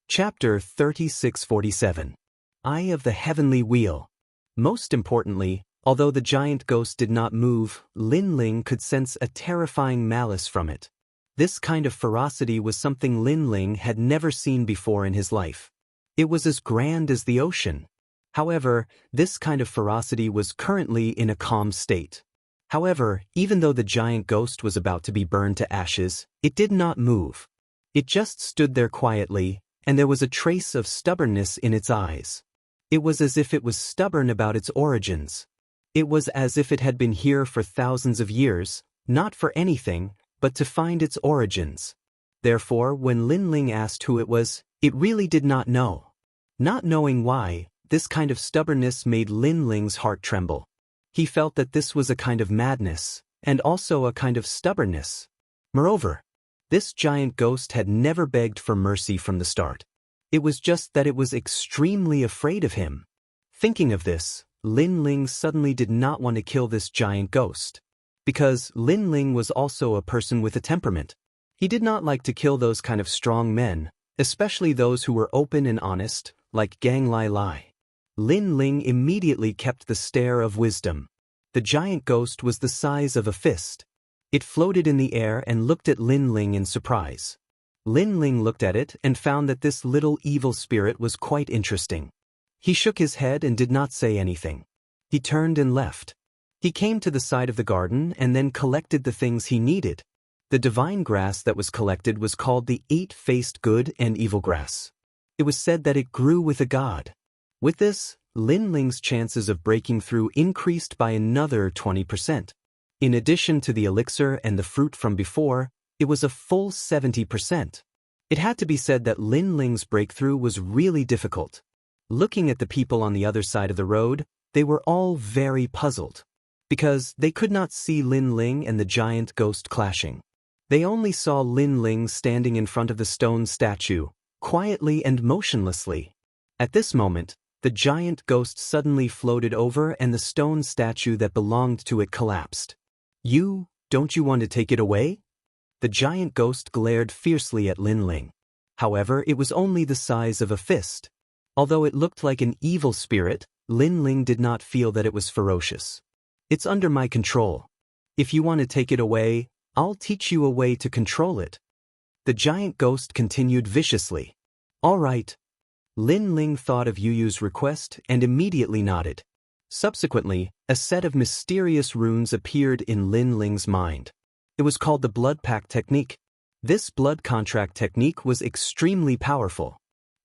Chapter 3647. Eye of the Heavenly Wheel. Most importantly, although the giant ghost did not move, Lin Ling could sense a terrifying malice from it. This kind of ferocity was something Lin Ling had never seen before in his life. It was as grand as the ocean. However, this kind of ferocity was currently in a calm state. However, even though the giant ghost was about to be burned to ashes, it did not move. It just stood there quietly, and there was a trace of stubbornness in its eyes. It was as if it was stubborn about its origins. It was as if it had been here for thousands of years, not for anything, but to find its origins. Therefore, when Lin Ling asked who it was, it really did not know. Not knowing why, this kind of stubbornness made Lin Ling's heart tremble. He felt that this was a kind of madness, and also a kind of stubbornness. Moreover, this giant ghost had never begged for mercy from the start. It was just that it was extremely afraid of him. Thinking of this, Lin Ling suddenly did not want to kill this giant ghost. Because Lin Ling was also a person with a temperament. He did not like to kill those kind of strong men, especially those who were open and honest, like Gang Lai Lai. Lin Ling immediately kept the stare of wisdom. The giant ghost was the size of a fist. It floated in the air and looked at Lin Ling in surprise. Lin Ling looked at it and found that this little evil spirit was quite interesting. He shook his head and did not say anything. He turned and left. He came to the side of the garden and then collected the things he needed. The divine grass that was collected was called the eight-faced good and evil grass. It was said that it grew with a god. With this, Lin Ling's chances of breaking through increased by another 20%. In addition to the elixir and the fruit from before, it was a full 70%. It had to be said that Lin Ling's breakthrough was really difficult. Looking at the people on the other side of the road, they were all very puzzled. Because they could not see Lin Ling and the giant ghost clashing. They only saw Lin Ling standing in front of the stone statue, quietly and motionlessly. At this moment, the giant ghost suddenly floated over and the stone statue that belonged to it collapsed. Don't you want to take it away? The giant ghost glared fiercely at Lin Ling. However, it was only the size of a fist. Although it looked like an evil spirit, Lin Ling did not feel that it was ferocious. It's under my control. If you want to take it away, I'll teach you a way to control it. The giant ghost continued viciously. All right. Lin Ling thought of Yu Yu's request and immediately nodded. Subsequently, a set of mysterious runes appeared in Lin Ling's mind. It was called the Blood Pact Technique. This blood contract technique was extremely powerful.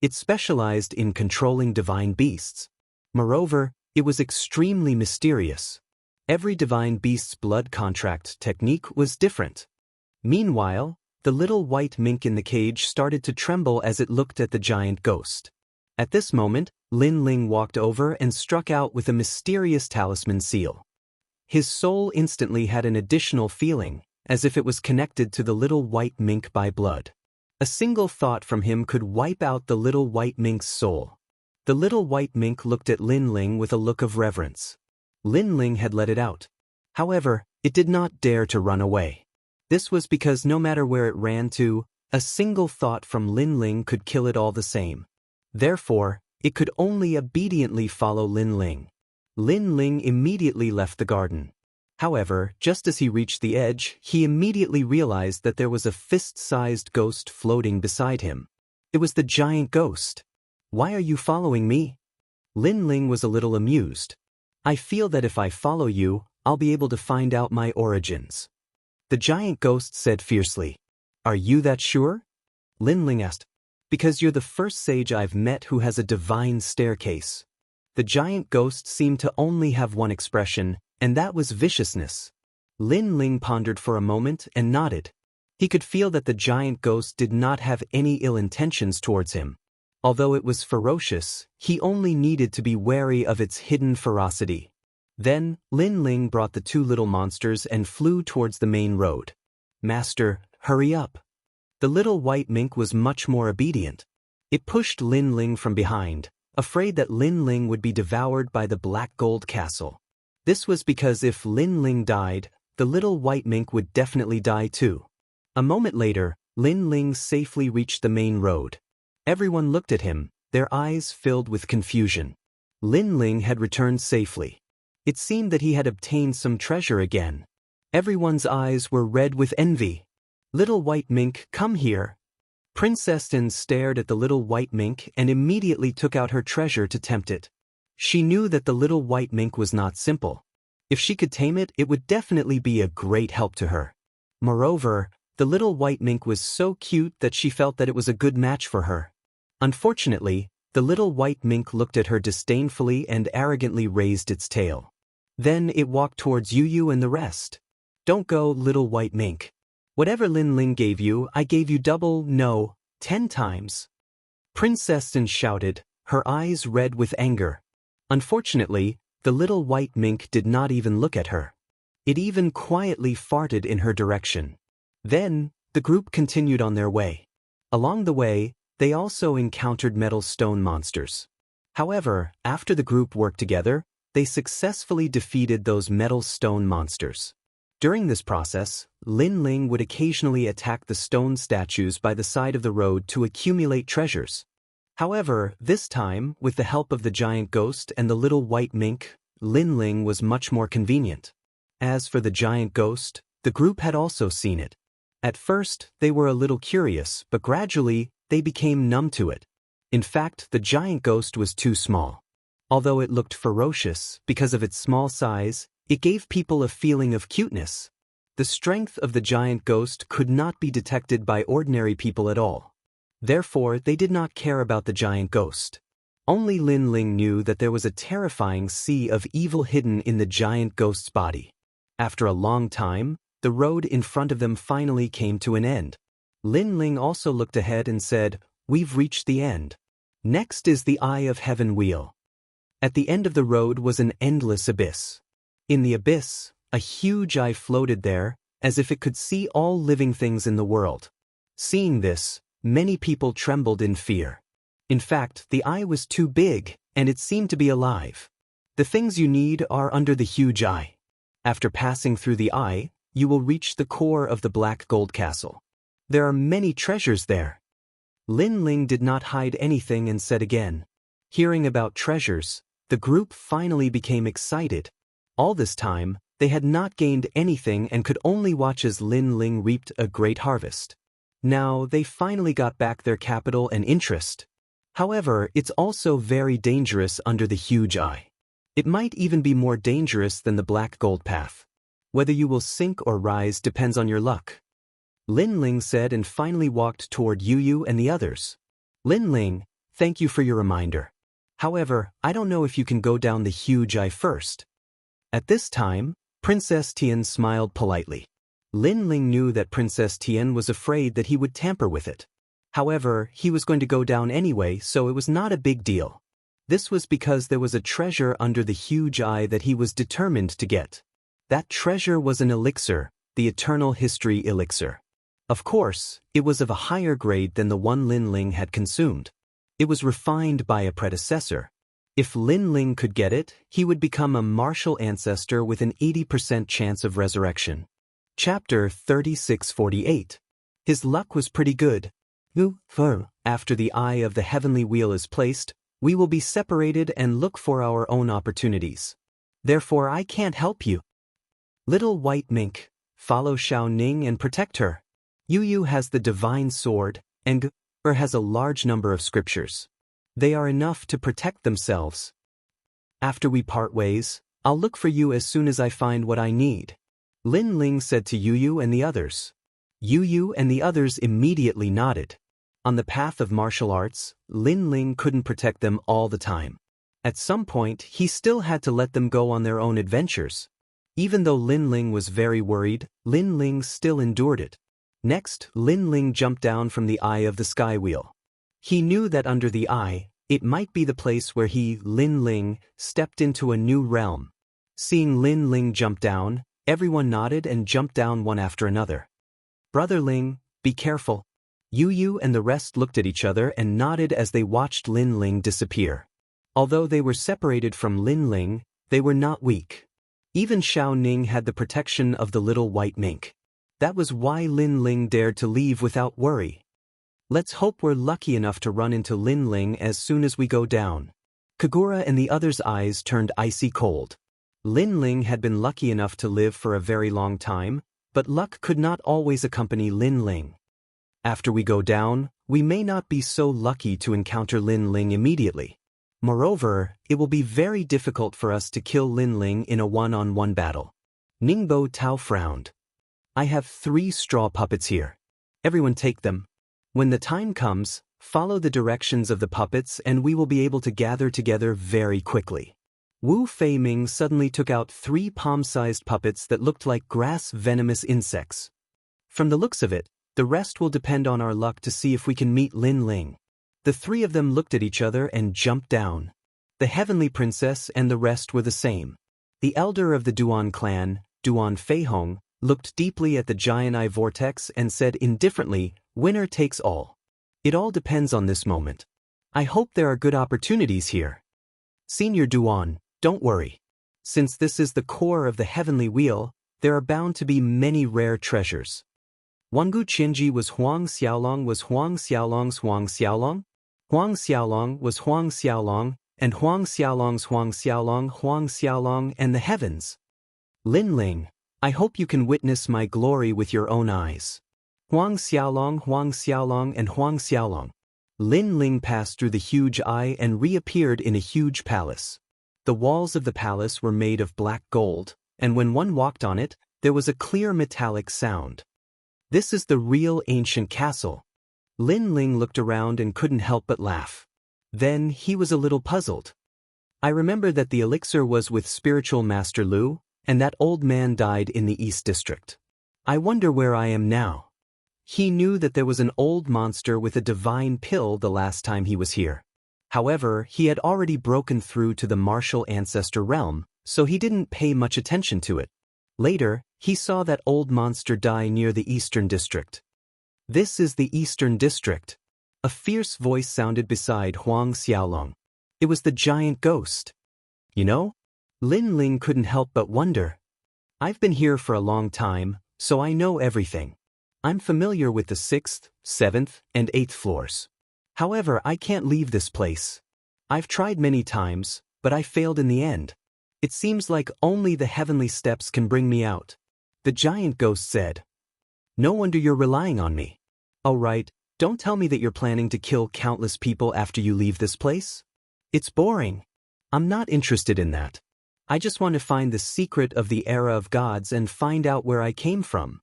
It specialized in controlling divine beasts. Moreover, it was extremely mysterious. Every divine beast's blood contract technique was different. Meanwhile, the little white mink in the cage started to tremble as it looked at the giant ghost. At this moment, Lin Ling walked over and struck out with a mysterious talisman seal. His soul instantly had an additional feeling, as if it was connected to the little white mink by blood. A single thought from him could wipe out the little white mink's soul. The little white mink looked at Lin Ling with a look of reverence. Lin Ling had let it out. However, it did not dare to run away. This was because no matter where it ran to, a single thought from Lin Ling could kill it all the same. Therefore, it could only obediently follow Lin Ling. Lin Ling immediately left the garden. However, just as he reached the edge, he immediately realized that there was a fist-sized ghost floating beside him. It was the giant ghost. Why are you following me? Lin Ling was a little amused. I feel that if I follow you, I'll be able to find out my origins. The giant ghost said fiercely. Are you that sure? Lin Ling asked. Because you're the first sage I've met who has a divine staircase. The giant ghost seemed to only have one expression, and that was viciousness. Lin Ling pondered for a moment and nodded. He could feel that the giant ghost did not have any ill intentions towards him. Although it was ferocious, he only needed to be wary of its hidden ferocity. Then, Lin Ling brought the two little monsters and flew towards the main road. Master, hurry up. The little white mink was much more obedient. It pushed Lin Ling from behind, afraid that Lin Ling would be devoured by the black gold castle. This was because if Lin Ling died, the little white mink would definitely die too. A moment later, Lin Ling safely reached the main road. Everyone looked at him, their eyes filled with confusion. Lin Ling had returned safely. It seemed that he had obtained some treasure again. Everyone's eyes were red with envy. "Little white mink, come here." Princess Tin stared at the little white mink and immediately took out her treasure to tempt it. She knew that the little white mink was not simple. If she could tame it, it would definitely be a great help to her. Moreover, the little white mink was so cute that she felt that it was a good match for her. Unfortunately, the little white mink looked at her disdainfully and arrogantly raised its tail. Then it walked towards Yu and the rest. "Don't go, little white mink. Whatever Lin Ling gave you, I gave you double, no, 10 times. Princess Tin shouted, her eyes red with anger. Unfortunately, the little white mink did not even look at her. It even quietly farted in her direction. Then, the group continued on their way. Along the way, they also encountered metal stone monsters. However, after the group worked together, they successfully defeated those metal stone monsters. During this process, Lin Ling would occasionally attack the stone statues by the side of the road to accumulate treasures. However, this time, with the help of the giant ghost and the little white mink, Lin Ling was much more convenient. As for the giant ghost, the group had also seen it. At first, they were a little curious, but gradually, they became numb to it. In fact, the giant ghost was too small. Although it looked ferocious, because of its small size, it gave people a feeling of cuteness. The strength of the giant ghost could not be detected by ordinary people at all. Therefore, they did not care about the giant ghost. Only Lin Ling knew that there was a terrifying sea of evil hidden in the giant ghost's body. After a long time, the road in front of them finally came to an end. Lin Ling also looked ahead and said, "We've reached the end. Next is the Eye of Heaven Wheel." At the end of the road was an endless abyss. In the abyss, a huge eye floated there, as if it could see all living things in the world. Seeing this, many people trembled in fear. In fact, the eye was too big, and it seemed to be alive. The things you need are under the huge eye. After passing through the eye, you will reach the core of the Black Gold Castle. There are many treasures there. Lin Ling did not hide anything and said again. Hearing about treasures, the group finally became excited. All this time, they had not gained anything and could only watch as Lin Ling reaped a great harvest. Now, they finally got back their capital and interest. However, it's also very dangerous under the huge eye. It might even be more dangerous than the Black Gold Path. Whether you will sink or rise depends on your luck. Lin Ling said and finally walked toward Yu and the others. "Lin Ling, thank you for your reminder. However, I don't know if you can go down the huge eye first." At this time, Princess Tian smiled politely. Lin Ling knew that Princess Tian was afraid that he would tamper with it. However, he was going to go down anyway, so it was not a big deal. This was because there was a treasure under the huge eye that he was determined to get. That treasure was an elixir, the Eternal History Elixir. Of course, it was of a higher grade than the one Lin Ling had consumed. It was refined by a predecessor. If Lin Ling could get it, he would become a martial ancestor with an 80% chance of resurrection. Chapter 3648. His luck was pretty good. After the Eye of the Heavenly Wheel is placed, we will be separated and look for our own opportunities. Therefore, I can't help you. Little white mink, follow Xiaoning and protect her. Yu has the divine sword, and has a large number of scriptures. They are enough to protect themselves. After we part ways, I'll look for you as soon as I find what I need. Lin Ling said to Yu and the others. Yu and the others immediately nodded. On the path of martial arts, Lin Ling couldn't protect them all the time. At some point, he still had to let them go on their own adventures. Even though Lin Ling was very worried, Lin Ling still endured it. Next, Lin Ling jumped down from the eye of the sky wheel. He knew that under the eye, it might be the place where he, Lin Ling, stepped into a new realm. Seeing Lin Ling jump down, everyone nodded and jumped down one after another. "Brother Ling, be careful." Yu and the rest looked at each other and nodded as they watched Lin Ling disappear. Although they were separated from Lin Ling, they were not weak. Even Xiaoning had the protection of the little white mink. That was why Lin Ling dared to leave without worry. Let's hope we're lucky enough to run into Lin Ling as soon as we go down. Kagura and the other's eyes turned icy cold. Lin Ling had been lucky enough to live for a very long time, but luck could not always accompany Lin Ling. After we go down, we may not be so lucky to encounter Lin Ling immediately. Moreover, it will be very difficult for us to kill Lin Ling in a one-on-one battle. Ningbo Tao frowned. I have 3 straw puppets here. Everyone take them. When the time comes, follow the directions of the puppets and we will be able to gather together very quickly. Wu Feiming suddenly took out 3 palm-sized puppets that looked like grass-venomous insects. From the looks of it, the rest will depend on our luck to see if we can meet Lin Ling. The 3 of them looked at each other and jumped down. The Heavenly Princess and the rest were the same. The elder of the Duan clan, Duan Feihong, looked deeply at the giant eye vortex and said indifferently, "Winner takes all. It all depends on this moment. I hope there are good opportunities here. Senior Duan, don't worry. Since this is the core of the heavenly wheel, there are bound to be many rare treasures." Wangu Qinji was Huang Xiaolong was Huang Xiaolong's Huang Xiaolong? Huang Xiaolong was Huang Xiaolong, and Huang Xiaolong's Huang Xiaolong and the heavens. Lin Ling, I hope you can witness my glory with your own eyes. Huang Xiaolong, and Huang Xiaolong. Lin Ling passed through the huge eye and reappeared in a huge palace. The walls of the palace were made of black gold, and when one walked on it, there was a clear metallic sound. This is the real ancient castle. Lin Ling looked around and couldn't help but laugh. Then he was a little puzzled. I remember that the elixir was with spiritual master Lu, and that old man died in the East District. I wonder where I am now. He knew that there was an old monster with a divine pill the last time he was here. However, he had already broken through to the martial ancestor realm, so he didn't pay much attention to it. Later, he saw that old monster die near the Eastern District. This is the Eastern District. A fierce voice sounded beside Huang Xiaolong. It was the giant ghost. You know? Lin Ling couldn't help but wonder. I've been here for a long time, so I know everything. I'm familiar with the 6th, 7th, and 8th floors. However, I can't leave this place. I've tried many times, but I failed in the end. It seems like only the heavenly steps can bring me out. The giant ghost said. No wonder you're relying on me. All right, don't tell me that you're planning to kill countless people after you leave this place. It's boring. I'm not interested in that. I just want to find the secret of the era of gods and find out where I came from.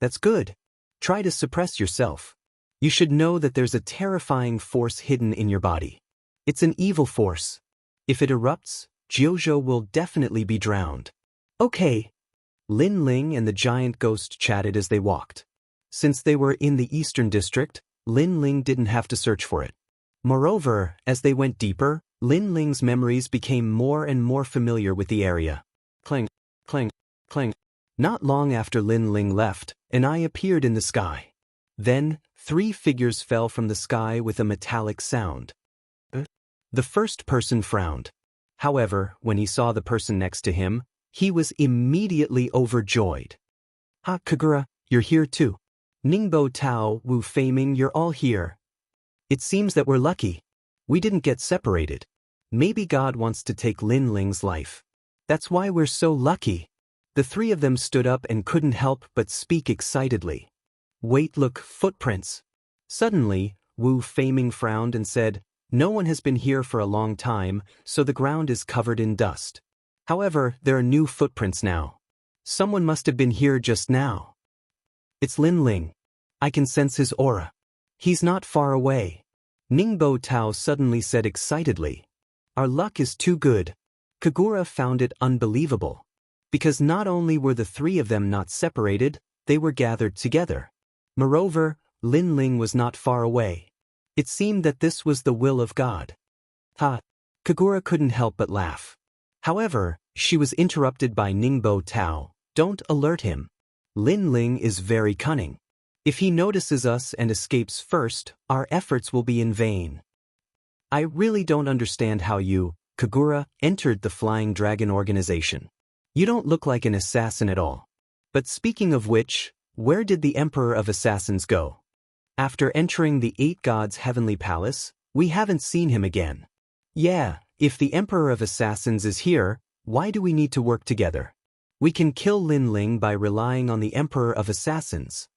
That's good. Try to suppress yourself. You should know that there's a terrifying force hidden in your body. It's an evil force. If it erupts, Jiuzhou will definitely be drowned. Okay. Lin Ling and the giant ghost chatted as they walked. Since they were in the Eastern District, Lin Ling didn't have to search for it. Moreover, as they went deeper, Lin Ling's memories became more and more familiar with the area. Clang, clang, clang. Not long after Lin Ling left, an eye appeared in the sky. Then, 3 figures fell from the sky with a metallic sound. The first person frowned. However, when he saw the person next to him, he was immediately overjoyed. Ah, Kagura, you're here too. Ningbo Tao, Wu Feiming, you're all here. It seems that we're lucky. We didn't get separated. Maybe God wants to take Lin Ling's life. That's why we're so lucky. The 3 of them stood up and couldn't help but speak excitedly. Wait, look, footprints. Suddenly, Wu Feiming frowned and said, no one has been here for a long time, so the ground is covered in dust. However, there are new footprints now. Someone must have been here just now. It's Lin Ling. I can sense his aura. He's not far away. Ningbo Tao suddenly said excitedly. Our luck is too good. Kagura found it unbelievable. Because not only were the 3 of them not separated, they were gathered together. Moreover, Lin Ling was not far away. It seemed that this was the will of God. Ha! Kagura couldn't help but laugh. However, she was interrupted by Ningbo Tao. Don't alert him. Lin Ling is very cunning. If he notices us and escapes first, our efforts will be in vain. I really don't understand how you, Kagura, entered the Flying Dragon organization. You don't look like an assassin at all. But speaking of which, where did the Emperor of Assassins go? After entering the 8 gods' heavenly palace, we haven't seen him again. Yeah, if the Emperor of Assassins is here, why do we need to work together? We can kill Lin Ling by relying on the Emperor of Assassins.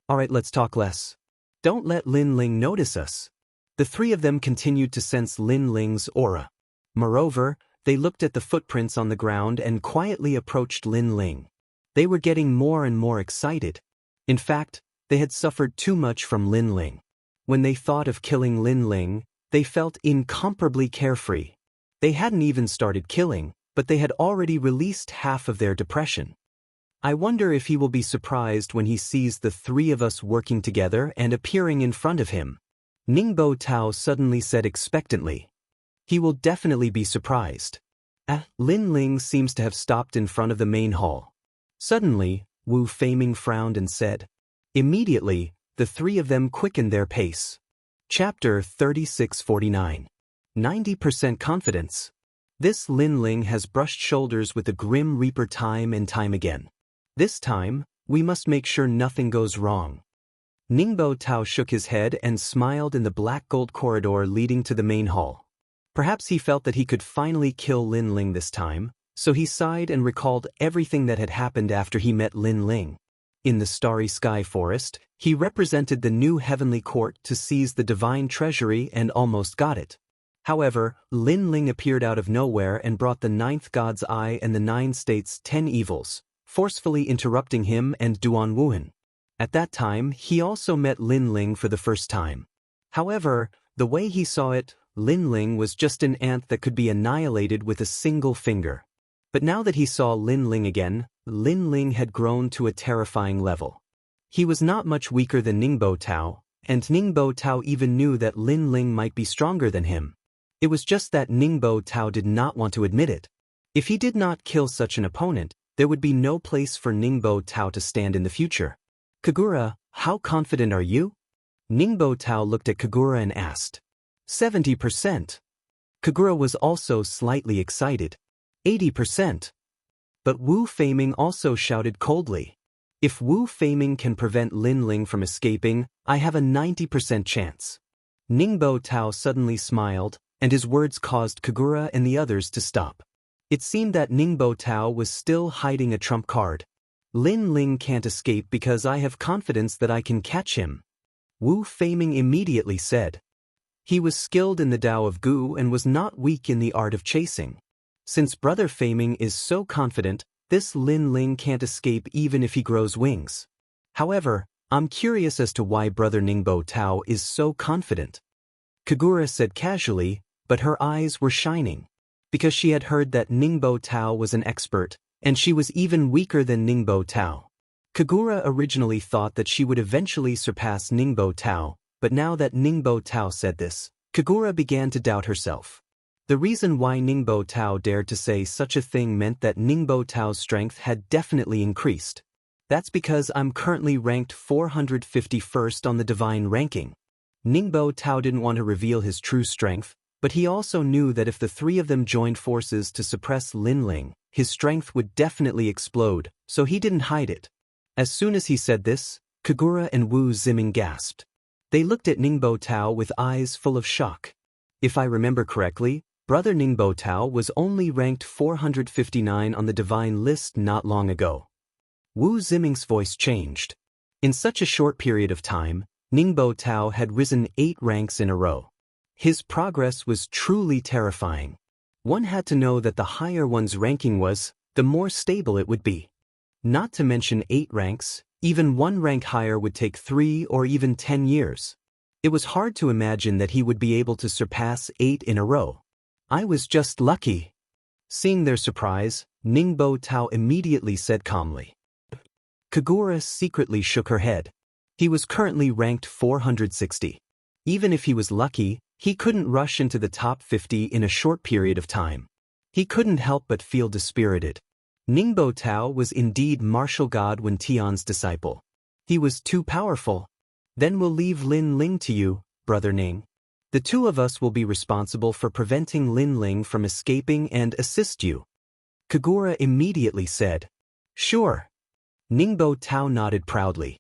Alright, let's talk less. Don't let Lin Ling notice us. The 3 of them continued to sense Lin Ling's aura. Moreover, they looked at the footprints on the ground and quietly approached Lin Ling. They were getting more and more excited. In fact, they had suffered too much from Lin Ling. When they thought of killing Lin Ling, they felt incomparably carefree. They hadn't even started killing, but they had already released half of their depression. I wonder if he will be surprised when he sees the 3 of us working together and appearing in front of him. Ningbo Tao suddenly said expectantly. He will definitely be surprised. Lin Ling seems to have stopped in front of the main hall. Suddenly, Wu Feiming frowned and said. Immediately, the 3 of them quickened their pace. Chapter 3649. 90% Confidence. This Lin Ling has brushed shoulders with the Grim Reaper time and time again. This time, we must make sure nothing goes wrong. Ningbo Tao shook his head and smiled in the black gold corridor leading to the main hall. Perhaps he felt that he could finally kill Lin Ling this time, so he sighed and recalled everything that had happened after he met Lin Ling. In the Starry Sky Forest, he represented the new heavenly court to seize the divine treasury and almost got it. However, Lin Ling appeared out of nowhere and brought the 9th God's Eye and the 9 States' 10 evils, forcefully interrupting him and Duan Wuhan. At that time, he also met Lin Ling for the first time. However, the way he saw it, Lin Ling was just an ant that could be annihilated with a single finger. But now that he saw Lin Ling again, Lin Ling had grown to a terrifying level. He was not much weaker than Ningbo Tao, and Ningbo Tao even knew that Lin Ling might be stronger than him. It was just that Ningbo Tao did not want to admit it. If he did not kill such an opponent, there would be no place for Ningbo Tao to stand in the future. Kagura, how confident are you? Ningbo Tao looked at Kagura and asked. 70%. Kagura was also slightly excited. 80%. But Wu Feiming also shouted coldly. If Wu Feiming can prevent Lin Ling from escaping, I have a 90% chance. Ningbo Tao suddenly smiled, and his words caused Kagura and the others to stop. It seemed that Ningbo Tao was still hiding a trump card. Lin Ling can't escape because I have confidence that I can catch him. Wu Feiming immediately said. He was skilled in the Tao of Gu and was not weak in the art of chasing. Since Brother Feiming is so confident, this Lin Ling can't escape even if he grows wings. However, I'm curious as to why Brother Ningbo Tao is so confident. Kagura said casually, but her eyes were shining. Because she had heard that Ningbo Tao was an expert, and she was even weaker than Ningbo Tao. Kagura originally thought that she would eventually surpass Ningbo Tao, but now that Ningbo Tao said this, Kagura began to doubt herself. The reason why Ningbo Tao dared to say such a thing meant that Ningbo Tao's strength had definitely increased. That's because I'm currently ranked 451st on the divine ranking. Ningbo Tao didn't want to reveal his true strength, but he also knew that if the 3 of them joined forces to suppress Lin Ling, his strength would definitely explode, so he didn't hide it. As soon as he said this, Kagura and Wu Ziming gasped. They looked at Ningbo Tao with eyes full of shock. If I remember correctly, Brother Ningbo Tao was only ranked 459 on the divine list not long ago. Wu Ziming's voice changed. In such a short period of time, Ningbo Tao had risen 8 ranks in a row. His progress was truly terrifying. One had to know that the higher one's ranking was, the more stable it would be. Not to mention 8 ranks, even 1 rank higher would take 3 or even 10 years. It was hard to imagine that he would be able to surpass 8 in a row. I was just lucky. Seeing their surprise, Ningbo Tao immediately said calmly. Kagura secretly shook her head. He was currently ranked 460. Even if he was lucky, he couldn't rush into the top 50 in a short period of time. He couldn't help but feel dispirited. Ningbo Tao was indeed martial god Wen Tian's disciple. He was too powerful. Then we'll leave Lin Ling to you, Brother Ning. The 2 of us will be responsible for preventing Lin Ling from escaping and assist you. Kagura immediately said. Sure. Ningbo Tao nodded proudly.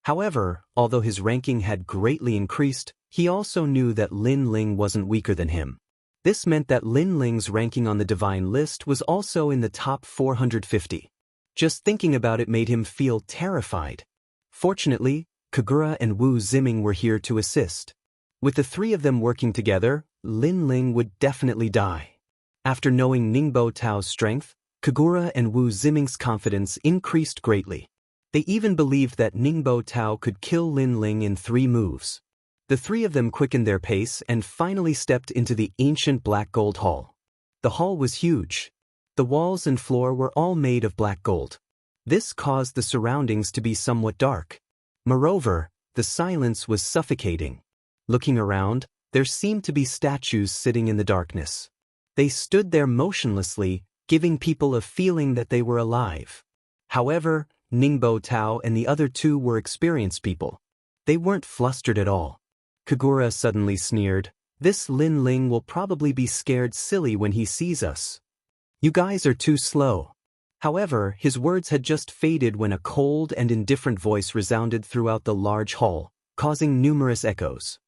However, although his ranking had greatly increased, he also knew that Lin Ling wasn't weaker than him. This meant that Lin Ling's ranking on the divine list was also in the top 450. Just thinking about it made him feel terrified. Fortunately, Kagura and Wu Ziming were here to assist. With the three of them working together, Lin Ling would definitely die. After knowing Ningbo Tao's strength, Kagura and Wu Ziming's confidence increased greatly. They even believed that Ningbo Tao could kill Lin Ling in 3 moves. The three of them quickened their pace and finally stepped into the ancient black gold hall. The hall was huge. The walls and floor were all made of black gold. This caused the surroundings to be somewhat dark. Moreover, the silence was suffocating. Looking around, there seemed to be statues sitting in the darkness. They stood there motionlessly, giving people a feeling that they were alive. However, Ningbo Tao and the other two were experienced people. They weren't flustered at all. Kagura suddenly sneered, "This Lin Ling will probably be scared silly when he sees us. You guys are too slow." However, his words had just faded when a cold and indifferent voice resounded throughout the large hall, causing numerous echoes.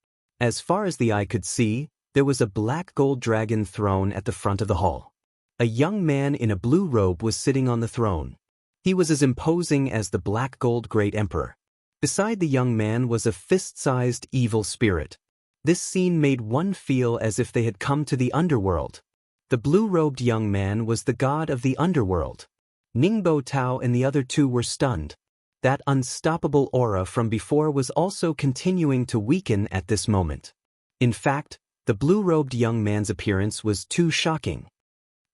As far as the eye could see, there was a black gold dragon throne at the front of the hall. A young man in a blue robe was sitting on the throne. He was as imposing as the black gold great emperor. Beside the young man was a fist-sized evil spirit. This scene made one feel as if they had come to the underworld. The blue-robed young man was the god of the underworld. Ningbo Tao and the other two were stunned. That unstoppable aura from before was also continuing to weaken at this moment. In fact, the blue-robed young man's appearance was too shocking.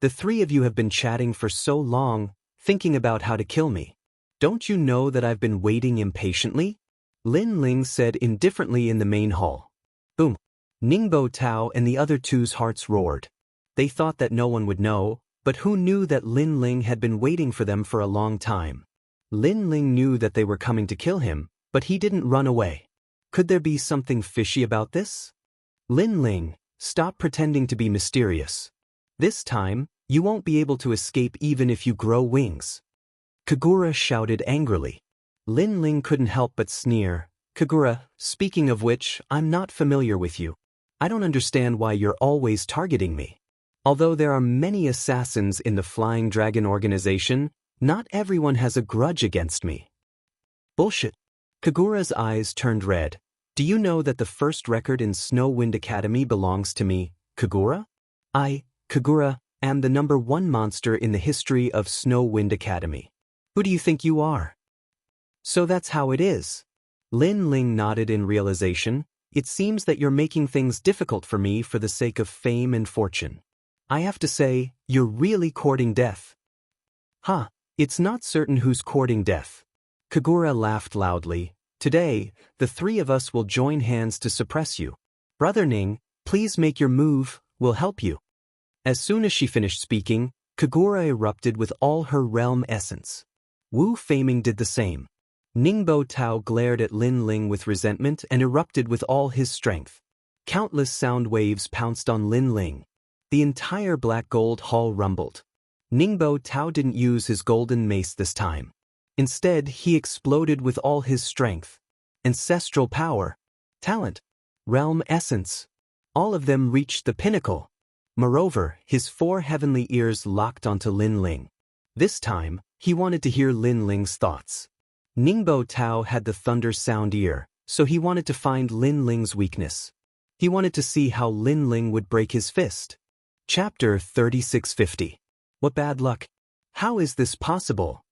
"The three of you have been chatting for so long, thinking about how to kill me. Don't you know that I've been waiting impatiently?" Lin Ling said indifferently in the main hall. Boom! Ningbo Tao and the other two's hearts roared. They thought that no one would know, but who knew that Lin Ling had been waiting for them for a long time? Lin Ling knew that they were coming to kill him, but he didn't run away. Could there be something fishy about this? "Lin Ling, stop pretending to be mysterious. This time, you won't be able to escape even if you grow wings." Kagura shouted angrily. Lin Ling couldn't help but sneer. "Kagura, speaking of which, I'm not familiar with you. I don't understand why you're always targeting me. Although there are many assassins in the Flying Dragon organization, not everyone has a grudge against me." "Bullshit." Kagura's eyes turned red. "Do you know that the first record in Snow Wind Academy belongs to me, Kagura? I, Kagura, am the #1 monster in the history of Snow Wind Academy. Who do you think you are?" "So that's how it is." Lin Ling nodded in realization. "It seems that you're making things difficult for me for the sake of fame and fortune. I have to say, you're really courting death." "Huh, it's not certain who's courting death." Kagura laughed loudly. "Today, the three of us will join hands to suppress you. Brother Ning, please make your move, we'll help you." As soon as she finished speaking, Kagura erupted with all her realm essence. Wu Feiming did the same. Ningbo Tao glared at Lin Ling with resentment and erupted with all his strength. Countless sound waves pounced on Lin Ling. The entire black gold hall rumbled. Ningbo Tao didn't use his golden mace this time. Instead, he exploded with all his strength. Ancestral power, talent, realm essence. All of them reached the pinnacle. Moreover, his 4 heavenly ears locked onto Lin Ling. This time, he wanted to hear Lin Ling's thoughts. Ningbo Tao had the thunder sound ear, so he wanted to find Lin Ling's weakness. He wanted to see how Lin Ling would break his fist. Chapter 3650. What bad luck. How is this possible?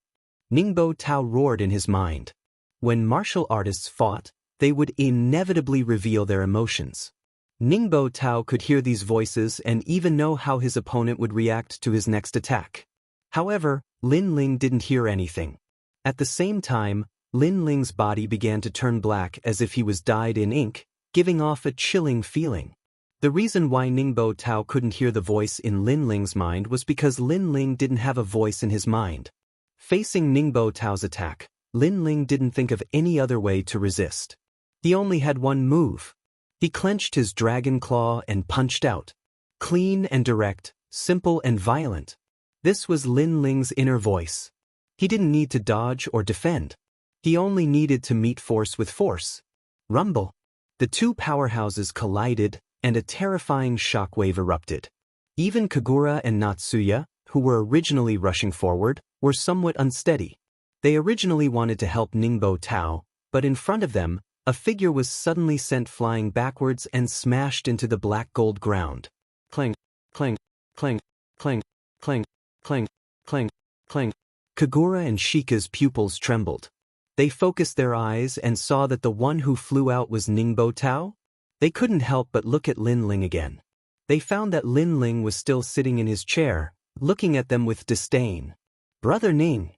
Ningbo Tao roared in his mind. When martial artists fought, they would inevitably reveal their emotions. Ningbo Tao could hear these voices and even know how his opponent would react to his next attack. However, Lin Ling didn't hear anything. At the same time, Lin Ling's body began to turn black as if he was dyed in ink, giving off a chilling feeling. The reason why Ningbo Tao couldn't hear the voice in Lin Ling's mind was because Lin Ling didn't have a voice in his mind. Facing Ningbo Tao's attack, Lin Ling didn't think of any other way to resist. He only had one move. He clenched his dragon claw and punched out. Clean and direct, simple and violent. This was Lin Ling's inner voice. He didn't need to dodge or defend. He only needed to meet force with force. Rumble. The two powerhouses collided, and a terrifying shockwave erupted. Even Kagura and Natsuya, who were originally rushing forward, were somewhat unsteady. They originally wanted to help Ningbo Tao, but in front of them, a figure was suddenly sent flying backwards and smashed into the black gold ground. Clang, clang, clang, clang, clang, clang, clang, clang. Kagura and Shika's pupils trembled. They focused their eyes and saw that the one who flew out was Ningbo Tao. They couldn't help but look at Lin Ling again. They found that Lin Ling was still sitting in his chair, looking at them with disdain. Brother Ning.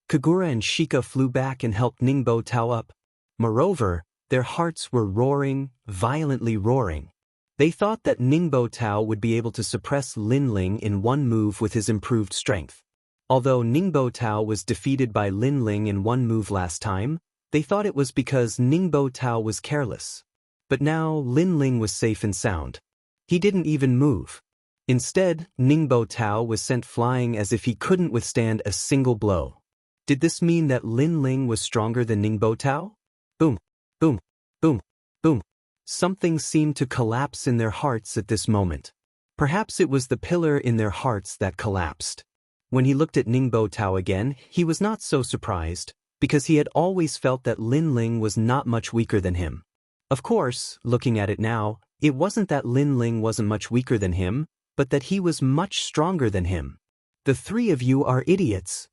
Kagura and Shika flew back and helped Ningbo Tao up. Moreover, their hearts were roaring, violently roaring. They thought that Ningbo Tao would be able to suppress Lin Ling in one move with his improved strength. Although Ningbo Tao was defeated by Lin Ling in one move last time, they thought it was because Ningbo Tao was careless. But now Lin Ling was safe and sound. He didn't even move. Instead, Ningbo Tao was sent flying as if he couldn't withstand a single blow. Did this mean that Lin Ling was stronger than Ningbo Tao? Boom, boom, boom, boom. Something seemed to collapse in their hearts at this moment. Perhaps it was the pillar in their hearts that collapsed. When he looked at Ningbo Tao again, he was not so surprised, because he had always felt that Lin Ling was not much weaker than him. Of course, looking at it now, it wasn't that Lin Ling wasn't much weaker than him, but that he was much stronger than him. The three of you are idiots.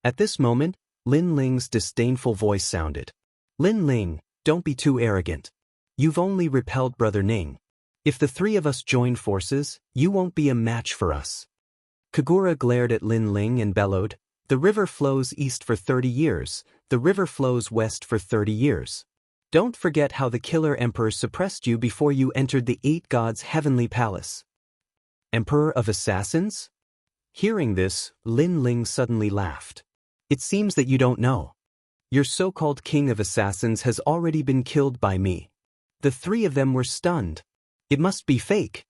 At this moment, Lin Ling's disdainful voice sounded. Lin Ling, don't be too arrogant. You've only repelled Brother Ning. If the three of us join forces, you won't be a match for us. Kagura glared at Lin Ling and bellowed, the river flows east for 30 years, the river flows west for 30 years. Don't forget how the Killer Emperor suppressed you before you entered the Eight Gods' heavenly palace. Emperor of Assassins? Hearing this, Lin Ling suddenly laughed. It seems that you don't know. Your so-called King of Assassins has already been killed by me. The three of them were stunned. It must be fake.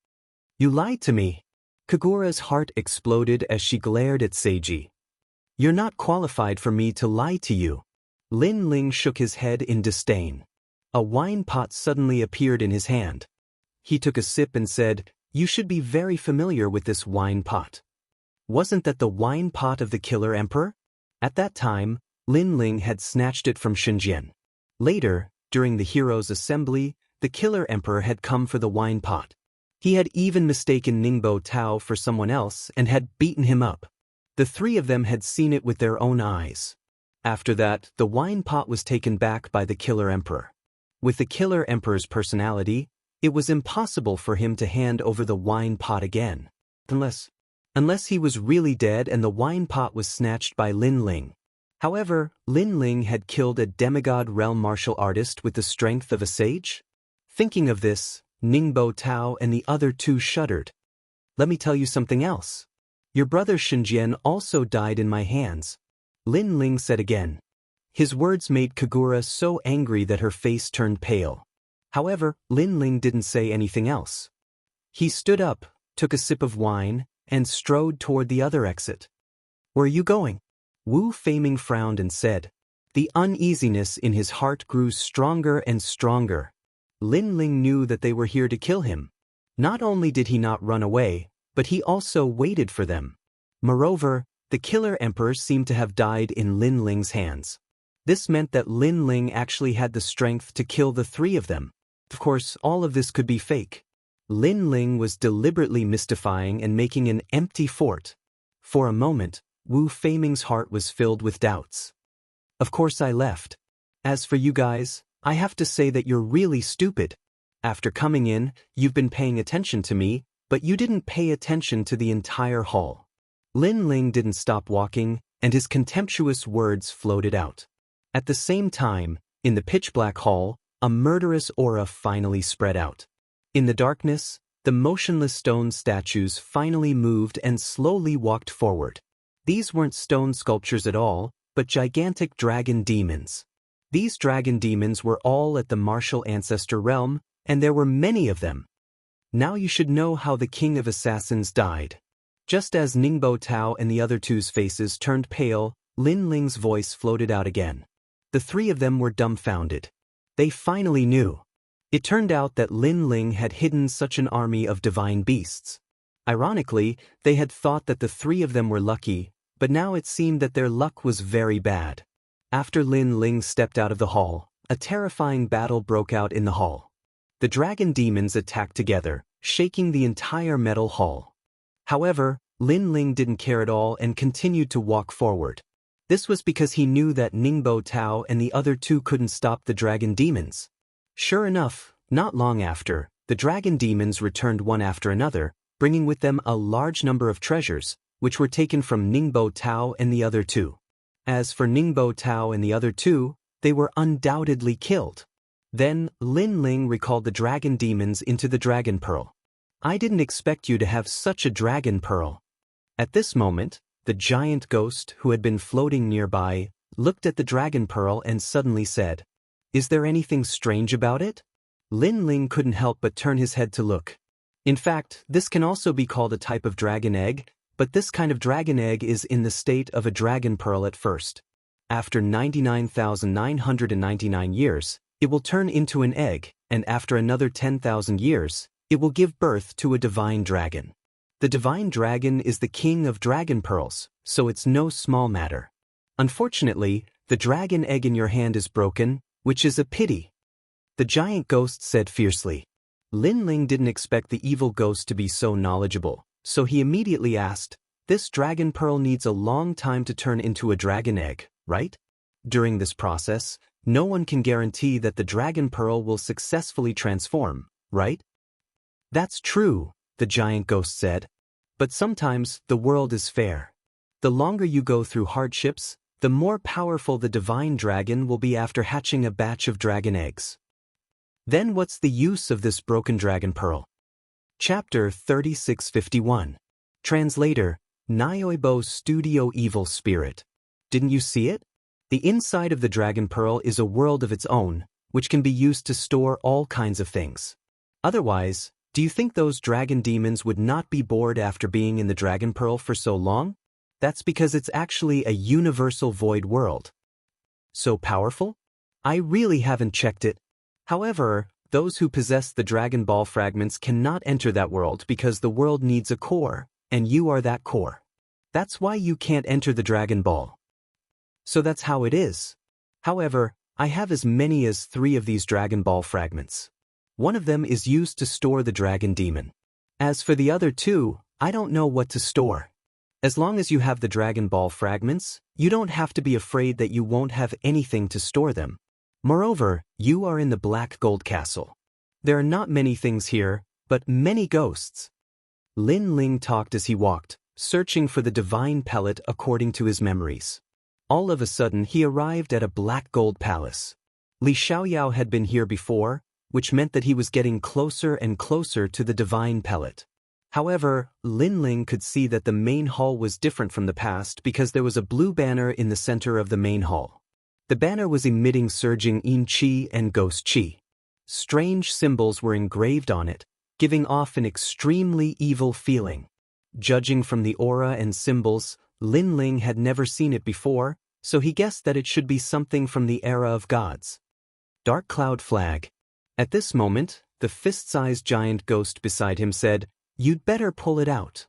You lied to me. Kagura's heart exploded as she glared at Seiji. You're not qualified for me to lie to you. Lin Ling shook his head in disdain. A wine pot suddenly appeared in his hand. He took a sip and said, You should be very familiar with this wine pot. Wasn't that the wine pot of the Killer Emperor? At that time, Lin Ling had snatched it from Shenzhen. Later, during the Heroes' Assembly, the Killer Emperor had come for the wine pot. He had even mistaken Ningbo Tao for someone else and had beaten him up. The three of them had seen it with their own eyes. After that, the wine pot was taken back by the Killer Emperor. With the Killer Emperor's personality, it was impossible for him to hand over the wine pot again. Unless he was really dead and the wine pot was snatched by Lin Ling. However, Lin Ling had killed a demigod realm martial artist with the strength of a sage? Thinking of this, Ningbo Tao and the other two shuddered. Let me tell you something else. Your brother Shenzhen also died in my hands. Lin Ling said again. His words made Kagura so angry that her face turned pale. However, Lin Ling didn't say anything else. He stood up, took a sip of wine, and strode toward the other exit. Where are you going? Wu Feiming frowned and said. The uneasiness in his heart grew stronger and stronger. Lin Ling knew that they were here to kill him. Not only did he not run away, but he also waited for them. Moreover, the Killer Emperor seemed to have died in Lin Ling's hands. This meant that Lin Ling actually had the strength to kill the three of them. Of course, all of this could be fake. Lin Ling was deliberately mystifying and making an empty fort. For a moment, Wu Feiming's heart was filled with doubts. Of course I left. As for you guys, I have to say that you're really stupid. After coming in, you've been paying attention to me, but you didn't pay attention to the entire hall. Lin Ling didn't stop walking, and his contemptuous words floated out. At the same time, in the pitch-black hall, a murderous aura finally spread out. In the darkness, the motionless stone statues finally moved and slowly walked forward. These weren't stone sculptures at all, but gigantic dragon demons. These dragon demons were all at the martial ancestor realm, and there were many of them. Now you should know how the King of Assassins died. Just as Ningbo Tao and the other two's faces turned pale, Lin Ling's voice floated out again. The three of them were dumbfounded. They finally knew. It turned out that Lin Ling had hidden such an army of divine beasts. Ironically, they had thought that the three of them were lucky, but now it seemed that their luck was very bad. After Lin Ling stepped out of the hall, a terrifying battle broke out in the hall. The dragon demons attacked together, shaking the entire metal hall. However, Lin Ling didn't care at all and continued to walk forward. This was because he knew that Ningbo Tao and the other two couldn't stop the dragon demons. Sure enough, not long after, the dragon demons returned one after another, bringing with them a large number of treasures, which were taken from Ningbo Tao and the other two. As for Ningbo Tao and the other two, they were undoubtedly killed. Then, Lin Ling recalled the dragon demons into the dragon pearl. I didn't expect you to have such a dragon pearl. At this moment, the giant ghost who had been floating nearby looked at the dragon pearl and suddenly said, "Is there anything strange about it?" Lin Ling couldn't help but turn his head to look. In fact, this can also be called a type of dragon egg, but this kind of dragon egg is in the state of a dragon pearl at first. After 99,999 years, it will turn into an egg, and after another 10,000 years, it will give birth to a divine dragon. The divine dragon is the king of dragon pearls, so it's no small matter. Unfortunately, the dragon egg in your hand is broken, which is a pity. The giant ghost said fiercely. Lin Ling didn't expect the evil ghost to be so knowledgeable, so he immediately asked, "This dragon pearl needs a long time to turn into a dragon egg, right? During this process, no one can guarantee that the dragon pearl will successfully transform, right?" "That's true," the giant ghost said. "But sometimes the world is fair. The longer you go through hardships, the more powerful the divine dragon will be after hatching a batch of dragon eggs. Then what's the use of this broken dragon pearl?" Chapter 3651. Translator, Nyoibo Studio Evil Spirit. Didn't you see it? The inside of the dragon pearl is a world of its own, which can be used to store all kinds of things. Otherwise, do you think those dragon demons would not be bored after being in the dragon pearl for so long? That's because it's actually a universal void world. So powerful? I really haven't checked it. However, those who possess the Dragon Ball fragments cannot enter that world because the world needs a core, and you are that core. That's why you can't enter the Dragon Ball. So that's how it is. However, I have as many as 3 of these Dragon Ball fragments. One of them is used to store the dragon demon. As for the other 2, I don't know what to store. As long as you have the Dragon Ball fragments, you don't have to be afraid that you won't have anything to store them. Moreover, you are in the Black Gold Castle. There are not many things here, but many ghosts. Lin Ling talked as he walked, searching for the divine pellet according to his memories. All of a sudden he arrived at a black gold palace. Li Xiaoyao had been here before, which meant that he was getting closer and closer to the divine pellet. However, Lin Ling could see that the main hall was different from the past because there was a blue banner in the center of the main hall. The banner was emitting surging yin qi and ghost qi. Strange symbols were engraved on it, giving off an extremely evil feeling. Judging from the aura and symbols, Lin Ling had never seen it before, so he guessed that it should be something from the era of gods. Dark Cloud Flag. At this moment, the fist-sized giant ghost beside him said, "You'd better pull it out."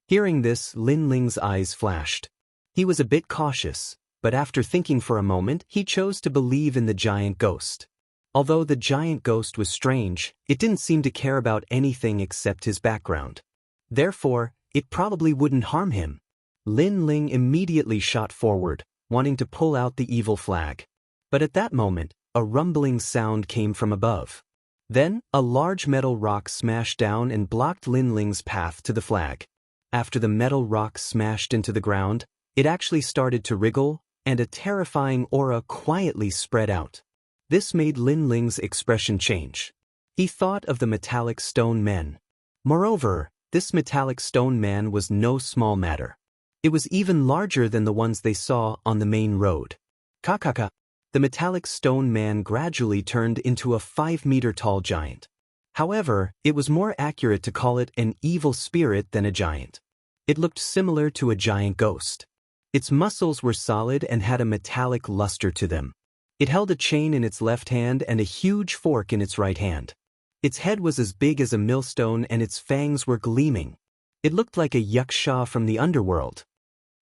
Hearing this, Lin Ling's eyes flashed. He was a bit cautious, but after thinking for a moment, he chose to believe in the giant ghost. Although the giant ghost was strange, it didn't seem to care about anything except his background. Therefore, it probably wouldn't harm him. Lin Ling immediately shot forward, wanting to pull out the evil flag. But at that moment, a rumbling sound came from above. Then, a large metal rock smashed down and blocked Lin Ling's path to the flag. After the metal rock smashed into the ground, it actually started to wriggle, and a terrifying aura quietly spread out. This made Lin Ling's expression change. He thought of the metallic stone men. Moreover, this metallic stone man was no small matter. It was even larger than the ones they saw on the main road. Kakaka. The metallic stone man gradually turned into a 5-meter-tall giant. However, it was more accurate to call it an evil spirit than a giant. It looked similar to a giant ghost. Its muscles were solid and had a metallic luster to them. It held a chain in its left hand and a huge fork in its right hand. Its head was as big as a millstone and its fangs were gleaming. It looked like a Yuxia from the underworld.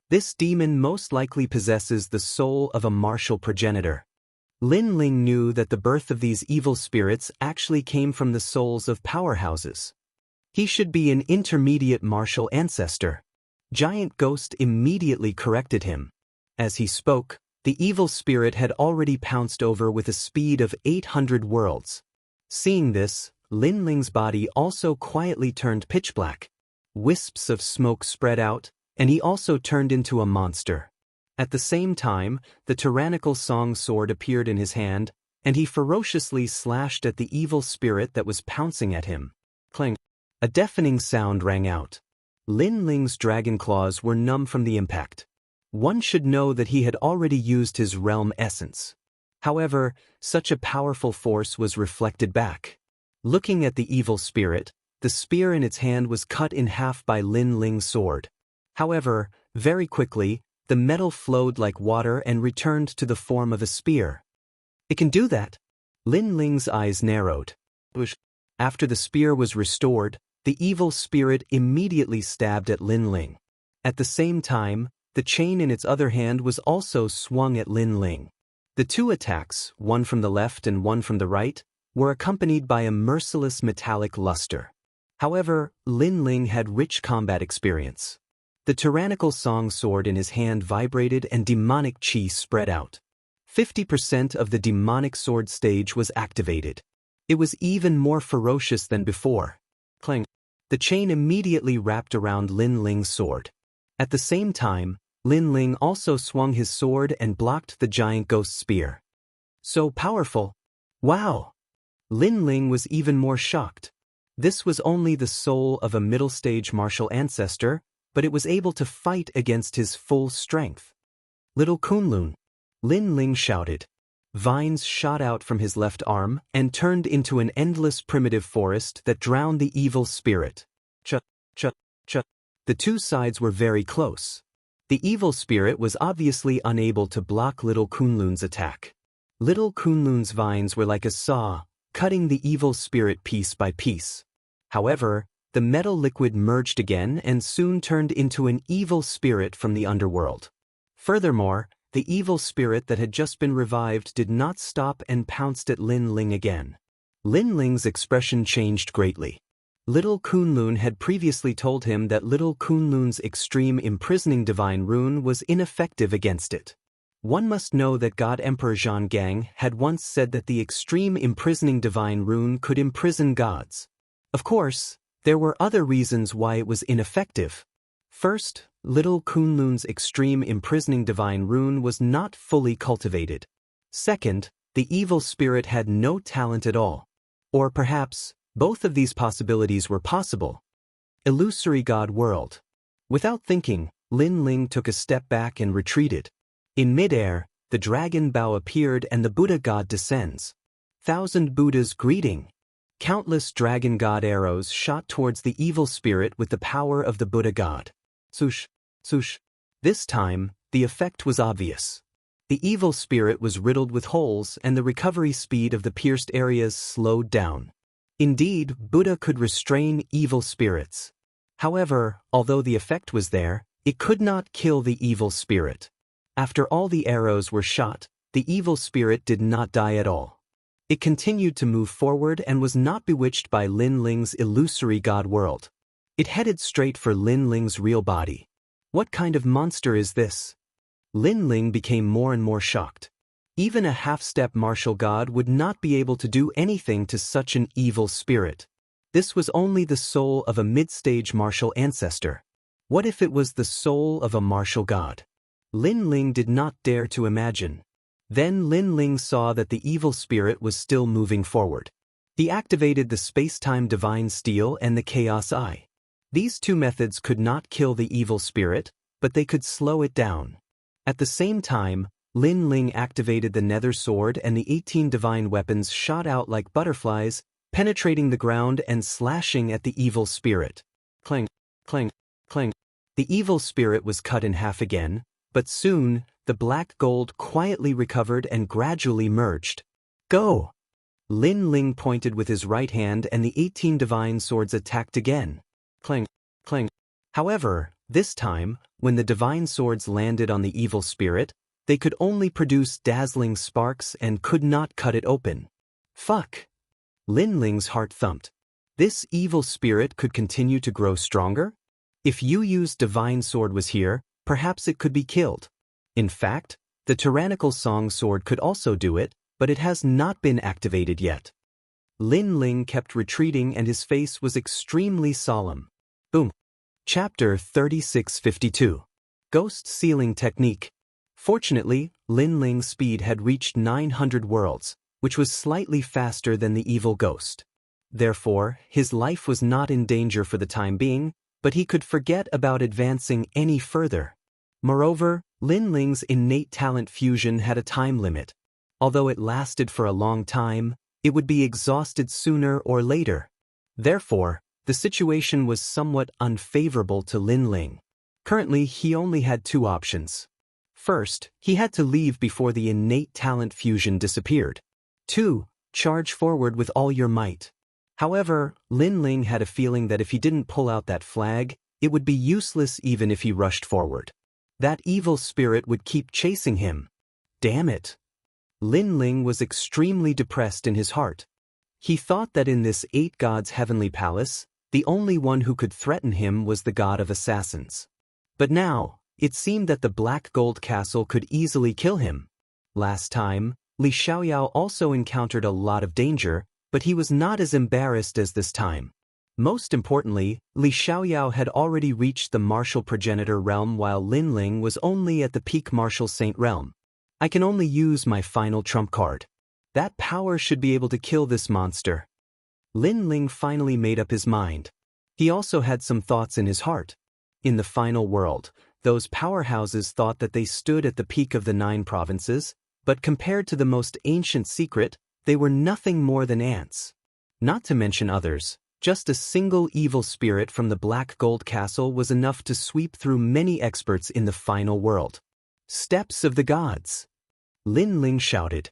This demon most likely possesses the soul of a martial progenitor. Lin Ling knew that the birth of these evil spirits actually came from the souls of powerhouses. He should be an intermediate martial ancestor. Giant Ghost immediately corrected him. As he spoke, the evil spirit had already pounced over with a speed of 800 worlds. Seeing this, Lin Ling's body also quietly turned pitch black. Wisps of smoke spread out, and he also turned into a monster. At the same time, the tyrannical song sword appeared in his hand, and he ferociously slashed at the evil spirit that was pouncing at him. Clang! A deafening sound rang out. Lin Ling's dragon claws were numb from the impact. One should know that he had already used his realm essence. However, such a powerful force was reflected back. Looking at the evil spirit, the spear in its hand was cut in half by Lin Ling's sword. However, very quickly, the metal flowed like water and returned to the form of a spear. It can do that? Lin Ling's eyes narrowed. After the spear was restored, the evil spirit immediately stabbed at Lin Ling. At the same time, the chain in its other hand was also swung at Lin Ling. The two attacks, one from the left and one from the right, were accompanied by a merciless metallic luster. However, Lin Ling had rich combat experience. The tyrannical song sword in his hand vibrated and demonic chi spread out. 50% of the demonic sword stage was activated. It was even more ferocious than before. Clang! The chain immediately wrapped around Lin Ling's sword. At the same time, Lin Ling also swung his sword and blocked the giant ghost spear. So powerful! Wow! Lin Ling was even more shocked. This was only the soul of a middle-stage martial ancestor, but it was able to fight against his full strength. Little Kunlun! Lin Ling shouted. Vines shot out from his left arm and turned into an endless primitive forest that drowned the evil spirit. Ch. The two sides were very close. The evil spirit was obviously unable to block Little Kunlun's attack. Little Kunlun's vines were like a saw, cutting the evil spirit piece by piece. However, the metal liquid merged again and soon turned into an evil spirit from the underworld. Furthermore, the evil spirit that had just been revived did not stop and pounced at Lin Ling again. Lin Ling's expression changed greatly. Little Kunlun had previously told him that Little Kunlun's extreme imprisoning divine rune was ineffective against it. One must know that God Emperor Zhang Gang had once said that the extreme imprisoning divine rune could imprison gods. Of course, there were other reasons why it was ineffective. First, Little Kunlun's extreme imprisoning divine rune was not fully cultivated. Second, the evil spirit had no talent at all. Or perhaps, both of these possibilities were possible. Illusory God World. Without thinking, Lin Ling took a step back and retreated. In midair, the dragon bow appeared and the Buddha God descends. Thousand Buddhas greeting. Countless dragon god arrows shot towards the evil spirit with the power of the Buddha God. Swoosh, swoosh. This time, the effect was obvious. The evil spirit was riddled with holes and the recovery speed of the pierced areas slowed down. Indeed, Buddha could restrain evil spirits. However, although the effect was there, it could not kill the evil spirit. After all the arrows were shot, the evil spirit did not die at all. It continued to move forward and was not bewitched by Lin Ling's illusory god world. It headed straight for Lin Ling's real body. What kind of monster is this? Lin Ling became more and more shocked. Even a half-step martial god would not be able to do anything to such an evil spirit. This was only the soul of a mid-stage martial ancestor. What if it was the soul of a martial god? Lin Ling did not dare to imagine. Then Lin Ling saw that the evil spirit was still moving forward. He activated the space-time divine steel and the chaos eye. These two methods could not kill the evil spirit, but they could slow it down. At the same time, Lin Ling activated the nether sword and the 18 divine weapons shot out like butterflies, penetrating the ground and slashing at the evil spirit. Clang, clang, clang. The evil spirit was cut in half again, but soon, the black gold quietly recovered and gradually merged. Go! Lin Ling pointed with his right hand and the 18 divine swords attacked again. Clang, clang. However, this time, when the divine swords landed on the evil spirit, they could only produce dazzling sparks and could not cut it open. Fuck! Lin Ling's heart thumped. This evil spirit could continue to grow stronger? If Yu Yu's divine sword was here, perhaps it could be killed. In fact, the tyrannical song sword could also do it, but it has not been activated yet. Lin Ling kept retreating and his face was extremely solemn. Boom. Chapter 3652. Ghost Sealing Technique. Fortunately, Lin Ling's speed had reached 900 worlds, which was slightly faster than the evil ghost. Therefore, his life was not in danger for the time being, but he could forget about advancing any further. Moreover, Lin Ling's innate talent fusion had a time limit. Although it lasted for a long time, it would be exhausted sooner or later. Therefore, the situation was somewhat unfavorable to Lin Ling. Currently, he only had two options. First, he had to leave before the innate talent fusion disappeared. 2. Charge forward with all your might. However, Lin Ling had a feeling that if he didn't pull out that flag, it would be useless even if he rushed forward. That evil spirit would keep chasing him. Damn it! Lin Ling was extremely depressed in his heart. He thought that in this 8 gods heavenly palace, the only one who could threaten him was the god of assassins. But now, it seemed that the black gold castle could easily kill him. Last time, Li Xiaoyao also encountered a lot of danger, but he was not as embarrassed as this time. Most importantly, Li Xiaoyao had already reached the martial progenitor realm while Lin Ling was only at the peak martial saint realm. I can only use my final trump card. That power should be able to kill this monster. Lin Ling finally made up his mind. He also had some thoughts in his heart. In the final world, those powerhouses thought that they stood at the peak of the 9 provinces, but compared to the most ancient secret, they were nothing more than ants. Not to mention others, just a single evil spirit from the Black Gold Castle was enough to sweep through many experts in the final world. Steps of the gods! Lin Ling shouted.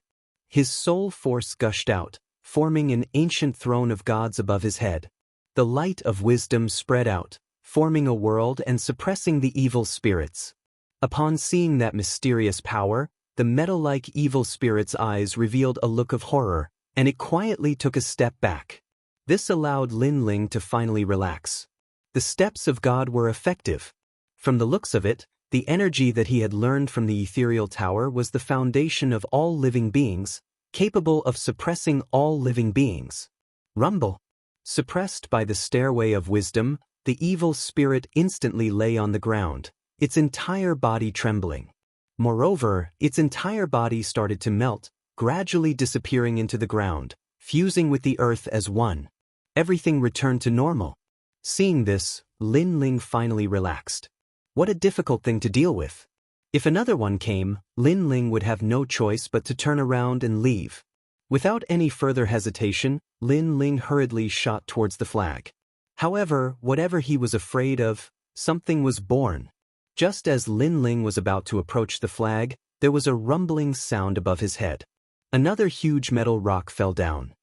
His soul force gushed out, forming an ancient throne of gods above his head. The light of wisdom spread out, forming a world and suppressing the evil spirits. Upon seeing that mysterious power, the metal-like evil spirit's eyes revealed a look of horror, and it quietly took a step back. This allowed Lin Ling to finally relax. The steps of God were effective. From the looks of it, the energy that he had learned from the ethereal tower was the foundation of all living beings, capable of suppressing all living beings. Rumble. Suppressed by the stairway of wisdom, the evil spirit instantly lay on the ground, its entire body trembling. Moreover, its entire body started to melt, gradually disappearing into the ground, fusing with the earth as one. Everything returned to normal. Seeing this, Lin Ling finally relaxed. What a difficult thing to deal with. If another one came, Lin Ling would have no choice but to turn around and leave. Without any further hesitation, Lin Ling hurriedly shot towards the flag. However, whatever he was afraid of, something was born. Just as Lin Ling was about to approach the flag, there was a rumbling sound above his head. Another huge metal rock fell down.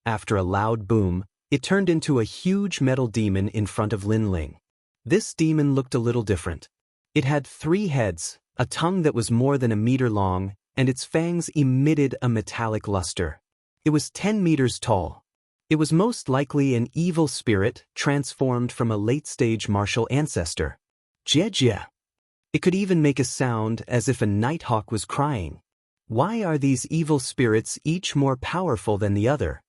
After a loud boom, it turned into a huge metal demon in front of Lin Ling. This demon looked a little different. It had 3 heads, a tongue that was more than a meter long, and its fangs emitted a metallic luster. It was 10 meters tall. It was most likely an evil spirit transformed from a late-stage martial ancestor. Jie. It could even make a sound as if a nighthawk was crying. Why are these evil spirits each more powerful than the other?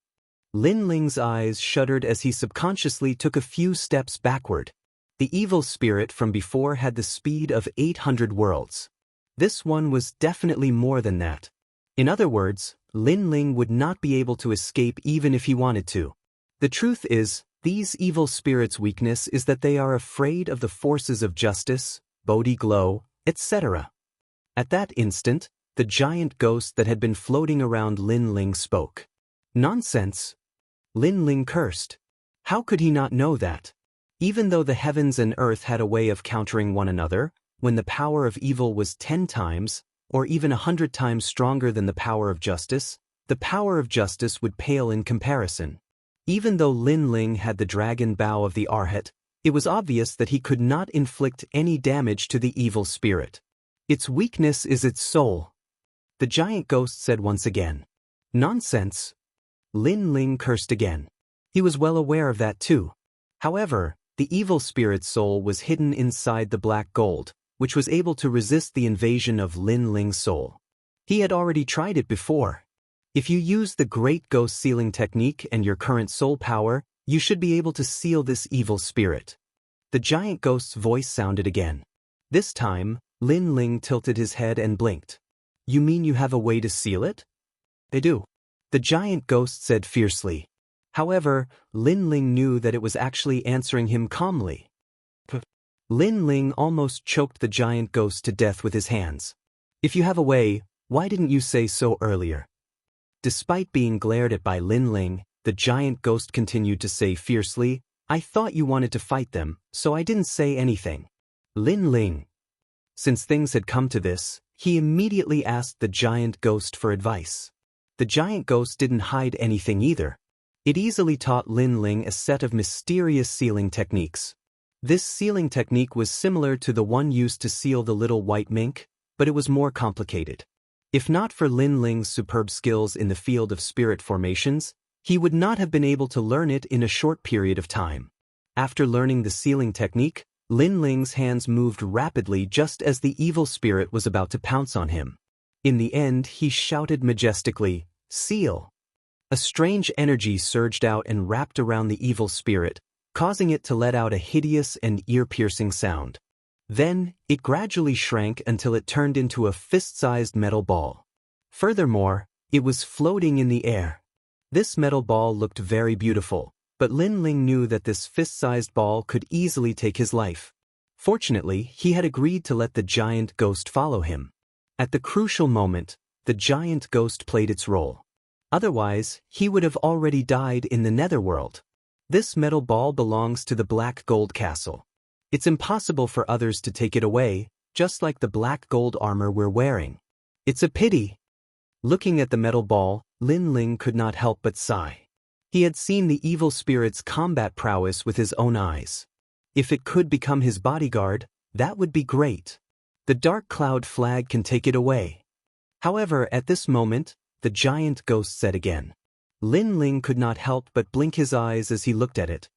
Lin Ling's eyes shuddered as he subconsciously took a few steps backward. The evil spirit from before had the speed of 800 worlds. This one was definitely more than that. In other words, Lin Ling would not be able to escape even if he wanted to. The truth is, these evil spirits' weakness is that they are afraid of the forces of justice, Bodhi glow, etc. At that instant, the giant ghost that had been floating around Lin Ling spoke. Nonsense! Lin Ling cursed. How could he not know that? Even though the heavens and earth had a way of countering one another, when the power of evil was 10 times, or even 100 times stronger than the power of justice, the power of justice would pale in comparison. Even though Lin Ling had the dragon bow of the Arhat, it was obvious that he could not inflict any damage to the evil spirit. Its weakness is its soul, the giant ghost said once again. Nonsense. Lin Ling cursed again. He was well aware of that too. However, the evil spirit's soul was hidden inside the black gold, which was able to resist the invasion of Lin Ling's soul. He had already tried it before. If you use the Great Ghost Sealing technique and your current soul power, you should be able to seal this evil spirit. The giant ghost's voice sounded again. This time, Lin Ling tilted his head and blinked. You mean you have a way to seal it? I do. The giant ghost said fiercely. However, Lin Ling knew that it was actually answering him calmly. Lin Ling almost choked the giant ghost to death with his hands. If you have a way, why didn't you say so earlier? Despite being glared at by Lin Ling, the giant ghost continued to say fiercely, I thought you wanted to fight them, so I didn't say anything. Lin Ling. Since things had come to this, he immediately asked the giant ghost for advice. The giant ghost didn't hide anything either. It easily taught Lin Ling a set of mysterious sealing techniques. This sealing technique was similar to the one used to seal the little white mink, but it was more complicated. If not for Lin Ling's superb skills in the field of spirit formations, he would not have been able to learn it in a short period of time. After learning the sealing technique, Lin Ling's hands moved rapidly just as the evil spirit was about to pounce on him. In the end, he shouted majestically, Seal! A strange energy surged out and wrapped around the evil spirit, causing it to let out a hideous and ear-piercing sound. Then, it gradually shrank until it turned into a fist-sized metal ball. Furthermore, it was floating in the air. This metal ball looked very beautiful, but Lin Ling knew that this fist-sized ball could easily take his life. Fortunately, he had agreed to let the giant ghost follow him. At the crucial moment, the giant ghost played its role. Otherwise, he would have already died in the netherworld. This metal ball belongs to the Black Gold Castle. It's impossible for others to take it away, just like the black gold armor we're wearing. It's a pity. Looking at the metal ball, Lin Ling could not help but sigh. He had seen the evil spirit's combat prowess with his own eyes. If it could become his bodyguard, that would be great. The Dark Cloud flag can take it away. However, at this moment, the giant ghost said again. Lin Ling could not help but blink his eyes as he looked at it.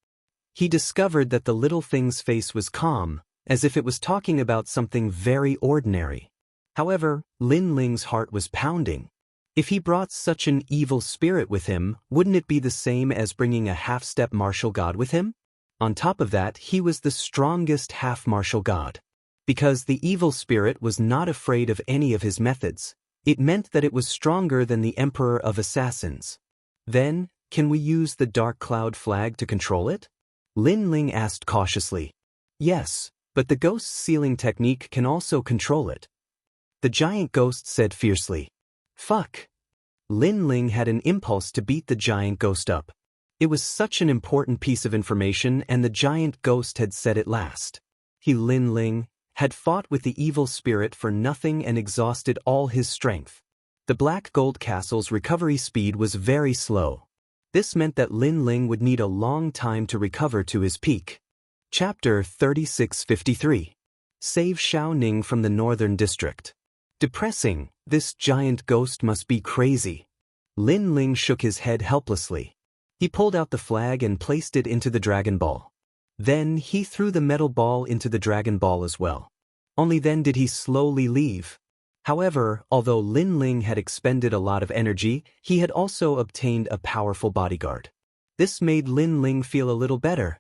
He discovered that the little thing's face was calm, as if it was talking about something very ordinary. However, Lin Ling's heart was pounding. If he brought such an evil spirit with him, wouldn't it be the same as bringing a half-step martial god with him? On top of that, he was the strongest half-martial god. Because the evil spirit was not afraid of any of his methods, it meant that it was stronger than the Emperor of Assassins. Then, can we use the Dark Cloud flag to control it? Lin Ling asked cautiously. Yes, but the ghost sealing technique can also control it. The giant ghost said fiercely. Fuck. Lin Ling had an impulse to beat the giant ghost up. It was such an important piece of information, and the giant ghost had said it last. He, Lin Ling, had fought with the evil spirit for nothing and exhausted all his strength. The Black Gold Castle's recovery speed was very slow. This meant that Lin Ling would need a long time to recover to his peak. Chapter 3653. Save Xiao Ning from the Northern District. Depressing, this giant ghost must be crazy. Lin Ling shook his head helplessly. He pulled out the flag and placed it into the Dragon Ball. Then he threw the metal ball into the Dragon Ball as well. Only then did he slowly leave. However, although Lin Ling had expended a lot of energy, he had also obtained a powerful bodyguard. This made Lin Ling feel a little better.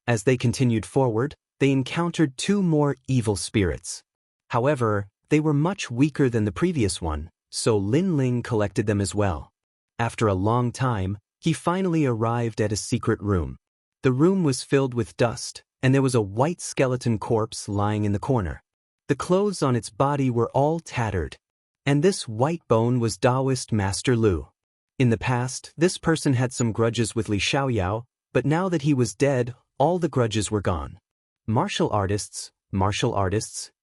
As they continued forward, they encountered two more evil spirits. However, they were much weaker than the previous one, so Lin Ling collected them as well. After a long time, he finally arrived at a secret room. The room was filled with dust, and there was a white skeleton corpse lying in the corner. The clothes on its body were all tattered. And this white bone was Taoist Master Lu. In the past, this person had some grudges with Li Xiaoyao, but now that he was dead, all the grudges were gone. Martial artists,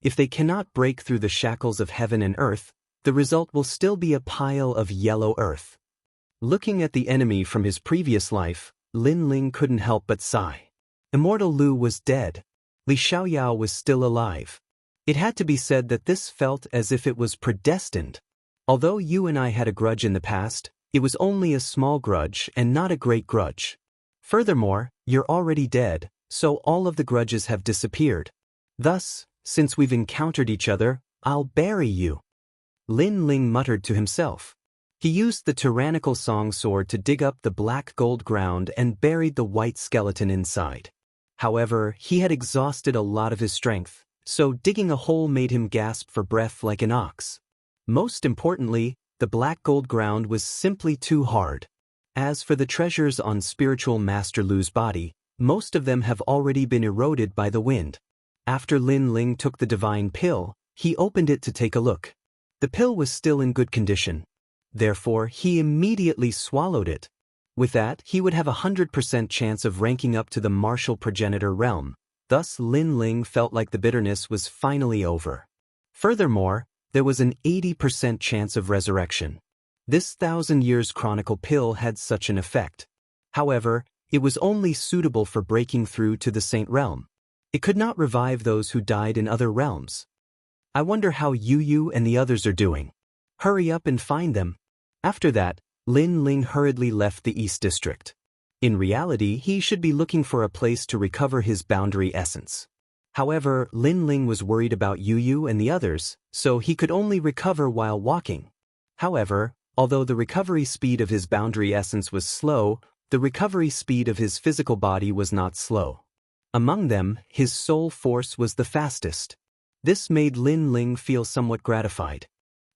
if they cannot break through the shackles of heaven and earth, the result will still be a pile of yellow earth. Looking at the enemy from his previous life, Lin Ling couldn't help but sigh. Immortal Lu was dead. Li Xiaoyao was still alive. It had to be said that this felt as if it was predestined. Although you and I had a grudge in the past, it was only a small grudge and not a great grudge. Furthermore, you're already dead, so all of the grudges have disappeared. Thus, since we've encountered each other, I'll bury you. Lin Ling muttered to himself. He used the tyrannical song sword to dig up the black gold ground and buried the white skeleton inside. However, he had exhausted a lot of his strength, so digging a hole made him gasp for breath like an ox. Most importantly, the black gold ground was simply too hard. As for the treasures on spiritual Master Lu's body, most of them have already been eroded by the wind. After Lin Ling took the divine pill, he opened it to take a look. The pill was still in good condition. Therefore, he immediately swallowed it. With that, he would have a 100% chance of ranking up to the martial progenitor realm. Thus, Lin Ling felt like the bitterness was finally over. Furthermore, there was an 80% chance of resurrection. This 1,000 years chronicle pill had such an effect. However, it was only suitable for breaking through to the Saint realm. It could not revive those who died in other realms. I wonder how Yu and the others are doing. Hurry up and find them. After that, Lin Ling hurriedly left the East District. In reality, he should be looking for a place to recover his boundary essence. However, Lin Ling was worried about Yu and the others, so he could only recover while walking. However, although the recovery speed of his boundary essence was slow, the recovery speed of his physical body was not slow. Among them, his soul force was the fastest. This made Lin Ling feel somewhat gratified.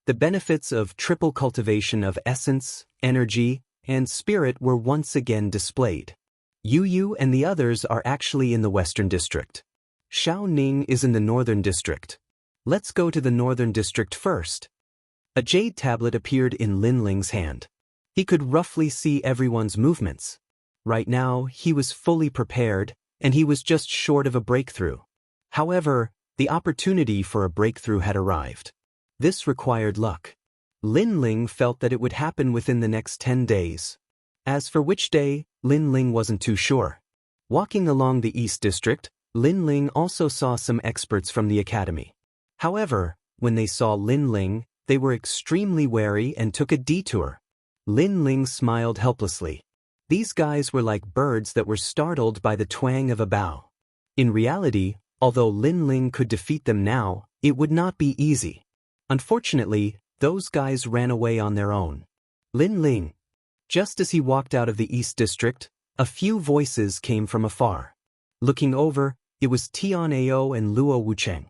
The benefits of triple cultivation of essence, energy, and spirit were once again displayed. Yu and the others are actually in the Western District. Xiao Ning is in the Northern District. Let's go to the Northern District first. A jade tablet appeared in Lin Ling's hand. He could roughly see everyone's movements. Right now, he was fully prepared, and he was just short of a breakthrough. However, the opportunity for a breakthrough had arrived. This required luck. Lin Ling felt that it would happen within the next 10 days. As for which day, Lin Ling wasn't too sure. Walking along the East District, Lin Ling also saw some experts from the academy. However, when they saw Lin Ling, they were extremely wary and took a detour. Lin Ling smiled helplessly. These guys were like birds that were startled by the twang of a bow. In reality, although Lin Ling could defeat them now, it would not be easy. Unfortunately, those guys ran away on their own. Lin Ling. Just as he walked out of the East District, a few voices came from afar. Looking over, it was Tian Ao and Luo Wucheng.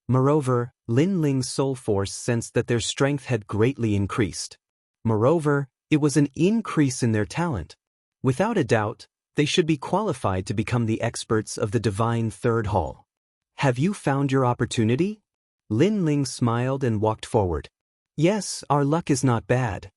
Moreover, Lin Ling's soul force sensed that their strength had greatly increased. Moreover, it was an increase in their talent. Without a doubt, they should be qualified to become the experts of the Divine Third Hall. Have you found your opportunity? Lin Ling smiled and walked forward. Yes, our luck is not bad.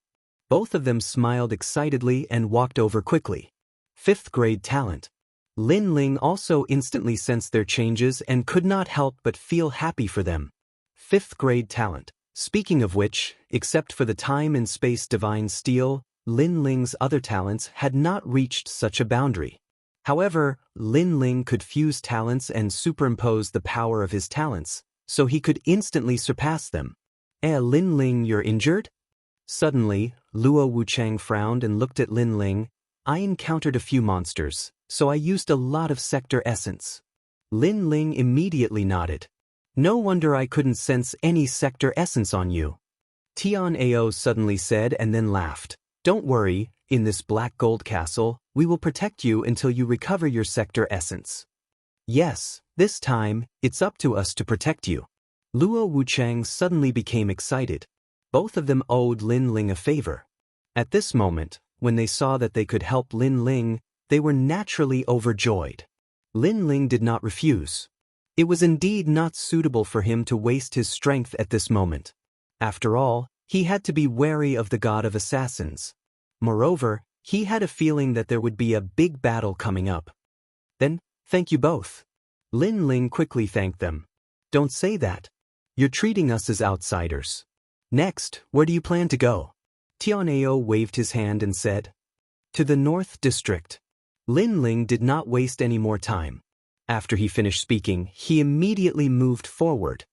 Both of them smiled excitedly and walked over quickly. 5th grade talent. Lin Ling also instantly sensed their changes and could not help but feel happy for them. 5th grade talent. Speaking of which, except for the time and space divine steel, Lin Ling's other talents had not reached such a boundary. However, Lin Ling could fuse talents and superimpose the power of his talents, so he could instantly surpass them. Lin Ling, you're injured? Suddenly, Luo Wucheng frowned and looked at Lin Ling. I encountered a few monsters, so I used a lot of sector essence. Lin Ling immediately nodded. No wonder I couldn't sense any sector essence on you. Tian Ao suddenly said and then laughed. Don't worry, in this black gold castle, we will protect you until you recover your sector essence. Yes, this time, it's up to us to protect you. Luo Wucheng suddenly became excited. Both of them owed Lin Ling a favor. At this moment, when they saw that they could help Lin Ling, they were naturally overjoyed. Lin Ling did not refuse. It was indeed not suitable for him to waste his strength at this moment. After all, he had to be wary of the god of assassins. Moreover, he had a feeling that there would be a big battle coming up. Then, thank you both. Lin Ling quickly thanked them. Don't say that. You're treating us as outsiders. Next, where do you plan to go? Tianao waved his hand and said, To the North District. Lin Ling did not waste any more time. After he finished speaking, he immediately moved forward.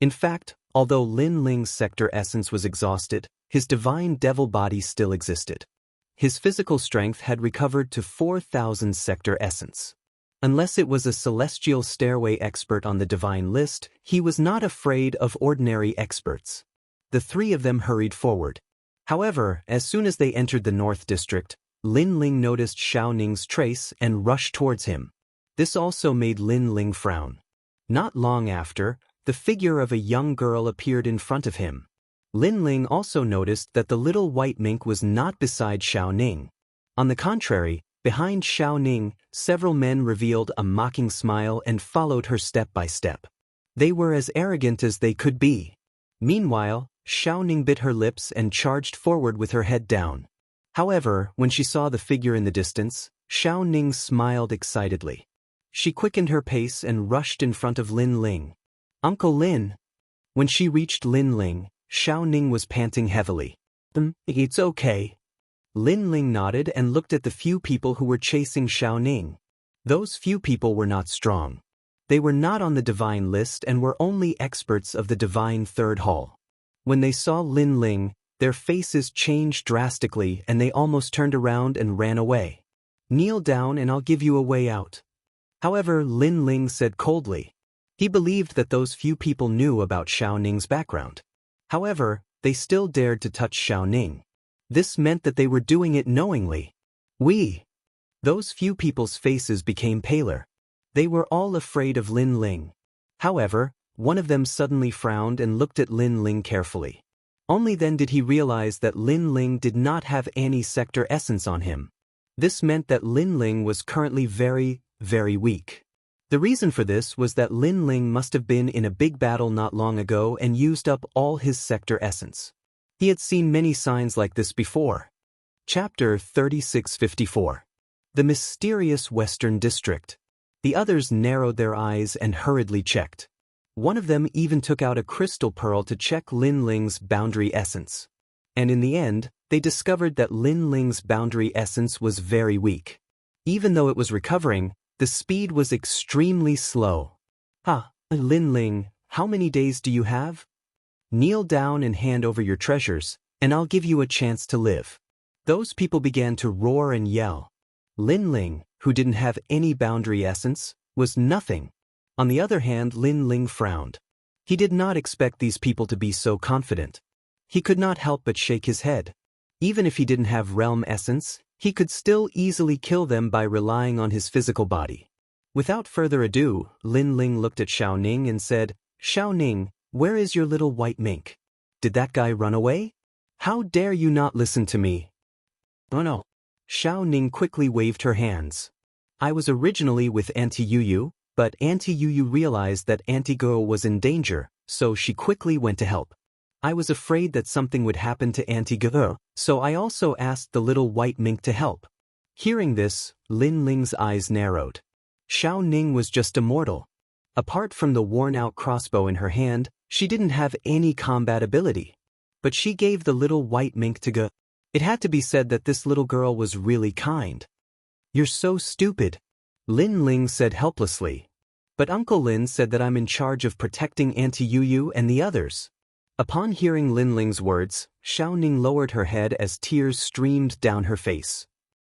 In fact, although Lin Ling's sector essence was exhausted, his divine devil body still existed. His physical strength had recovered to 4,000 sector essence. Unless it was a celestial stairway expert on the divine list, he was not afraid of ordinary experts. The three of them hurried forward. However, as soon as they entered the North District, Lin Ling noticed Xiao Ning's trace and rushed towards him. This also made Lin Ling frown. Not long after, the figure of a young girl appeared in front of him. Lin Ling also noticed that the little white mink was not beside Xiao Ning. On the contrary, behind Xiao Ning, several men revealed a mocking smile and followed her step by step. They were as arrogant as they could be. Meanwhile, Xiao Ning bit her lips and charged forward with her head down. However, when she saw the figure in the distance, Xiao Ning smiled excitedly. She quickened her pace and rushed in front of Lin Ling. Uncle Lin. When she reached Lin Ling, Xiao Ning was panting heavily. It's okay. Lin Ling nodded and looked at the few people who were chasing Xiao Ning. Those few people were not strong. They were not on the divine list and were only experts of the divine third hall. When they saw Lin Ling, their faces changed drastically and they almost turned around and ran away. Kneel down and I'll give you a way out. However, Lin Ling said coldly. He believed that those few people knew about Xiao Ning's background. However, they still dared to touch Xiao Ning. This meant that they were doing it knowingly. Those few people's faces became paler. They were all afraid of Lin Ling. However, one of them suddenly frowned and looked at Lin Ling carefully. Only then did he realize that Lin Ling did not have any sector essence on him. This meant that Lin Ling was currently very, very weak. The reason for this was that Lin Ling must have been in a big battle not long ago and used up all his sector essence. He had seen many signs like this before. Chapter 3654. The Mysterious Western District. The others narrowed their eyes and hurriedly checked. One of them even took out a crystal pearl to check Lin Ling's boundary essence. And in the end, they discovered that Lin Ling's boundary essence was very weak. Even though it was recovering, the speed was extremely slow. Lin Ling, how many days do you have? Kneel down and hand over your treasures, and I'll give you a chance to live. Those people began to roar and yell. Lin Ling, who didn't have any boundary essence, was nothing. On the other hand, Lin Ling frowned. He did not expect these people to be so confident. He could not help but shake his head. Even if he didn't have realm essence, he could still easily kill them by relying on his physical body. Without further ado, Lin Ling looked at Xiao Ning and said, Xiao Ning, where is your little white mink? Did that guy run away? How dare you not listen to me? Oh no. Xiao Ning quickly waved her hands. I was originally with Auntie Yuyu, but Auntie Yuyu realized that Auntie Go was in danger, so she quickly went to help. I was afraid that something would happen to Auntie Go, so I also asked the little white mink to help. Hearing this, Lin Ling's eyes narrowed. Xiao Ning was just a mortal. Apart from the worn-out crossbow in her hand, she didn't have any combat ability. But she gave the little white mink to Go. It had to be said that this little girl was really kind. You're so stupid, Lin Ling said helplessly. But Uncle Lin said that I'm in charge of protecting Auntie Yuyu and the others. Upon hearing Lin Ling's words, Xiao Ning lowered her head as tears streamed down her face.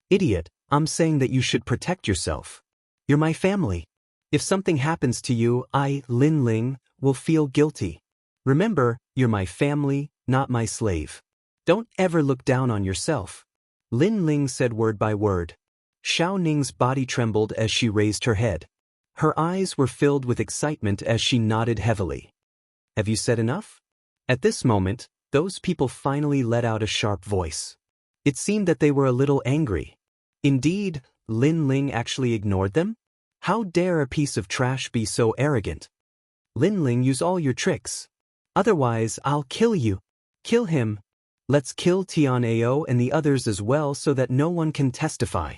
Idiot, I'm saying that you should protect yourself. You're my family. If something happens to you, I, Lin Ling, will feel guilty. Remember, you're my family, not my slave. Don't ever look down on yourself. Lin Ling said word by word. Xiao Ning's body trembled as she raised her head. Her eyes were filled with excitement as she nodded heavily. Have you said enough? At this moment, those people finally let out a sharp voice. It seemed that they were a little angry. Indeed, Lin Ling actually ignored them? How dare a piece of trash be so arrogant? Lin Ling, use all your tricks. Otherwise, I'll kill you. Kill him. Let's kill Tianao and the others as well so that no one can testify.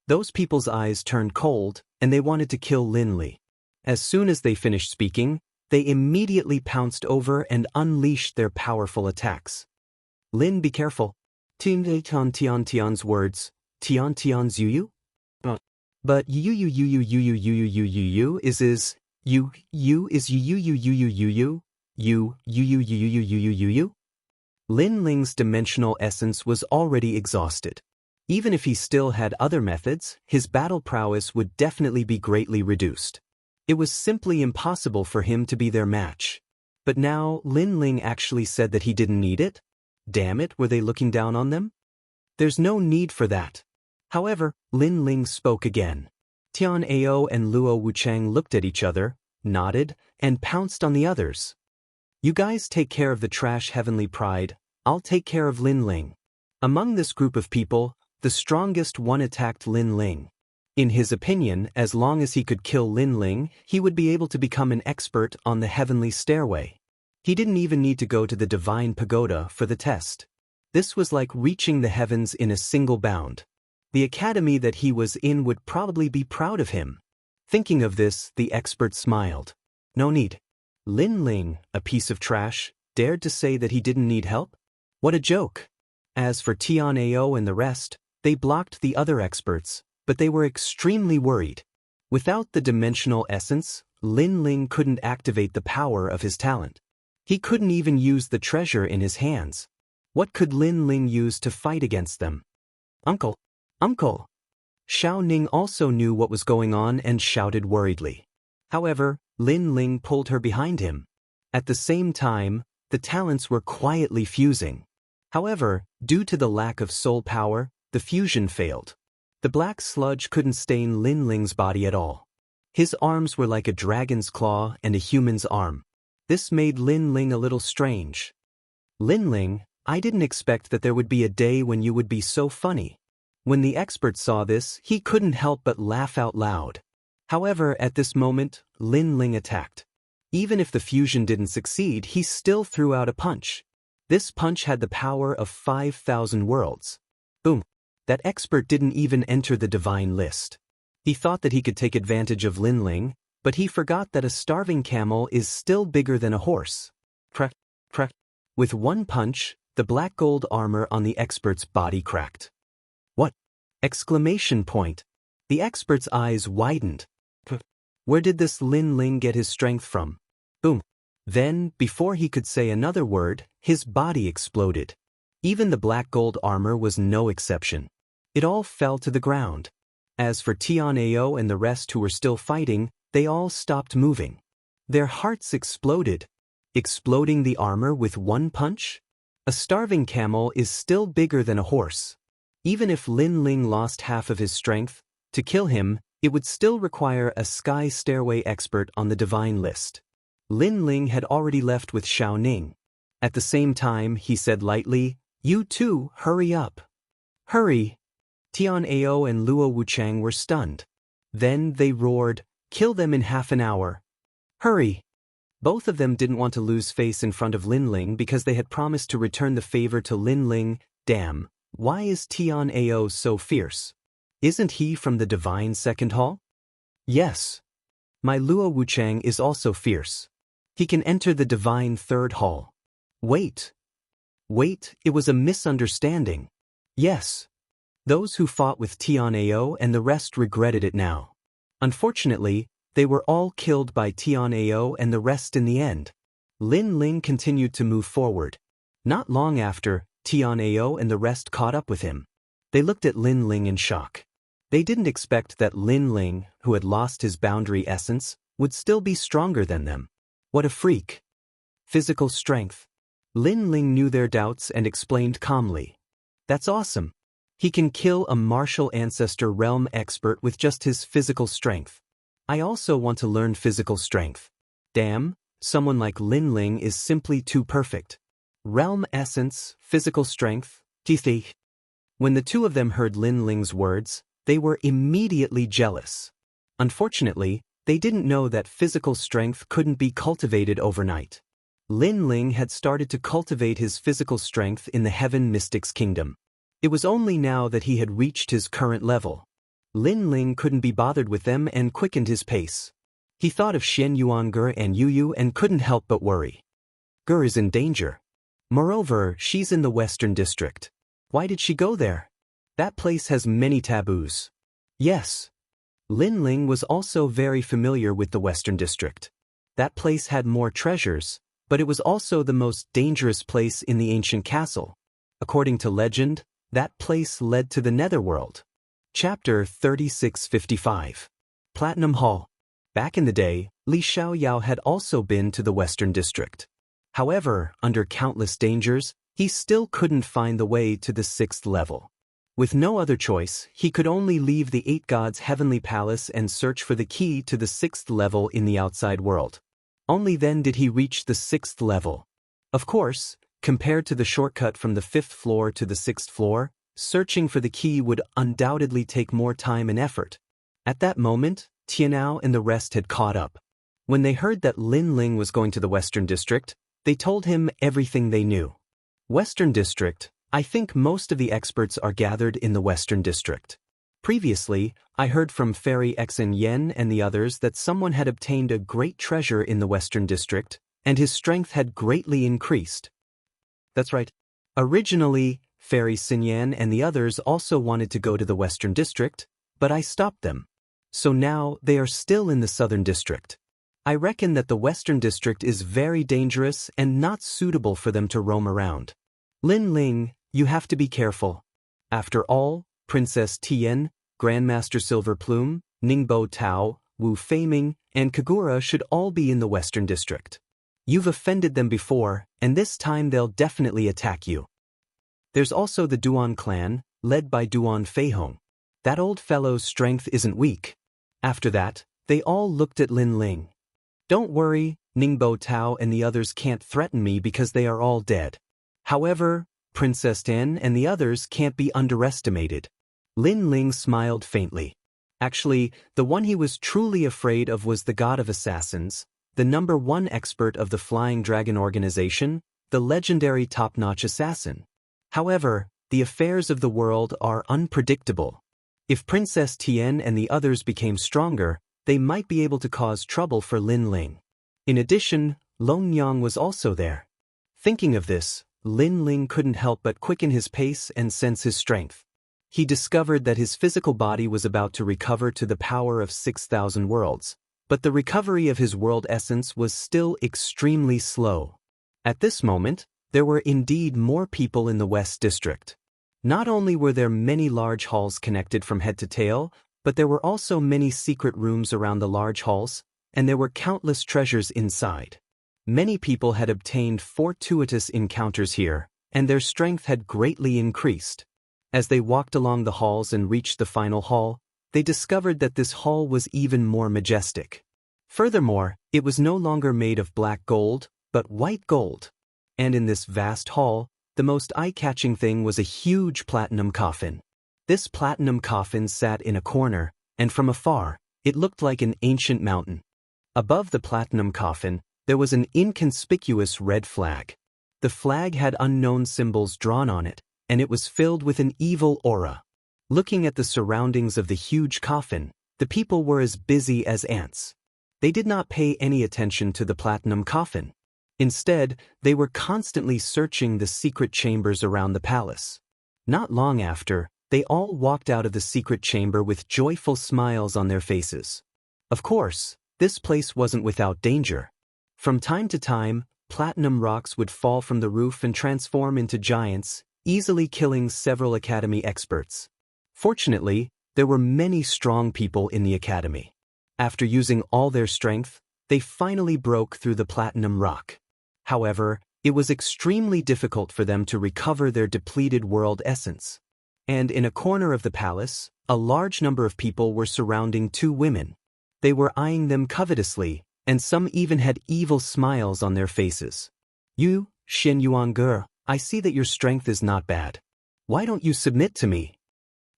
Those people's eyes turned cold, and they wanted to kill Lin Li. As soon as they finished speaking, They immediately pounced over and unleashed their powerful attacks. Lin, be careful. Tian's words. Tian's yu? But yu is you is you. Lin Ling's dimensional essence was already exhausted. Even if he still had other methods, his battle prowess would definitely be greatly reduced. It was simply impossible for him to be their match. But now Lin Ling actually said that he didn't need it? Damn it, were they looking down on them? There's no need for that. However, Lin Ling spoke again. Tian Ao and Luo Wuchang looked at each other, nodded, and pounced on the others. You guys take care of the trash heavenly pride, I'll take care of Lin Ling. Among this group of people, the strongest one attacked Lin Ling. In his opinion, as long as he could kill Lin Ling, he would be able to become an expert on the heavenly stairway. He didn't even need to go to the divine pagoda for the test. This was like reaching the heavens in a single bound. The academy that he was in would probably be proud of him. Thinking of this, the expert smiled. No need. Lin Ling, a piece of trash, dared to say that he didn't need help? What a joke. As for Tian Ao and the rest, they blocked the other experts, but they were extremely worried. Without the dimensional essence, Lin Ling couldn't activate the power of his talent. He couldn't even use the treasure in his hands. What could Lin Ling use to fight against them? Uncle! Uncle! Xiao Ning also knew what was going on and shouted worriedly. However, Lin Ling pulled her behind him. At the same time, the talents were quietly fusing. However, due to the lack of soul power, the fusion failed. The black sludge couldn't stain Lin Ling's body at all. His arms were like a dragon's claw and a human's arm. This made Lin Ling a little strange. Lin Ling, I didn't expect that there would be a day when you would be so funny. When the expert saw this, he couldn't help but laugh out loud. However, at this moment, Lin Ling attacked. Even if the fusion didn't succeed, he still threw out a punch. This punch had the power of 5,000 worlds. Boom! That expert didn't even enter the divine list. He thought that he could take advantage of Lin Ling, but he forgot that a starving camel is still bigger than a horse. Crack, crack. With one punch, the black gold armor on the expert's body cracked. What? Exclamation point. The expert's eyes widened. Where did this Lin Ling get his strength from? Boom. Then, before he could say another word, his body exploded. Even the black gold armor was no exception. It all fell to the ground. As for Tian Ao and the rest who were still fighting, they all stopped moving. Their hearts exploded. Exploding the armor with one punch? A starving camel is still bigger than a horse. Even if Lin Ling lost half of his strength, to kill him, it would still require a sky stairway expert on the divine list. Lin Ling had already left with Xiao Ning. At the same time, he said lightly, "You too, hurry up." Hurry! Tian Ao and Luo Wuchang were stunned. Then they roared, "Kill them in half an hour." Hurry! Both of them didn't want to lose face in front of Lin Ling because they had promised to return the favor to Lin Ling. Damn, why is Tian Ao so fierce? Isn't he from the divine second hall? Yes. My Luo Wuchang is also fierce. He can enter the divine third hall. Wait, it was a misunderstanding. Yes. Those who fought with Tian Ao and the rest regretted it now. Unfortunately, they were all killed by Tian Ao and the rest in the end. Lin Ling continued to move forward. Not long after, Tian Ao and the rest caught up with him. They looked at Lin Ling in shock. They didn't expect that Lin Ling, who had lost his boundary essence, would still be stronger than them. What a freak. Physical strength. Lin Ling knew their doubts and explained calmly. That's awesome. He can kill a martial ancestor realm expert with just his physical strength. I also want to learn physical strength. Damn, someone like Lin Ling is simply too perfect. Realm essence, physical strength, Tithi. When the two of them heard Lin Ling's words, they were immediately jealous. Unfortunately, they didn't know that physical strength couldn't be cultivated overnight. Lin Ling had started to cultivate his physical strength in the Heaven Mystics Kingdom. It was only now that he had reached his current level. Lin Ling couldn't be bothered with them and quickened his pace. He thought of Xianxia and Yu and couldn't help but worry. Ger is in danger. Moreover, she's in the Western District. Why did she go there? That place has many taboos. Yes. Lin Ling was also very familiar with the Western District. That place had more treasures, but it was also the most dangerous place in the ancient castle. According to legend, that place led to the Netherworld. Chapter 3655. Platinum Hall. Back in the day, Li Xiaoyao had also been to the Western District. However, under countless dangers, he still couldn't find the way to the 6th level. With no other choice, he could only leave the 8 gods' heavenly palace and search for the key to the 6th level in the outside world. Only then did he reach the 6th level. Of course, compared to the shortcut from the 5th floor to the 6th floor, searching for the key would undoubtedly take more time and effort. At that moment, Tianao and the rest had caught up. When they heard that Lin Ling was going to the Western District, they told him everything they knew. Western District, I think most of the experts are gathered in the Western District. Previously, I heard from Fairy Xen Yen and the others that someone had obtained a great treasure in the Western District, and his strength had greatly increased. That's right. Originally, Fairy Xinyan and the others also wanted to go to the Western District, but I stopped them. So now they are still in the Southern District. I reckon that the Western District is very dangerous and not suitable for them to roam around. Lin Ling, you have to be careful. After all, Princess Tian, Grandmaster Silverplume, Ningbo Tao, Wu Feiming, and Kagura should all be in the Western District. You've offended them before, and this time they'll definitely attack you. There's also the Duan clan, led by Duan Feihong. That old fellow's strength isn't weak. After that, they all looked at Lin Ling. Don't worry, Ningbo Tao and the others can't threaten me because they are all dead. However, Princess Tian and the others can't be underestimated. Lin Ling smiled faintly. Actually, the one he was truly afraid of was the god of assassins, the #1 expert of the Flying Dragon Organization, the legendary top-notch assassin. However, the affairs of the world are unpredictable. If Princess Tian and the others became stronger, they might be able to cause trouble for Lin Ling. In addition, Long Yang was also there. Thinking of this, Lin Ling couldn't help but quicken his pace and sense his strength. He discovered that his physical body was about to recover to the power of 6,000 worlds, but the recovery of his world essence was still extremely slow. At this moment, there were indeed more people in the West District. Not only were there many large halls connected from head to tail, but there were also many secret rooms around the large halls, and there were countless treasures inside. Many people had obtained fortuitous encounters here, and their strength had greatly increased. As they walked along the halls and reached the final hall, they discovered that this hall was even more majestic. Furthermore, it was no longer made of black gold, but white gold. And in this vast hall, the most eye-catching thing was a huge platinum coffin. This platinum coffin sat in a corner, and from afar, it looked like an ancient mountain. Above the platinum coffin, there was an inconspicuous red flag. The flag had unknown symbols drawn on it, and it was filled with an evil aura. Looking at the surroundings of the huge coffin, the people were as busy as ants. They did not pay any attention to the platinum coffin. Instead, they were constantly searching the secret chambers around the palace. Not long after, they all walked out of the secret chamber with joyful smiles on their faces. Of course, this place wasn't without danger. From time to time, platinum rocks would fall from the roof and transform into giants, easily killing several academy experts. Fortunately, there were many strong people in the academy. After using all their strength, they finally broke through the platinum rock. However, it was extremely difficult for them to recover their depleted world essence. And in a corner of the palace, a large number of people were surrounding 2 women. They were eyeing them covetously, and some even had evil smiles on their faces. You, Xianyuan girl, I see that your strength is not bad. Why don't you submit to me?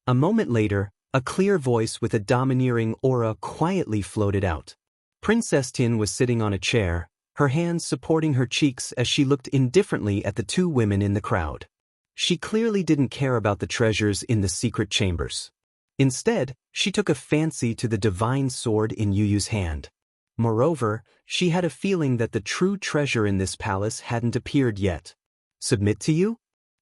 A moment later, a clear voice with a domineering aura quietly floated out. Princess Tin was sitting on a chair, her hands supporting her cheeks as she looked indifferently at the 2 women in the crowd. She clearly didn't care about the treasures in the secret chambers. Instead, she took a fancy to the divine sword in Yu Yu's hand. Moreover, she had a feeling that the true treasure in this palace hadn't appeared yet. Submit to you?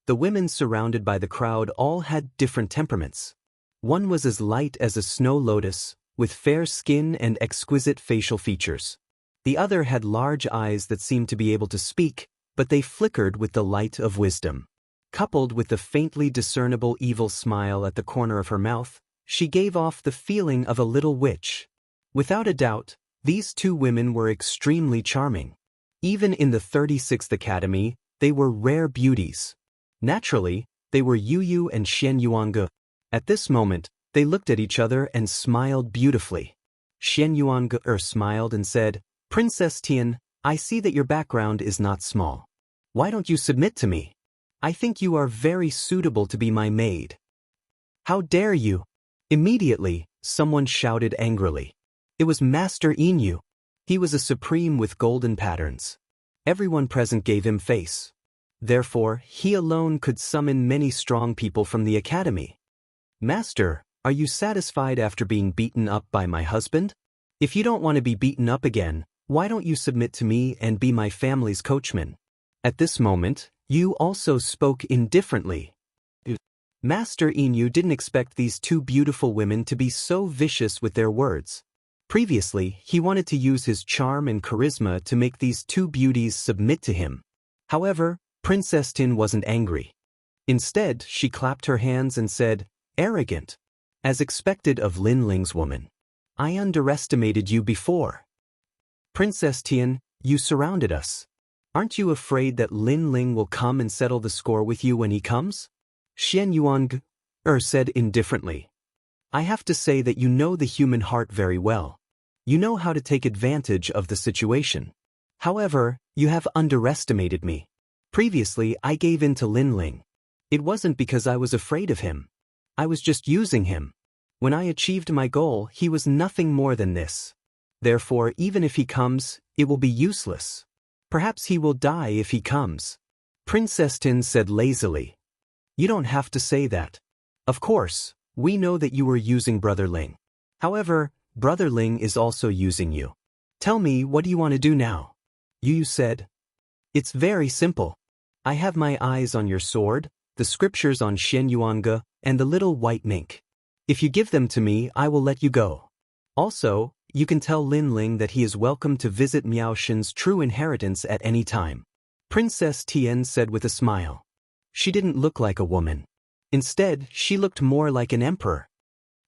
The women surrounded by the crowd all had different temperaments. One was as light as a snow lotus, with fair skin and exquisite facial features. The other had large eyes that seemed to be able to speak, but they flickered with the light of wisdom. Coupled with the faintly discernible evil smile at the corner of her mouth, she gave off the feeling of a little witch. Without a doubt, these two women were extremely charming. Even in the 36th Academy, they were rare beauties. Naturally, they were Yu and Xianxia. At this moment, they looked at each other and smiled beautifully. Xianxia smiled and said, "Princess Tian, I see that your background is not small. Why don't you submit to me? I think you are very suitable to be my maid." "How dare you?" Immediately, someone shouted angrily. It was Master Inu. He was a supreme with golden patterns. Everyone present gave him face. Therefore, he alone could summon many strong people from the academy. "Master, are you satisfied after being beaten up by my husband? If you don't want to be beaten up again, why don't you submit to me and be my family's coachman?" At this moment, Yu also spoke indifferently. Master Inu didn't expect these two beautiful women to be so vicious with their words. Previously, he wanted to use his charm and charisma to make these two beauties submit to him. However, Princess Tin wasn't angry. Instead, she clapped her hands and said, "Arrogant. As expected of Lin Ling's woman. I underestimated you before. Princess Tian, you surrounded us. Aren't you afraid that Lin Ling will come and settle the score with you when he comes?" Xianxia said indifferently. "I have to say that you know the human heart very well. You know how to take advantage of the situation. However, you have underestimated me. Previously, I gave in to Lin Ling. It wasn't because I was afraid of him. I was just using him. When I achieved my goal, he was nothing more than this. Therefore, even if he comes, it will be useless. Perhaps he will die if he comes." Princess Tin said lazily. "You don't have to say that. Of course, we know that you were using Brother Ling. However, Brother Ling is also using you. Tell me, what do you want to do now?" Yu said. "It's very simple. I have my eyes on your sword, the scriptures on Xianxia, and the little white mink. If you give them to me, I will let you go. Also, you can tell Lin Ling that he is welcome to visit Miao Shen's true inheritance at any time." Princess Tian said with a smile. She didn't look like a woman. Instead, she looked more like an emperor.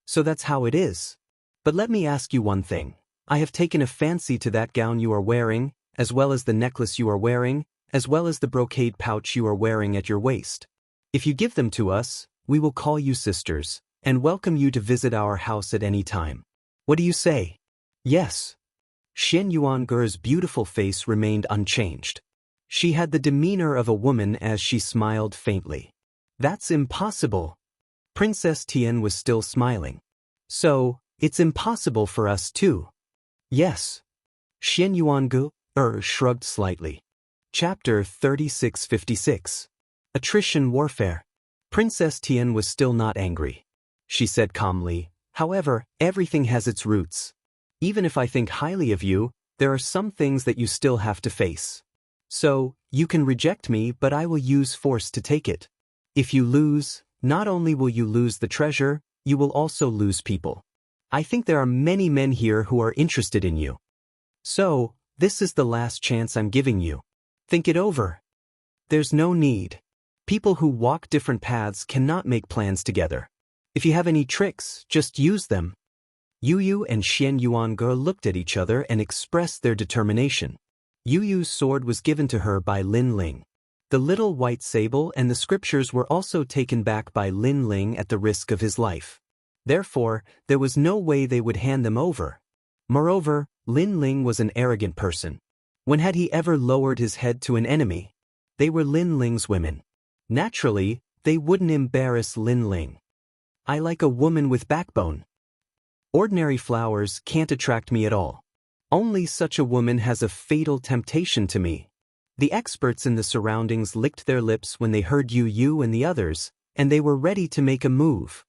"So that's how it is. But let me ask you one thing. I have taken a fancy to that gown you are wearing, as well as the necklace you are wearing, as well as the brocade pouch you are wearing at your waist. If you give them to us, we will call you sisters, and welcome you to visit our house at any time. What do you say?" "Yes." Xianxuan's beautiful face remained unchanged. She had the demeanor of a woman as she smiled faintly. "That's impossible." Princess Tian was still smiling. "So, it's impossible for us too." "Yes." Xianxuan shrugged slightly. Chapter 3656. Attrition Warfare. Princess Tian was still not angry. She said calmly, "However, everything has its roots. Even if I think highly of you, there are some things that you still have to face. So, you can reject me, but I will use force to take it. If you lose, not only will you lose the treasure, you will also lose people. I think there are many men here who are interested in you. So, this is the last chance I'm giving you. Think it over. There's no need. People who walk different paths cannot make plans together. If you have any tricks, just use them." Yu and Xianxuan looked at each other and expressed their determination. Yu's sword was given to her by Lin Ling. The little white sable and the scriptures were also taken back by Lin Ling at the risk of his life. Therefore, there was no way they would hand them over. Moreover, Lin Ling was an arrogant person. When had he ever lowered his head to an enemy? They were Lin Ling's women. Naturally, they wouldn't embarrass Lin Ling. "I like a woman with backbone. Ordinary flowers can't attract me at all. Only such a woman has a fatal temptation to me." The experts in the surroundings licked their lips when they heard Yu and the others, and they were ready to make a move.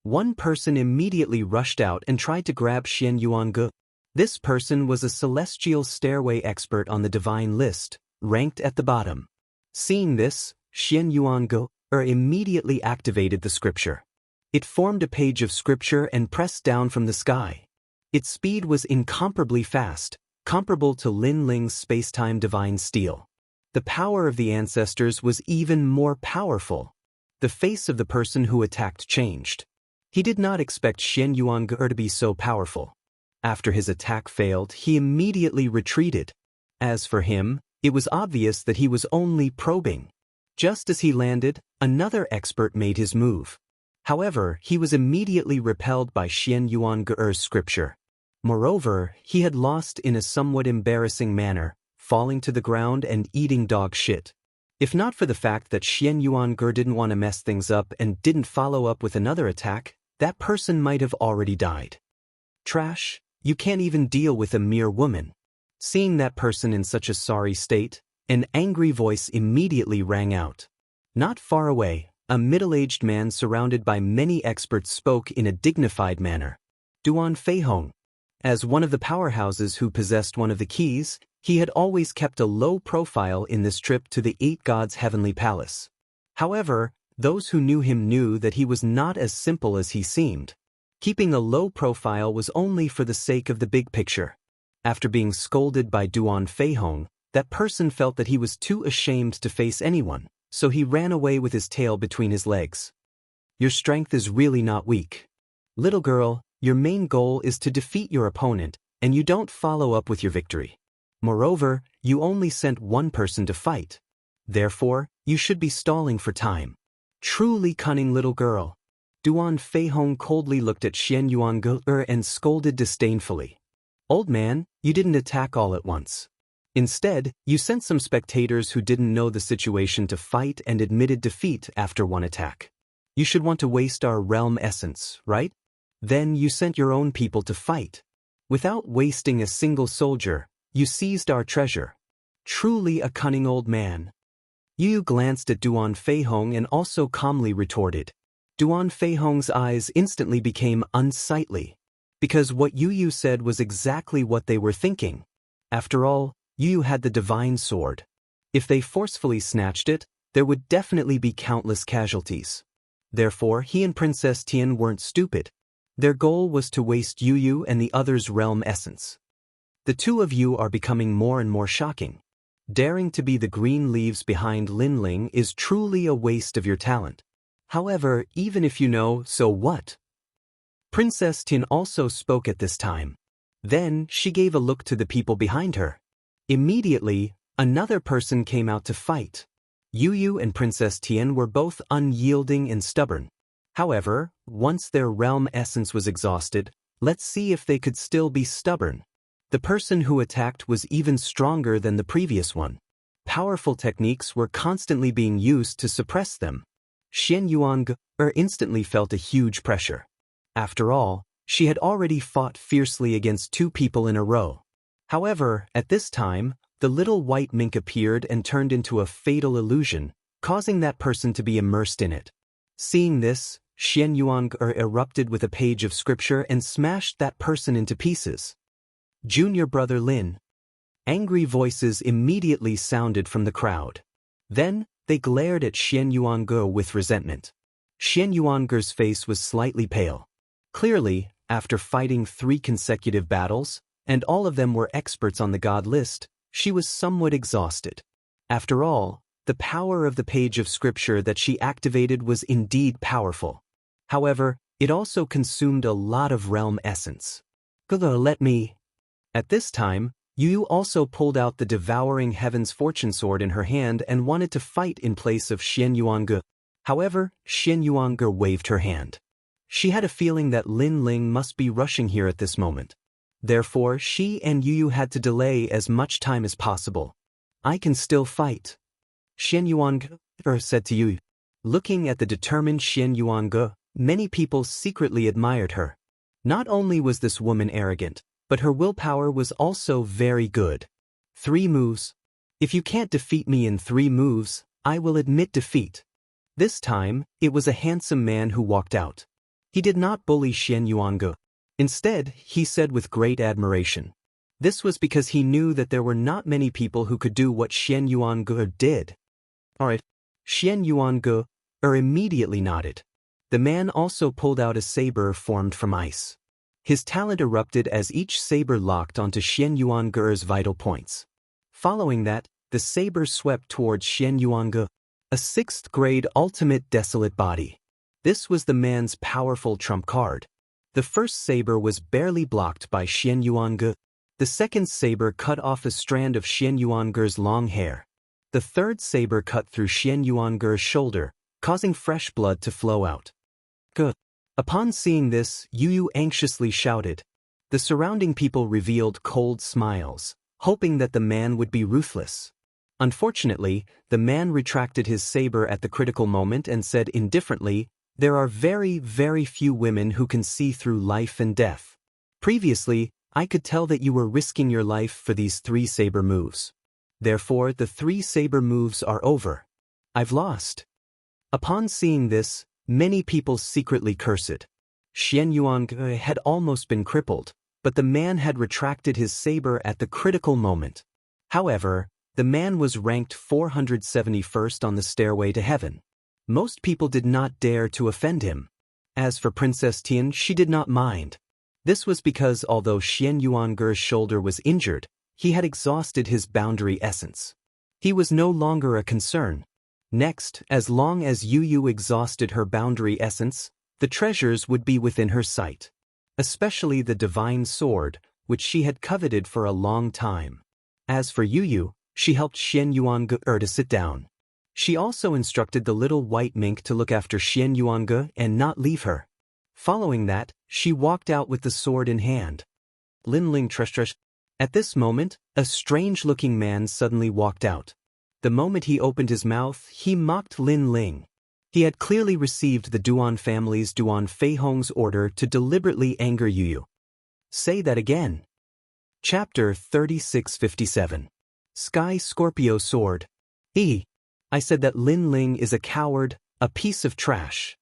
One person immediately rushed out and tried to grab Xianxuan. This person was a celestial stairway expert on the divine list, ranked at the bottom. Seeing this, Xianxia immediately activated the scripture. It formed a page of scripture and pressed down from the sky. Its speed was incomparably fast, comparable to Lin Ling's space-time divine steel. The power of the ancestors was even more powerful. The face of the person who attacked changed. He did not expect Xianxia to be so powerful. After his attack failed, he immediately retreated. As for him, it was obvious that he was only probing. Just as he landed, another expert made his move. However, he was immediately repelled by Xianxuan's scripture. Moreover, he had lost in a somewhat embarrassing manner, falling to the ground and eating dog shit. If not for the fact that Xianxua didn't want to mess things up and didn't follow up with another attack, that person might have already died. Trash, you can't even deal with a mere woman. Seeing that person in such a sorry state, an angry voice immediately rang out. Not far away, a middle-aged man surrounded by many experts spoke in a dignified manner. Duan Feihong. As one of the powerhouses who possessed one of the keys, he had always kept a low profile in this trip to the Eight Gods' heavenly palace. However, those who knew him knew that he was not as simple as he seemed. Keeping a low profile was only for the sake of the big picture. After being scolded by Duan Feihong, that person felt that he was too ashamed to face anyone, so he ran away with his tail between his legs. Your strength is really not weak. Little girl, your main goal is to defeat your opponent, and you don't follow up with your victory. Moreover, you only sent one person to fight. Therefore, you should be stalling for time. Truly cunning little girl. Duan Feihong coldly looked at Xianxua and scolded disdainfully. Old man, you didn't attack all at once. Instead, you sent some spectators who didn't know the situation to fight and admitted defeat after one attack. You should want to waste our realm essence, right? Then you sent your own people to fight. Without wasting a single soldier, you seized our treasure. Truly a cunning old man. Yu glanced at Duan Feihong and also calmly retorted. Duan Feihong's eyes instantly became unsightly, because what Yu said was exactly what they were thinking. After all, Yu had the divine sword. If they forcefully snatched it, there would definitely be countless casualties. Therefore, he and Princess Tian weren't stupid. Their goal was to waste Yu and the other's realm essence. The two of you are becoming more and more shocking. Daring to be the green leaves behind Lin Ling is truly a waste of your talent. However, even if you know, so what? Princess Tian also spoke at this time. Then, she gave a look to the people behind her. Immediately, another person came out to fight. Yu and Princess Tian were both unyielding and stubborn. However, once their realm essence was exhausted, let's see if they could still be stubborn. The person who attacked was even stronger than the previous one. Powerful techniques were constantly being used to suppress them. Xianxua instantly felt a huge pressure. After all, she had already fought fiercely against two people in a row. However, at this time, the little white mink appeared and turned into a fatal illusion, causing that person to be immersed in it. Seeing this, Xianxua erupted with a page of scripture and smashed that person into pieces. Junior brother Lin. Angry voices immediately sounded from the crowd. Then, they glared at Xianxua with resentment. Xianxua's face was slightly pale. Clearly, after fighting 3 consecutive battles, and all of them were experts on the god list, she was somewhat exhausted. After all, the power of the page of scripture that she activated was indeed powerful. However, it also consumed a lot of realm essence. Let me. At this time, Yu also pulled out the devouring heaven's fortune sword in her hand and wanted to fight in place of Xianxua. However, Xianxua waved her hand. She had a feeling that Lin Ling must be rushing here at this moment. Therefore, she and Yu had to delay as much time as possible. I can still fight, Xianxua said to Yu. Looking at the determined Xianxua, many people secretly admired her. Not only was this woman arrogant, but her willpower was also very good. 3 moves. If you can't defeat me in 3 moves, I will admit defeat. This time, it was a handsome man who walked out. He did not bully Xianxua. Instead, he said with great admiration. This was because he knew that there were not many people who could do what Xian Yuange did. Alright. Xian Yuange immediately nodded. The man also pulled out a saber formed from ice. His talent erupted as each saber locked onto Xian Yuange's vital points. Following that, the saber swept towards Xian Yuange, a 6th grade ultimate desolate body. This was the man's powerful trump card. The first saber was barely blocked by Xian Yuange. The second saber cut off a strand of Xian Yuange's long hair. The third saber cut through Xian Yuange's shoulder, causing fresh blood to flow out. Good. Upon seeing this, Yu anxiously shouted. The surrounding people revealed cold smiles, hoping that the man would be ruthless. Unfortunately, the man retracted his saber at the critical moment and said indifferently, "There are very, very few women who can see through life and death. Previously, I could tell that you were risking your life for these 3 saber moves. Therefore, the 3 saber moves are over. I've lost." Upon seeing this, many people secretly cursed. Xian Yuange had almost been crippled, but the man had retracted his saber at the critical moment. However, the man was ranked 471st on the stairway to heaven. Most people did not dare to offend him. As for Princess Tian, she did not mind. This was because although Xian Yuange's shoulder was injured, he had exhausted his boundary essence. He was no longer a concern. Next, as long as Yu exhausted her boundary essence, the treasures would be within her sight. Especially the divine sword, which she had coveted for a long time. As for Yu, she helped Xian Yuange to sit down. She also instructed the little white mink to look after Xian Yuange and not leave her. Following that, she walked out with the sword in hand. Linling tresh. At this moment, a strange-looking man suddenly walked out. The moment he opened his mouth, he mocked Lin Ling. He had clearly received the Duan family's Duan Feihong's order to deliberately anger Yu. Say that again. Chapter 3657. Sky Scorpio Sword. I said that Lin Ling is a coward, a piece of trash.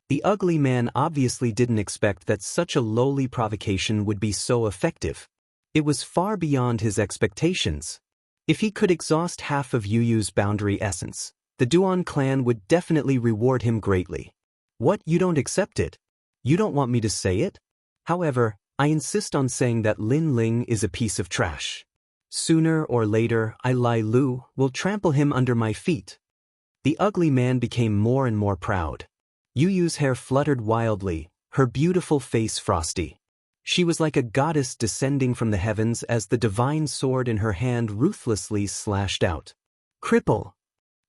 The ugly man obviously didn't expect that such a lowly provocation would be so effective. It was far beyond his expectations. If he could exhaust half of Yu's boundary essence, the Duan clan would definitely reward him greatly. What, you don't accept it? You don't want me to say it? However, I insist on saying that Lin Ling is a piece of trash. Sooner or later, Lai Lu will trample him under my feet. The ugly man became more and more proud. Yu's hair fluttered wildly, her beautiful face frosty. She was like a goddess descending from the heavens as the divine sword in her hand ruthlessly slashed out. Cripple!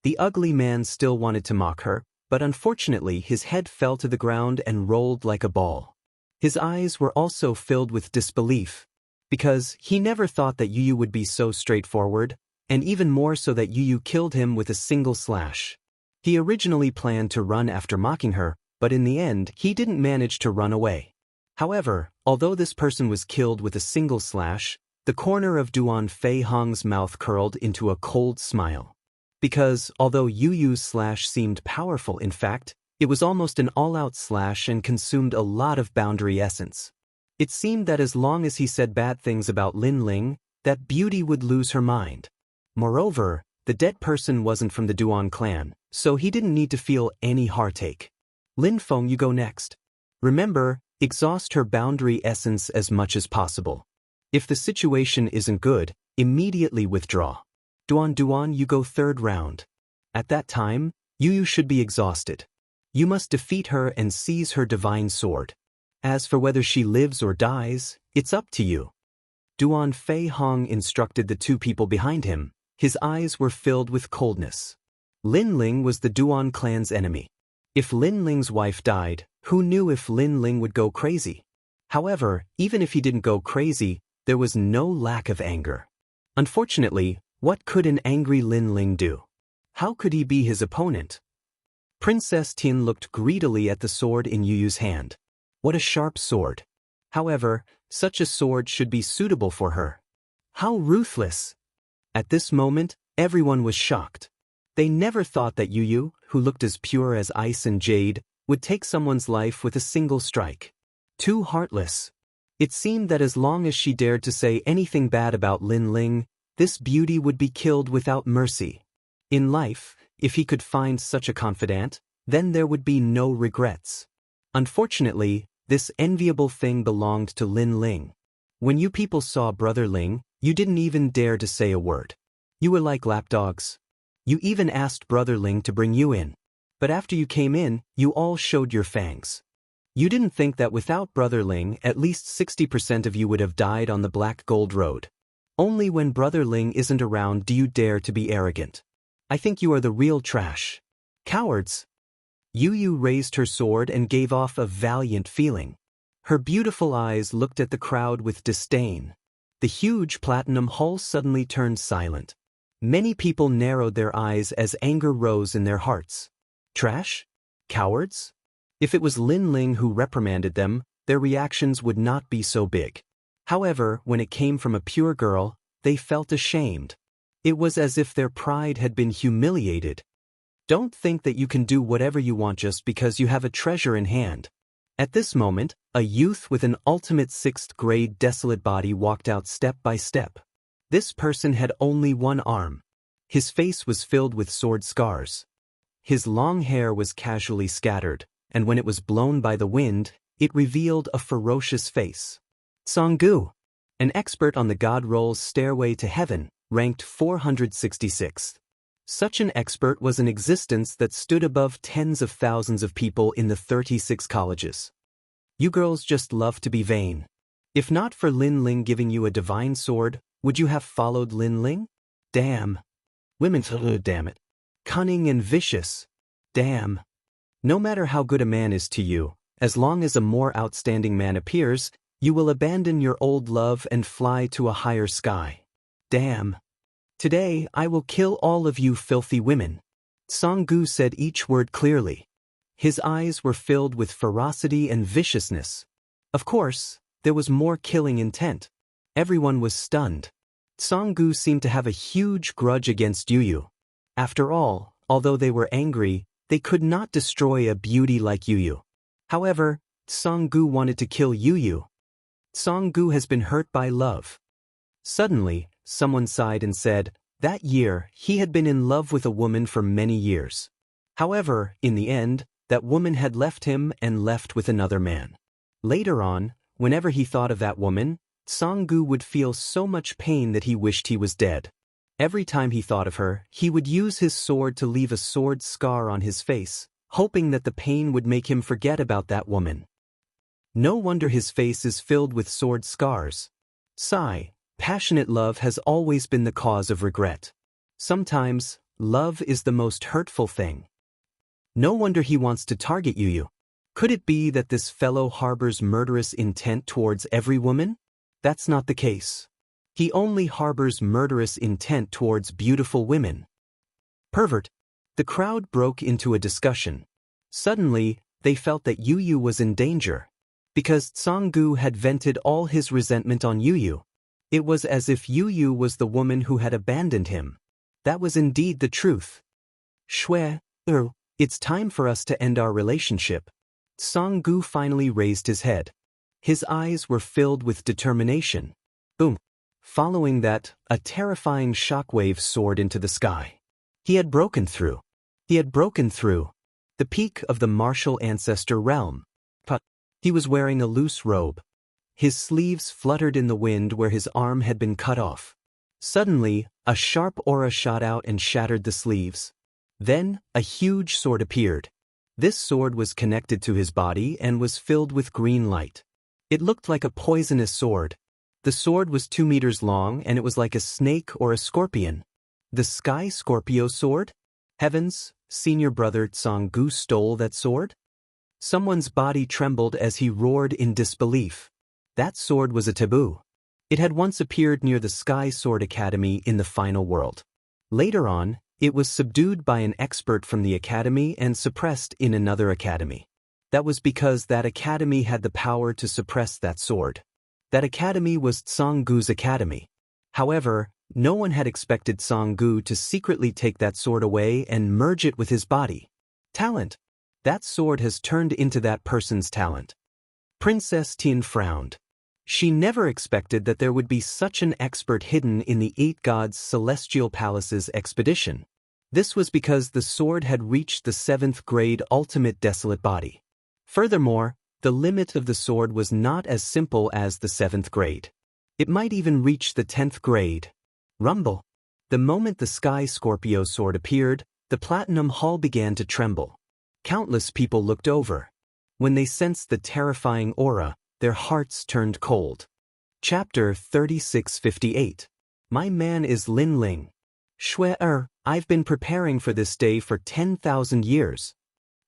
The ugly man still wanted to mock her, but unfortunately his head fell to the ground and rolled like a ball. His eyes were also filled with disbelief, because he never thought that Yu would be so straightforward, and even more so that Yu killed him with a single slash. He originally planned to run after mocking her, but in the end he didn't manage to run away. However, although this person was killed with a single slash, the corner of Duan Feihong's mouth curled into a cold smile. Because, although Yu's slash seemed powerful in fact, it was almost an all-out slash and consumed a lot of boundary essence. It seemed that as long as he said bad things about Lin Ling, that beauty would lose her mind. Moreover, the dead person wasn't from the Duan clan, so he didn't need to feel any heartache. Lin Feng, you go next. Remember, exhaust her boundary essence as much as possible. If the situation isn't good, immediately withdraw. Duan, you go third round. At that time, Yu should be exhausted. You must defeat her and seize her divine sword. As for whether she lives or dies, it's up to you. Duan Feihong instructed the 2 people behind him. His eyes were filled with coldness. Lin Ling was the Duan clan's enemy. If Lin Ling's wife died, who knew if Lin Ling would go crazy? However, even if he didn't go crazy, there was no lack of anger. Unfortunately, what could an angry Lin Ling do? How could he be his opponent? Princess Tian looked greedily at the sword in Yu's hand. What a sharp sword. However, such a sword should be suitable for her. How ruthless! At this moment, everyone was shocked. They never thought that Yu, who looked as pure as ice and jade, would take someone's life with a single strike. Too heartless. It seemed that as long as she dared to say anything bad about Lin Ling, this beauty would be killed without mercy. In life, if he could find such a confidant, then there would be no regrets. Unfortunately, this enviable thing belonged to Lin Ling. When you people saw Brother Ling, you didn't even dare to say a word. You were like lapdogs. You even asked Brother Ling to bring you in. But after you came in, you all showed your fangs. You didn't think that without Brother Ling, at least 60% of you would have died on the Black Gold Road. Only when Brother Ling isn't around do you dare to be arrogant. I think you are the real trash. Cowards. Yu Yu raised her sword and gave off a valiant feeling. Her beautiful eyes looked at the crowd with disdain. The huge platinum hull suddenly turned silent. Many people narrowed their eyes as anger rose in their hearts. Trash? Cowards? If it was Lin Ling who reprimanded them, their reactions would not be so big. However, when it came from a pure girl, they felt ashamed. It was as if their pride had been humiliated. Don't think that you can do whatever you want just because you have a treasure in hand. At this moment, a youth with an ultimate 6th grade desolate body walked out step by step. This person had only one arm. His face was filled with sword scars. His long hair was casually scattered, and when it was blown by the wind, it revealed a ferocious face. Songgu, an expert on the God Roll's Stairway to Heaven, ranked 466th. Such an expert was an existence that stood above tens of thousands of people in the 36 colleges. You girls just love to be vain. If not for Lin Ling giving you a divine sword, would you have followed Lin Ling? Damn. Women, damn it. Cunning and vicious. Damn. No matter how good a man is to you, as long as a more outstanding man appears, you will abandon your old love and fly to a higher sky. Damn. Today I will kill all of you filthy women. Songgu said each word clearly. His eyes were filled with ferocity and viciousness. Of course, there was more killing intent. Everyone was stunned. Songgu seemed to have a huge grudge against Yu Yu. After all, although they were angry, they could not destroy a beauty like Yu Yu. However, Songgu wanted to kill Yu Yu. Songgu has been hurt by love. Suddenly, someone sighed and said, that year, he had been in love with a woman for many years. However, in the end, that woman had left him and left with another man. Later on, whenever he thought of that woman, Songgu would feel so much pain that he wished he was dead. Every time he thought of her, he would use his sword to leave a sword scar on his face, hoping that the pain would make him forget about that woman. No wonder his face is filled with sword scars. Sigh. Passionate love has always been the cause of regret. Sometimes, love is the most hurtful thing. No wonder he wants to target Yu Yu. Could it be that this fellow harbors murderous intent towards every woman? That's not the case. He only harbors murderous intent towards beautiful women. Pervert. The crowd broke into a discussion. Suddenly, they felt that Yu Yu was in danger. Because Songgu had vented all his resentment on Yu Yu. It was as if Yu Yu was the woman who had abandoned him. That was indeed the truth. Shui, it's time for us to end our relationship. Songgu finally raised his head. His eyes were filled with determination. Boom. Following that, a terrifying shockwave soared into the sky. He had broken through. He had broken through. The peak of the martial ancestor realm. But he was wearing a loose robe. His sleeves fluttered in the wind where his arm had been cut off. Suddenly, a sharp aura shot out and shattered the sleeves. Then, a huge sword appeared. This sword was connected to his body and was filled with green light. It looked like a poisonous sword. The sword was 2 meters long and it was like a snake or a scorpion. The Sky Scorpio sword? Heavens, senior brother Songgu stole that sword? Someone's body trembled as he roared in disbelief. That sword was a taboo. It had once appeared near the Sky Sword Academy in the final world. Later on, it was subdued by an expert from the academy and suppressed in another academy. That was because that academy had the power to suppress that sword. That academy was Songgu's academy. However, no one had expected Songgu to secretly take that sword away and merge it with his body. Talent. That sword has turned into that person's talent. Princess Tian frowned. She never expected that there would be such an expert hidden in the 8 gods' celestial palaces expedition. This was because the sword had reached the 7th grade ultimate desolate body. Furthermore, the limit of the sword was not as simple as the 7th grade. It might even reach the 10th grade. Rumble. The moment the Sky Scorpio sword appeared, the Platinum Hall began to tremble. Countless people looked over. When they sensed the terrifying aura, their hearts turned cold. Chapter 3658. My man is Lin Ling. I've been preparing for this day for 10,000 years.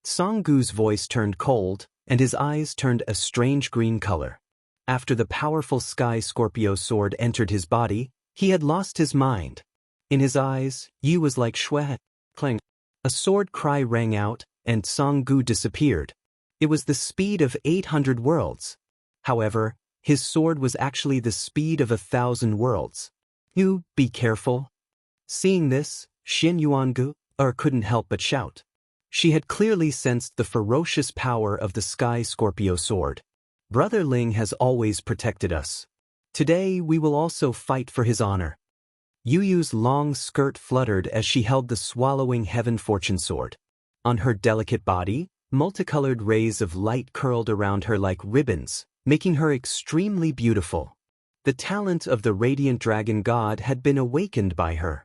Song Gu's voice turned cold, and his eyes turned a strange green color. After the powerful Sky Scorpio sword entered his body, he had lost his mind. In his eyes, Yu was like Shui. Clang. A sword cry rang out, and Song Gu disappeared. It was the speed of 800 worlds. However, his sword was actually the speed of 1,000 worlds. You, be careful. Seeing this, Xin Yuangu couldn't help but shout. She had clearly sensed the ferocious power of the Sky Scorpio sword. Brother Ling has always protected us. Today we will also fight for his honor. Yu Yu's long skirt fluttered as she held the swallowing heaven fortune sword. On her delicate body, multicolored rays of light curled around her like ribbons, making her extremely beautiful. The talent of the radiant dragon god had been awakened by her.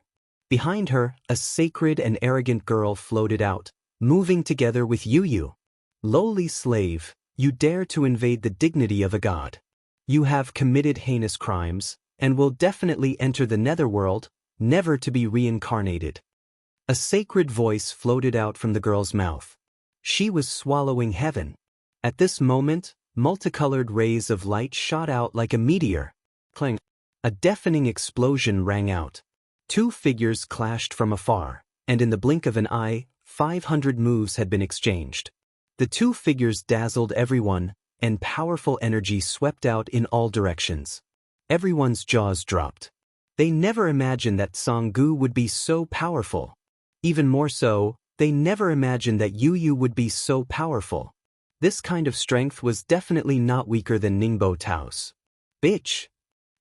Behind her, a sacred and arrogant girl floated out, moving together with Yu Yu. Lowly slave, you dare to invade the dignity of a god. You have committed heinous crimes, and will definitely enter the netherworld, never to be reincarnated. A sacred voice floated out from the girl's mouth. She was swallowing heaven. At this moment, multicolored rays of light shot out like a meteor. Clang. A deafening explosion rang out. 2 figures clashed from afar, and in the blink of an eye, 500 moves had been exchanged. The 2 figures dazzled everyone, and powerful energy swept out in all directions. Everyone's jaws dropped. They never imagined that Song Gu would be so powerful. Even more so, they never imagined that Yu Yu would be so powerful. This kind of strength was definitely not weaker than Ningbo Tao's. Bitch!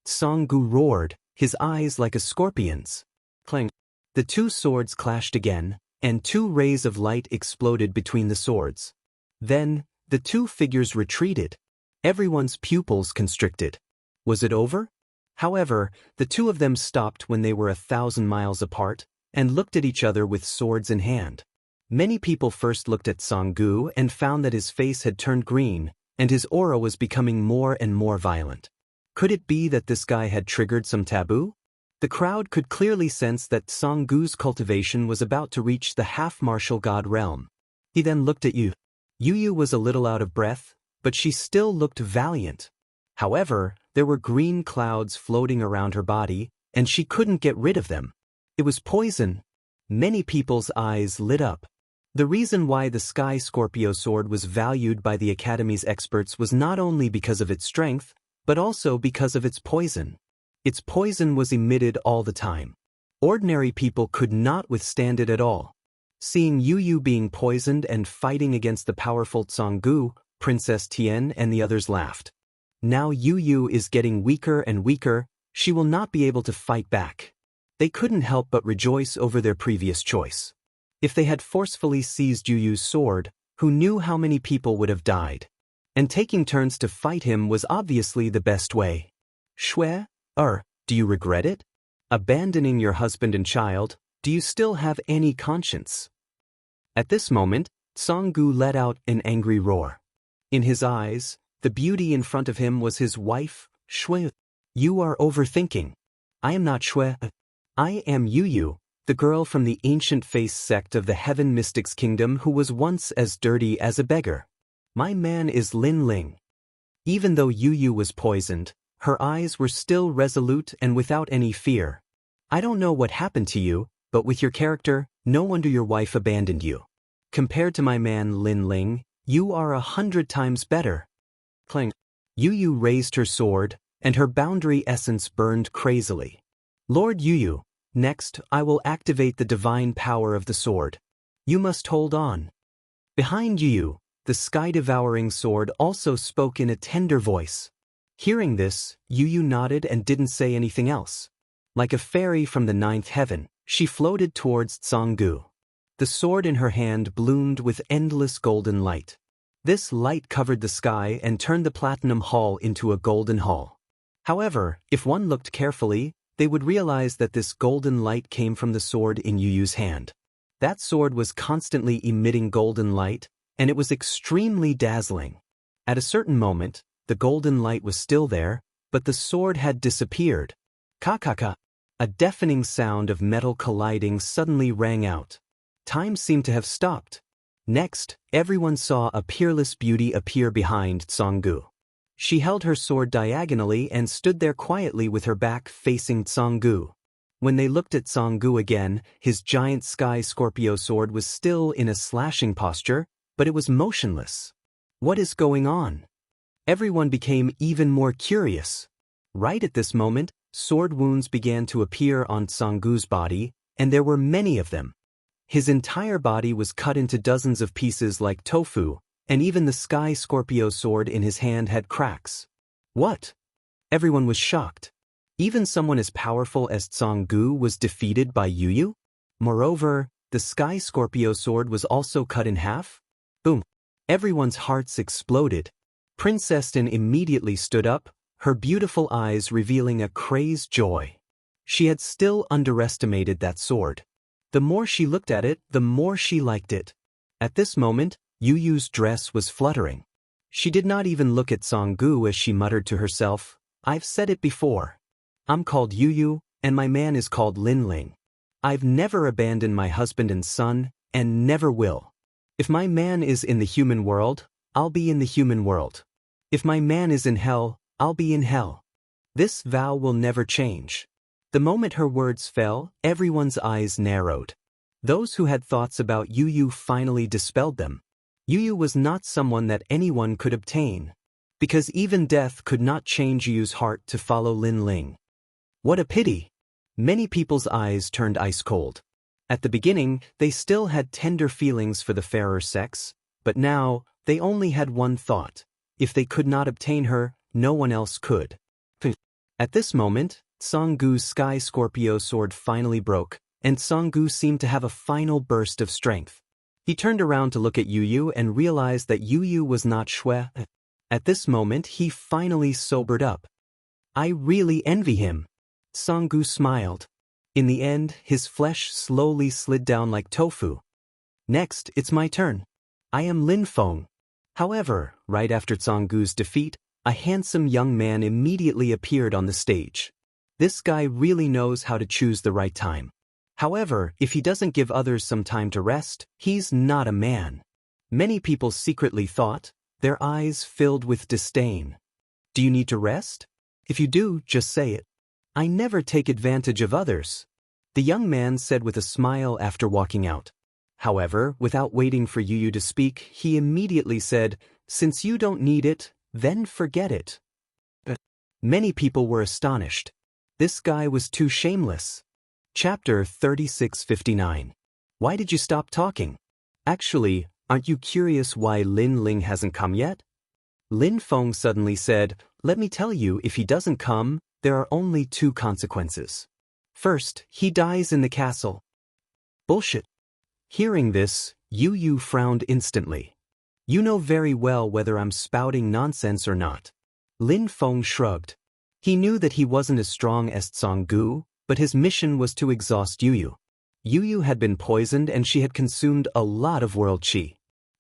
Song Gu roared, his eyes like a scorpion's. Clang. The 2 swords clashed again, and 2 rays of light exploded between the swords. Then, the 2 figures retreated. Everyone's pupils constricted. Was it over? However, the 2 of them stopped when they were 1,000 miles apart, and looked at each other with swords in hand. Many people first looked at Song Gu and found that his face had turned green, and his aura was becoming more and more violent. Could it be that this guy had triggered some taboo? The crowd could clearly sense that Song Gu's cultivation was about to reach the half-martial god realm. He then looked at Yu. Yu Yu was a little out of breath, but she still looked valiant. However, there were green clouds floating around her body, and she couldn't get rid of them. It was poison. Many people's eyes lit up. The reason why the Sky Scorpio sword was valued by the Academy's experts was not only because of its strength, but also because of its poison. Its poison was emitted all the time. Ordinary people could not withstand it at all. Seeing Yu Yu being poisoned and fighting against the powerful Song Gu, Princess Tian and the others laughed. Now Yu Yu is getting weaker and weaker, she will not be able to fight back. They couldn't help but rejoice over their previous choice. If they had forcefully seized Yu Yu's sword, who knew how many people would have died? And taking turns to fight him was obviously the best way. Shui, do you regret it? Abandoning your husband and child, do you still have any conscience? At this moment, Song Gu let out an angry roar. In his eyes, the beauty in front of him was his wife, Shui. You are overthinking. I am not Shui. I am Yu Yu, the girl from the ancient face sect of the Heaven Mystics Kingdom who was once as dirty as a beggar. My man is Lin Ling. Even though Yu Yu was poisoned, her eyes were still resolute and without any fear. I don't know what happened to you, but with your character, no wonder your wife abandoned you. Compared to my man Lin Ling, you are 100 times better. Clang. Yu Yu raised her sword, and her boundary essence burned crazily. Lord Yu Yu, next I will activate the divine power of the sword. You must hold on. Behind Yu Yu, the sky-devouring sword also spoke in a tender voice. Hearing this, Yu Yu nodded and didn't say anything else. Like a fairy from the ninth heaven, she floated towards Tsanggu. The sword in her hand bloomed with endless golden light. This light covered the sky and turned the platinum hall into a golden hall. However, if one looked carefully, they would realize that this golden light came from the sword in Yu Yu's hand. That sword was constantly emitting golden light, and it was extremely dazzling. At a certain moment, the golden light was still there, but the sword had disappeared. Ka-ka-ka! A deafening sound of metal colliding suddenly rang out. Time seemed to have stopped. Next, everyone saw a peerless beauty appear behind Tsanggu. She held her sword diagonally and stood there quietly with her back facing Tsanggu. When they looked at Tsanggu again, his giant sky Scorpio sword was still in a slashing posture, but it was motionless. What is going on? Everyone became even more curious. Right at this moment, sword wounds began to appear on Tsanggu's body, and there were many of them. His entire body was cut into dozens of pieces like tofu, and even the sky Scorpio sword in his hand had cracks. What? Everyone was shocked. Even someone as powerful as Tsanggu was defeated by Yu Yu? Moreover, the sky Scorpio sword was also cut in half? Boom! Everyone's hearts exploded. Princess Din immediately stood up, her beautiful eyes revealing a crazed joy. She had still underestimated that sword. The more she looked at it, the more she liked it. At this moment, Yu Yu's dress was fluttering. She did not even look at Tsanggu as she muttered to herself, "I've said it before. I'm called Yu Yu, and my man is called Lin Ling. I've never abandoned my husband and son, and never will. If my man is in the human world, I'll be in the human world. If my man is in hell, I'll be in hell. This vow will never change." The moment her words fell, everyone's eyes narrowed. Those who had thoughts about Yu Yu finally dispelled them. Yu Yu was not someone that anyone could obtain, because even death could not change Yu Yu's heart to follow Lin Ling. What a pity! Many people's eyes turned ice cold. At the beginning, they still had tender feelings for the fairer sex, but now, they only had one thought. If they could not obtain her, no one else could. At this moment, Tsanggu's sky Scorpio sword finally broke, and Tsanggu seemed to have a final burst of strength. He turned around to look at Yu Yu and realized that Yu Yu was not Shui. At this moment, he finally sobered up. "I really envy him." Tsanggu smiled. In the end, his flesh slowly slid down like tofu. "Next, it's my turn. I am Lin Feng." However, right after Tsanggu's defeat, a handsome young man immediately appeared on the stage. This guy really knows how to choose the right time. However, if he doesn't give others some time to rest, he's not a man. Many people secretly thought, their eyes filled with disdain. Do you need to rest? If you do, just say it. I never take advantage of others, the young man said with a smile after walking out. However, without waiting for Yu Yu to speak, he immediately said, "Since you don't need it, then forget it." But many people were astonished. This guy was too shameless. Chapter 3659. Why did you stop talking? Actually, aren't you curious why Lin Ling hasn't come yet? Lin Feng suddenly said, "Let me tell you, if he doesn't come, there are only two consequences. First, he dies in the castle." Bullshit. Hearing this, Yu Yu frowned instantly. "You know very well whether I'm spouting nonsense or not." Lin Feng shrugged. He knew that he wasn't as strong as Tsanggu, but his mission was to exhaust Yu Yu. Yu Yu had been poisoned and she had consumed a lot of world qi.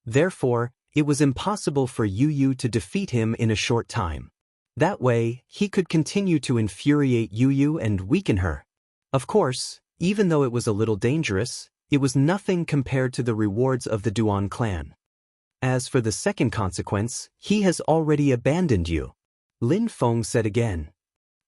Therefore, it was impossible for Yu Yu to defeat him in a short time. That way, he could continue to infuriate Yu Yu and weaken her. Of course, even though it was a little dangerous, it was nothing compared to the rewards of the Duan clan. As for the second consequence, he has already abandoned you. Lin Feng said again.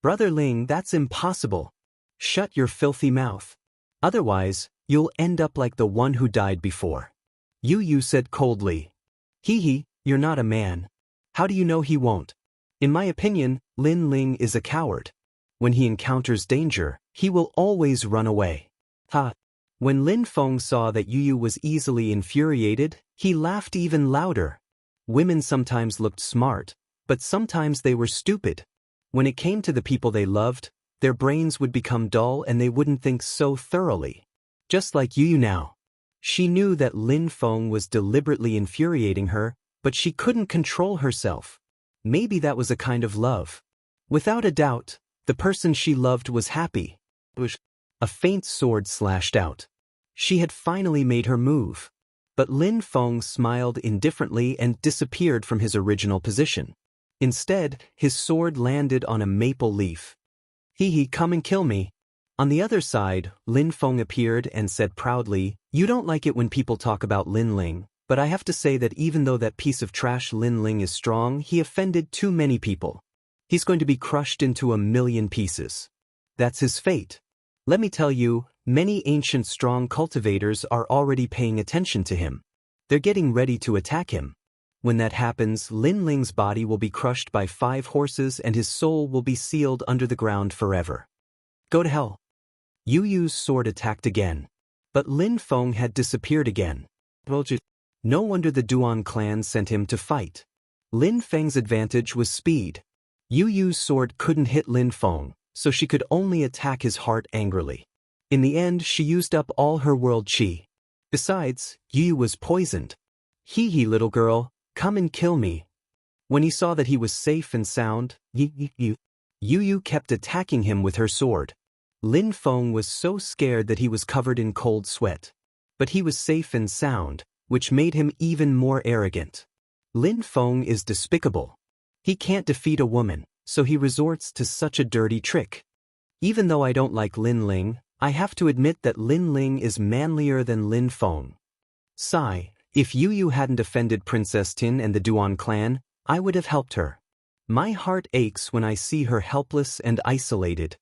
"Brother Ling, that's impossible. Shut your filthy mouth. Otherwise, you'll end up like the one who died before." Yu Yu said coldly. Hee, you're not a man. How do you know he won't? In my opinion, Lin Ling is a coward. When he encounters danger, he will always run away. Ha! When Lin Feng saw that Yu Yu was easily infuriated, he laughed even louder. Women sometimes looked smart, but sometimes they were stupid. When it came to the people they loved, their brains would become dull and they wouldn't think so thoroughly. Just like Yu now. She knew that Lin Feng was deliberately infuriating her, but she couldn't control herself. Maybe that was a kind of love. Without a doubt, the person she loved was happy. A faint sword slashed out. She had finally made her move. But Lin Feng smiled indifferently and disappeared from his original position. Instead, his sword landed on a maple leaf. He, come and kill me. On the other side, Lin Feng appeared and said proudly, "You don't like it when people talk about Lin Ling, but I have to say that even though that piece of trash Lin Ling is strong, he offended too many people. He's going to be crushed into 1,000,000 pieces. That's his fate. Let me tell you, many ancient strong cultivators are already paying attention to him. They're getting ready to attack him. When that happens, Lin Ling's body will be crushed by 5 horses and his soul will be sealed under the ground forever. Go to hell." Yu Yu's sword attacked again. But Lin Feng had disappeared again. No wonder the Duan clan sent him to fight. Lin Feng's advantage was speed. Yu Yu's sword couldn't hit Lin Feng, so she could only attack his heart angrily. In the end, she used up all her world qi. Besides, Yu Yu was poisoned. He little girl, come and kill me. When he saw that he was safe and sound, Yu Yu kept attacking him with her sword. Lin Feng was so scared that he was covered in cold sweat. But he was safe and sound, which made him even more arrogant. Lin Feng is despicable. He can't defeat a woman, so he resorts to such a dirty trick. Even though I don't like Lin Ling, I have to admit that Lin Ling is manlier than Lin Feng. Sigh, if Yu Yu hadn't offended Princess Tin and the Duan clan, I would have helped her. My heart aches when I see her helpless and isolated.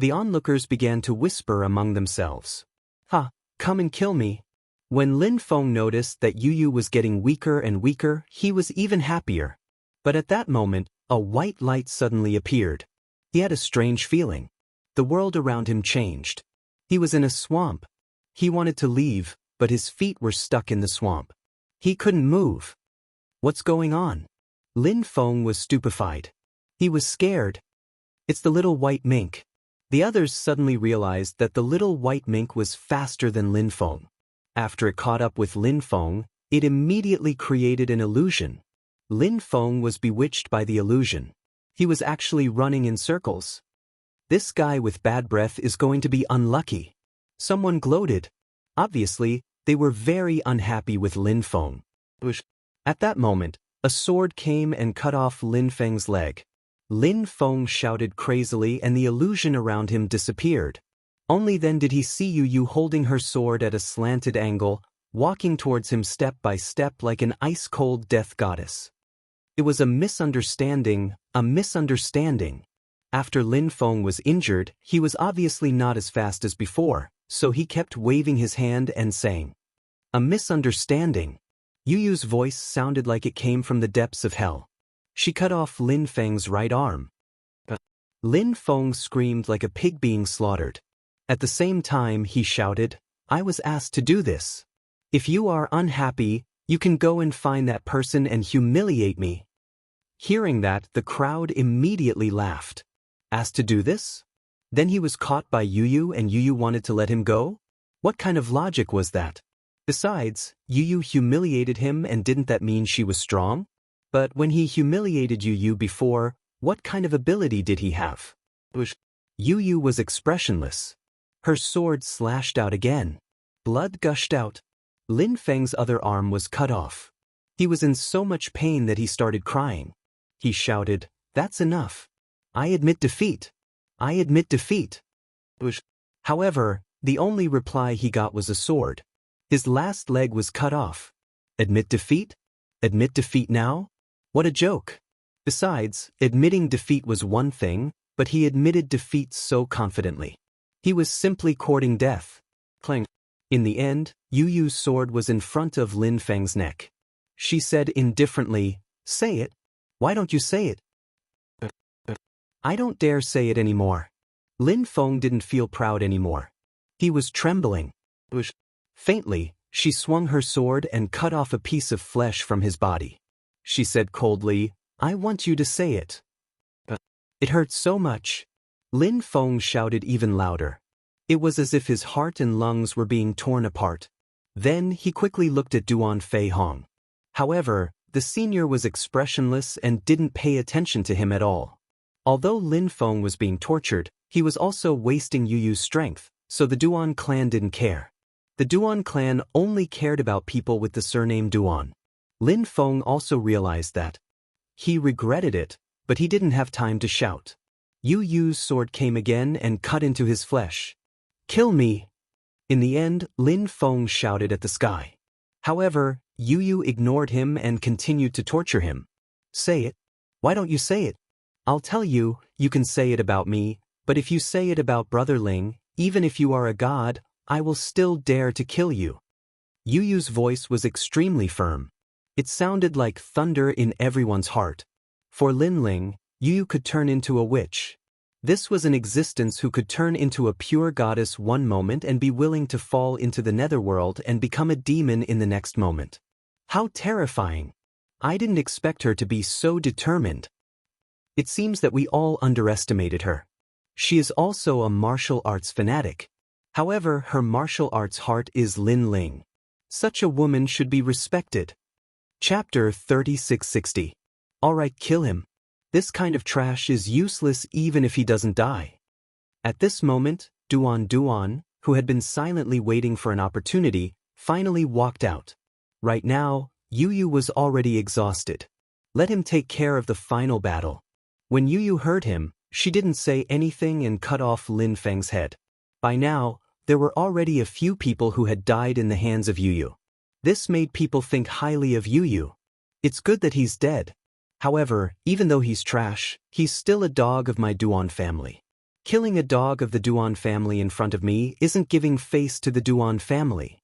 The onlookers began to whisper among themselves. Come and kill me. When Lin Feng noticed that Yu Yu was getting weaker and weaker, he was even happier. But at that moment, a white light suddenly appeared. He had a strange feeling. The world around him changed. He was in a swamp. He wanted to leave, but his feet were stuck in the swamp. He couldn't move. What's going on? Lin Feng was stupefied. He was scared. It's the little white mink. The others suddenly realized that the little white mink was faster than Lin Feng. After it caught up with Lin Feng, it immediately created an illusion. Lin Feng was bewitched by the illusion. He was actually running in circles. This guy with bad breath is going to be unlucky. Someone gloated. Obviously, they were very unhappy with Lin Feng. At that moment, a sword came and cut off Lin Feng's leg. Lin Feng shouted crazily and the illusion around him disappeared. Only then did he see Yu Yu holding her sword at a slanted angle, walking towards him step by step like an ice-cold death goddess. It was a misunderstanding. After Lin Feng was injured, he was obviously not as fast as before, so he kept waving his hand and saying, "A misunderstanding." Yu Yu's voice sounded like it came from the depths of hell. She cut off Lin Feng's right arm. Lin Feng screamed like a pig being slaughtered. At the same time, he shouted, "I was asked to do this. If you are unhappy, you can go and find that person and humiliate me." Hearing that, the crowd immediately laughed. Asked to do this? Then he was caught by Yu Yu and Yu Yu wanted to let him go? What kind of logic was that? Besides, Yu Yu humiliated him and didn't that mean she was strong? But when he humiliated Yu Yu before, what kind of ability did he have? Yu Yu was expressionless. Her sword slashed out again. Blood gushed out. Lin Feng's other arm was cut off. He was in so much pain that he started crying. He shouted, "That's enough. I admit defeat. I admit defeat." However, the only reply he got was a sword. His last leg was cut off. Admit defeat? Admit defeat now? What a joke. Besides, admitting defeat was one thing, but he admitted defeat so confidently. He was simply courting death. Clang. In the end, Yu Yu's sword was in front of Lin Feng's neck. She said indifferently, "Say it. Why don't you say it?" "I don't dare say it anymore." Lin Feng didn't feel proud anymore. He was trembling. Faintly, she swung her sword and cut off a piece of flesh from his body. She said coldly, I want you to say it. It hurts so much. Lin Feng shouted even louder. It was as if his heart and lungs were being torn apart. Then he quickly looked at Duan Fei Hong. However, the senior was expressionless and didn't pay attention to him at all. Although Lin Feng was being tortured, he was also wasting Yu Yu's strength, so the Duan clan didn't care. The Duan clan only cared about people with the surname Duan. Lin Feng also realized that. He regretted it, but he didn't have time to shout. Yu Yu's sword came again and cut into his flesh. Kill me! In the end, Lin Feng shouted at the sky. However, Yu Yu ignored him and continued to torture him. Say it. Why don't you say it? I'll tell you, you can say it about me, but if you say it about Brother Ling, even if you are a god, I will still dare to kill you. Yu Yu's voice was extremely firm. It sounded like thunder in everyone's heart. For Lin Ling, Yu Yu could turn into a witch. This was an existence who could turn into a pure goddess one moment and be willing to fall into the netherworld and become a demon in the next moment. How terrifying! I didn't expect her to be so determined. It seems that we all underestimated her. She is also a martial arts fanatic. However, her martial arts heart is Lin Ling. Such a woman should be respected. Chapter 3660. Alright, kill him. This kind of trash is useless even if he doesn't die. At this moment, Duan, who had been silently waiting for an opportunity, finally walked out. Right now, Yu Yu was already exhausted. Let him take care of the final battle. When Yu Yu heard him, she didn't say anything and cut off Lin Feng's head. By now, there were already a few people who had died in the hands of Yu Yu. This made people think highly of Yu Yu. It's good that he's dead. However, even though he's trash, he's still a dog of my Duan family. Killing a dog of the Duan family in front of me isn't giving face to the Duan family.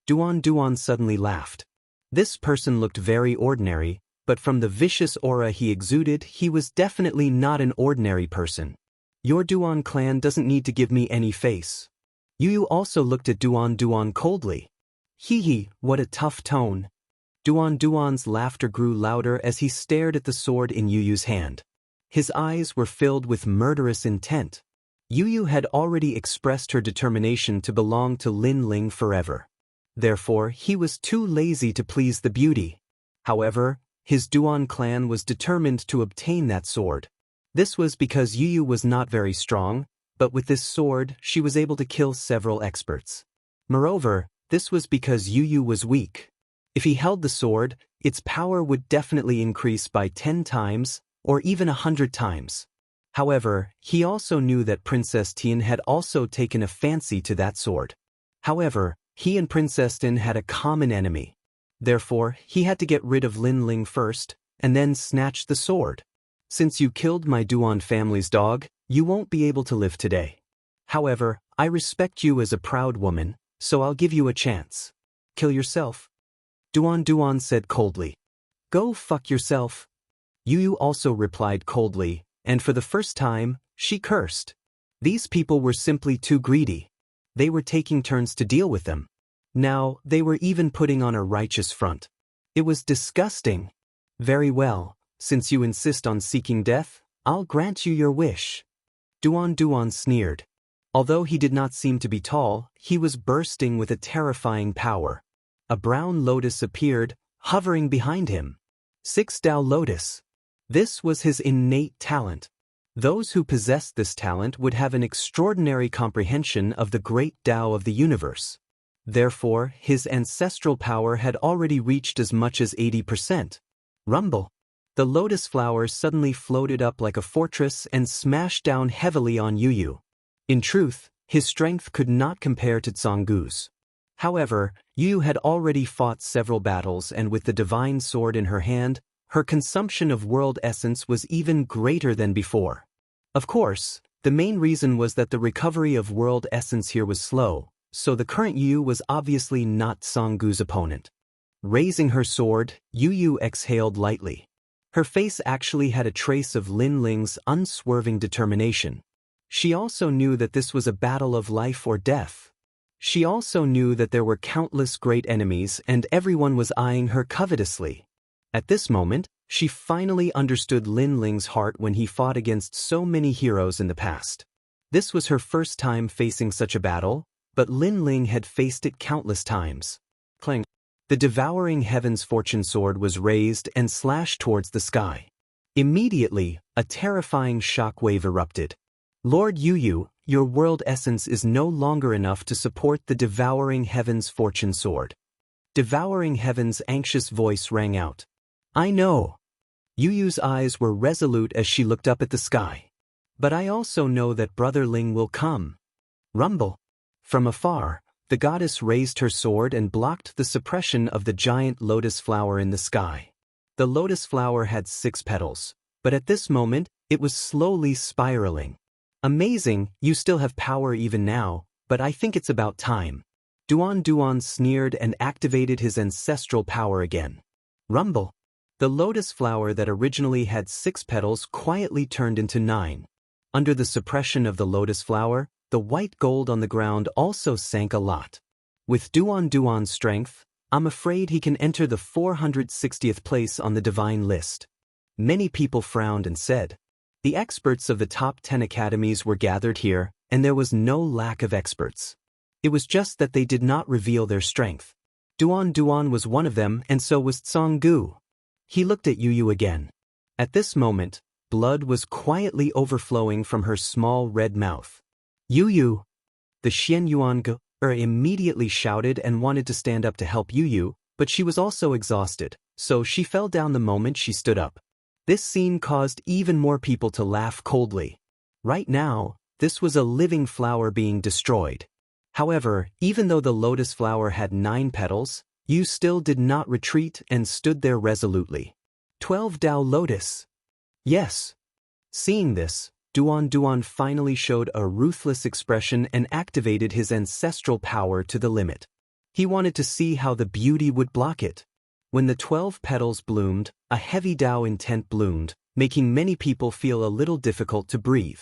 Duan suddenly laughed. This person looked very ordinary, but from the vicious aura he exuded, he was definitely not an ordinary person. Your Duan clan doesn't need to give me any face. Yu Yu also looked at Duan coldly. Hee, what a tough tone. Duan's laughter grew louder as he stared at the sword in Yu Yu's hand. His eyes were filled with murderous intent. Yu Yu had already expressed her determination to belong to Lin Ling forever. Therefore, he was too lazy to please the beauty. However, his Duan clan was determined to obtain that sword. This was because Yu Yu was not very strong, but with this sword, she was able to kill several experts. Moreover, this was because Yu Yu was weak. If he held the sword, its power would definitely increase by 10 times, or even 100 times. However, he also knew that Princess Tian had also taken a fancy to that sword. However, he and Princess Tian had a common enemy. Therefore, he had to get rid of Lin Ling first, and then snatch the sword. Since you killed my Duan family's dog, you won't be able to live today. However, I respect you as a proud woman, so I'll give you a chance. Kill yourself. Duan said coldly. Go fuck yourself. Yu Yu also replied coldly, and for the first time, she cursed. These people were simply too greedy. They were taking turns to deal with them. Now, they were even putting on a righteous front. It was disgusting. Very well, since you insist on seeking death, I'll grant you your wish. Duan sneered. Although he did not seem to be tall, he was bursting with a terrifying power. A brown lotus appeared, hovering behind him. 6 Tao Lotus. This was his innate talent. Those who possessed this talent would have an extraordinary comprehension of the great Tao of the universe. Therefore, his ancestral power had already reached as much as 80%. Rumble. The lotus flowers suddenly floated up like a fortress and smashed down heavily on Yu Yu. In truth, his strength could not compare to Zhonggu's. However, Yu Yu had already fought several battles, and with the divine sword in her hand, her consumption of world essence was even greater than before. Of course, the main reason was that the recovery of world essence here was slow, so the current Yu Yu was obviously not Zhonggu's opponent. Raising her sword, Yu Yu exhaled lightly. Her face actually had a trace of Lin Ling's unswerving determination. She also knew that this was a battle of life or death. She also knew that there were countless great enemies and everyone was eyeing her covetously. At this moment, She finally understood Lin Ling's heart when he fought against so many heroes in the past. This was her first time facing such a battle, but Lin Ling had faced it countless times. Clang. The devouring heaven's fortune sword was raised and slashed towards the sky. Immediately, a terrifying shockwave erupted. Lord Yu, your world essence is no longer enough to support the devouring heaven's fortune sword. Devouring heaven's anxious voice rang out. I know. Yu's eyes were resolute as she looked up at the sky. But I also know that Brother Ling will come. Rumble. From afar, the goddess raised her sword and blocked the suppression of the giant lotus flower in the sky. The lotus flower had 6 petals, but at this moment, it was slowly spiraling. Amazing, you still have power even now, but I think it's about time. Duan sneered and activated his ancestral power again. Rumble. The lotus flower that originally had 6 petals quietly turned into 9. Under the suppression of the lotus flower, the white gold on the ground also sank a lot. With Duan's strength, I'm afraid he can enter the 460th place on the divine list. Many people frowned and said. The experts of the top 10 academies were gathered here, and there was no lack of experts. It was just that they did not reveal their strength. Duan was one of them, and so was Tsang. He looked at Yu again. At this moment, blood was quietly overflowing from her small red mouth. Yu. The Xianxia immediately shouted and wanted to stand up to help Yu, but she was also exhausted, so she fell down the moment she stood up. This scene caused even more people to laugh coldly. Right now, this was a living flower being destroyed. However, even though the lotus flower had 9 petals, Yu still did not retreat and stood there resolutely. 12 Dao Lotus. Yes. Seeing this, Duan finally showed a ruthless expression and activated his ancestral power to the limit. He wanted to see how the beauty would block it. When the 12 petals bloomed, a heavy Dao intent bloomed, making many people feel a little difficult to breathe.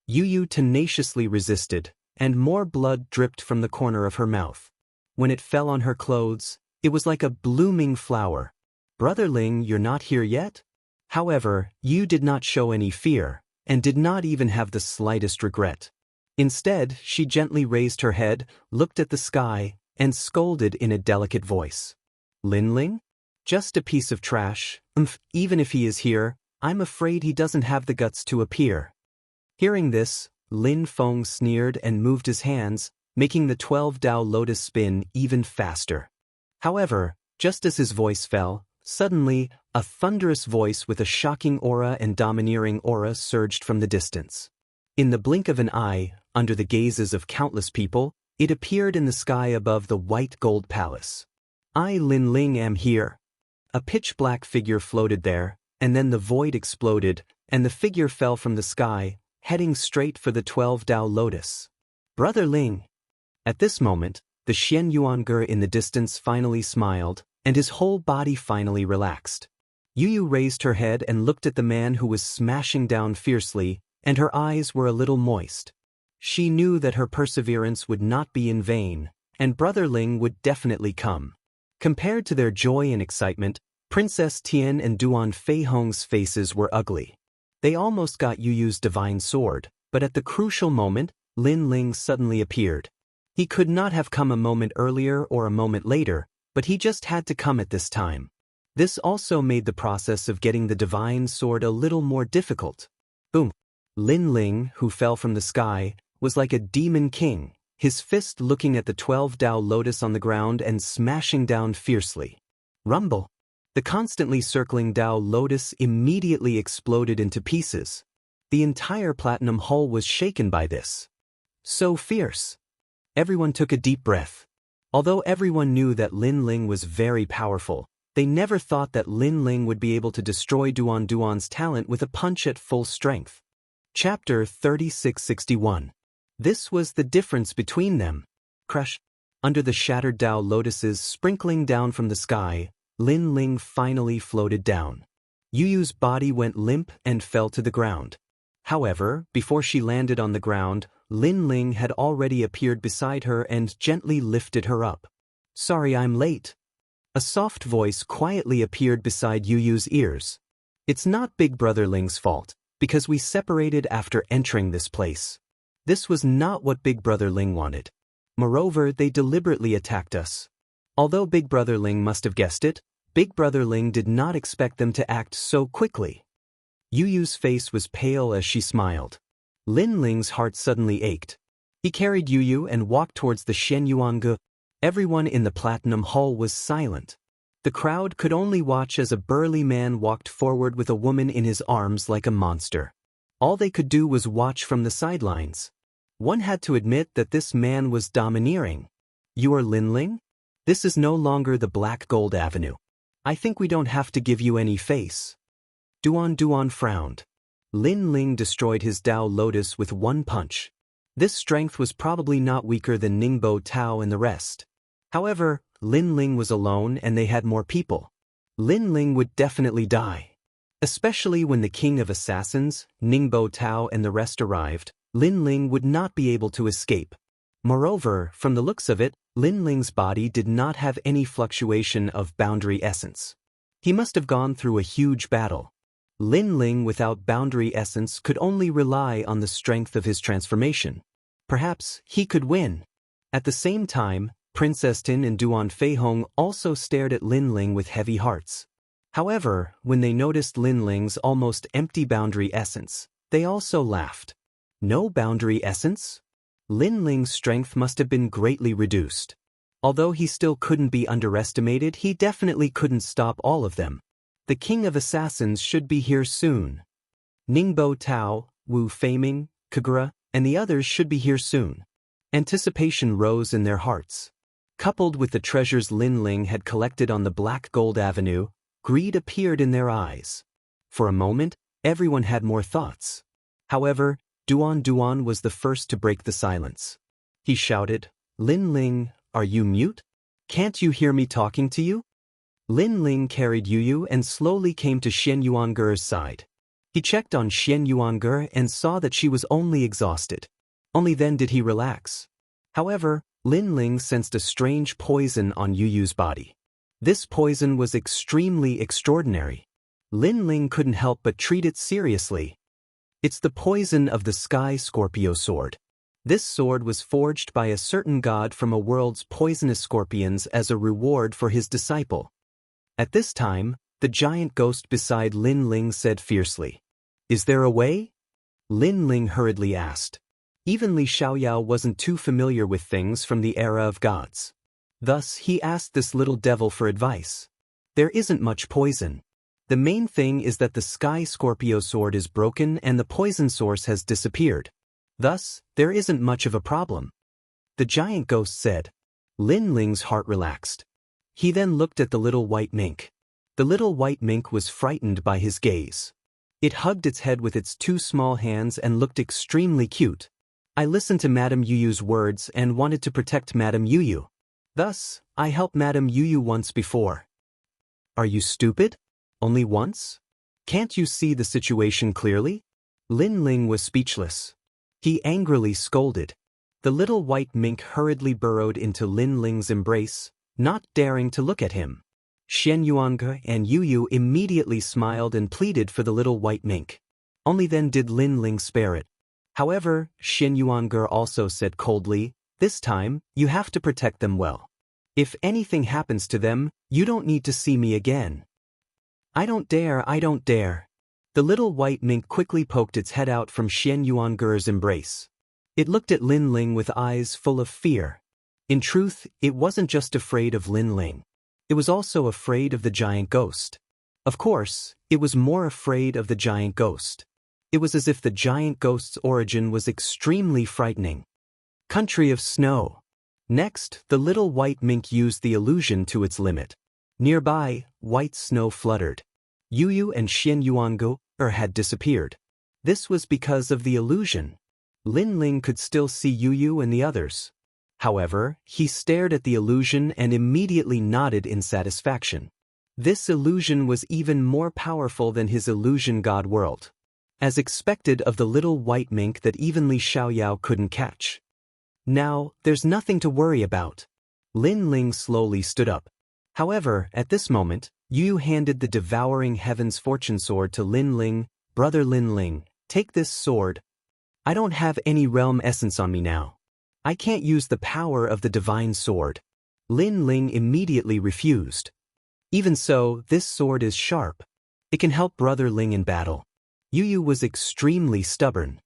Yu tenaciously resisted, and more blood dripped from the corner of her mouth. When it fell on her clothes, it was like a blooming flower. Brother Ling, you're not here yet? However, Yu did not show any fear, and did not even have the slightest regret. Instead, she gently raised her head, looked at the sky, and scolded in a delicate voice. Lin Ling? Just a piece of trash. Even if he is here, I'm afraid he doesn't have the guts to appear. Hearing this, Lin Feng sneered and moved his hands, making the 12 Dao Lotus spin even faster. However, just as his voice fell, suddenly, a thunderous voice with a shocking aura and domineering aura surged from the distance. In the blink of an eye, under the gazes of countless people, it appeared in the sky above the white gold palace. I, Lin Ling, am here. A pitch-black figure floated there, and then the void exploded, and the figure fell from the sky, heading straight for the 12 Dao Lotus. Brother Ling. At this moment, the Xianxia in the distance finally smiled, and his whole body finally relaxed. Yu raised her head and looked at the man who was smashing down fiercely, and her eyes were a little moist. She knew that her perseverance would not be in vain, and Brother Ling would definitely come. Compared to their joy and excitement, Princess Tian and Duan Feihong's faces were ugly. They almost got Yu's divine sword, but at the crucial moment, Lin Ling suddenly appeared. He could not have come a moment earlier or a moment later, but he just had to come at this time. This also made the process of getting the divine sword a little more difficult. Boom! Lin Ling, who fell from the sky, was like a demon king, his fist looking at the 12 Dao Lotus on the ground and smashing down fiercely. Rumble! The constantly circling Dao Lotus immediately exploded into pieces. The entire platinum hull was shaken by this. So fierce! Everyone took a deep breath. Although everyone knew that Lin Ling was very powerful, they never thought that Lin Ling would be able to destroy Duan's talent with a punch at full strength. Chapter 3661. This was the difference between them. Crush. Under the shattered Dao Lotuses sprinkling down from the sky, Lin Ling finally floated down. Yu's body went limp and fell to the ground. However, before she landed on the ground, Lin Ling had already appeared beside her and gently lifted her up. Sorry I'm late. A soft voice quietly appeared beside Yu's ears. It's not Big Brother Ling's fault, because we separated after entering this place. This was not what Big Brother Ling wanted. Moreover, they deliberately attacked us. Although Big Brother Ling must have guessed it, Big Brother Ling did not expect them to act so quickly. Yu Yu's face was pale as she smiled. Lin Ling's heart suddenly ached. He carried Yu Yu and walked towards the Xianxia. Everyone in the Platinum Hall was silent. The crowd could only watch as a burly man walked forward with a woman in his arms like a monster. All they could do was watch from the sidelines. One had to admit that this man was domineering. You are Lin Ling? This is no longer the Black Gold Avenue. I think we don't have to give you any face. Duan frowned. Lin Ling destroyed his Dao Lotus with one punch. This strength was probably not weaker than Ningbo Tao and the rest. However, Lin Ling was alone and they had more people. Lin Ling would definitely die. Especially when the King of Assassins, Ningbo Tao and the rest arrived, Lin Ling would not be able to escape. Moreover, from the looks of it, Lin Ling's body did not have any fluctuation of boundary essence. He must have gone through a huge battle. Lin Ling without boundary essence could only rely on the strength of his transformation. Perhaps he could win. At the same time, Princess Tin and Duan Feihong also stared at Lin Ling with heavy hearts. However, when they noticed Lin Ling's almost empty boundary essence, they also laughed. No boundary essence? Lin Ling's strength must have been greatly reduced. Although he still couldn't be underestimated, he definitely couldn't stop all of them. The King of Assassins should be here soon. Ningbo Tao, Wu Feiming, Kagura, and the others should be here soon. Anticipation rose in their hearts. Coupled with the treasures Lin Ling had collected on the Black Gold Avenue, greed appeared in their eyes. For a moment, everyone had more thoughts. However, Duan was the first to break the silence. He shouted, "Lin Ling, are you mute? Can't you hear me talking to you?" Lin Ling carried Yu Yu and slowly came to Xian Yuanger's side. He checked on Xian Yuanger and saw that she was only exhausted. Only then did he relax. However, Lin Ling sensed a strange poison on Yu Yu's body. This poison was extremely extraordinary. Lin Ling couldn't help but treat it seriously. It's the poison of the Sky Scorpio sword. This sword was forged by a certain god from a world's poisonous scorpions as a reward for his disciple. At this time, the giant ghost beside Lin Ling said fiercely, "Is there a way?" Lin Ling hurriedly asked. Even Li Xiaoyao wasn't too familiar with things from the era of gods. Thus, he asked this little devil for advice. There isn't much poison. The main thing is that the Sky Scorpio sword is broken and the poison source has disappeared. Thus, there isn't much of a problem. The giant ghost said. Lin Ling's heart relaxed. He then looked at the little white mink. The little white mink was frightened by his gaze. It hugged its head with its two small hands and looked extremely cute. I listened to Madame Yu Yu's words and wanted to protect Madame Yu Yu. Thus, I helped Madame Yu Yu once before. Are you stupid? Only once? Can't you see the situation clearly? Lin Ling was speechless. He angrily scolded. The little white mink hurriedly burrowed into Lin Ling's embrace, not daring to look at him. Xian Yuange and Yu Yu immediately smiled and pleaded for the little white mink. Only then did Lin Ling spare it. However, Xian Yuange also said coldly, "This time, you have to protect them well. If anything happens to them, you don't need to see me again." I don't dare. The little white mink quickly poked its head out from Xian Yuange's embrace. It looked at Lin Ling with eyes full of fear. In truth, it wasn't just afraid of Lin Ling. It was also afraid of the giant ghost. Of course, it was more afraid of the giant ghost. It was as if the giant ghost's origin was extremely frightening. Country of Snow. Next, the little white mink used the illusion to its limit. Nearby, white snow fluttered. Yu Yu and Xian Yuange had disappeared. This was because of the illusion. Lin Ling could still see Yu Yu and the others. However, he stared at the illusion and immediately nodded in satisfaction. This illusion was even more powerful than his illusion god world. As expected of the little white mink that even Li Xiaoyao couldn't catch. Now, there's nothing to worry about. Lin Ling slowly stood up. However, at this moment, Yu handed the devouring heaven's fortune sword to Lin Ling. Brother Lin Ling, take this sword. I don't have any realm essence on me now. I can't use the power of the divine sword. Lin Ling immediately refused. Even so, this sword is sharp. It can help Brother Ling in battle. Yu was extremely stubborn.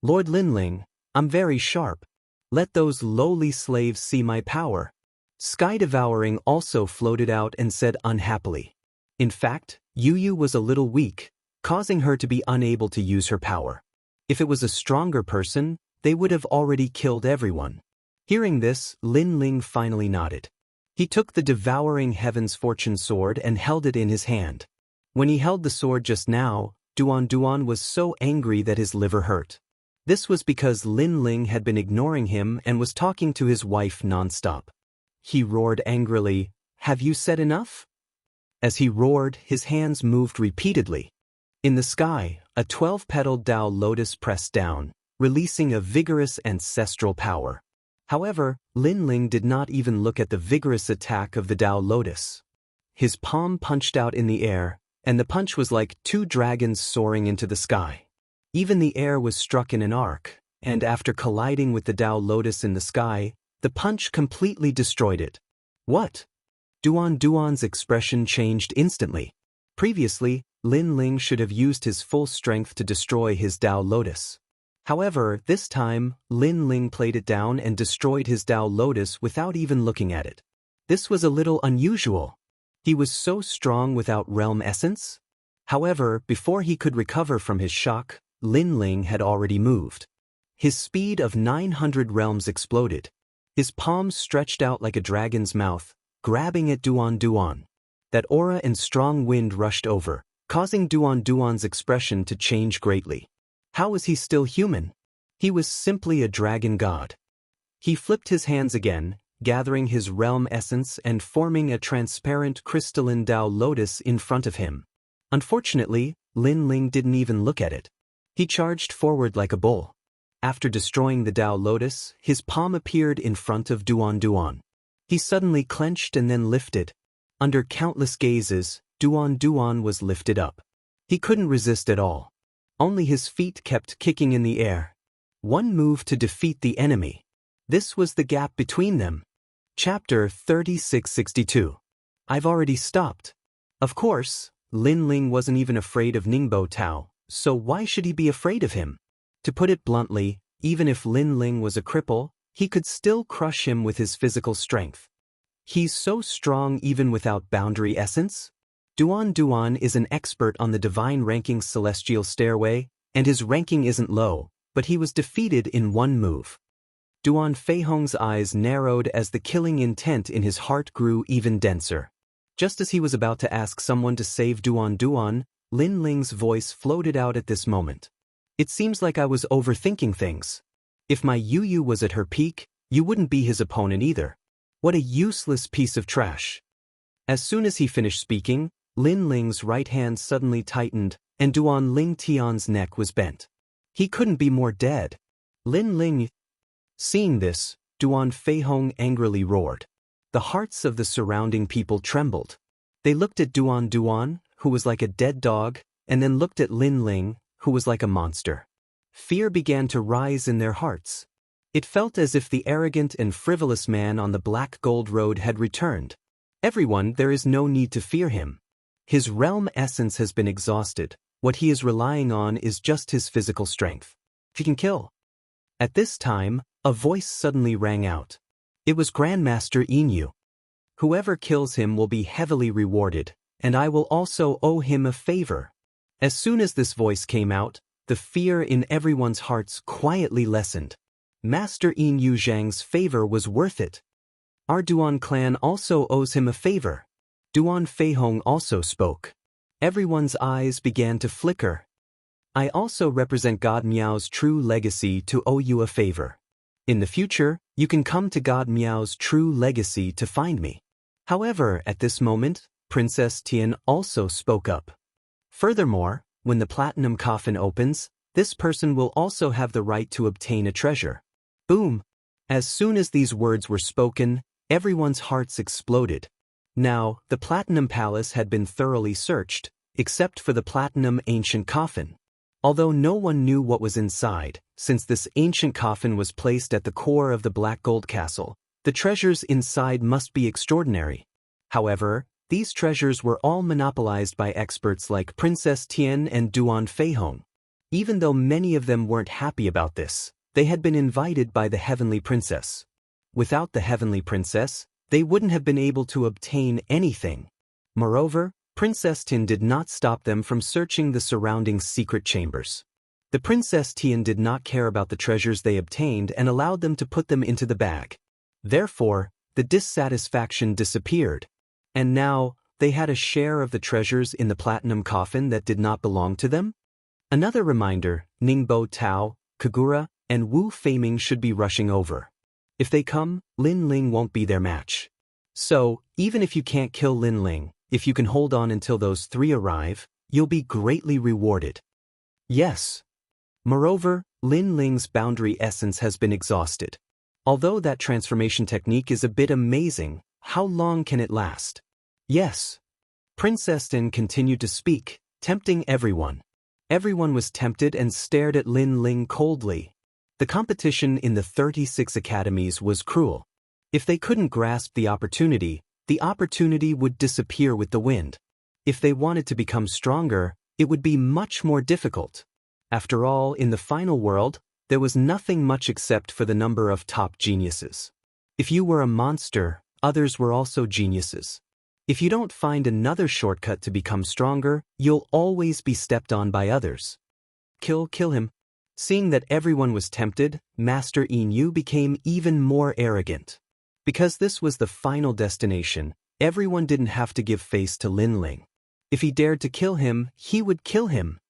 Lord Lin Ling, I'm very sharp. Let those lowly slaves see my power. Sky Devouring also floated out and said unhappily. In fact, Yu was a little weak, causing her to be unable to use her power. If it was a stronger person, they would have already killed everyone. Hearing this, Lin Ling finally nodded. He took the devouring heaven's fortune sword and held it in his hand. When he held the sword just now, Duan was so angry that his liver hurt. This was because Lin Ling had been ignoring him and was talking to his wife nonstop. He roared angrily, "Have you said enough?" As he roared, his hands moved repeatedly. In the sky, a 12-petaled Tao lotus pressed down, releasing a vigorous ancestral power. However, Lin Ling did not even look at the vigorous attack of the Tao lotus. His palm punched out in the air, and the punch was like two dragons soaring into the sky. Even the air was struck in an arc, and after colliding with the Tao lotus in the sky, the punch completely destroyed it. What? Duan's expression changed instantly. Previously, Lin Ling should have used his full strength to destroy his Tao lotus. However, this time, Lin Ling played it down and destroyed his Tao lotus without even looking at it. This was a little unusual. He was so strong without realm essence? However, before he could recover from his shock, Lin Ling had already moved. His speed of 900 realms exploded. His palms stretched out like a dragon's mouth, grabbing at Duan. That aura and strong wind rushed over, causing Duan's expression to change greatly. How was he still human? He was simply a dragon god. He flipped his hands again, gathering his realm essence and forming a transparent crystalline Tao lotus in front of him. Unfortunately, Lin Ling didn't even look at it. He charged forward like a bull. After destroying the Tao lotus, his palm appeared in front of Duan. He suddenly clenched and then lifted. Under countless gazes, Duan was lifted up. He couldn't resist at all. Only his feet kept kicking in the air. One move to defeat the enemy. This was the gap between them. Chapter 3662. I've already stopped. Of course, Lin Ling wasn't even afraid of Ningbo Tao, so why should he be afraid of him? To put it bluntly, even if Lin Ling was a cripple, he could still crush him with his physical strength. He's so strong even without boundary essence? Duan is an expert on the divine ranking's celestial stairway, and his ranking isn't low, but he was defeated in one move. Duan Feihong's eyes narrowed as the killing intent in his heart grew even denser. Just as he was about to ask someone to save Duan, Lin Ling's voice floated out at this moment. It seems like I was overthinking things. If my Yu was at her peak, you wouldn't be his opponent either. What a useless piece of trash. As soon as he finished speaking, Lin Ling's right hand suddenly tightened, and Duan Ling Tian's neck was bent. He couldn't be more dead. Lin Ling. Seeing this, Duan Feihong angrily roared. The hearts of the surrounding people trembled. They looked at Duan, who was like a dead dog, and then looked at Lin Ling, who was like a monster. Fear began to rise in their hearts. It felt as if the arrogant and frivolous man on the Black Gold Road had returned. Everyone, there is no need to fear him. His realm essence has been exhausted. What he is relying on is just his physical strength. He can kill. At this time, a voice suddenly rang out. It was Grandmaster Inu. Whoever kills him will be heavily rewarded, and I will also owe him a favor. As soon as this voice came out, the fear in everyone's hearts quietly lessened. Master Inu Zhang's favor was worth it. Our Duan clan also owes him a favor. Duan Feihong also spoke. Everyone's eyes began to flicker. I also represent God Miao's true legacy to owe you a favor. In the future, you can come to God Miao's true legacy to find me. However, at this moment, Princess Tian also spoke up. Furthermore, when the platinum coffin opens, this person will also have the right to obtain a treasure. Boom! As soon as these words were spoken, everyone's hearts exploded. Now, the Platinum Palace had been thoroughly searched, except for the Platinum Ancient Coffin. Although no one knew what was inside, since this ancient coffin was placed at the core of the Black Gold Castle, the treasures inside must be extraordinary. However, these treasures were all monopolized by experts like Princess Tian and Duan Feihong. Even though many of them weren't happy about this, they had been invited by the Heavenly Princess. Without the Heavenly Princess, they wouldn't have been able to obtain anything. Moreover, Princess Tian did not stop them from searching the surrounding secret chambers. The Princess Tian did not care about the treasures they obtained and allowed them to put them into the bag. Therefore, the dissatisfaction disappeared. And now, they had a share of the treasures in the platinum coffin that did not belong to them? Another reminder, Ningbo Tao, Kagura, and Wu Feiming should be rushing over. If they come, Lin Ling won't be their match. So, even if you can't kill Lin Ling, if you can hold on until those three arrive, you'll be greatly rewarded. Yes. Moreover, Lin Ling's boundary essence has been exhausted. Although that transformation technique is a bit amazing, how long can it last? Yes. Princess Tin continued to speak, tempting everyone. Everyone was tempted and stared at Lin Ling coldly. The competition in the 36 academies was cruel. If they couldn't grasp the opportunity would disappear with the wind. If they wanted to become stronger, it would be much more difficult. After all, in the final world, there was nothing much except for the number of top geniuses. If you were a monster, others were also geniuses. If you don't find another shortcut to become stronger, you'll always be stepped on by others. Kill him. Seeing that everyone was tempted, Master Yin Yu became even more arrogant. Because this was the final destination, everyone didn't have to give face to Lin Ling. If he dared to kill him, he would kill him.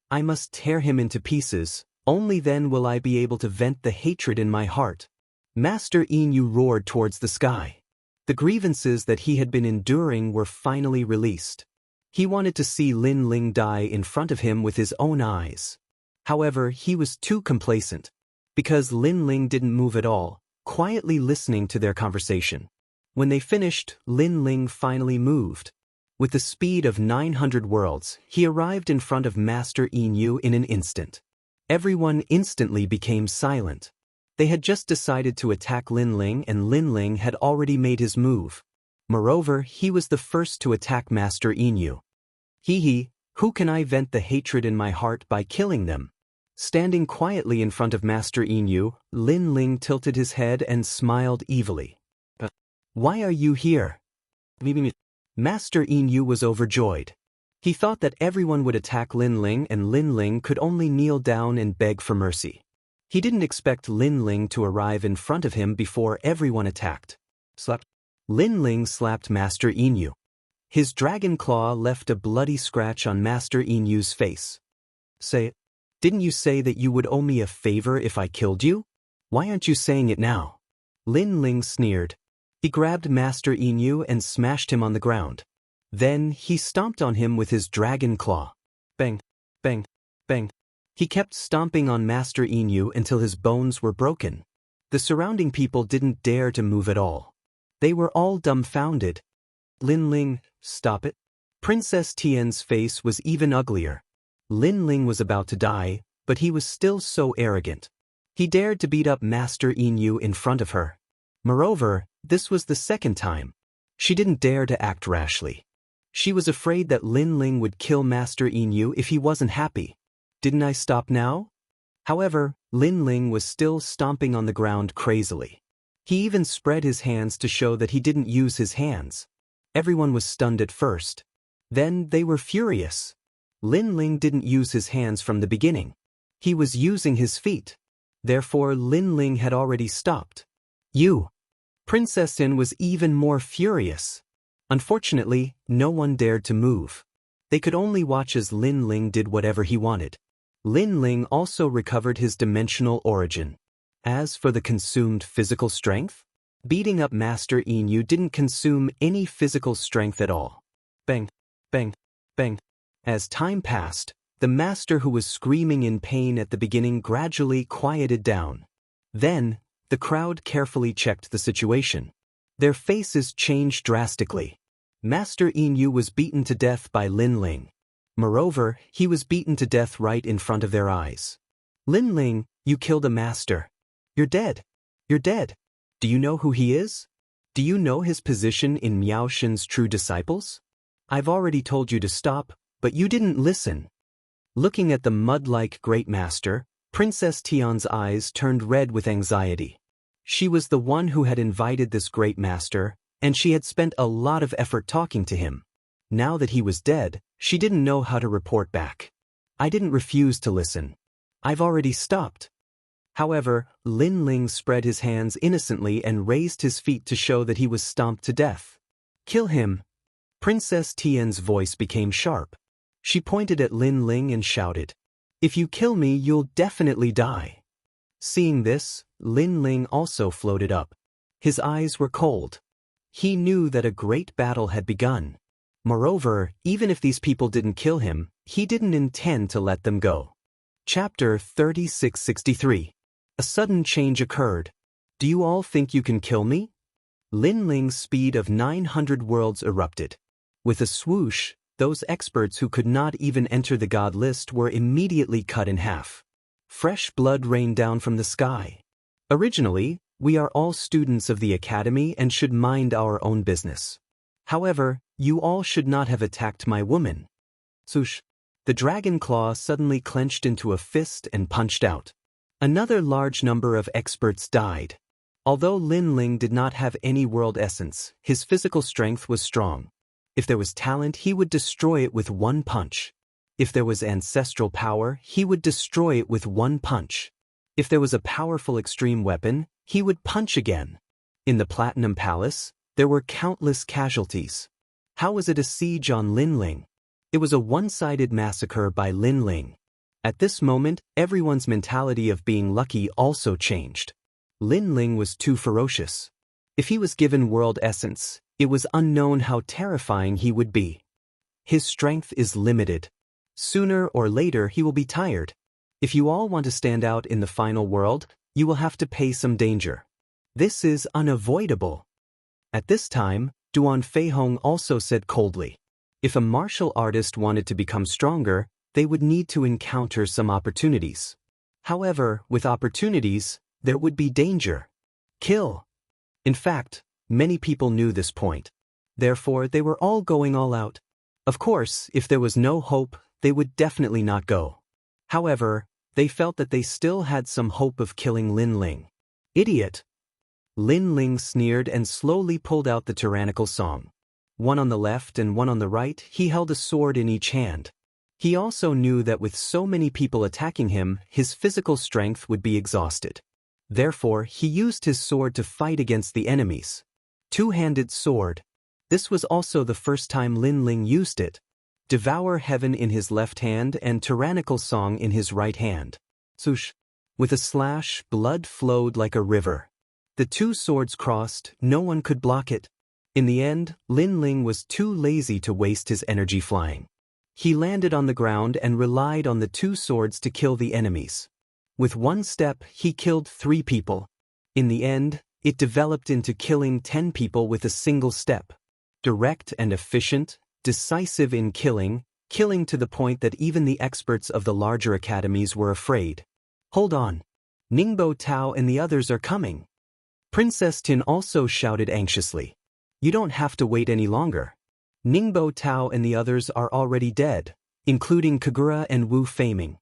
I must tear him into pieces, only then will I be able to vent the hatred in my heart. Master Yin Yu roared towards the sky. The grievances that he had been enduring were finally released. He wanted to see Lin Ling die in front of him with his own eyes. However, he was too complacent. Because Lin Ling didn't move at all, quietly listening to their conversation. When they finished, Lin Ling finally moved. With the speed of 900 worlds, he arrived in front of Master Yin Yu in an instant. Everyone instantly became silent. They had just decided to attack Lin Ling and Lin Ling had already made his move. Moreover, he was the first to attack Master Yin Yu. Who can I vent the hatred in my heart by killing them? Standing quietly in front of Master Yin Yu, Lin Ling tilted his head and smiled evilly. Why are you here? Master Yin Yu was overjoyed. He thought that everyone would attack Lin Ling and Lin Ling could only kneel down and beg for mercy. He didn't expect Lin Ling to arrive in front of him before everyone attacked. Lin Ling slapped Master Yin Yu. His dragon claw left a bloody scratch on Master Yin Yu's face. Say it. Didn't you say that you would owe me a favor if I killed you? Why aren't you saying it now? Lin Ling sneered. He grabbed Master Yin Yu and smashed him on the ground. Then he stomped on him with his dragon claw. Bang, bang, bang. He kept stomping on Master Yin Yu until his bones were broken. The surrounding people didn't dare to move at all. They were all dumbfounded. Lin Ling, stop it. Princess Tian's face was even uglier. Lin Ling was about to die, but he was still so arrogant. He dared to beat up Master Yin Yu in front of her. Moreover, this was the second time. She didn't dare to act rashly. She was afraid that Lin Ling would kill Master Yin Yu if he wasn't happy. Didn't I stop now? However, Lin Ling was still stomping on the ground crazily. He even spread his hands to show that he didn't use his hands. Everyone was stunned at first. Then they were furious. Lin Ling didn't use his hands from the beginning. He was using his feet. Therefore, Lin Ling had already stopped. Princess Tin was even more furious. Unfortunately, no one dared to move. They could only watch as Lin Ling did whatever he wanted. Lin Ling also recovered his dimensional origin. As for the consumed physical strength, beating up Master Yin Yu didn't consume any physical strength at all. Bang, bang, bang. As time passed, the master who was screaming in pain at the beginning gradually quieted down. Then, the crowd carefully checked the situation. Their faces changed drastically. Master Yin Yu was beaten to death by Lin Ling. Moreover, he was beaten to death right in front of their eyes. Lin Ling, you killed a master. You're dead. You're dead. Do you know who he is? Do you know his position in Miao Shen's true disciples? I've already told you to stop, but you didn't listen. Looking at the mud-like great master, Princess Tian's eyes turned red with anxiety. She was the one who had invited this great master, and she had spent a lot of effort talking to him. Now that he was dead, she didn't know how to report back. I didn't refuse to listen. I've already stopped. However, Lin Ling spread his hands innocently and raised his feet to show that he was stomped to death. Kill him. Princess Tian's voice became sharp. She pointed at Lin Ling and shouted, "If you kill me, you'll definitely die." Seeing this, Lin Ling also floated up. His eyes were cold. He knew that a great battle had begun. Moreover, even if these people didn't kill him, he didn't intend to let them go. Chapter 3663. A sudden change occurred. Do you all think you can kill me? Lin Ling's speed of 900 worlds erupted. With a swoosh, those experts who could not even enter the god list were immediately cut in half. Fresh blood rained down from the sky. Originally, we are all students of the academy and should mind our own business. However, you all should not have attacked my woman. Swoosh. The dragon claw suddenly clenched into a fist and punched out. Another large number of experts died. Although Lin Ling did not have any world essence, his physical strength was strong. If there was talent, he would destroy it with one punch. If there was ancestral power, he would destroy it with one punch. If there was a powerful extreme weapon, he would punch again. In the Platinum Palace, there were countless casualties. How was it a siege on Lin Ling? It was a one-sided massacre by Lin Ling. At this moment, everyone's mentality of being lucky also changed. Lin Ling was too ferocious. If he was given world essence, it was unknown how terrifying he would be. His strength is limited. Sooner or later he will be tired. If you all want to stand out in the final world, you will have to pay some danger. This is unavoidable. At this time, Duan Feihong also said coldly, if a martial artist wanted to become stronger, they would need to encounter some opportunities. However, with opportunities, there would be danger. Kill. In fact, many people knew this point. Therefore, they were all going all out. Of course, if there was no hope, they would definitely not go. However, they felt that they still had some hope of killing Lin Ling. Idiot! Lin Ling sneered and slowly pulled out the tyrannical song. One on the left and one on the right, he held a sword in each hand. He also knew that with so many people attacking him, his physical strength would be exhausted. Therefore, he used his sword to fight against the enemies. Two-handed sword. This was also the first time Lin Ling used it. Devour heaven in his left hand and tyrannical song in his right hand. Swoosh. With a slash, blood flowed like a river. The two swords crossed, no one could block it. In the end, Lin Ling was too lazy to waste his energy flying. He landed on the ground and relied on the two swords to kill the enemies. With one step, he killed 3 people. In the end, it developed into killing 10 people with a single step. Direct and efficient, decisive in killing to the point that even the experts of the larger academies were afraid. Hold on. Ningbo Tao and the others are coming. Princess Tin also shouted anxiously. You don't have to wait any longer. Ningbo Tao and the others are already dead, including Kagura and Wu Feiming.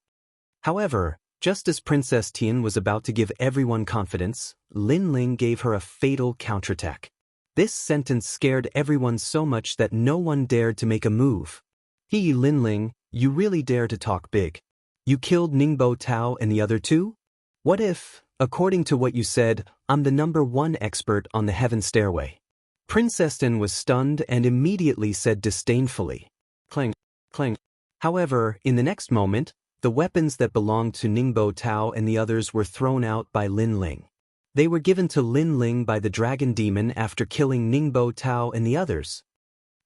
However, just as Princess Tian was about to give everyone confidence, Lin Ling gave her a fatal counterattack. This sentence scared everyone so much that no one dared to make a move. Lin Ling, you really dare to talk big. You killed Ningbo Tao and the other 2? What if, according to what you said, I'm the #1 expert on the heaven stairway? Princess Tin was stunned and immediately said disdainfully, clang, clang. However, in the next moment, the weapons that belonged to Ningbo Tao and the others were thrown out by Lin Ling. They were given to Lin Ling by the dragon demon after killing Ningbo Tao and the others.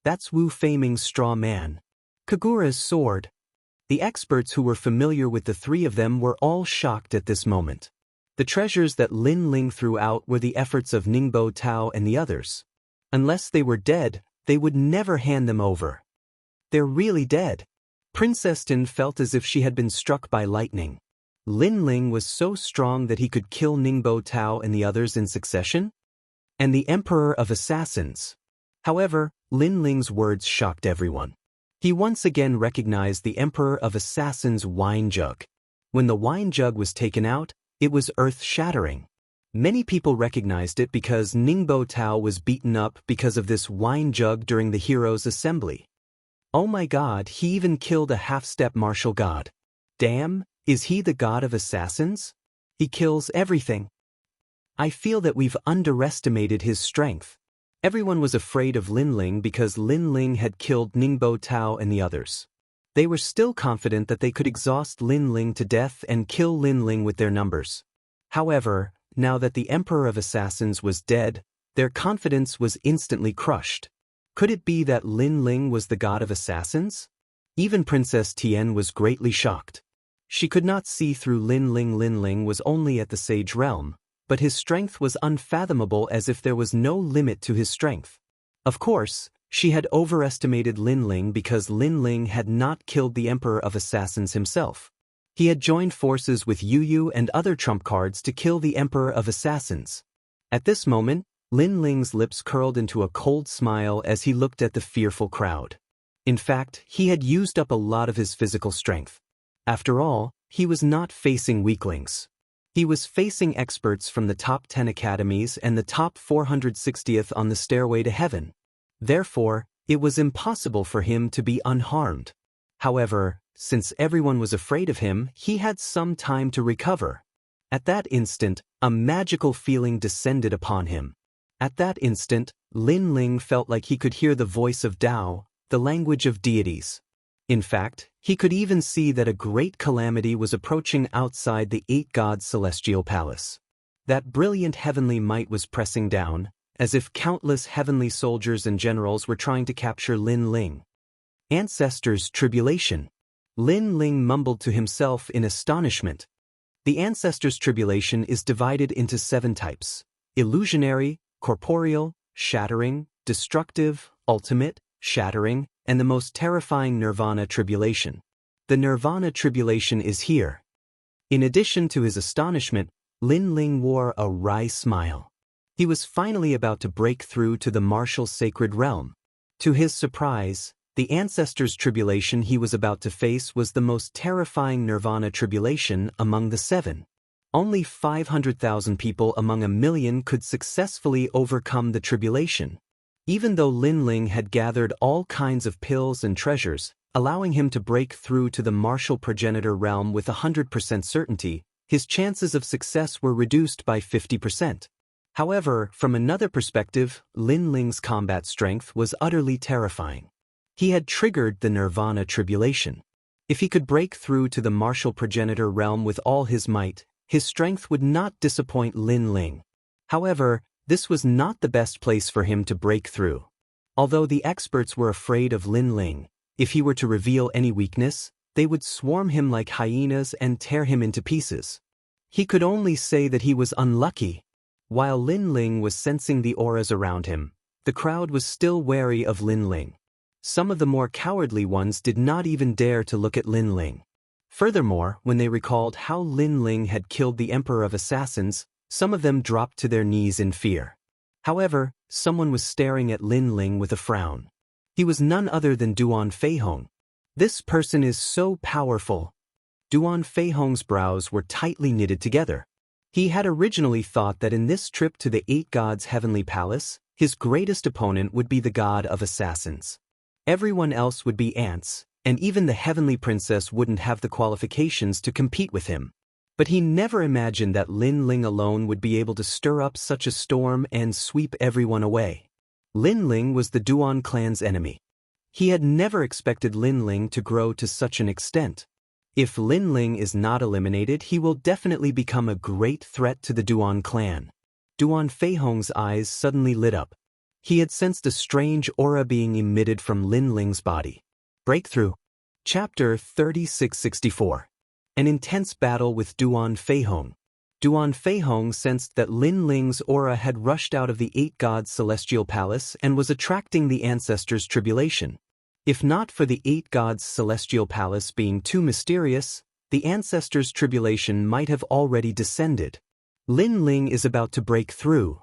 That's Wu Feiming's straw man. Kagura's sword. The experts who were familiar with the 3 of them were all shocked at this moment. The treasures that Lin Ling threw out were the efforts of Ningbo Tao and the others. Unless they were dead, they would never hand them over. They're really dead. Princess Tin felt as if she had been struck by lightning. Lin Ling was so strong that he could kill Ningbo Tao and the others in succession? And the Emperor of Assassins. However, Lin Ling's words shocked everyone. He once again recognized the Emperor of Assassins' wine jug. When the wine jug was taken out, it was earth-shattering. Many people recognized it because Ningbo Tao was beaten up because of this wine jug during the heroes' assembly. Oh my god, he even killed a half-step martial god. Damn, is he the god of assassins? He kills everything. I feel that we've underestimated his strength. Everyone was afraid of Lin Ling because Lin Ling had killed Ningbo Tao and the others. They were still confident that they could exhaust Lin Ling to death and kill Lin Ling with their numbers. However, now that the Emperor of Assassins was dead, their confidence was instantly crushed. Could it be that Lin Ling was the god of assassins? Even Princess Tian was greatly shocked. She could not see through Lin Ling. Lin Ling was only at the Sage Realm, but his strength was unfathomable, as if there was no limit to his strength. Of course, she had overestimated Lin Ling because Lin Ling had not killed the Emperor of Assassins himself. He had joined forces with Yu Yu and other trump cards to kill the Emperor of Assassins. At this moment, Lin Ling's lips curled into a cold smile as he looked at the fearful crowd. In fact, he had used up a lot of his physical strength. After all, he was not facing weaklings. He was facing experts from the top 10 academies and the top 460th on the stairway to heaven. Therefore, it was impossible for him to be unharmed. However, since everyone was afraid of him, he had some time to recover. At that instant, a magical feeling descended upon him. At that instant, Lin Ling felt like he could hear the voice of Tao, the language of deities. In fact, he could even see that a great calamity was approaching outside the 8 gods' celestial palace. That brilliant heavenly might was pressing down, as if countless heavenly soldiers and generals were trying to capture Lin Ling. Ancestors' tribulation. Lin Ling mumbled to himself in astonishment. The Ancestors' tribulation is divided into 7 types: illusionary, corporeal, shattering, destructive, ultimate, shattering, and the most terrifying Nirvana tribulation. The Nirvana tribulation is here. In addition to his astonishment, Lin Ling wore a wry smile. He was finally about to break through to the martial sacred realm. To his surprise, the Ancestors' tribulation he was about to face was the most terrifying Nirvana tribulation among the 7. Only 500,000 people among 1,000,000 could successfully overcome the tribulation. Even though Lin Ling had gathered all kinds of pills and treasures, allowing him to break through to the martial progenitor realm with 100% certainty, his chances of success were reduced by 50%. However, from another perspective, Lin Ling's combat strength was utterly terrifying. He had triggered the Nirvana tribulation. If he could break through to the martial progenitor realm with all his might, his strength would not disappoint Lin Ling. However, this was not the best place for him to break through. Although the experts were afraid of Lin Ling, if he were to reveal any weakness, they would swarm him like hyenas and tear him into pieces. He could only say that he was unlucky. While Lin Ling was sensing the auras around him, the crowd was still wary of Lin Ling. Some of the more cowardly ones did not even dare to look at Lin Ling. Furthermore, when they recalled how Lin Ling had killed the Emperor of Assassins, some of them dropped to their knees in fear. However, someone was staring at Lin Ling with a frown. He was none other than Duan Feihong. This person is so powerful. Duan Feihong's brows were tightly knitted together. He had originally thought that in this trip to the 8 gods' heavenly palace, his greatest opponent would be the god of assassins. Everyone else would be ants, and even the heavenly princess wouldn't have the qualifications to compete with him. But he never imagined that Lin Ling alone would be able to stir up such a storm and sweep everyone away. Lin Ling was the Duan clan's enemy. He had never expected Lin Ling to grow to such an extent. If Lin Ling is not eliminated, he will definitely become a great threat to the Duan clan. Duan Feihong's eyes suddenly lit up. He had sensed a strange aura being emitted from Lin Ling's body. Breakthrough. Chapter 3664. An intense battle with Duan Feihong. Duan Feihong sensed that Lin Ling's aura had rushed out of the Eight Gods' celestial palace and was attracting the ancestors' tribulation. If not for the Eight Gods' celestial palace being too mysterious, the ancestors' tribulation might have already descended. Lin Ling is about to break through.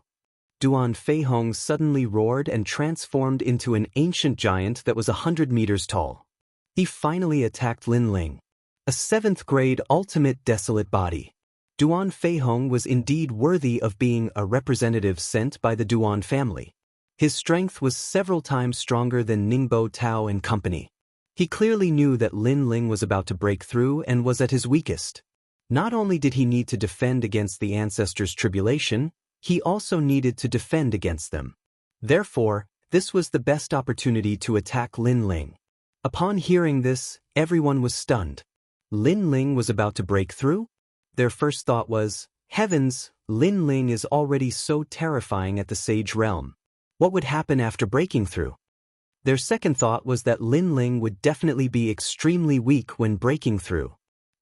Duan Feihong suddenly roared and transformed into an ancient giant that was 100 meters tall. He finally attacked Lin Ling. A 7th-grade ultimate desolate body. Duan Feihong was indeed worthy of being a representative sent by the Duan family. His strength was several times stronger than Ningbo Tao and company. He clearly knew that Lin Ling was about to break through and was at his weakest. Not only did he need to defend against the ancestors' tribulation, he also needed to defend against them. Therefore, this was the best opportunity to attack Lin Ling. Upon hearing this, everyone was stunned. Lin Ling was about to break through? Their first thought was, heavens, Lin Ling is already so terrifying at the Sage Realm. What would happen after breaking through? Their second thought was that Lin Ling would definitely be extremely weak when breaking through.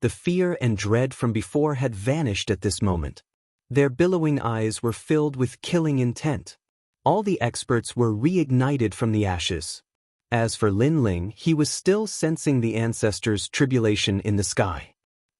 The fear and dread from before had vanished at this moment. Their billowing eyes were filled with killing intent. All the experts were reignited from the ashes. As for Lin Ling, he was still sensing the ancestors' tribulation in the sky.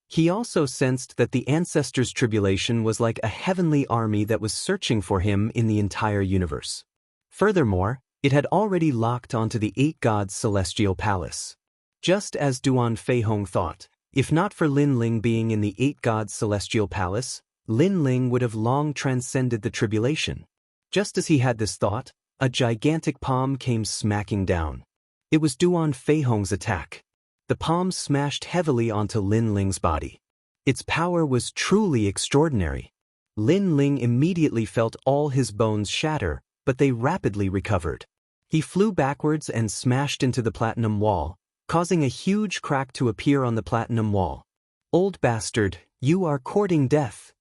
He also sensed that the ancestors' tribulation was like a heavenly army that was searching for him in the entire universe. Furthermore, it had already locked onto the Eight Gods' celestial palace. Just as Duan Feihong thought, if not for Lin Ling being in the Eight Gods' celestial palace, Lin Ling would have long transcended the tribulation. Just as he had this thought, a gigantic palm came smacking down. It was Duan Feihong's attack. The palm smashed heavily onto Lin Ling's body. Its power was truly extraordinary. Lin Ling immediately felt all his bones shatter, but they rapidly recovered. He flew backwards and smashed into the platinum wall, causing a huge crack to appear on the platinum wall. Old bastard, you are courting death.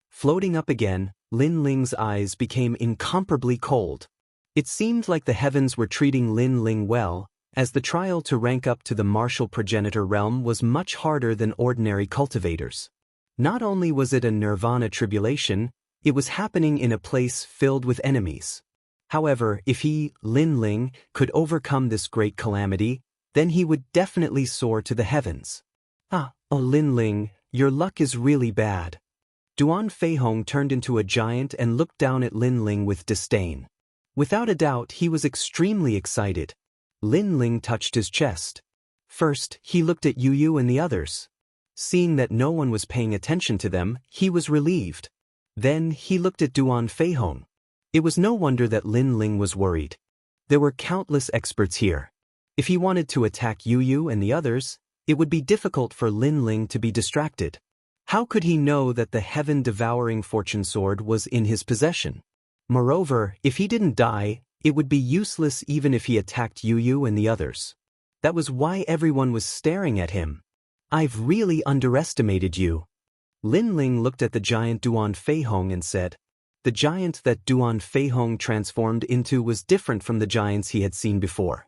Floating up again, Lin Ling's eyes became incomparably cold. It seemed like the heavens were treating Lin Ling well, as the trial to rank up to the martial progenitor realm was much harder than ordinary cultivators. Not only was it a nirvana tribulation, it was happening in a place filled with enemies. However, if he, Lin Ling, could overcome this great calamity, then he would definitely soar to the heavens. Oh Lin Ling, your luck is really bad. Duan Feihong turned into a giant and looked down at Lin Ling with disdain. Without a doubt, he was extremely excited. Lin Ling touched his chest. First, he looked at Yu and the others. Seeing that no one was paying attention to them, he was relieved. Then, he looked at Duan Feihong. It was no wonder that Lin Ling was worried. There were countless experts here. If he wanted to attack Yu and the others, it would be difficult for Lin Ling to be distracted. How could he know that the heaven-devouring fortune sword was in his possession? Moreover, if he didn't die, it would be useless even if he attacked Yu and the others. That was why everyone was staring at him. I've really underestimated you. Lin Ling looked at the giant Duan Feihong and said. The giant that Duan Feihong transformed into was different from the giants he had seen before.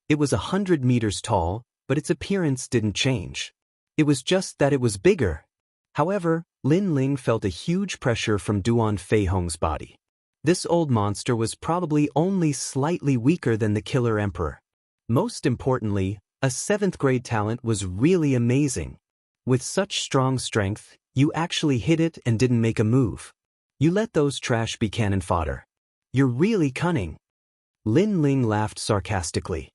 It was 100 meters tall, but its appearance didn't change. It was just that it was bigger. However, Lin Ling felt a huge pressure from Duan Feihong's body. This old monster was probably only slightly weaker than the Killer Emperor. Most importantly, a 7th-grade talent was really amazing. With such strong strength, you actually hit it and didn't make a move. You let those trash be cannon fodder. You're really cunning. Lin Ling laughed sarcastically.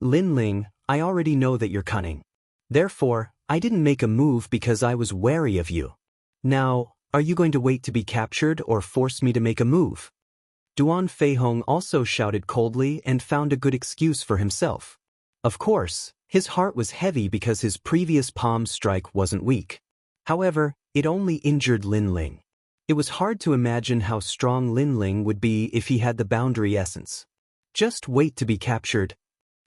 Lin Ling, I already know that you're cunning. Therefore, I didn't make a move because I was wary of you. Now, are you going to wait to be captured or force me to make a move? Duan Feihong also shouted coldly and found a good excuse for himself. Of course, his heart was heavy because his previous palm strike wasn't weak. However, it only injured Lin Ling. It was hard to imagine how strong Lin Ling would be if he had the boundary essence. Just wait to be captured.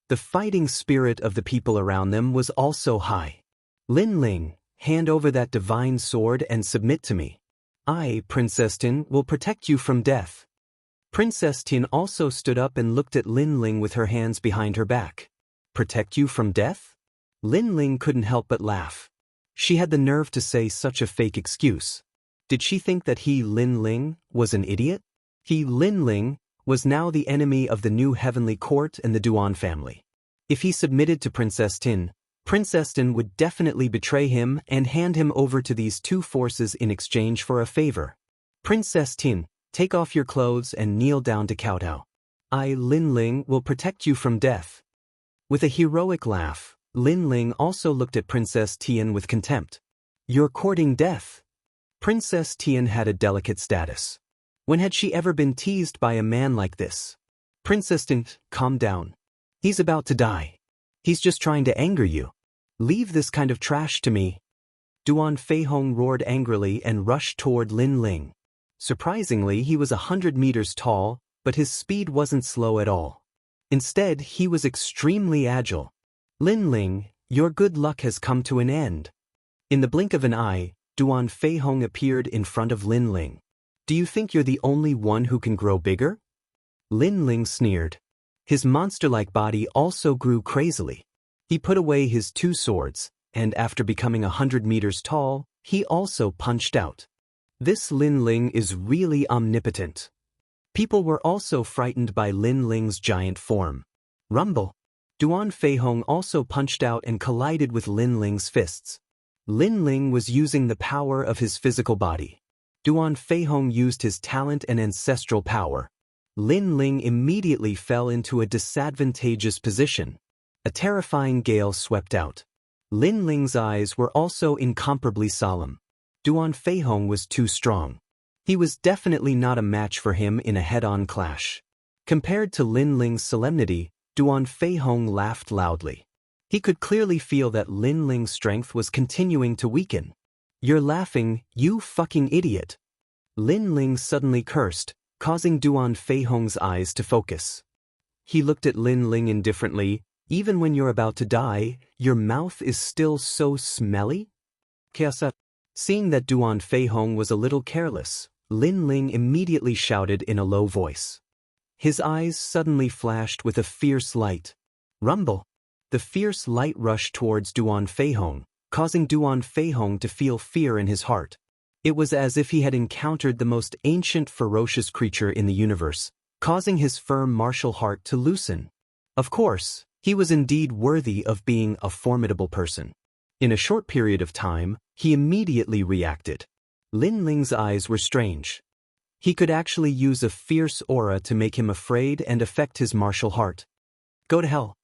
The fighting spirit of the people around them was also high. Lin Ling, hand over that divine sword and submit to me. I, Princess Tin, will protect you from death. Princess Tin also stood up and looked at Lin Ling with her hands behind her back. Protect you from death? Lin Ling couldn't help but laugh. She had the nerve to say such a fake excuse. Did she think that he, Lin Ling, was an idiot? He, Lin Ling, was now the enemy of the new heavenly court and the Duan family. If he submitted to Princess Tin would definitely betray him and hand him over to these two forces in exchange for a favor. Princess Tin, take off your clothes and kneel down to kowtow. I, Lin Ling, will protect you from death. With a heroic laugh, Lin Ling also looked at Princess Tian with contempt. You're courting death. Princess Tian had a delicate status. When had she ever been teased by a man like this? Princess Tian, calm down. He's about to die. He's just trying to anger you. Leave this kind of trash to me. Duan Feihong roared angrily and rushed toward Lin Ling. Surprisingly, he was 100 meters tall, but his speed wasn't slow at all. Instead, he was extremely agile. Lin Ling, your good luck has come to an end. In the blink of an eye, Duan Feihong appeared in front of Lin Ling. Do you think you're the only one who can grow bigger? Lin Ling sneered. His monster-like body also grew crazily. He put away his two swords, and after becoming 100 meters tall, he also punched out. This Lin Ling is really omnipotent. People were also frightened by Lin Ling's giant form. Rumble. Duan Feihong also punched out and collided with Lin Ling's fists. Lin Ling was using the power of his physical body. Duan Feihong used his talent and ancestral power. Lin Ling immediately fell into a disadvantageous position. A terrifying gale swept out. Lin Ling's eyes were also incomparably solemn. Duan Feihong was too strong. He was definitely not a match for him in a head-on clash. Compared to Lin Ling's solemnity, Duan Feihong laughed loudly. He could clearly feel that Lin Ling's strength was continuing to weaken. You're laughing, you fucking idiot. Lin Ling suddenly cursed, causing Duan Feihong's eyes to focus. He looked at Lin Ling indifferently. Even when you're about to die, your mouth is still so smelly? Kiasa. Seeing that Duan Feihong was a little careless, Lin Ling immediately shouted in a low voice. His eyes suddenly flashed with a fierce light. Rumble. The fierce light rushed towards Duan Feihong, causing Duan Feihong to feel fear in his heart. It was as if he had encountered the most ancient ferocious creature in the universe, causing his firm martial heart to loosen. Of course, he was indeed worthy of being a formidable person. In a short period of time, he immediately reacted. Lin Ling's eyes were strange. He could actually use a fierce aura to make him afraid and affect his martial heart. Go to hell.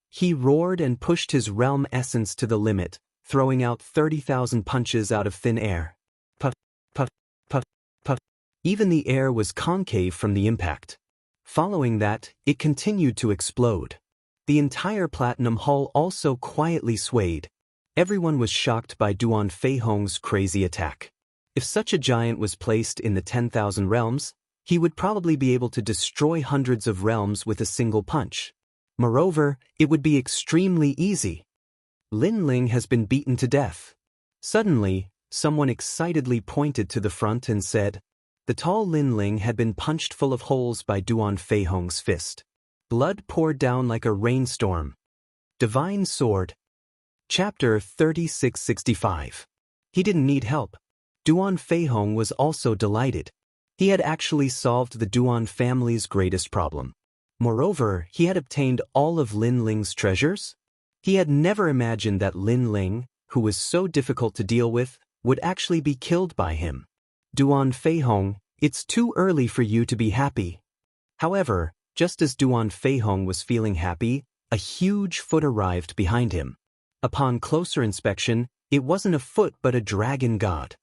He roared and pushed his realm essence to the limit, throwing out 30,000 punches out of thin air. Puff, puff, puff, puff. Even the air was concave from the impact. Following that, it continued to explode. The entire Platinum Hall also quietly swayed. Everyone was shocked by Duan Feihong's crazy attack. If such a giant was placed in the 10,000 realms, he would probably be able to destroy hundreds of realms with a single punch. Moreover, it would be extremely easy. Lin Ling has been beaten to death. Suddenly, someone excitedly pointed to the front and said, the tall Lin Ling had been punched full of holes by Duan Feihong's fist. Blood poured down like a rainstorm. Divine Sword. Chapter 3665. He didn't need help. Duan Feihong was also delighted. He had actually solved the Duan family's greatest problem. Moreover, he had obtained all of Lin Ling's treasures. He had never imagined that Lin Ling, who was so difficult to deal with, would actually be killed by him. Duan Feihong, it's too early for you to be happy. However, just as Duan Feihong was feeling happy, a huge foot arrived behind him. Upon closer inspection, it wasn't a foot but a dragon god.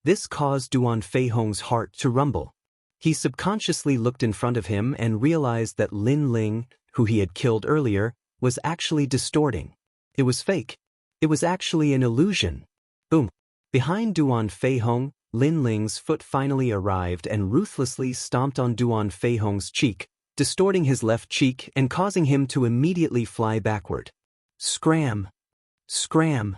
This caused Duan Feihong's heart to rumble. He subconsciously looked in front of him and realized that Lin Ling, who he had killed earlier, was actually distorting. It was fake. It was actually an illusion. Boom. Behind Duan Feihong, Lin Ling's foot finally arrived and ruthlessly stomped on Duan Feihong's cheek, distorting his left cheek and causing him to immediately fly backward. Scram! Scram!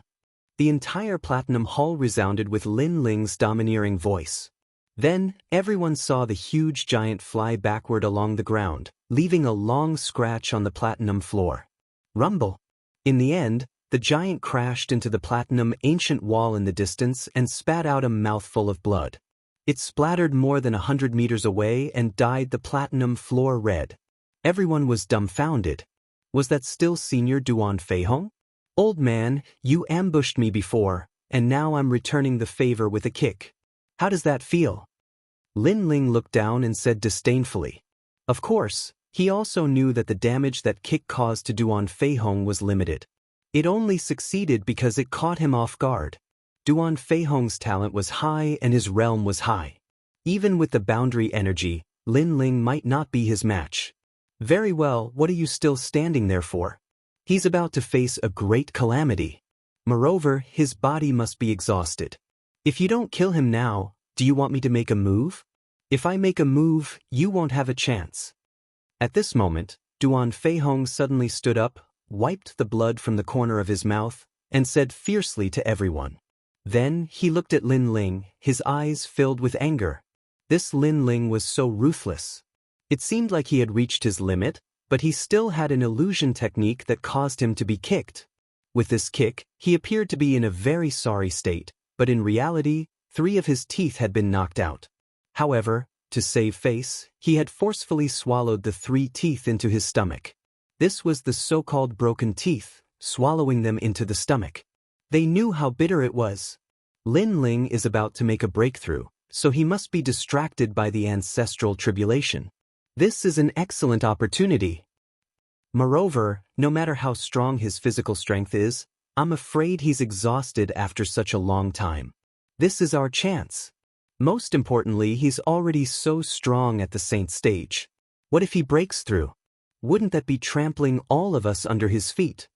The entire Platinum Hall resounded with Lin Ling's domineering voice. Then, everyone saw the huge giant fly backward along the ground, leaving a long scratch on the platinum floor. Rumble! In the end, the giant crashed into the platinum ancient wall in the distance and spat out a mouthful of blood. It splattered more than 100 meters away and dyed the platinum floor red. Everyone was dumbfounded. Was that still Senior Duan Feihong? Old man, you ambushed me before, and now I'm returning the favor with a kick. How does that feel? Lin Ling looked down and said disdainfully. Of course, he also knew that the damage that kick caused to Duan Feihong was limited. It only succeeded because it caught him off guard. Duan Feihong's talent was high and his realm was high. Even with the boundary energy, Lin Ling might not be his match. Very well, what are you still standing there for? He's about to face a great calamity. Moreover, his body must be exhausted. If you don't kill him now, do you want me to make a move? If I make a move, you won't have a chance. At this moment, Duan Feihong suddenly stood up, wiped the blood from the corner of his mouth, and said fiercely to everyone. Then he looked at Lin Ling, his eyes filled with anger. This Lin Ling was so ruthless. It seemed like he had reached his limit, but he still had an illusion technique that caused him to be kicked. With this kick, he appeared to be in a very sorry state, but in reality, 3 of his teeth had been knocked out. However, to save face, he had forcefully swallowed the 3 teeth into his stomach. This was the so-called broken teeth, swallowing them into the stomach. They knew how bitter it was. Lin Ling is about to make a breakthrough, so he must be distracted by the ancestral tribulation. This is an excellent opportunity. Moreover, no matter how strong his physical strength is, I'm afraid he's exhausted after such a long time. This is our chance. Most importantly, he's already so strong at the saint stage. What if he breaks through? Wouldn't that be trampling all of us under his feet?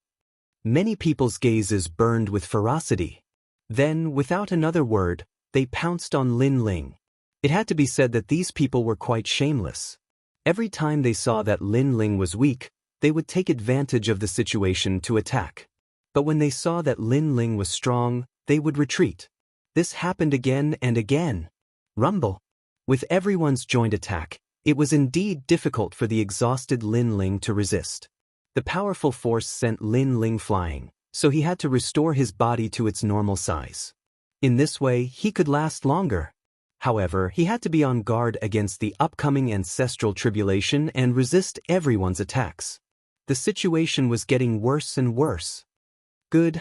Many people's gazes burned with ferocity. Then, without another word, they pounced on Lin Ling. It had to be said that these people were quite shameless. Every time they saw that Lin Ling was weak, they would take advantage of the situation to attack. But when they saw that Lin Ling was strong, they would retreat. This happened again and again. Rumble. With everyone's joint attack, it was indeed difficult for the exhausted Lin Ling to resist. The powerful force sent Lin Ling flying, so he had to restore his body to its normal size. In this way, he could last longer. However, he had to be on guard against the upcoming ancestral tribulation and resist everyone's attacks. The situation was getting worse and worse. Good,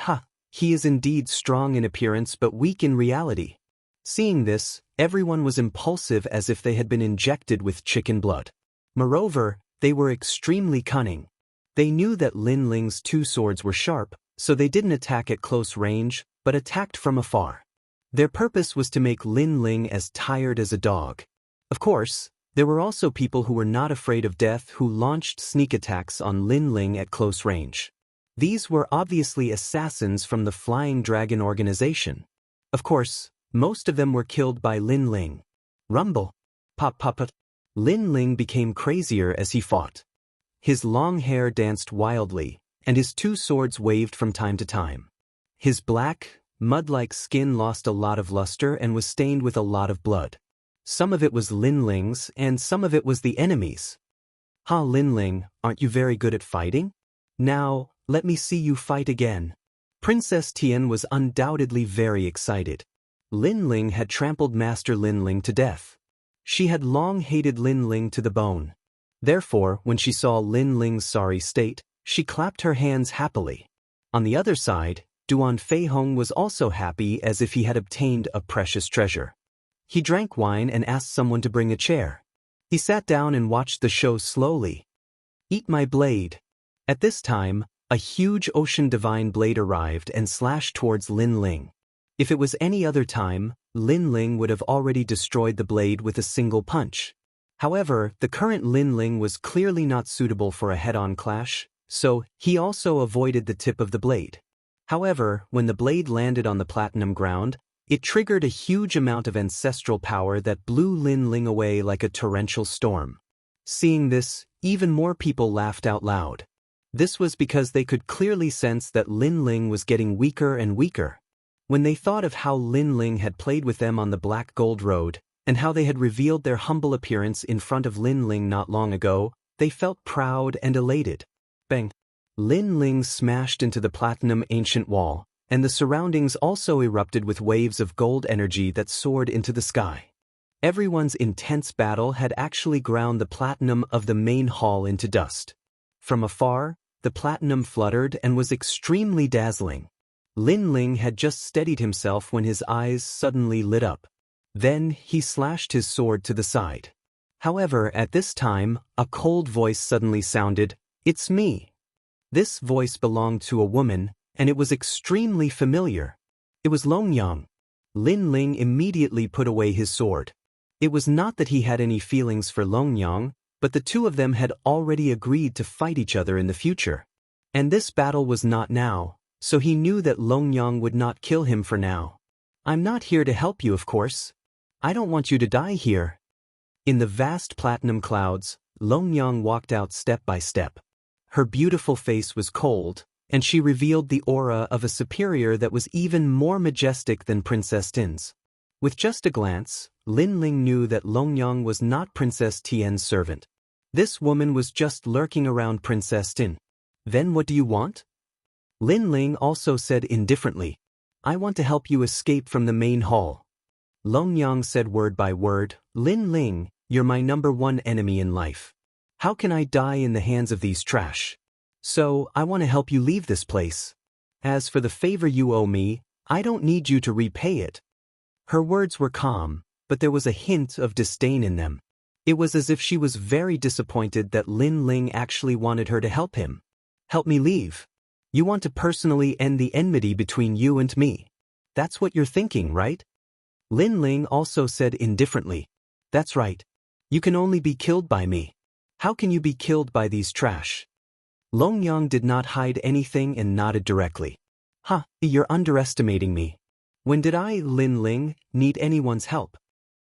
he is indeed strong in appearance but weak in reality. Seeing this, everyone was impulsive as if they had been injected with chicken blood. Moreover, they were extremely cunning. They knew that Lin Ling's 2 swords were sharp, so they didn't attack at close range, but attacked from afar. Their purpose was to make Lin Ling as tired as a dog. Of course, there were also people who were not afraid of death who launched sneak attacks on Lin Ling at close range. These were obviously assassins from the Flying Dragon organization. Of course, most of them were killed by Lin Ling. Rumble. Pop pop pop. Lin Ling became crazier as he fought. His long hair danced wildly, and his 2 swords waved from time to time. His black, mud-like skin lost a lot of luster and was stained with a lot of blood. Some of it was Lin Ling's and some of it was the enemy's. Lin Ling, aren't you very good at fighting? Now, let me see you fight again. Princess Tian was undoubtedly very excited. Lin Ling had trampled Master Lin Ling to death. She had long hated Lin Ling to the bone. Therefore, when she saw Lin Ling's sorry state, she clapped her hands happily. On the other side, Duan Feihong was also happy as if he had obtained a precious treasure. He drank wine and asked someone to bring a chair. He sat down and watched the show slowly. Eat my blade. At this time, a huge ocean divine blade arrived and slashed towards Lin Ling. If it was any other time, Lin Ling would have already destroyed the blade with a single punch. However, the current Lin Ling was clearly not suitable for a head-on clash, so he also avoided the tip of the blade. However, when the blade landed on the platinum ground, it triggered a huge amount of ancestral power that blew Lin Ling away like a torrential storm. Seeing this, even more people laughed out loud. This was because they could clearly sense that Lin Ling was getting weaker and weaker. When they thought of how Lin Ling had played with them on the Black Gold Road, and how they had revealed their humble appearance in front of Lin Ling not long ago, they felt proud and elated. Bang! Lin Ling smashed into the platinum ancient wall, and the surroundings also erupted with waves of gold energy that soared into the sky. Everyone's intense battle had actually ground the platinum of the main hall into dust. From afar, the platinum fluttered and was extremely dazzling. Lin Ling had just steadied himself when his eyes suddenly lit up. Then he slashed his sword to the side. However, at this time, a cold voice suddenly sounded, "It's me." This voice belonged to a woman, and it was extremely familiar. It was Longyang. Lin Ling immediately put away his sword. It was not that he had any feelings for Longyang, but the two of them had already agreed to fight each other in the future. And this battle was not now, so he knew that Longyang would not kill him for now. "I'm not here to help you, of course. I don't want you to die here." In the vast platinum clouds, Longyang walked out step by step. Her beautiful face was cold, and she revealed the aura of a superior that was even more majestic than Princess Tin's. With just a glance, Lin Ling knew that Longyang was not Princess Tian's servant. This woman was just lurking around Princess Tin. "Then what do you want?" Lin Ling also said indifferently, "I want to help you escape from the main hall." Longyang said word by word, "Lin Ling, you're my #1 enemy in life. How can I die in the hands of these trash? So, I want to help you leave this place. As for the favor you owe me, I don't need you to repay it." Her words were calm, but there was a hint of disdain in them. It was as if she was very disappointed that Lin Ling actually wanted her to help him. "Help me leave? You want to personally end the enmity between you and me? That's what you're thinking, right?" Lin Ling also said indifferently, "That's right. You can only be killed by me. How can you be killed by these trash?" Longyang did not hide anything and nodded directly. "Huh, you're underestimating me. When did I, Lin Ling, need anyone's help?"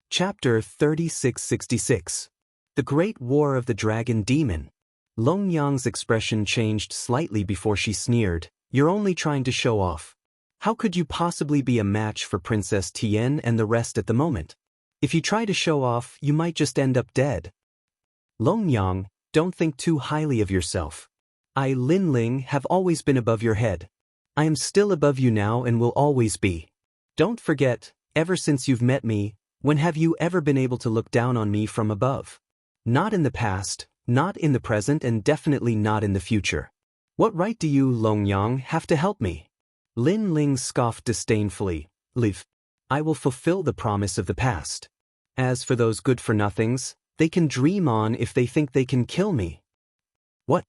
Chapter 3666. The Great War of the Dragon Demon. Longyang's expression changed slightly before she sneered, "You're only trying to show off. How could you possibly be a match for Princess Tian and the rest at the moment? If you try to show off, you might just end up dead." "Longyang, don't think too highly of yourself. I, Lin Ling, have always been above your head. I am still above you now and will always be. Don't forget, ever since you've met me, when have you ever been able to look down on me from above? Not in the past, not in the present, and definitely not in the future. What right do you, Longyang, have to help me?" Lin Ling scoffed disdainfully, "Leave. I will fulfill the promise of the past. As for those good-for-nothings, they can dream on if they think they can kill me." "What?"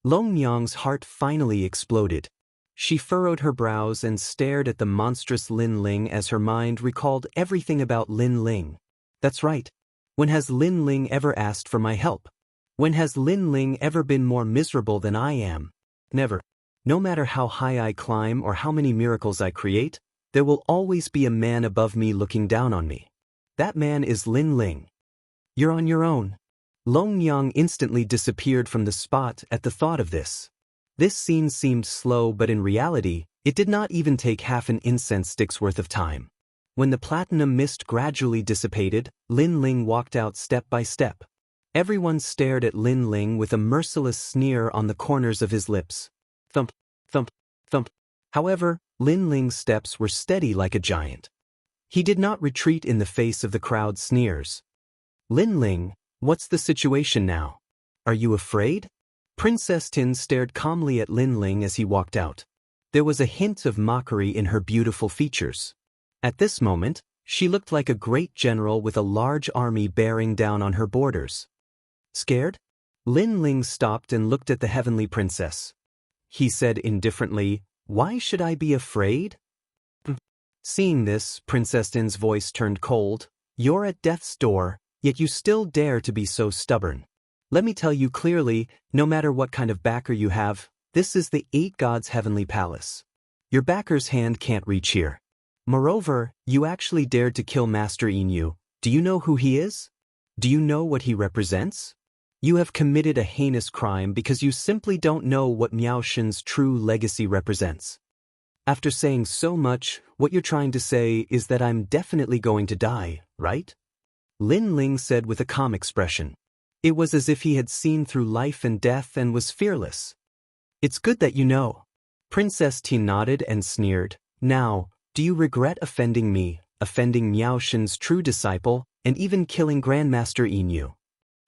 Longyang's heart finally exploded. She furrowed her brows and stared at the monstrous Lin Ling as her mind recalled everything about Lin Ling. "That's right. When has Lin Ling ever asked for my help? When has Lin Ling ever been more miserable than I am? Never. No matter how high I climb or how many miracles I create, there will always be a man above me looking down on me. That man is Lin Ling. You're on your own." Longyang instantly disappeared from the spot at the thought of this. This scene seemed slow, but in reality, it did not even take half an incense stick's worth of time. When the platinum mist gradually dissipated, Lin Ling walked out step by step. Everyone stared at Lin Ling with a merciless sneer on the corners of his lips. Thump, thump, thump. However, Lin Ling's steps were steady like a giant. He did not retreat in the face of the crowd's sneers. "Lin Ling, what's the situation now? Are you afraid?" Princess Tin stared calmly at Lin Ling as he walked out. There was a hint of mockery in her beautiful features. At this moment, she looked like a great general with a large army bearing down on her borders. "Scared?" Lin Ling stopped and looked at the heavenly princess. He said indifferently, "Why should I be afraid?" Seeing this, Princess Tin's voice turned cold. "You're at death's door, yet you still dare to be so stubborn. Let me tell you clearly, no matter what kind of backer you have, this is the 8 Gods' heavenly palace. Your backer's hand can't reach here. Moreover, you actually dared to kill Master Inu. Do you know who he is? Do you know what he represents? You have committed a heinous crime because you simply don't know what Miao Shen's true legacy represents. After saying so much, what you're trying to say is that I'm definitely going to die, right?" Lin Ling said with a calm expression. It was as if he had seen through life and death and was fearless. "It's good that you know." Princess Tin nodded and sneered. "Now, do you regret offending me, offending Miao Shen's true disciple, and even killing Grandmaster Inu.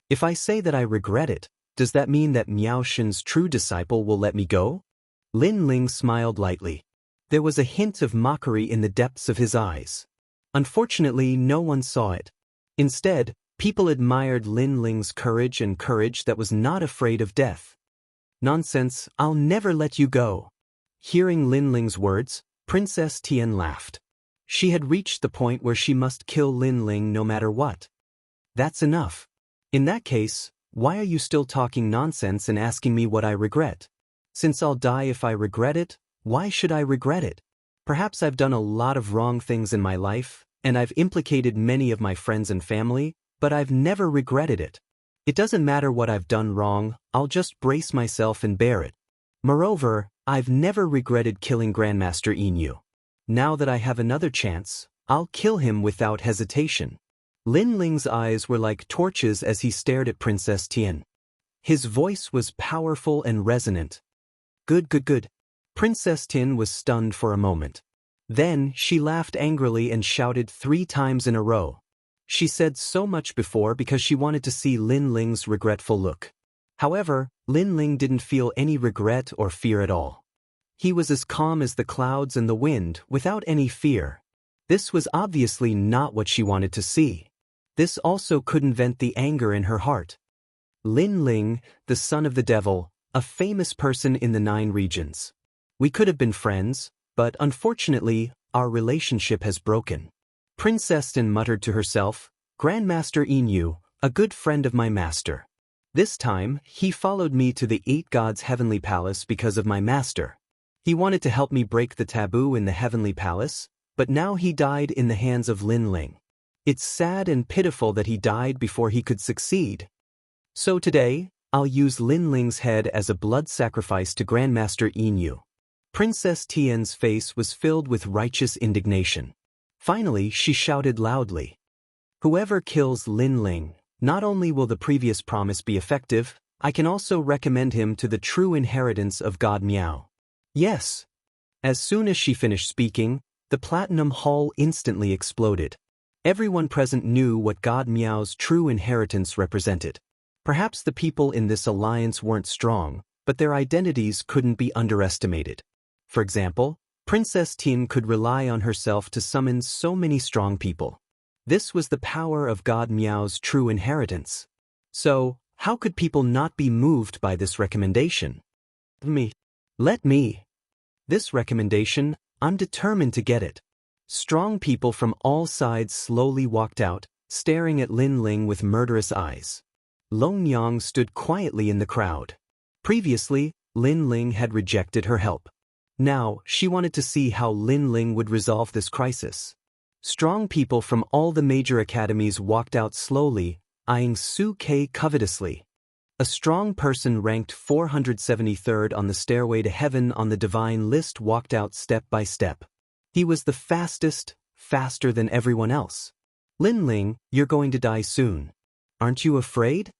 If I say that I regret it, does that mean that Miao Shen's true disciple will let me go? Lin Ling smiled lightly. There was a hint of mockery in the depths of his eyes. Unfortunately, no one saw it. Instead, people admired Lin Ling's courage and courage that was not afraid of death. Nonsense, I'll never let you go. Hearing Lin Ling's words, Princess Tian laughed. She had reached the point where she must kill Lin Ling no matter what. That's enough. In that case, why are you still talking nonsense and asking me what I regret? Since I'll die if I regret it, why should I regret it? Perhaps I've done a lot of wrong things in my life, and I've implicated many of my friends and family, but I've never regretted it. It doesn't matter what I've done wrong, I'll just brace myself and bear it. Moreover, I've never regretted killing Grandmaster Inu. Now that I have another chance, I'll kill him without hesitation. Lin Ling's eyes were like torches as he stared at Princess Tian. His voice was powerful and resonant. Good. Princess Tian was stunned for a moment. Then she laughed angrily and shouted 3 times in a row. She said so much before because she wanted to see Lin Ling's regretful look. However, Lin Ling didn't feel any regret or fear at all. He was as calm as the clouds and the wind, without any fear. This was obviously not what she wanted to see. This also couldn't vent the anger in her heart. Lin Ling, the son of the devil, a famous person in the 9 regions. We could have been friends, but unfortunately, our relationship has broken. Princess Tian muttered to herself, Grandmaster Inu, a good friend of my master. This time, he followed me to the 8 gods' heavenly palace because of my master. He wanted to help me break the taboo in the heavenly palace, but now he died in the hands of Lin Ling. It's sad and pitiful that he died before he could succeed. So today, I'll use Lin Ling's head as a blood sacrifice to Grandmaster Inu. Princess Tian's face was filled with righteous indignation. Finally, she shouted loudly. Whoever kills Lin Ling, not only will the previous promise be effective, I can also recommend him to the true inheritance of God Miao. Yes. As soon as she finished speaking, the Platinum Hall instantly exploded. Everyone present knew what God Miao's true inheritance represented. Perhaps the people in this alliance weren't strong, but their identities couldn't be underestimated. For example, Princess Tian could rely on herself to summon so many strong people. This was the power of God Miao's true inheritance. So, how could people not be moved by this recommendation? Let me. This recommendation, I'm determined to get it. Strong people from all sides slowly walked out, staring at Lin Ling with murderous eyes. Long Yang stood quietly in the crowd. Previously, Lin Ling had rejected her help. Now, she wanted to see how Lin Ling would resolve this crisis. Strong people from all the major academies walked out slowly, eyeing Su Ke covetously. A strong person ranked 473rd on the stairway to heaven on the divine list walked out step by step. He was the fastest, faster than everyone else. Lin Ling, you're going to die soon. Aren't you afraid?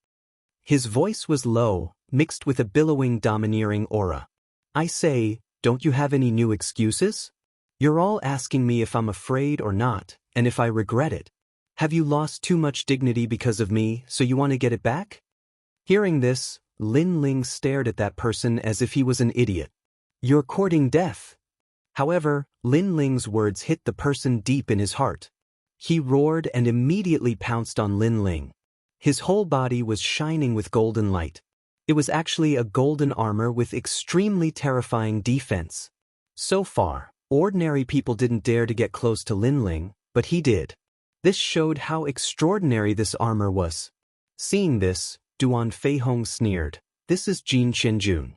His voice was low, mixed with a billowing domineering aura. I say, don't you have any new excuses? You're all asking me if I'm afraid or not, and if I regret it. Have you lost too much dignity because of me, so you want to get it back? Hearing this, Lin Ling stared at that person as if he was an idiot. You're courting death. However, Lin Ling's words hit the person deep in his heart. He roared and immediately pounced on Lin Ling. His whole body was shining with golden light. It was actually a golden armor with extremely terrifying defense. So far, ordinary people didn't dare to get close to Lin Ling, but he did. This showed how extraordinary this armor was. Seeing this, Duan Feihong sneered. This is Jin Qianjun.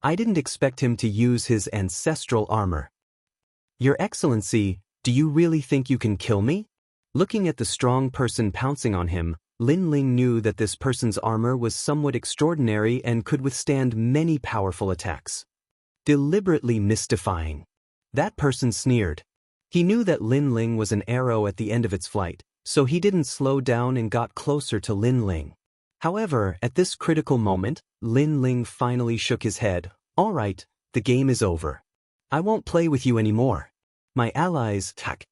I didn't expect him to use his ancestral armor. Your Excellency, do you really think you can kill me? Looking at the strong person pouncing on him, Lin Ling knew that this person's armor was somewhat extraordinary and could withstand many powerful attacks. Deliberately mystifying. That person sneered. He knew that Lin Ling was an arrow at the end of its flight, so he didn't slow down and got closer to Lin Ling. However, at this critical moment, Lin Ling finally shook his head. All right, the game is over. I won't play with you anymore. My allies, tak.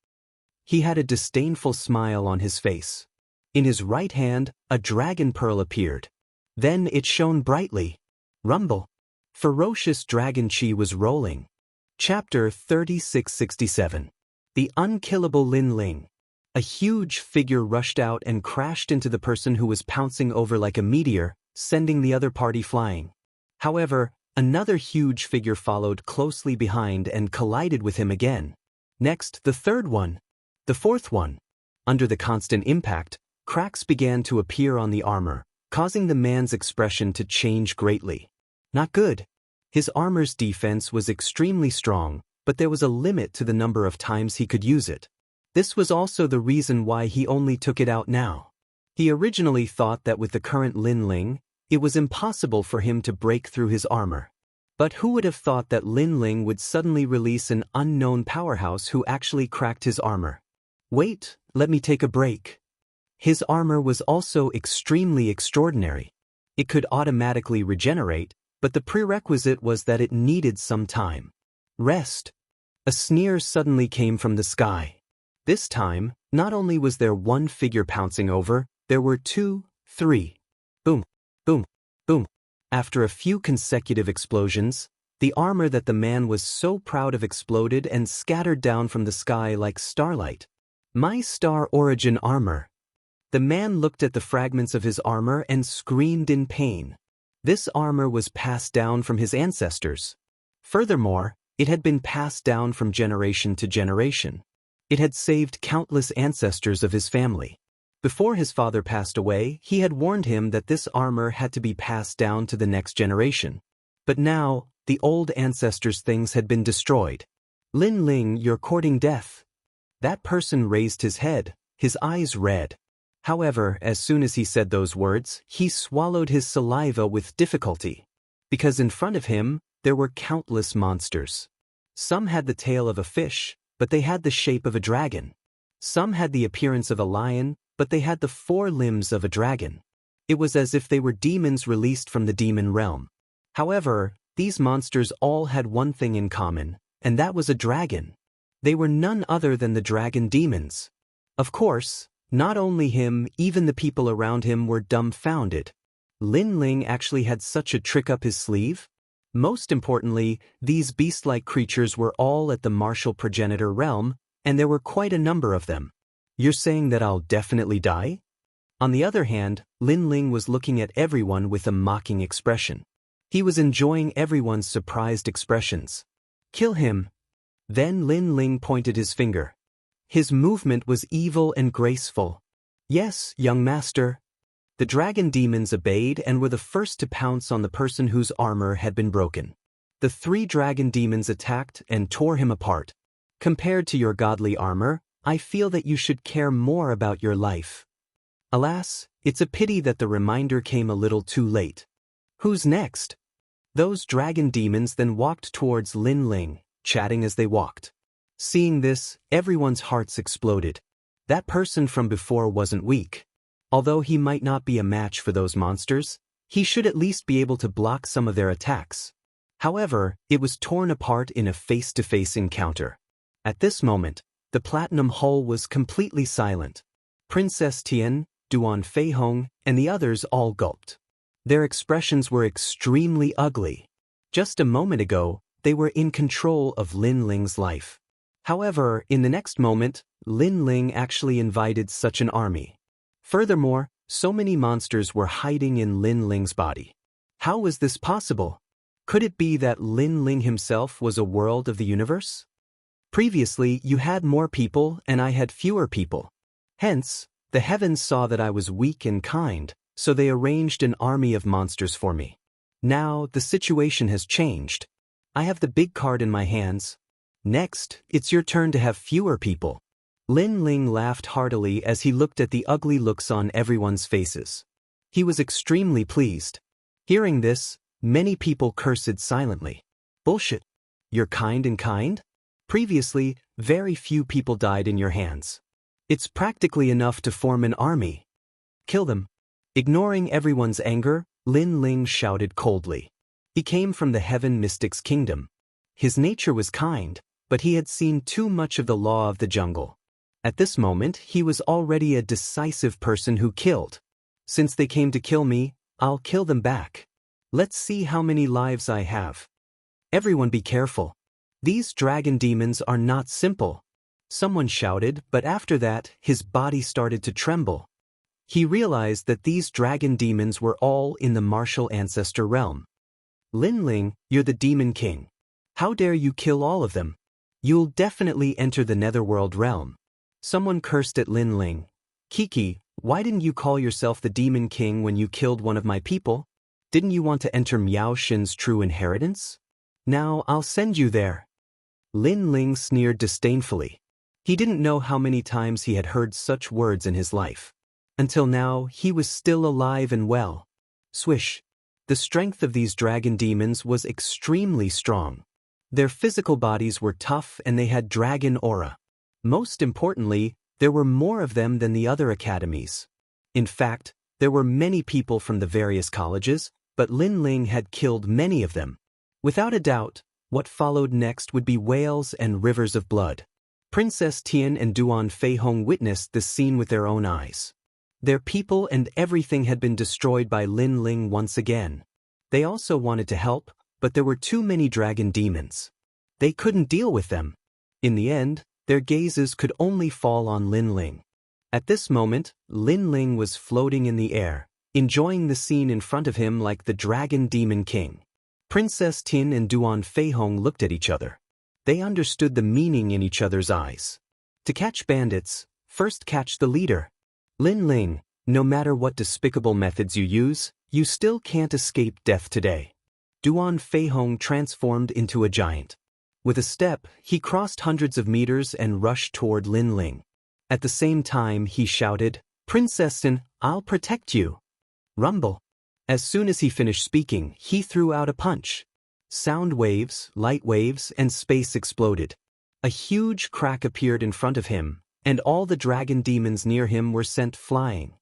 He had a disdainful smile on his face. In his right hand, a dragon pearl appeared. Then it shone brightly. Rumble. Ferocious dragon chi was rolling. Chapter 3667. The unkillable Lin Ling. A huge figure rushed out and crashed into the person who was pouncing over like a meteor, sending the other party flying. However, another huge figure followed closely behind and collided with him again. Next, the third one. The fourth one. Under the constant impact, cracks began to appear on the armor, causing the man's expression to change greatly. Not good. His armor's defense was extremely strong, but there was a limit to the number of times he could use it. This was also the reason why he only took it out now. He originally thought that with the current Lin Ling, it was impossible for him to break through his armor. But who would have thought that Lin Ling would suddenly release an unknown powerhouse who actually cracked his armor? Wait, let me take a break. His armor was also extremely extraordinary. It could automatically regenerate, but the prerequisite was that it needed some time. Rest. A sneer suddenly came from the sky. This time, not only was there one figure pouncing over, there were 2, 3. Boom, boom, boom. After a few consecutive explosions, the armor that the man was so proud of exploded and scattered down from the sky like starlight. My star origin armor. The man looked at the fragments of his armor and screamed in pain. This armor was passed down from his ancestors. Furthermore, it had been passed down from generation to generation. It had saved countless ancestors of his family. Before his father passed away, he had warned him that this armor had to be passed down to the next generation. But now, the old ancestors' things had been destroyed. Lin Ling, you're courting death. That person raised his head, his eyes red. However, as soon as he said those words, he swallowed his saliva with difficulty. Because in front of him, there were countless monsters. Some had the tail of a fish, but they had the shape of a dragon. Some had the appearance of a lion, but they had the 4 limbs of a dragon. It was as if they were demons released from the demon realm. However, these monsters all had one thing in common, and that was a dragon. They were none other than the dragon demons. Of course, not only him, even the people around him were dumbfounded. Lin Ling actually had such a trick up his sleeve? Most importantly, these beast-like creatures were all at the martial progenitor realm, and there were quite a number of them. You're saying that I'll definitely die? On the other hand, Lin Ling was looking at everyone with a mocking expression. He was enjoying everyone's surprised expressions. Kill him. Then Lin Ling pointed his finger. His movement was evil and graceful. Yes, young master. The dragon demons obeyed and were the first to pounce on the person whose armor had been broken. The 3 dragon demons attacked and tore him apart. Compared to your godly armor, I feel that you should care more about your life. Alas, it's a pity that the reminder came a little too late. Who's next? Those dragon demons then walked towards Lin Ling, chatting as they walked. Seeing this, everyone's hearts exploded. That person from before wasn't weak. Although he might not be a match for those monsters, he should at least be able to block some of their attacks. However, it was torn apart in a face-to-face encounter. At this moment, the platinum hull was completely silent. Princess Tian, Duan Feihong, and the others all gulped. Their expressions were extremely ugly. Just a moment ago, they were in control of Lin Ling's life. However, in the next moment, Lin Ling actually invited such an army. Furthermore, so many monsters were hiding in Lin Ling's body. How was this possible? Could it be that Lin Ling himself was a world of the universe? Previously, you had more people and I had fewer people. Hence, the heavens saw that I was weak and kind, so they arranged an army of monsters for me. Now, the situation has changed. I have the big card in my hands. Next, it's your turn to have fewer people. Lin Ling laughed heartily as he looked at the ugly looks on everyone's faces. He was extremely pleased. Hearing this, many people cursed silently. Bullshit. You're kind and kind? Previously, very few people died in your hands. It's practically enough to form an army. Kill them. Ignoring everyone's anger, Lin Ling shouted coldly. He came from the Heaven Mystic's kingdom. His nature was kind, but he had seen too much of the law of the jungle. At this moment, he was already a decisive person who killed. Since they came to kill me, I'll kill them back. Let's see how many lives I have. Everyone be careful. These dragon demons are not simple. Someone shouted, but after that, his body started to tremble. He realized that these dragon demons were all in the martial ancestor realm. Lin Ling, you're the demon king. How dare you kill all of them? You'll definitely enter the netherworld realm. Someone cursed at Lin Ling. Kiki, why didn't you call yourself the demon king when you killed one of my people? Didn't you want to enter Miao Xin's true inheritance? Now I'll send you there. Lin Ling sneered disdainfully. He didn't know how many times he had heard such words in his life. Until now, he was still alive and well. Swish. The strength of these dragon demons was extremely strong. Their physical bodies were tough and they had dragon aura. Most importantly, there were more of them than the other academies. In fact, there were many people from the various colleges, but Lin Ling had killed many of them. Without a doubt, what followed next would be whales and rivers of blood. Princess Tian and Duan Feihong witnessed this scene with their own eyes. Their people and everything had been destroyed by Lin Ling once again. They also wanted to help, but there were too many dragon demons. They couldn't deal with them. In the end, their gazes could only fall on Lin Ling. At this moment, Lin Ling was floating in the air, enjoying the scene in front of him like the dragon demon king. Princess Tin and Duan Feihong looked at each other. They understood the meaning in each other's eyes. To catch bandits, first catch the leader. Lin Ling, no matter what despicable methods you use, you still can't escape death today. Duan Feihong transformed into a giant. With a step, he crossed hundreds of meters and rushed toward Lin Ling. At the same time, he shouted, Princess Tin, I'll protect you. Rumble. As soon as he finished speaking, he threw out a punch. Sound waves, light waves, and space exploded. A huge crack appeared in front of him, and all the dragon demons near him were sent flying.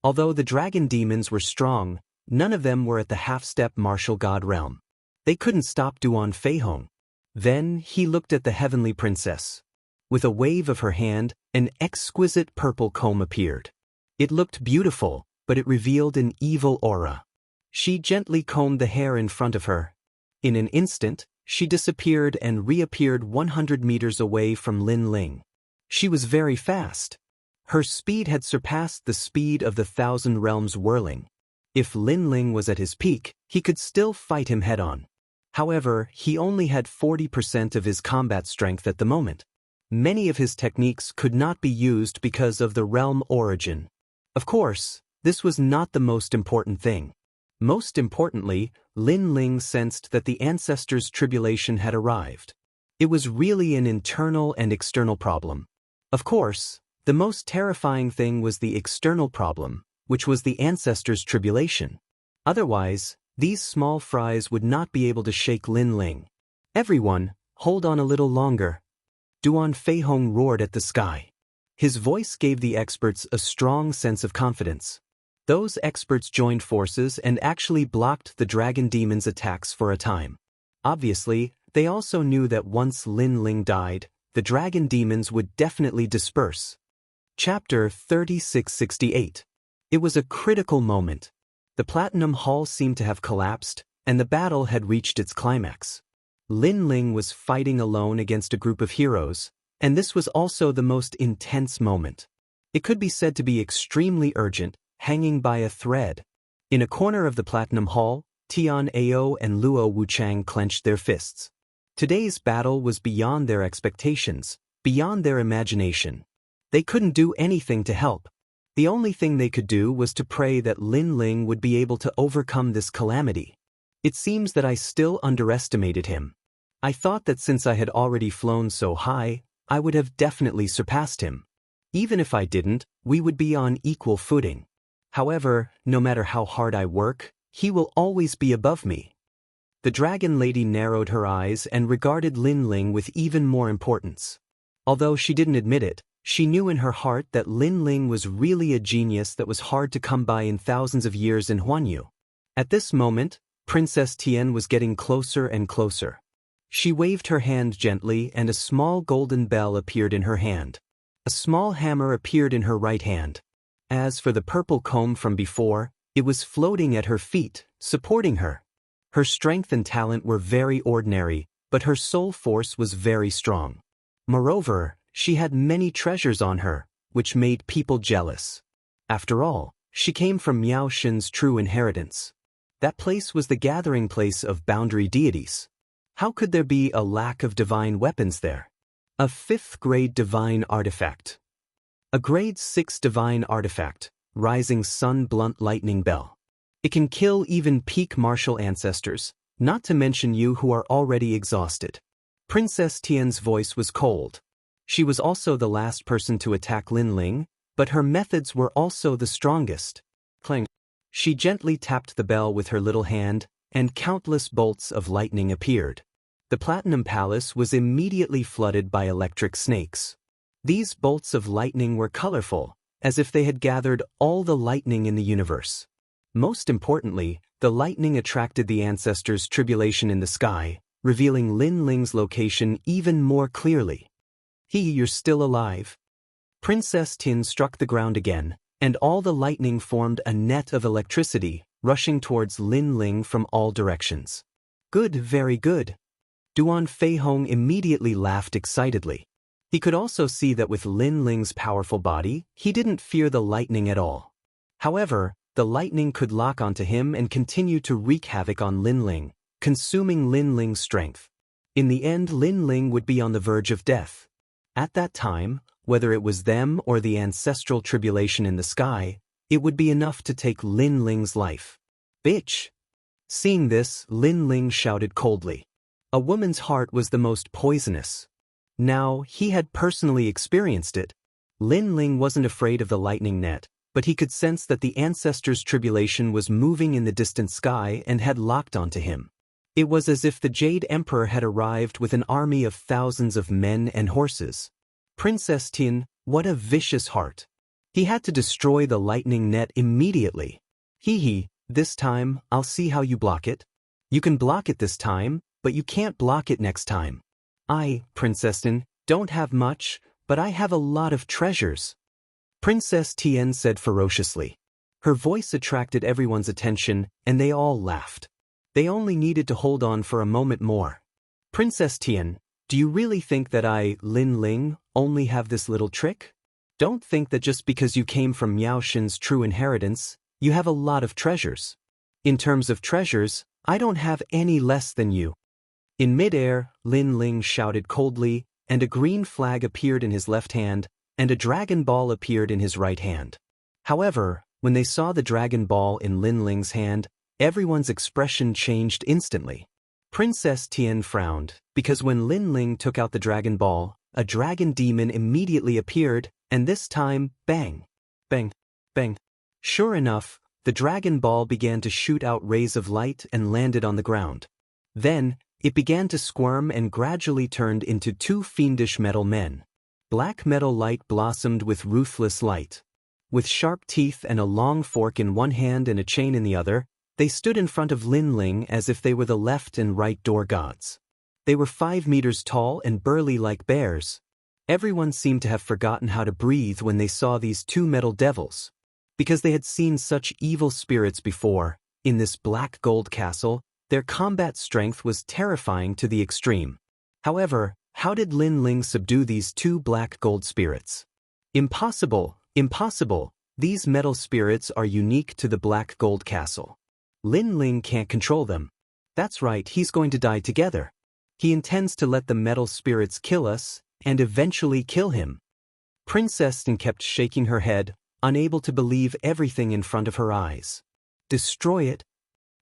Although the dragon demons were strong, none of them were at the half-step martial god realm. They couldn't stop Duan Feihong. Then he looked at the heavenly princess. With a wave of her hand, an exquisite purple comb appeared. It looked beautiful, but it revealed an evil aura. She gently combed the hair in front of her. In an instant, she disappeared and reappeared 100 meters away from Lin Ling. She was very fast. Her speed had surpassed the speed of the 1,000 realms whirling. If Lin Ling was at his peak, he could still fight him head-on. However, he only had 40% of his combat strength at the moment. Many of his techniques could not be used because of the realm origin. Of course, this was not the most important thing. Most importantly, Lin Ling sensed that the ancestors' tribulation had arrived. It was really an internal and external problem. Of course, the most terrifying thing was the external problem, which was the ancestors' tribulation. Otherwise, these small fries would not be able to shake Lin Ling. Everyone, hold on a little longer. Duan Feihong roared at the sky. His voice gave the experts a strong sense of confidence. Those experts joined forces and actually blocked the dragon demon's attacks for a time. Obviously, they also knew that once Lin Ling died, the dragon demons would definitely disperse. Chapter 3668. It was a critical moment. The Platinum Hall seemed to have collapsed, and the battle had reached its climax. Lin Ling was fighting alone against a group of heroes, and this was also the most intense moment. It could be said to be extremely urgent, hanging by a thread. In a corner of the Platinum Hall, Tian Ao and Luo Wuchang clenched their fists. Today's battle was beyond their expectations, beyond their imagination. They couldn't do anything to help. The only thing they could do was to pray that Lin Ling would be able to overcome this calamity. It seems that I still underestimated him. I thought that since I had already flown so high, I would have definitely surpassed him. Even if I didn't, we would be on equal footing. However, no matter how hard I work, he will always be above me. The dragon lady narrowed her eyes and regarded Lin Ling with even more importance. Although she didn't admit it, she knew in her heart that Lin Ling was really a genius that was hard to come by in thousands of years in Huanyu. At this moment, Princess Tian was getting closer and closer. She waved her hand gently and a small golden bell appeared in her hand. A small hammer appeared in her right hand. As for the purple comb from before, it was floating at her feet, supporting her. Her strength and talent were very ordinary, but her soul force was very strong. Moreover, she had many treasures on her, which made people jealous. After all, she came from Miao Shen's true inheritance. That place was the gathering place of boundary deities. How could there be a lack of divine weapons there? A 5th grade divine artifact. A grade 6 divine artifact, Rising Sun Blunt Lightning Bell. It can kill even peak martial ancestors, not to mention you who are already exhausted. Princess Tian's voice was cold. She was also the last person to attack Lin Ling, but her methods were also the strongest. Clang. She gently tapped the bell with her little hand, and countless bolts of lightning appeared. The Platinum Palace was immediately flooded by electric snakes. These bolts of lightning were colorful, as if they had gathered all the lightning in the universe. Most importantly, the lightning attracted the ancestors' tribulation in the sky, revealing Lin Ling's location even more clearly. You're still alive. Princess Tin struck the ground again, and all the lightning formed a net of electricity, rushing towards Lin Ling from all directions. Good, very good. Duan Feihong immediately laughed excitedly. He could also see that with Lin Ling's powerful body, he didn't fear the lightning at all. However, the lightning could lock onto him and continue to wreak havoc on Lin Ling, consuming Lin Ling's strength. In the end, Lin Ling would be on the verge of death. At that time, whether it was them or the ancestral tribulation in the sky, it would be enough to take Lin Ling's life. Bitch! Seeing this, Lin Ling shouted coldly. A woman's heart was the most poisonous. Now, he had personally experienced it. Lin Ling wasn't afraid of the lightning net, but he could sense that the ancestors' tribulation was moving in the distant sky and had locked onto him. It was as if the Jade Emperor had arrived with an army of thousands of men and horses. Princess Tin, what a vicious heart. He had to destroy the lightning net immediately. This time, I'll see how you block it. You can block it this time, but you can't block it next time. I, Princess Tin, don't have much, but I have a lot of treasures. Princess Tian said ferociously. Her voice attracted everyone's attention, and they all laughed. They only needed to hold on for a moment more. Princess Tian, do you really think that I, Lin Ling, only have this little trick? Don't think that just because you came from Miao Shen's true inheritance, you have a lot of treasures. In terms of treasures, I don't have any less than you. In midair, Lin Ling shouted coldly, and a green flag appeared in his left hand, and a dragon ball appeared in his right hand. However, when they saw the dragon ball in Lin Ling's hand, everyone's expression changed instantly. Princess Tian frowned, because when Lin Ling took out the dragon ball, a dragon demon immediately appeared, and this time, bang, bang, bang. Sure enough, the dragon ball began to shoot out rays of light and landed on the ground. Then, it began to squirm and gradually turned into 2 fiendish metal men. Black metal light blossomed with ruthless light. With sharp teeth and a long fork in one hand and a chain in the other, they stood in front of Lin Ling as if they were the left and right door gods. They were 5 meters tall and burly like bears. Everyone seemed to have forgotten how to breathe when they saw these 2 metal devils. Because they had seen such evil spirits before, in this black gold castle, their combat strength was terrifying to the extreme. However, how did Lin Ling subdue these 2 black gold spirits? Impossible, impossible. These metal spirits are unique to the black gold castle. Lin Ling can't control them. That's right, he's going to die together. He intends to let the metal spirits kill us, and eventually kill him. Princess Tin kept shaking her head, unable to believe everything in front of her eyes. Destroy it.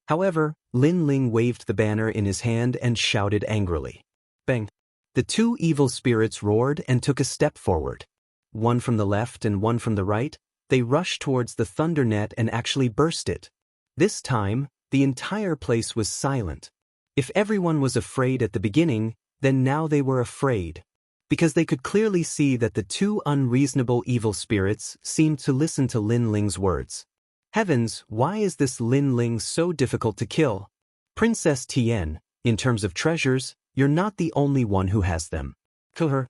However, Lin Ling waved the banner in his hand and shouted angrily. Bang! The 2 evil spirits roared and took a step forward. One from the left and one from the right, they rushed towards the thunder net and actually burst it. This time, the entire place was silent. If everyone was afraid at the beginning, then now they were afraid. Because they could clearly see that the 2 unreasonable evil spirits seemed to listen to Lin Ling's words. Heavens, why is this Lin Ling so difficult to kill? Princess Tian, in terms of treasures, you're not the only one who has them. Kill her.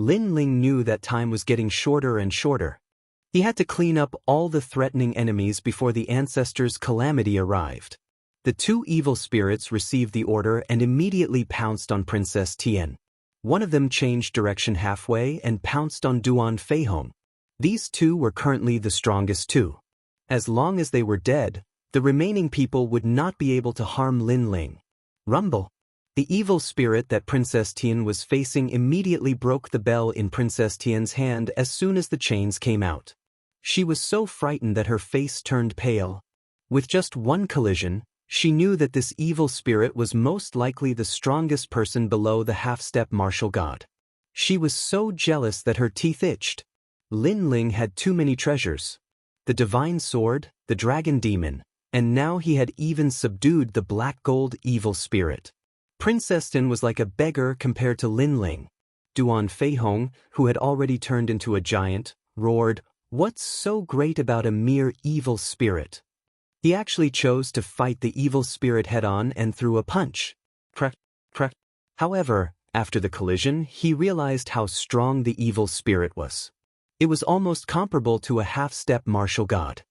Lin Ling knew that time was getting shorter and shorter. He had to clean up all the threatening enemies before the ancestors' calamity arrived. The two evil spirits received the order and immediately pounced on Princess Tian. One of them changed direction halfway and pounced on Duan Feihong. These two were currently the strongest too. As long as they were dead, the remaining people would not be able to harm Lin Ling. Rumble. The evil spirit that Princess Tian was facing immediately broke the bell in Princess Tian's hand as soon as the chains came out. She was so frightened that her face turned pale. With just one collision, she knew that this evil spirit was most likely the strongest person below the half-step martial god. She was so jealous that her teeth itched. Lin Ling had too many treasures. The divine sword, the dragon demon, and now he had even subdued the black gold evil spirit. Princess Tian was like a beggar compared to Lin Ling. Duan Feihong, who had already turned into a giant, roared, "What's so great about a mere evil spirit?" He actually chose to fight the evil spirit head-on and threw a punch. Crack, crack. However, after the collision, he realized how strong the evil spirit was. It was almost comparable to a half-step martial god.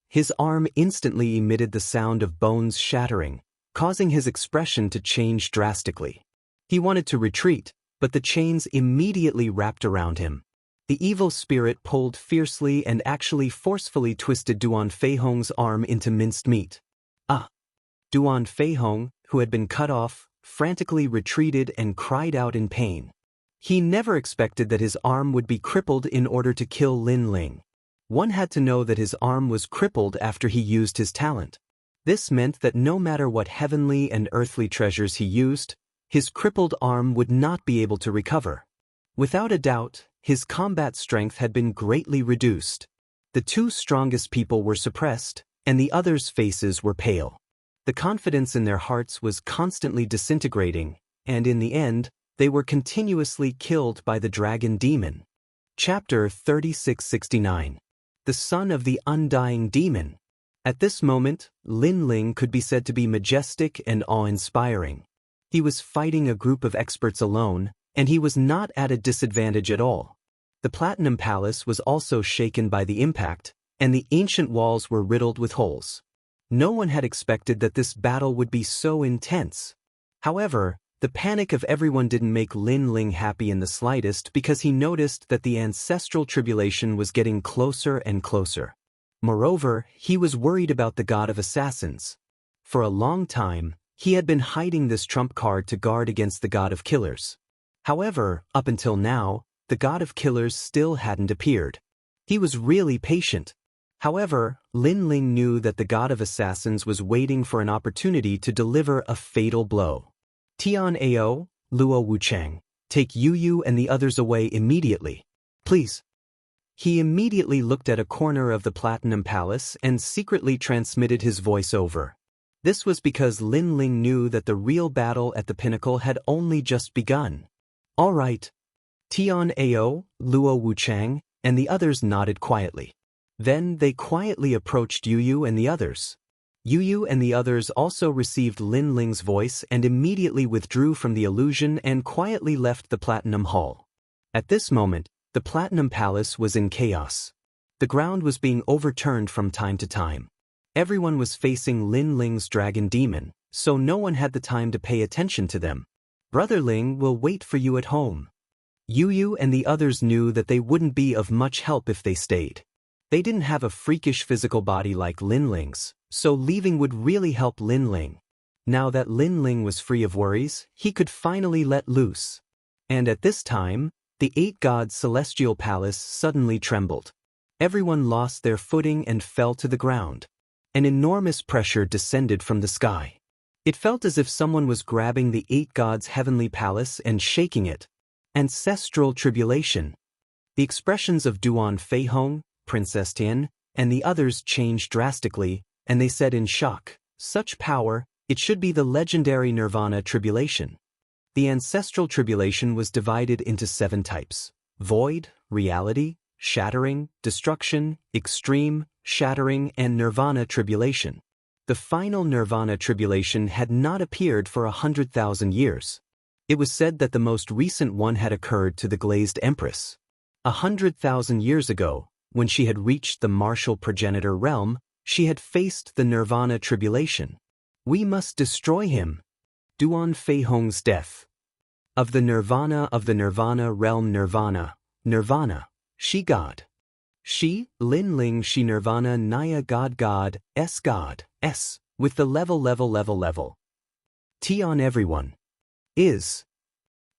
His arm instantly emitted the sound of bones shattering, causing his expression to change drastically. He wanted to retreat, but the chains immediately wrapped around him. The evil spirit pulled fiercely and actually forcefully twisted Duan Feihong's arm into minced meat. Duan Feihong, who had been cut off, frantically retreated and cried out in pain. He never expected that his arm would be crippled in order to kill Lin Ling. One had to know that his arm was crippled after he used his talent. This meant that no matter what heavenly and earthly treasures he used, his crippled arm would not be able to recover. Without a doubt, his combat strength had been greatly reduced. The two strongest people were suppressed, and the others' faces were pale. The confidence in their hearts was constantly disintegrating, and in the end, they were continuously killed by the dragon demon. Chapter 3669. The Son of the Undying Demon. At this moment, Lin Ling could be said to be majestic and awe-inspiring. He was fighting a group of experts alone, and he was not at a disadvantage at all. The Platinum Palace was also shaken by the impact, and the ancient walls were riddled with holes. No one had expected that this battle would be so intense. However, the panic of everyone didn't make Lin Ling happy in the slightest because he noticed that the ancestral tribulation was getting closer and closer. Moreover, he was worried about the god of assassins. For a long time, he had been hiding this trump card to guard against the god of killers. However, up until now, the god of killers still hadn't appeared. He was really patient. However, Lin Ling knew that the god of assassins was waiting for an opportunity to deliver a fatal blow. Tian Ao, Luo Wuchang, take Yu and the others away immediately. Please. He immediately looked at a corner of the Platinum Palace and secretly transmitted his voice over. This was because Lin Ling knew that the real battle at the pinnacle had only just begun. All right. Tian Ao, Luo Wuchang, and the others nodded quietly. Then they quietly approached Yu and the others. Yu and the others also received Lin Ling's voice and immediately withdrew from the illusion and quietly left the Platinum Hall. At this moment, the Platinum Palace was in chaos. The ground was being overturned from time to time. Everyone was facing Lin Ling's dragon demon, so no one had the time to pay attention to them. Brother Ling will wait for you at home. Yu and the others knew that they wouldn't be of much help if they stayed. They didn't have a freakish physical body like Lin Ling's, so leaving would really help Lin Ling. Now that Lin Ling was free of worries, he could finally let loose. And at this time, the 8 gods' celestial palace suddenly trembled. Everyone lost their footing and fell to the ground. An enormous pressure descended from the sky. It felt as if someone was grabbing the 8 gods' heavenly palace and shaking it. Ancestral tribulation. The expressions of Duan Feihong, Princess Tian, and the others changed drastically, and they said in shock, "Such power, it should be the legendary Nirvana tribulation." The ancestral tribulation was divided into 7 types: void, reality, shattering, destruction, extreme, shattering, and Nirvana tribulation. The final Nirvana tribulation had not appeared for 100,000 years. It was said that the most recent one had occurred to the Glazed Empress 100,000 years ago, when she had reached the martial progenitor realm. She had faced the Nirvana tribulation. We must destroy him. Duan Fei Hong's death. Of the Nirvana realm Nirvana, she God. She, Lin Ling she Nirvana Naya God, S, with the level. T on everyone. Is.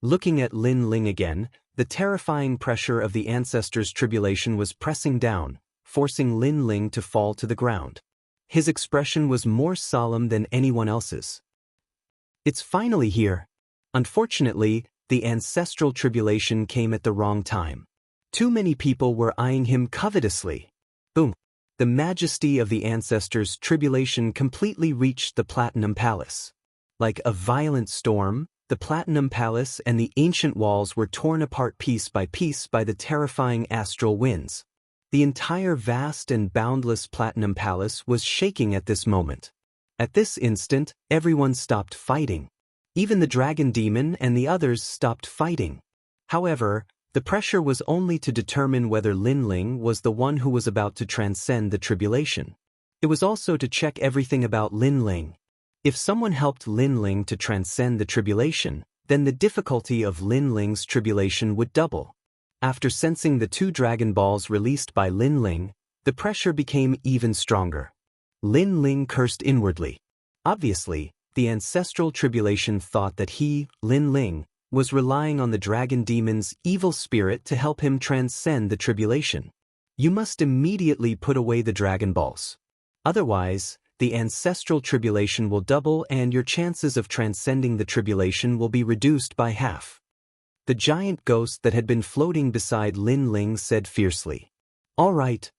Looking at Lin Ling again, the terrifying pressure of the ancestors' tribulation was pressing down, forcing Lin Ling to fall to the ground. His expression was more solemn than anyone else's. It's finally here. Unfortunately, the ancestral tribulation came at the wrong time. Too many people were eyeing him covetously. Boom. The majesty of the ancestors' tribulation completely reached the Platinum Palace. Like a violent storm, the Platinum Palace and the ancient walls were torn apart piece by piece by the terrifying astral winds. The entire vast and boundless Platinum Palace was shaking at this moment. At this instant, everyone stopped fighting. Even the dragon demon and the others stopped fighting. However, the pressure was only to determine whether Lin Ling was the one who was about to transcend the tribulation. It was also to check everything about Lin Ling. If someone helped Lin Ling to transcend the tribulation, then the difficulty of Lin Ling's tribulation would double. After sensing the 2 Dragon Balls released by Lin Ling, the pressure became even stronger. Lin Ling cursed inwardly. Obviously, the ancestral tribulation thought that he, Lin Ling, was relying on the dragon demon's evil spirit to help him transcend the tribulation. You must immediately put away the Dragon Balls. Otherwise, the ancestral tribulation will double and your chances of transcending the tribulation will be reduced by half. The giant ghost that had been floating beside Lin Ling said fiercely. All right.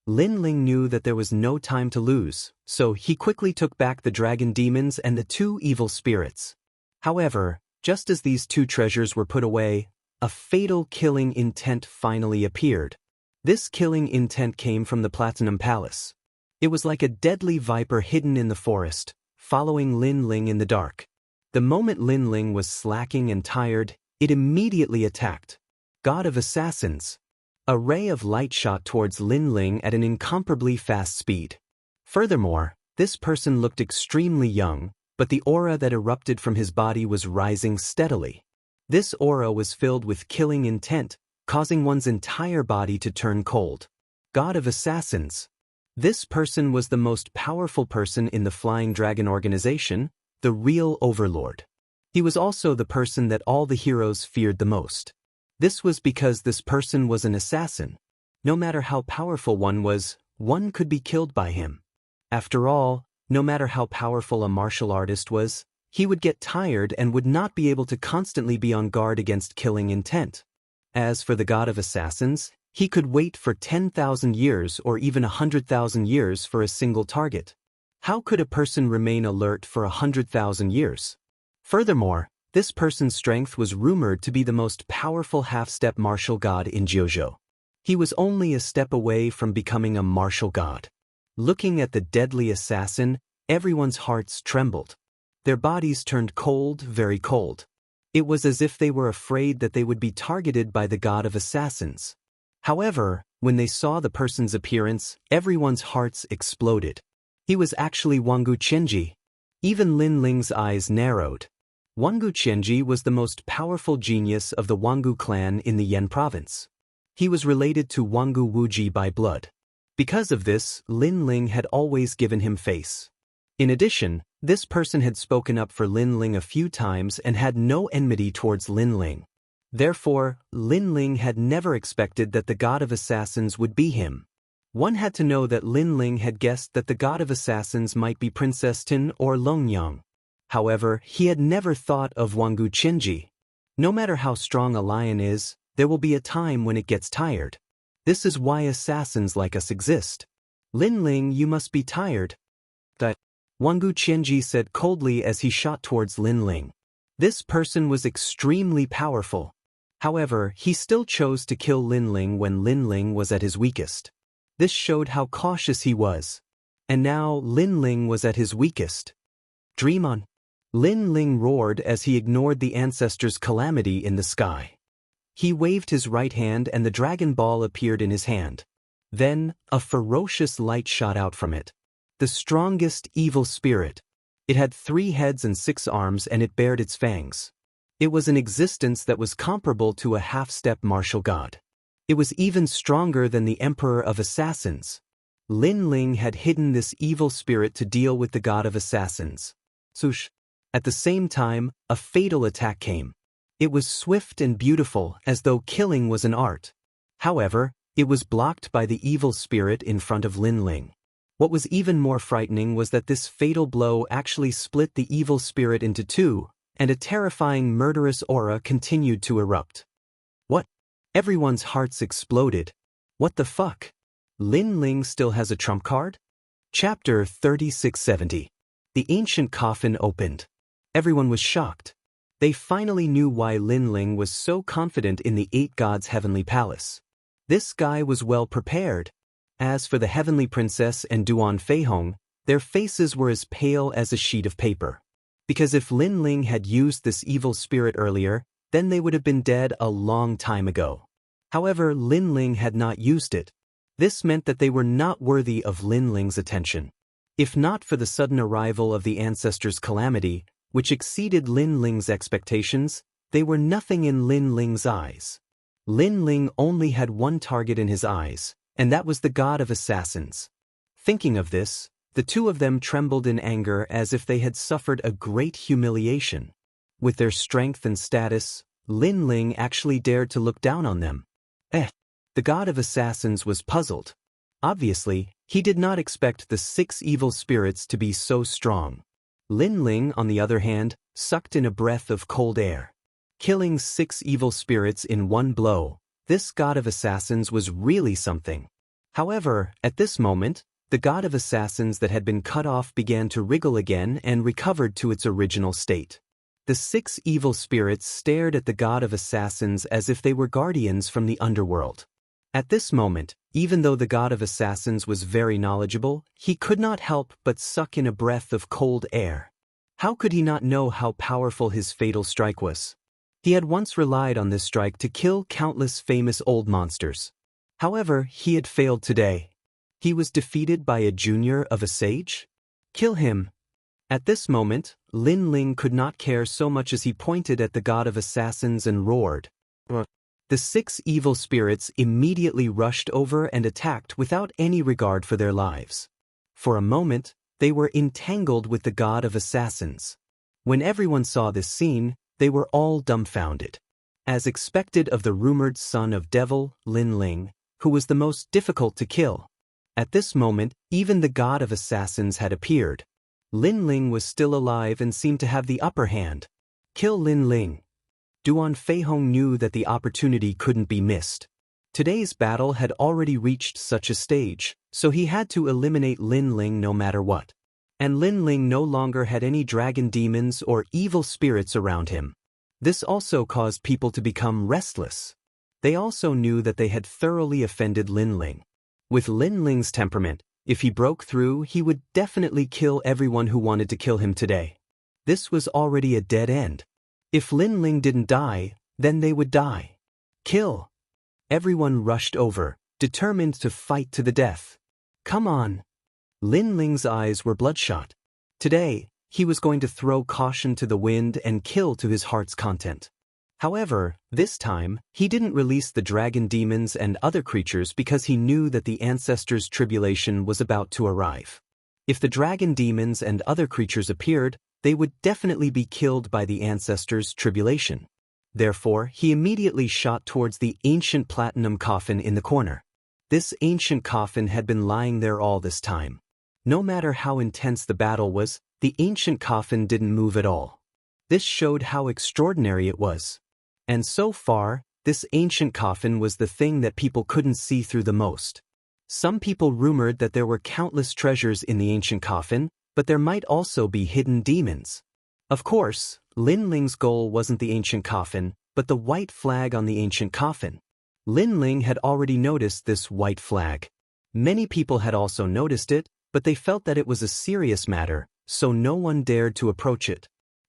Lin Ling knew that there was no time to lose, so he quickly took back the dragon demons and the 2 evil spirits. However, just as these 2 treasures were put away, a fatal killing intent finally appeared. This killing intent came from the Platinum Palace. It was like a deadly viper hidden in the forest, following Lin Ling in the dark. The moment Lin Ling was slacking and tired, it immediately attacked. God of Assassins. A ray of light shot towards Lin Ling at an incomparably fast speed. Furthermore, this person looked extremely young, but the aura that erupted from his body was rising steadily. This aura was filled with killing intent, causing one's entire body to turn cold. God of Assassins. This person was the most powerful person in the Flying Dragon organization, the real overlord. He was also the person that all the heroes feared the most. This was because this person was an assassin. No matter how powerful one was, one could be killed by him. After all, no matter how powerful a martial artist was, he would get tired and would not be able to constantly be on guard against killing intent. As for the God of Assassins, he could wait for 10,000 years or even 100,000 years for a single target. How could a person remain alert for 100,000 years? Furthermore, this person's strength was rumored to be the most powerful half-step martial god in JoJo. He was only a step away from becoming a martial god. Looking at the deadly assassin, everyone's hearts trembled. Their bodies turned cold, very cold. It was as if they were afraid that they would be targeted by the God of Assassins. However, when they saw the person's appearance, everyone's hearts exploded. He was actually Wangu Qianji. Even Lin Ling's eyes narrowed. Wangu Qianji was the most powerful genius of the Wangu clan in the Yan province. He was related to Wangu Wuji by blood. Because of this, Lin Ling had always given him face. In addition, this person had spoken up for Lin Ling a few times and had no enmity towards Lin Ling. Therefore, Lin Ling had never expected that the God of Assassins would be him. One had to know that Lin Ling had guessed that the God of Assassins might be Princess Tin or Longyang. However, he had never thought of Wangu Qianji. No matter how strong a lion is, there will be a time when it gets tired. This is why assassins like us exist. Lin Ling, you must be tired. That Wangu Qianji said coldly as he shot towards Lin Ling. This person was extremely powerful. However, he still chose to kill Lin Ling when Lin Ling was at his weakest. This showed how cautious he was. And now Lin Ling was at his weakest. Dream on. Lin Ling roared as he ignored the ancestors' calamity in the sky. He waved his right hand and the dragon ball appeared in his hand. Then, a ferocious light shot out from it. The strongest evil spirit. It had 3 heads and 6 arms and it bared its fangs. It was an existence that was comparable to a half-step martial god. It was even stronger than the Emperor of Assassins. Lin Ling had hidden this evil spirit to deal with the god of assassins. Sush. At the same time, a fatal attack came. It was swift and beautiful, as though killing was an art. However, it was blocked by the evil spirit in front of Lin Ling. What was even more frightening was that this fatal blow actually split the evil spirit into 2, and a terrifying murderous aura continued to erupt. What? Everyone's hearts exploded. What the fuck? Lin Ling still has a trump card? Chapter 3670. The ancient coffin opened. Everyone was shocked. They finally knew why Lin Ling was so confident in the 8 gods' heavenly palace. This guy was well prepared. As for the heavenly princess and Duan Feihong, their faces were as pale as a sheet of paper. Because if Lin Ling had used this evil spirit earlier, then they would have been dead a long time ago. However, Lin Ling had not used it. This meant that they were not worthy of Lin Ling's attention. If not for the sudden arrival of the ancestors' calamity, which exceeded Lin Ling's expectations, they were nothing in Lin Ling's eyes. Lin Ling only had one target in his eyes, and that was the god of assassins. Thinking of this, the 2 of them trembled in anger as if they had suffered a great humiliation. With their strength and status, Lin Ling actually dared to look down on them. The god of assassins was puzzled. Obviously, he did not expect the 6 evil spirits to be so strong. Lin Ling, on the other hand, sucked in a breath of cold air. Killing 6 evil spirits in one blow, this god of assassins was really something. However, at this moment, the god of assassins that had been cut off began to wriggle again and recovered to its original state. The 6 evil spirits stared at the god of assassins as if they were guardians from the underworld. At this moment, even though the god of assassins was very knowledgeable, he could not help but suck in a breath of cold air. How could he not know how powerful his fatal strike was? He had once relied on this strike to kill countless famous old monsters. However, he had failed today. He was defeated by a junior of a sage? Kill him. At this moment, Lin Ling could not care so much as he pointed at the god of assassins and roared. The 6 evil spirits immediately rushed over and attacked without any regard for their lives. For a moment, they were entangled with the god of assassins. When everyone saw this scene, they were all dumbfounded. As expected of the rumored son of devil, Lin Ling, who was the most difficult to kill. At this moment, even the god of assassins had appeared. Lin Ling was still alive and seemed to have the upper hand. Kill Lin Ling. Duan Feihong knew that the opportunity couldn't be missed. Today's battle had already reached such a stage, so he had to eliminate Lin Ling no matter what. And Lin Ling no longer had any dragon demons or evil spirits around him. This also caused people to become restless. They also knew that they had thoroughly offended Lin Ling. With Lin Ling's temperament, if he broke through, he would definitely kill everyone who wanted to kill him today. This was already a dead end. If Lin Ling didn't die, then they would die. Kill. Everyone rushed over, determined to fight to the death. Come on. Lin Ling's eyes were bloodshot. Today, he was going to throw caution to the wind and kill to his heart's content. However, this time, he didn't release the dragon demons and other creatures because he knew that the ancestors' tribulation was about to arrive. If the dragon demons and other creatures appeared, they would definitely be killed by the ancestors' tribulation. Therefore, he immediately shot towards the ancient platinum coffin in the corner. This ancient coffin had been lying there all this time. No matter how intense the battle was, the ancient coffin didn't move at all. This showed how extraordinary it was. And so far, this ancient coffin was the thing that people couldn't see through the most. Some people rumored that there were countless treasures in the ancient coffin, but there might also be hidden demons. Of course, Lin Ling's goal wasn't the ancient coffin, but the white flag on the ancient coffin. Lin Ling had already noticed this white flag. Many people had also noticed it, but they felt that it was a serious matter, so no one dared to approach it.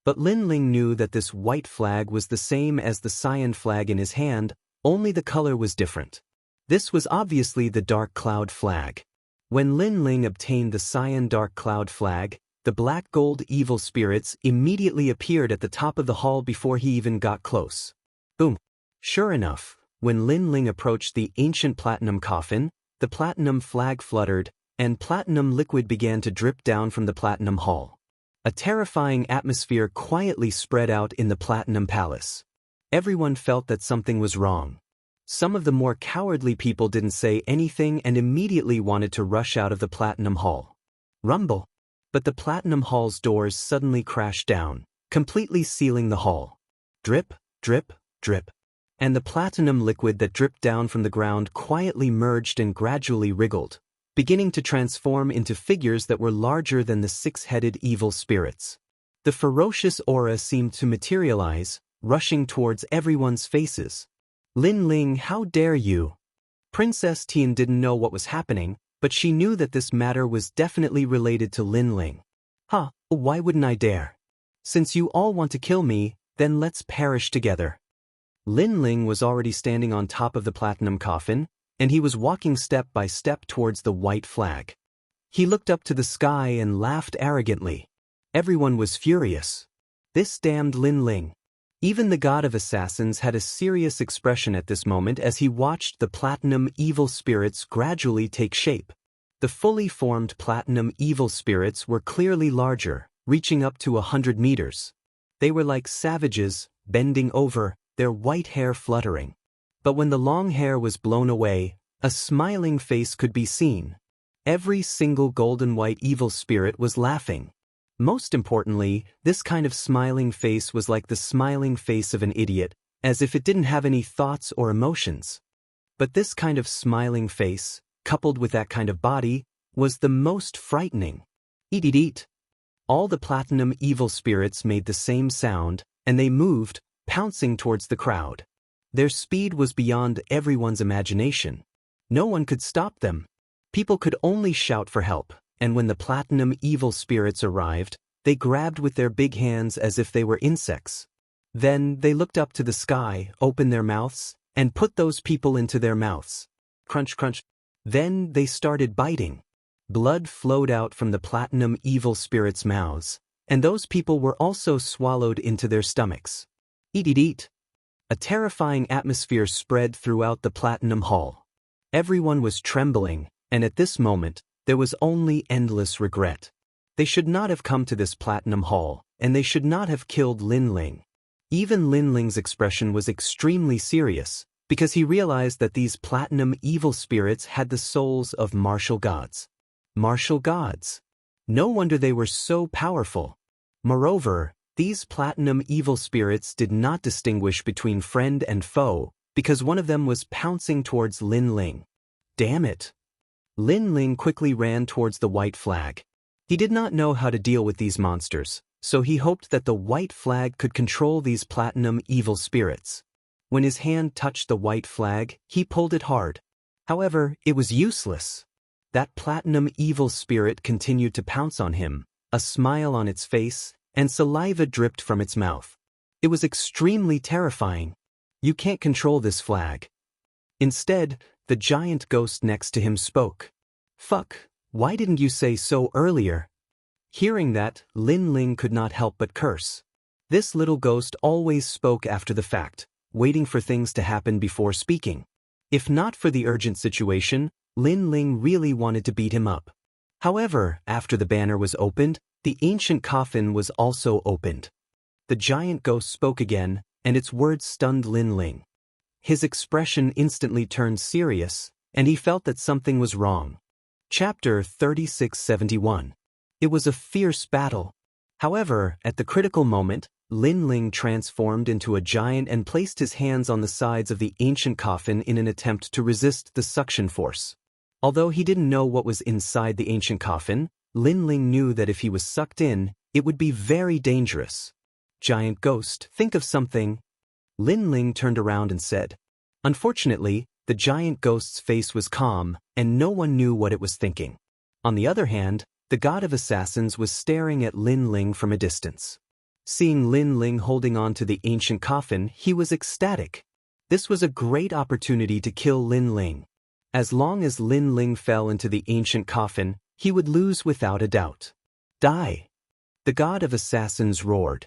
But Lin Ling knew that this white flag was the same as the cyan flag in his hand, only the color was different. This was obviously the Dark Cloud flag. When Lin Ling obtained the cyan Dark Cloud flag, the black gold evil spirits immediately appeared at the top of the hall before he even got close. Boom! Sure enough, when Lin Ling approached the ancient platinum coffin, the platinum flag fluttered, and platinum liquid began to drip down from the platinum hall. A terrifying atmosphere quietly spread out in the platinum palace. Everyone felt that something was wrong. Some of the more cowardly people didn't say anything and immediately wanted to rush out of the platinum hall. Rumble! But the platinum hall's doors suddenly crashed down, completely sealing the hall. Drip, drip, drip. And the platinum liquid that dripped down from the ground quietly merged and gradually wriggled, beginning to transform into figures that were larger than the six-headed evil spirits. The ferocious aura seemed to materialize, rushing towards everyone's faces. Lin Ling, how dare you? Princess Tian didn't know what was happening, but she knew that this matter was definitely related to Lin Ling. Why wouldn't I dare? Since you all want to kill me, then let's perish together. Lin Ling was already standing on top of the platinum coffin, and he was walking step by step towards the white flag. He looked up to the sky and laughed arrogantly. Everyone was furious. This damned Lin Ling. Even the god of assassins had a serious expression at this moment as he watched the platinum evil spirits gradually take shape. The fully formed platinum evil spirits were clearly larger, reaching up to 100 meters. They were like savages, bending over, their white hair fluttering. But when the long hair was blown away, a smiling face could be seen. Every single golden white evil spirit was laughing. Most importantly, this kind of smiling face was like the smiling face of an idiot, as if it didn't have any thoughts or emotions. But this kind of smiling face, coupled with that kind of body, was the most frightening. Eat, eat, eat. All the platinum evil spirits made the same sound, and they moved, pouncing towards the crowd. Their speed was beyond everyone's imagination. No one could stop them. People could only shout for help, and when the platinum evil spirits arrived, they grabbed with their big hands as if they were insects. Then they looked up to the sky, opened their mouths, and put those people into their mouths. Crunch, crunch. Then they started biting. Blood flowed out from the platinum evil spirits' mouths, and those people were also swallowed into their stomachs. Eat, eat, eat. A terrifying atmosphere spread throughout the platinum hall. Everyone was trembling, and at this moment, there was only endless regret. They should not have come to this platinum hall, and they should not have killed Lin Ling. Even Lin Ling's expression was extremely serious, because he realized that these platinum evil spirits had the souls of martial gods. Martial gods. No wonder they were so powerful. Moreover, these platinum evil spirits did not distinguish between friend and foe, because one of them was pouncing towards Lin Ling. Damn it! Lin Ling quickly ran towards the white flag. He did not know how to deal with these monsters, so he hoped that the white flag could control these platinum evil spirits. When his hand touched the white flag, he pulled it hard. However, it was useless. That platinum evil spirit continued to pounce on him, a smile on its face, and saliva dripped from its mouth. It was extremely terrifying. You can't control this flag. Instead, the giant ghost next to him spoke. Fuck, why didn't you say so earlier? Hearing that, Lin Ling could not help but curse. This little ghost always spoke after the fact, waiting for things to happen before speaking. If not for the urgent situation, Lin Ling really wanted to beat him up. However, after the banner was opened, the ancient coffin was also opened. The giant ghost spoke again, and its words stunned Lin Ling. His expression instantly turned serious, and he felt that something was wrong. Chapter 3671. It was a fierce battle. However, at the critical moment, Lin Ling transformed into a giant and placed his hands on the sides of the ancient coffin in an attempt to resist the suction force. Although he didn't know what was inside the ancient coffin, Lin Ling knew that if he was sucked in, it would be very dangerous. Giant ghost, think of something. Lin Ling turned around and said. Unfortunately, the giant ghost's face was calm, and no one knew what it was thinking. On the other hand, the god of assassins was staring at Lin Ling from a distance. Seeing Lin Ling holding on to the ancient coffin, he was ecstatic. This was a great opportunity to kill Lin Ling. As long as Lin Ling fell into the ancient coffin, he would lose without a doubt. Die! The god of assassins roared.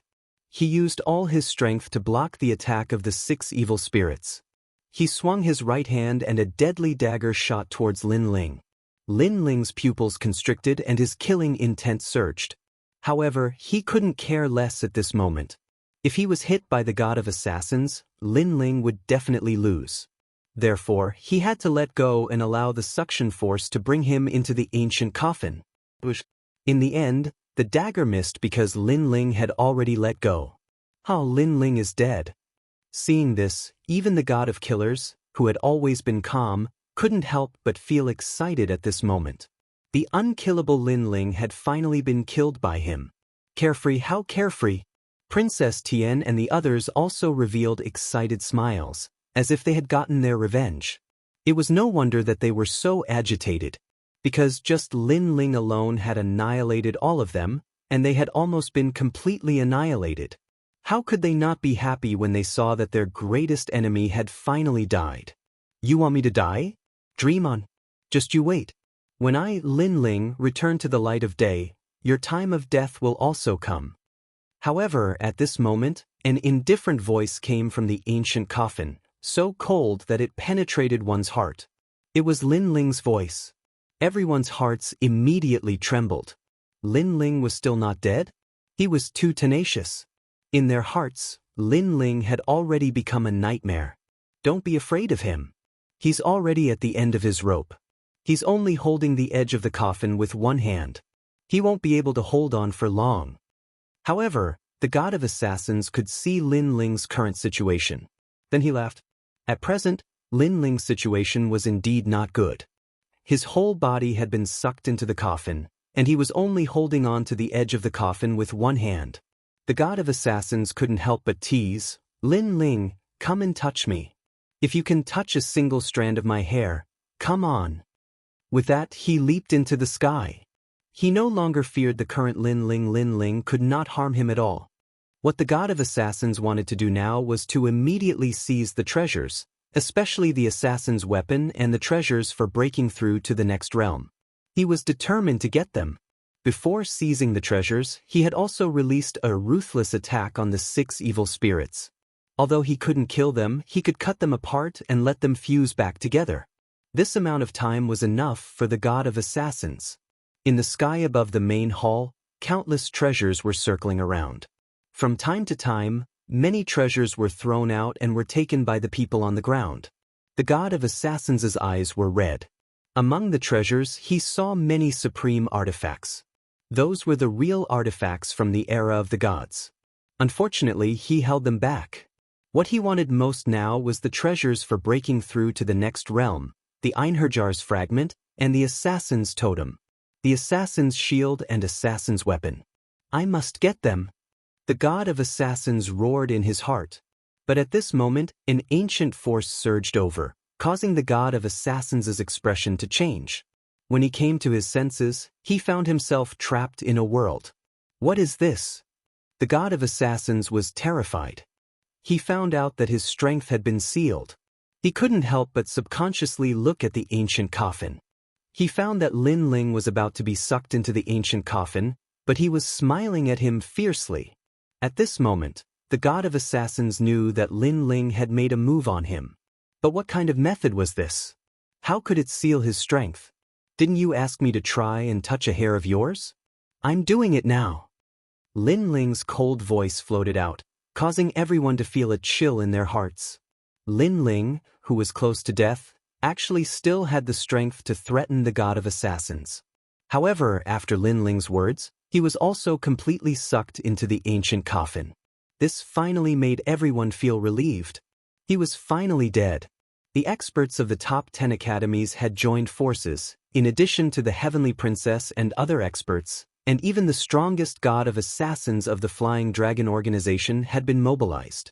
He used all his strength to block the attack of the 6 evil spirits. He swung his right hand and a deadly dagger shot towards Lin Ling. Lin Ling's pupils constricted and his killing intent surged. However, he couldn't care less at this moment. If he was hit by the god of assassins, Lin Ling would definitely lose. Therefore, he had to let go and allow the suction force to bring him into the ancient coffin. In the end, the dagger missed because Lin Ling had already let go. Lin Ling is dead. Seeing this, even the god of killers, who had always been calm, couldn't help but feel excited at this moment. The unkillable Lin Ling had finally been killed by him. Carefree, how carefree! Princess Tian and the others also revealed excited smiles, as if they had gotten their revenge. It was no wonder that they were so agitated, because just Lin Ling alone had annihilated all of them, and they had almost been completely annihilated. How could they not be happy when they saw that their greatest enemy had finally died? You want me to die? Dream on. Just you wait. When I, Lin Ling, return to the light of day, your time of death will also come. However, at this moment, an indifferent voice came from the ancient coffin, so cold that it penetrated one's heart. It was Lin Ling's voice. Everyone's hearts immediately trembled. Lin Ling was still not dead? He was too tenacious. In their hearts, Lin Ling had already become a nightmare. Don't be afraid of him. He's already at the end of his rope. He's only holding the edge of the coffin with one hand. He won't be able to hold on for long. However, the god of assassins could see Lin Ling's current situation. Then he laughed. At present, Lin Ling's situation was indeed not good. His whole body had been sucked into the coffin, and he was only holding on to the edge of the coffin with one hand. The god of assassins couldn't help but tease, Lin Ling, come and touch me. If you can touch a single strand of my hair, come on. With that, he leaped into the sky. He no longer feared the current Lin Ling. Lin Ling could not harm him at all. What the god of assassins wanted to do now was to immediately seize the treasures, especially the assassin's weapon and the treasures for breaking through to the next realm. He was determined to get them. Before seizing the treasures, he had also released a ruthless attack on the 6 evil spirits. Although he couldn't kill them, he could cut them apart and let them fuse back together. This amount of time was enough for the god of assassins. In the sky above the main hall, countless treasures were circling around. From time to time, many treasures were thrown out and were taken by the people on the ground. The god of assassins' eyes were red. Among the treasures, he saw many supreme artifacts. Those were the real artifacts from the era of the gods. Unfortunately, he held them back. What he wanted most now was the treasures for breaking through to the next realm, the Einherjar's fragment, and the assassin's totem. The assassin's shield and assassin's weapon. I must get them. The god of assassins roared in his heart. But at this moment, an ancient force surged over, causing the god of assassins' expression to change. When he came to his senses, he found himself trapped in a world. What is this? The god of assassins was terrified. He found out that his strength had been sealed. He couldn't help but subconsciously look at the ancient coffin. He found that Lin Ling was about to be sucked into the ancient coffin, but he was smiling at him fiercely. At this moment, the god of assassins knew that Lin Ling had made a move on him. But what kind of method was this? How could it seal his strength? Didn't you ask me to try and touch a hair of yours? I'm doing it now. Lin Ling's cold voice floated out, causing everyone to feel a chill in their hearts. Lin Ling, who was close to death, actually still had the strength to threaten the god of assassins. However, after Lin Ling's words, he was also completely sucked into the ancient coffin. This finally made everyone feel relieved. He was finally dead. The experts of the top 10 academies had joined forces, in addition to the Heavenly Princess and other experts, and even the strongest god of assassins of the Flying Dragon organization had been mobilized.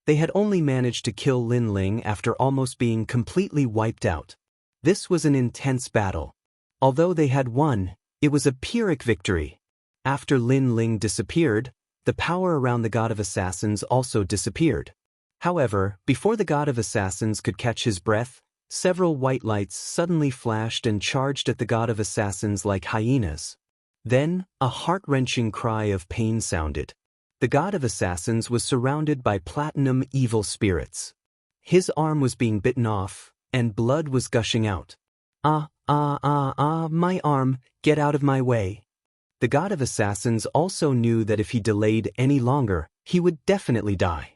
They had only managed to kill Lin Ling after almost being completely wiped out. This was an intense battle. Although they had won, it was a Pyrrhic victory. After Lin Ling disappeared, The power around the god of assassins also disappeared. However, before the god of assassins could catch his breath, several white lights suddenly flashed and charged at the god of assassins like hyenas. Then, a heart-wrenching cry of pain sounded. The god of assassins was surrounded by platinum evil spirits. His arm was being bitten off, and blood was gushing out. My arm, get out of my way. The god of assassins also knew that if he delayed any longer, he would definitely die.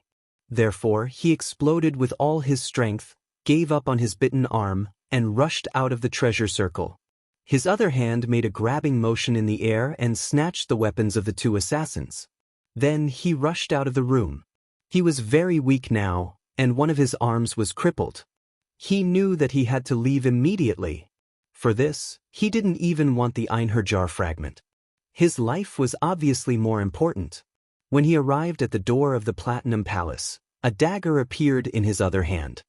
Therefore, he exploded with all his strength, gave up on his bitten arm, and rushed out of the treasure circle. His other hand made a grabbing motion in the air and snatched the weapons of the two assassins. Then he rushed out of the room. He was very weak now, and one of his arms was crippled. He knew that he had to leave immediately. For this, he didn't even want the Einherjar fragment. His life was obviously more important. When he arrived at the door of the Platinum Palace, a dagger appeared in his other hand.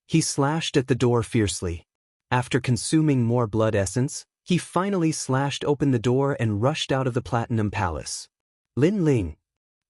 He slashed at the door fiercely. After consuming more blood essence, he finally slashed open the door and rushed out of the Platinum Palace. Lin Ling.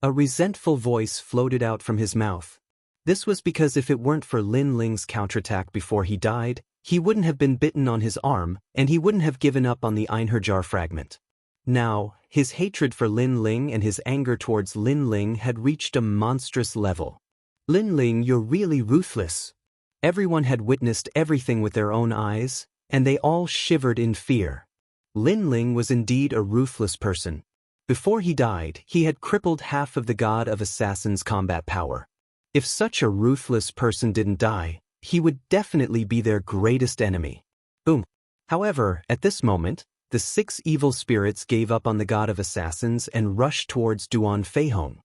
A resentful voice floated out from his mouth. This was because if it weren't for Lin Ling's counterattack before he died, he wouldn't have been bitten on his arm, and he wouldn't have given up on the Einherjar fragment. Now, his hatred for Lin Ling and his anger towards Lin Ling had reached a monstrous level. Lin Ling, you're really ruthless. Everyone had witnessed everything with their own eyes, and they all shivered in fear. Lin Ling was indeed a ruthless person. Before he died, he had crippled half of the god of assassins' combat power. If such a ruthless person didn't die, he would definitely be their greatest enemy. Boom. However, at this moment, the 6 evil spirits gave up on the god of assassins and rushed towards Duan Feihong.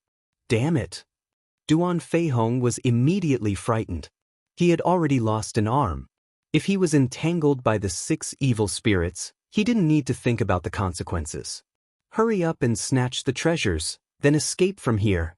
Damn it. Duan Feihong was immediately frightened. He had already lost an arm. If he was entangled by the 6 evil spirits, he didn't need to think about the consequences. Hurry up and snatch the treasures, then escape from here.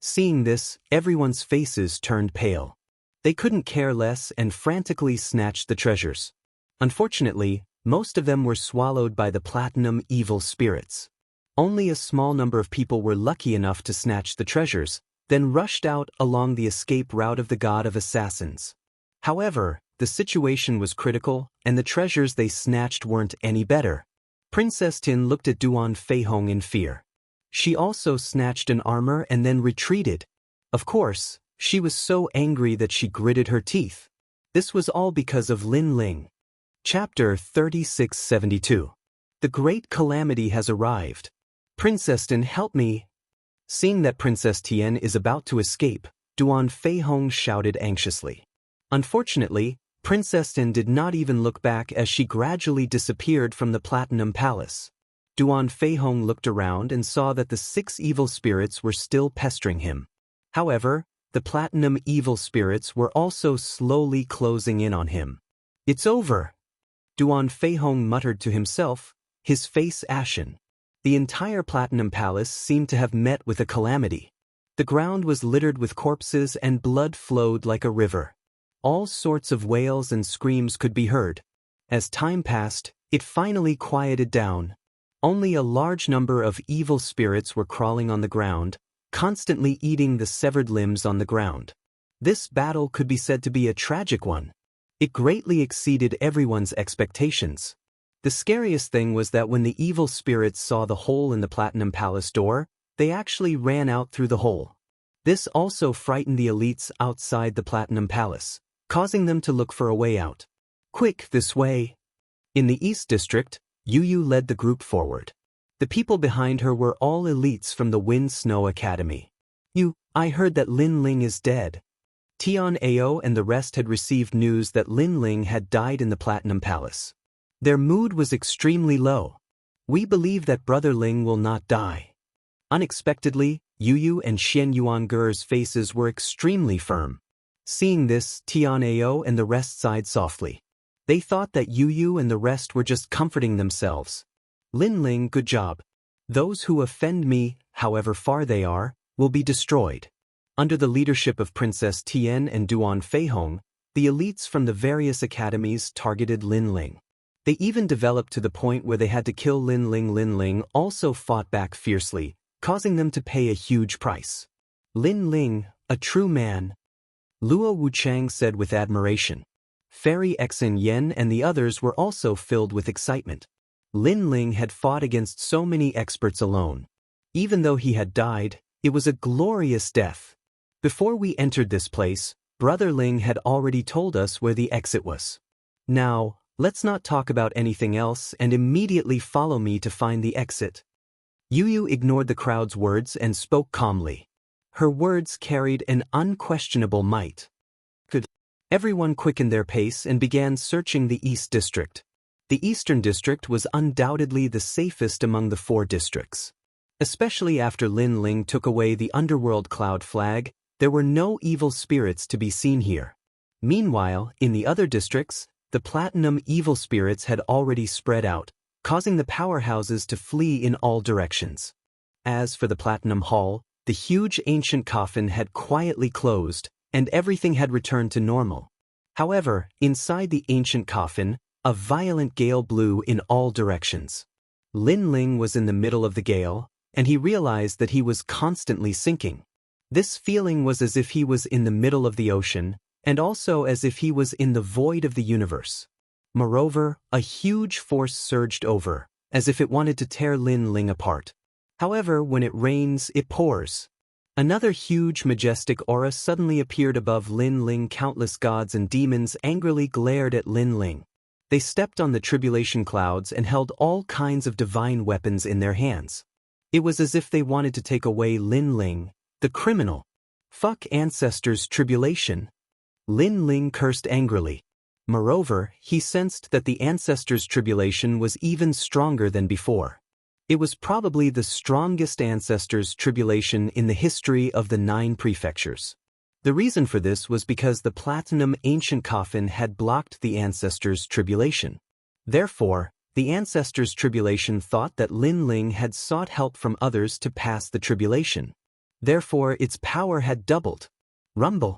Seeing this, everyone's faces turned pale. They couldn't care less and frantically snatched the treasures. Unfortunately, most of them were swallowed by the platinum evil spirits. Only a small number of people were lucky enough to snatch the treasures, then rushed out along the escape route of the god of assassins. However, the situation was critical, and the treasures they snatched weren't any better. Princess Tin looked at Duan Feihong in fear. She also snatched an armor and then retreated. Of course, she was so angry that she gritted her teeth. This was all because of Lin Ling. Chapter 3672. The Great Calamity has arrived. Princess Tin, help me. Seeing that Princess Tian is about to escape, Duan Feihong shouted anxiously. Unfortunately, Princess Tin did not even look back as she gradually disappeared from the Platinum Palace. Duan Feihong looked around and saw that the 6 evil spirits were still pestering him. However, the platinum evil spirits were also slowly closing in on him. It's over. Duan Feihong muttered to himself, his face ashen. The entire Platinum Palace seemed to have met with a calamity. The ground was littered with corpses and blood flowed like a river. All sorts of wails and screams could be heard. As time passed, it finally quieted down. Only a large number of evil spirits were crawling on the ground, constantly eating the severed limbs on the ground. This battle could be said to be a tragic one. It greatly exceeded everyone's expectations. The scariest thing was that when the evil spirits saw the hole in the Platinum Palace door, they actually ran out through the hole. This also frightened the elites outside the Platinum Palace, causing them to look for a way out. Quick, this way. In the East District, Yu Yu led the group forward. The people behind her were all elites from the Wind Snow Academy. I heard that Lin Ling is dead. Tian Ao and the rest had received news that Lin Ling had died in the Platinum Palace. Their mood was extremely low. We believe that Brother Ling will not die. Unexpectedly, Yu Yu and Xian Yuanger's faces were extremely firm. Seeing this, Tian Ao and the rest sighed softly. They thought that Yu Yu and the rest were just comforting themselves. Lin Ling, good job. Those who offend me, however far they are, will be destroyed. Under the leadership of Princess Tian and Duan Feihong, the elites from the various academies targeted Lin Ling. They even developed to the point where they had to kill Lin Ling. Lin Ling also fought back fiercely, causing them to pay a huge price. Lin Ling, a true man, Luo Wuchang said with admiration. Fairy Exin Yen and the others were also filled with excitement. Lin Ling had fought against so many experts alone. Even though he had died, it was a glorious death. Before we entered this place, Brother Ling had already told us where the exit was. Now, let's not talk about anything else and immediately follow me to find the exit. Yu Yu ignored the crowd's words and spoke calmly. Her words carried an unquestionable might. Everyone quickened their pace and began searching the East District. The Eastern District was undoubtedly the safest among the 4 districts. Especially after Lin Ling took away the underworld cloud flag, there were no evil spirits to be seen here. Meanwhile, in the other districts, the platinum evil spirits had already spread out, causing the powerhouses to flee in all directions. As for the Platinum Hall, the huge ancient coffin had quietly closed, and everything had returned to normal. However, inside the ancient coffin, a violent gale blew in all directions. Lin Ling was in the middle of the gale, and he realized that he was constantly sinking. This feeling was as if he was in the middle of the ocean, and also as if he was in the void of the universe. Moreover, a huge force surged over, as if it wanted to tear Lin Ling apart. However, when it rains, it pours. Another huge, majestic aura suddenly appeared above Lin Ling. Countless gods and demons angrily glared at Lin Ling. They stepped on the tribulation clouds and held all kinds of divine weapons in their hands. It was as if they wanted to take away Lin Ling, the criminal. Fuck ancestors' tribulation. Lin Ling cursed angrily. Moreover, he sensed that the ancestors' tribulation was even stronger than before. It was probably the strongest ancestors' tribulation in the history of the 9 prefectures. The reason for this was because the platinum ancient coffin had blocked the ancestors' tribulation. Therefore, the ancestors' tribulation thought that Lin Ling had sought help from others to pass the tribulation. Therefore, its power had doubled. Rumble.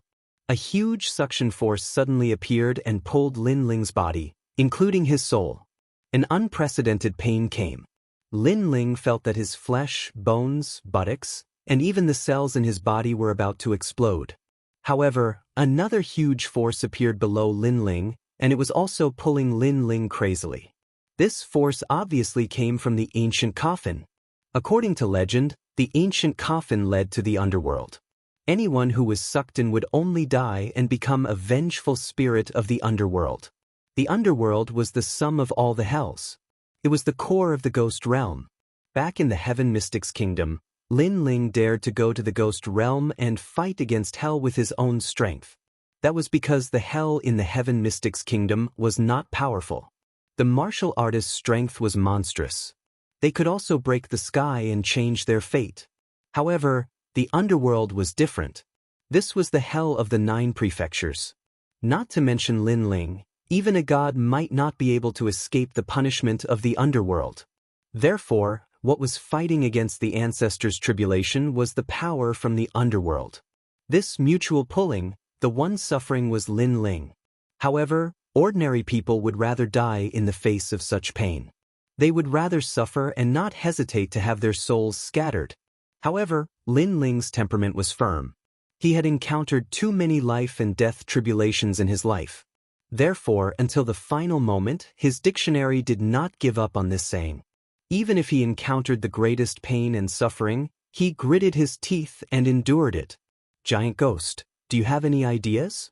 A huge suction force suddenly appeared and pulled Lin Ling's body, including his soul. An unprecedented pain came. Lin Ling felt that his flesh, bones, buttocks, and even the cells in his body were about to explode. However, another huge force appeared below Lin Ling, and it was also pulling Lin Ling crazily. This force obviously came from the ancient coffin. According to legend, the ancient coffin led to the underworld. Anyone who was sucked in would only die and become a vengeful spirit of the underworld. The underworld was the sum of all the hells. It was the core of the ghost realm. Back in the Heaven Mystics Kingdom, Lin Ling dared to go to the ghost realm and fight against hell with his own strength. That was because the hell in the Heaven Mystics Kingdom was not powerful. The martial artist's strength was monstrous. They could also break the sky and change their fate. However, the underworld was different. This was the hell of the 9 prefectures. Not to mention Lin Ling, even a god might not be able to escape the punishment of the underworld. Therefore, what was fighting against the ancestors' tribulation was the power from the underworld. This mutual pulling, the one suffering was Lin Ling. However, ordinary people would rather die in the face of such pain. They would rather suffer and not hesitate to have their souls scattered. However, Lin Ling's temperament was firm. He had encountered too many life and death tribulations in his life. Therefore, until the final moment, his dictionary did not give up on this saying. Even if he encountered the greatest pain and suffering, he gritted his teeth and endured it. Giant Ghost, do you have any ideas?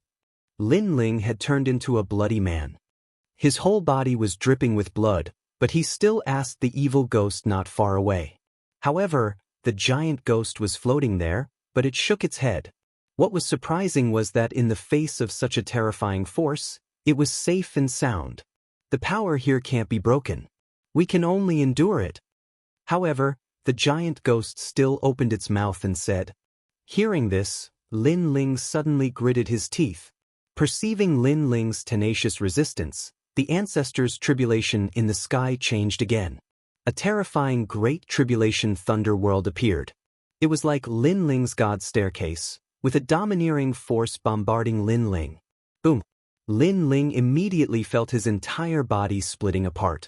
Lin Ling had turned into a bloody man. His whole body was dripping with blood, but he still asked the evil ghost not far away. However, the giant ghost was floating there, but it shook its head. What was surprising was that in the face of such a terrifying force, it was safe and sound. The power here can't be broken. We can only endure it. However, the giant ghost still opened its mouth and said. Hearing this, Lin Ling suddenly gritted his teeth. Perceiving Lin Ling's tenacious resistance, the ancestors' tribulation in the sky changed again. A terrifying great tribulation thunder world appeared. It was like Lin Ling's god staircase, with a domineering force bombarding Lin Ling. Boom! Lin Ling immediately felt his entire body splitting apart.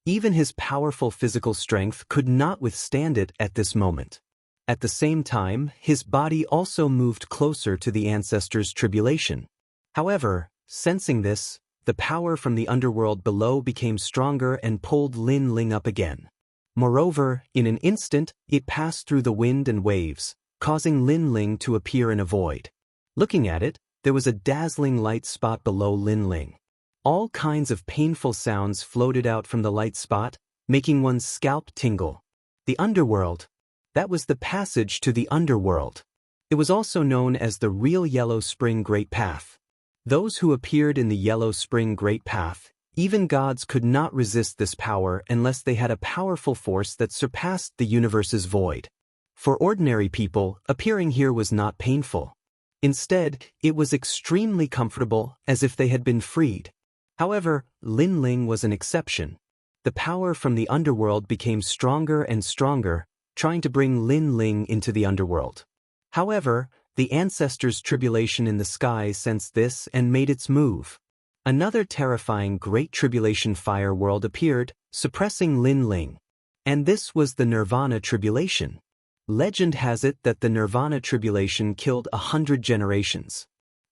Even his powerful physical strength could not withstand it at this moment. At the same time, his body also moved closer to the ancestors' tribulation. However, sensing this, the power from the underworld below became stronger and pulled Lin Ling up again. Moreover, in an instant, it passed through the wind and waves, causing Lin Ling to appear in a void. Looking at it, there was a dazzling light spot below Lin Ling. All kinds of painful sounds floated out from the light spot, making one's scalp tingle. The underworld. That was the passage to the underworld. It was also known as the real Yellow Spring Great Path. Those who appeared in the Yellow Spring Great Path, even gods could not resist this power unless they had a powerful force that surpassed the universe's void. For ordinary people, appearing here was not painful. Instead, it was extremely comfortable, as if they had been freed. However, Lin Ling was an exception. The power from the underworld became stronger and stronger, trying to bring Lin Ling into the underworld. However, the ancestors' tribulation in the sky sensed this and made its move. Another terrifying Great Tribulation fire world appeared, suppressing Lin Ling. And this was the Nirvana Tribulation. Legend has it that the Nirvana Tribulation killed 100 generations.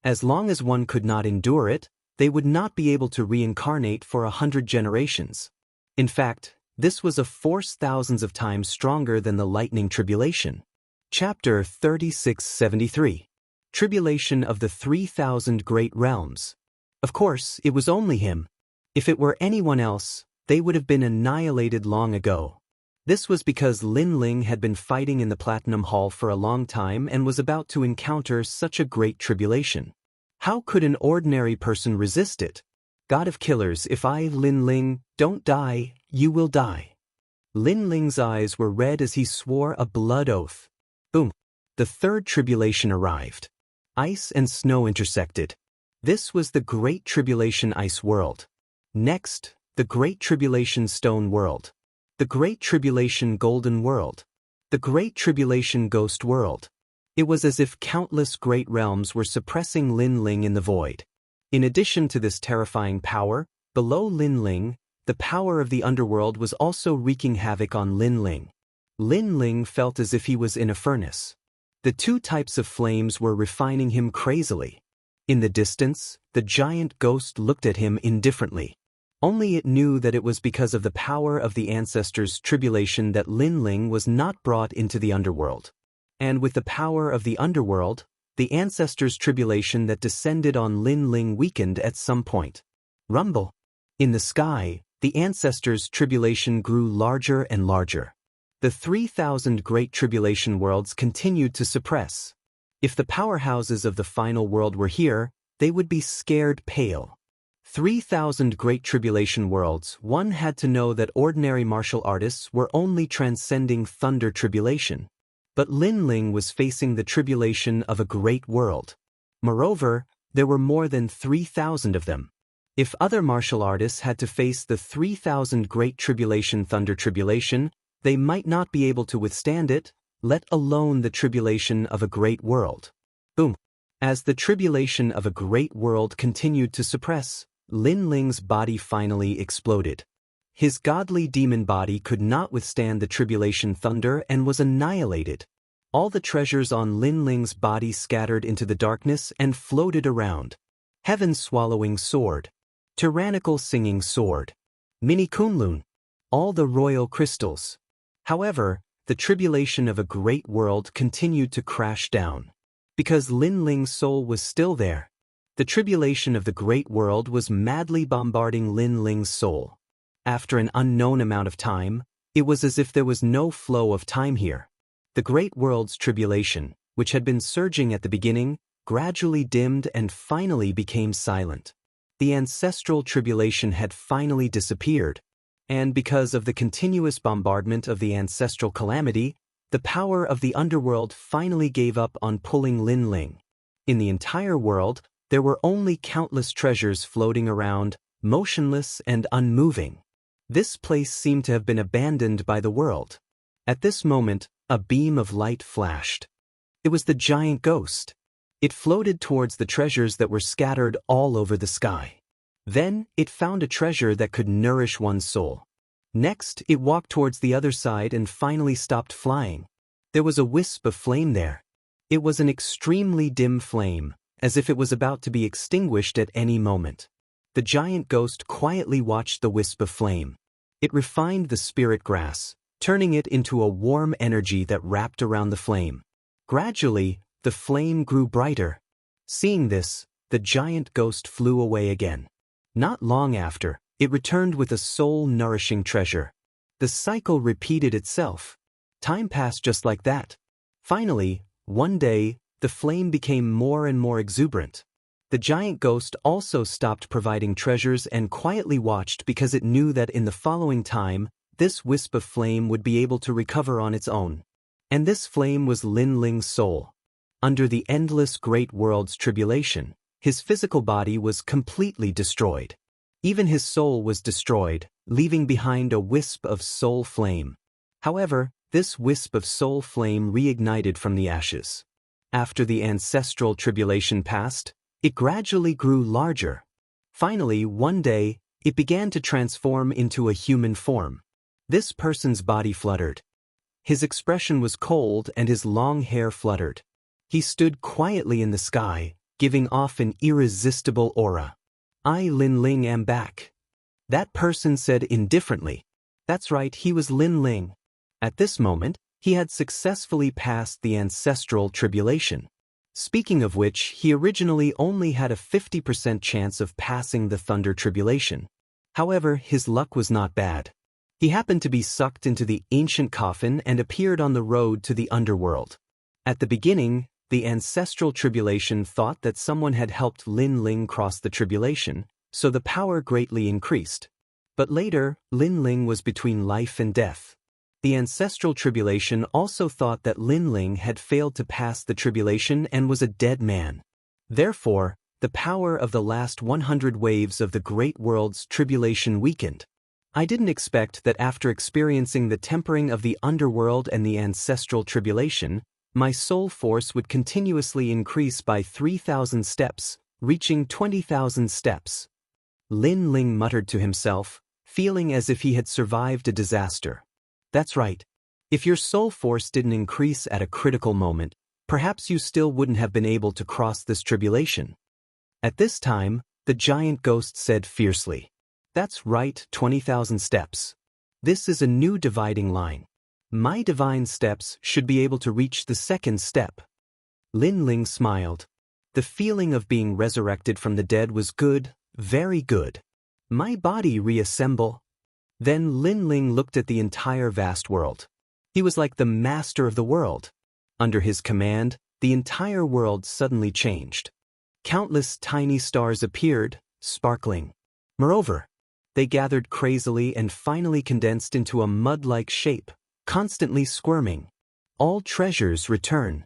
As long as one could not endure it, they would not be able to reincarnate for 100 generations. In fact, this was a force thousands of times stronger than the Lightning Tribulation. Chapter 3673. Tribulation of the 3,000 Great Realms. Of course, it was only him. If it were anyone else, they would have been annihilated long ago. This was because Lin Ling had been fighting in the Platinum Hall for a long time and was about to encounter such a great tribulation. How could an ordinary person resist it? God of killers, if I, Lin Ling, don't die, you will die. Lin Ling's eyes were red as he swore a blood oath. Boom. The third tribulation arrived. Ice and snow intersected. This was the Great Tribulation Ice World. Next, the Great Tribulation Stone World. The Great Tribulation Golden World. The Great Tribulation Ghost World. It was as if countless great realms were suppressing Lin Ling in the void. In addition to this terrifying power, below Lin Ling, the power of the underworld was also wreaking havoc on Lin Ling. Lin Ling felt as if he was in a furnace. The two types of flames were refining him crazily. In the distance, the giant ghost looked at him indifferently. Only it knew that it was because of the power of the ancestors' tribulation that Lin Ling was not brought into the underworld. And with the power of the underworld, the ancestors' tribulation that descended on Lin Ling weakened at some point. Rumble. In the sky, the ancestors' tribulation grew larger and larger. The 3,000 Great Tribulation worlds continued to suppress. If the powerhouses of the final world were here, they would be scared pale. 3,000 Great Tribulation worlds, one had to know that ordinary martial artists were only transcending thunder tribulation. But Lin Ling was facing the tribulation of a great world. Moreover, there were more than 3,000 of them. If other martial artists had to face the 3,000 Great Tribulation thunder tribulation, they might not be able to withstand it, let alone the tribulation of a great world. Boom. As the tribulation of a great world continued to suppress, Lin Ling's body finally exploded. His godly demon body could not withstand the tribulation thunder and was annihilated. All the treasures on Lin Ling's body scattered into the darkness and floated around. Heaven-swallowing sword. Tyrannical singing sword. Mini Kunlun. All the royal crystals. However, the tribulation of a great world continued to crash down. Because Lin Ling's soul was still there. The tribulation of the great world was madly bombarding Lin Ling's soul. After an unknown amount of time, it was as if there was no flow of time here. The great world's tribulation, which had been surging at the beginning, gradually dimmed and finally became silent. The ancestral tribulation had finally disappeared, and because of the continuous bombardment of the ancestral calamity, the power of the underworld finally gave up on pulling Lin Ling. In the entire world, there were only countless treasures floating around, motionless and unmoving. This place seemed to have been abandoned by the world. At this moment, a beam of light flashed. It was the giant ghost. It floated towards the treasures that were scattered all over the sky. Then, it found a treasure that could nourish one's soul. Next, it walked towards the other side and finally stopped flying. There was a wisp of flame there. It was an extremely dim flame, as if it was about to be extinguished at any moment. The giant ghost quietly watched the wisp of flame. It refined the spirit grass, turning it into a warm energy that wrapped around the flame. Gradually, the flame grew brighter. Seeing this, the giant ghost flew away again. Not long after, it returned with a soul-nourishing treasure. The cycle repeated itself. Time passed just like that. Finally, one day, the flame became more and more exuberant. The giant ghost also stopped providing treasures and quietly watched because it knew that in the following time, this wisp of flame would be able to recover on its own. And this flame was Lin Ling's soul. Under the endless great world's tribulation, his physical body was completely destroyed. Even his soul was destroyed, leaving behind a wisp of soul flame. However, this wisp of soul flame reignited from the ashes. After the ancestral tribulation passed, it gradually grew larger. Finally, one day, it began to transform into a human form. This person's body fluttered. His expression was cold and his long hair fluttered. He stood quietly in the sky, giving off an irresistible aura. "I, Lin Ling, am back." That person said indifferently. That's right, he was Lin Ling. At this moment, he had successfully passed the ancestral tribulation. Speaking of which, he originally only had a 50% chance of passing the thunder tribulation. However, his luck was not bad. He happened to be sucked into the ancient coffin and appeared on the road to the underworld. At the beginning, the ancestral tribulation thought that someone had helped Lin Ling cross the tribulation, so the power greatly increased. But later, Lin Ling was between life and death. The ancestral tribulation also thought that Lin Ling had failed to pass the tribulation and was a dead man. Therefore, the power of the last 100 waves of the great world's tribulation weakened. I didn't expect that after experiencing the tempering of the underworld and the ancestral tribulation, my soul force would continuously increase by 3,000 steps, reaching 20,000 steps. Lin Ling muttered to himself, feeling as if he had survived a disaster. That's right. If your soul force didn't increase at a critical moment, perhaps you still wouldn't have been able to cross this tribulation. At this time, the giant ghost said fiercely, "That's right, 20,000 steps. This is a new dividing line. My divine steps should be able to reach the second step." Lin Ling smiled. The feeling of being resurrected from the dead was good, very good. My body reassemble. Then Lin Ling looked at the entire vast world. He was like the master of the world. Under his command, the entire world suddenly changed. Countless tiny stars appeared, sparkling. Moreover, they gathered crazily and finally condensed into a mud-like shape, constantly squirming. All treasures return.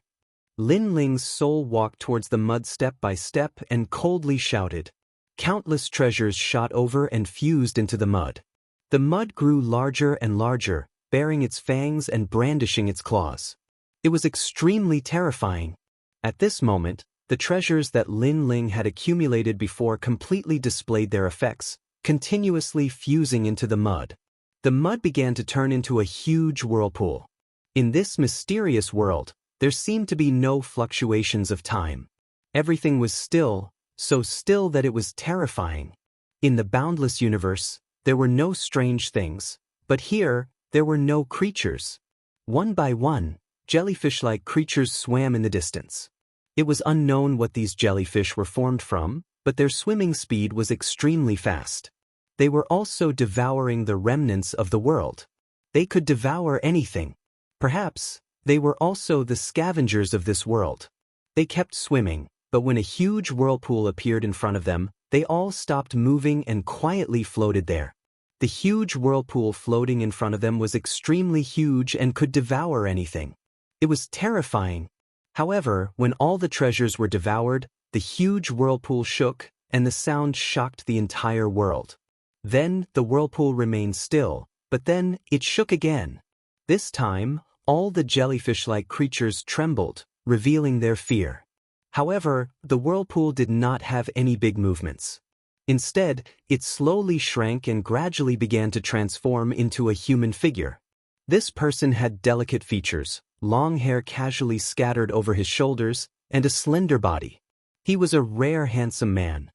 Lin Ling's soul walked towards the mud step by step and coldly shouted. Countless treasures shot over and fused into the mud. The mud grew larger and larger, baring its fangs and brandishing its claws. It was extremely terrifying. At this moment, the treasures that Lin Ling had accumulated before completely displayed their effects, continuously fusing into the mud. The mud began to turn into a huge whirlpool. In this mysterious world, there seemed to be no fluctuations of time. Everything was still, so still that it was terrifying. In the boundless universe, there were no strange things, but here, there were no creatures. One by one, jellyfish-like creatures swam in the distance. It was unknown what these jellyfish were formed from, but their swimming speed was extremely fast. They were also devouring the remnants of the world. They could devour anything. Perhaps, they were also the scavengers of this world. They kept swimming, but when a huge whirlpool appeared in front of them, they all stopped moving and quietly floated there. The huge whirlpool floating in front of them was extremely huge and could devour anything. It was terrifying. However, when all the treasures were devoured, the huge whirlpool shook, and the sound shocked the entire world. Then, the whirlpool remained still, but then, it shook again. This time, all the jellyfish-like creatures trembled, revealing their fear. However, the whirlpool did not have any big movements. Instead, it slowly shrank and gradually began to transform into a human figure. This person had delicate features, long hair casually scattered over his shoulders, and a slender body. He was a rare handsome man.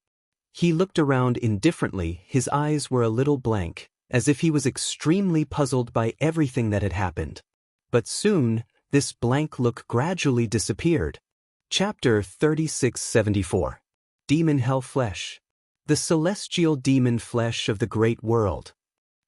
He looked around indifferently, his eyes were a little blank, as if he was extremely puzzled by everything that had happened. But soon, this blank look gradually disappeared. Chapter 3674. Demon Hell Flesh. The celestial demon flesh of the great world.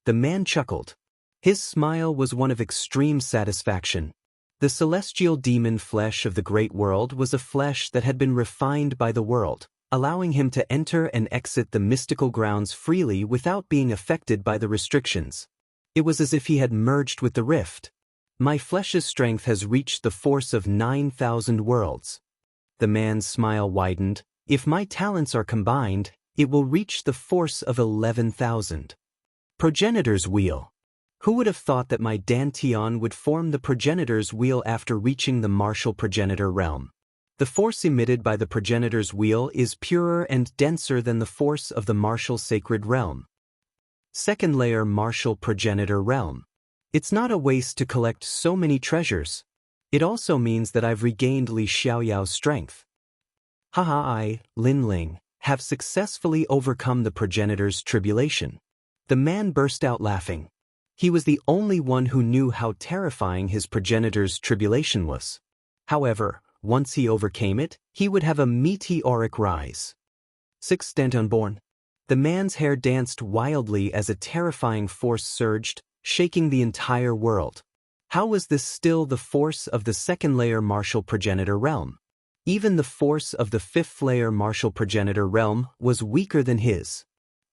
The man chuckled. His smile was one of extreme satisfaction. The celestial demon flesh of the great world was a flesh that had been refined by the world, allowing him to enter and exit the mystical grounds freely without being affected by the restrictions. It was as if he had merged with the rift. My flesh's strength has reached the force of 9,000 worlds. The man's smile widened. If my talents are combined, it will reach the force of 11,000. Progenitor's Wheel. Who would have thought that my dantian would form the progenitor's wheel after reaching the martial progenitor realm? The force emitted by the progenitor's wheel is purer and denser than the force of the martial sacred realm. Second layer martial progenitor realm. It's not a waste to collect so many treasures. It also means that I've regained Li Xiaoyao's strength. Haha, I, Lin Ling, have successfully overcome the progenitor's tribulation. The man burst out laughing. He was the only one who knew how terrifying his progenitor's tribulation was. However, once he overcame it, he would have a meteoric rise. 6th Dantian. The man's hair danced wildly as a terrifying force surged, shaking the entire world. How was this still the force of the second layer martial progenitor realm? Even the force of the 5th layer martial progenitor realm was weaker than his.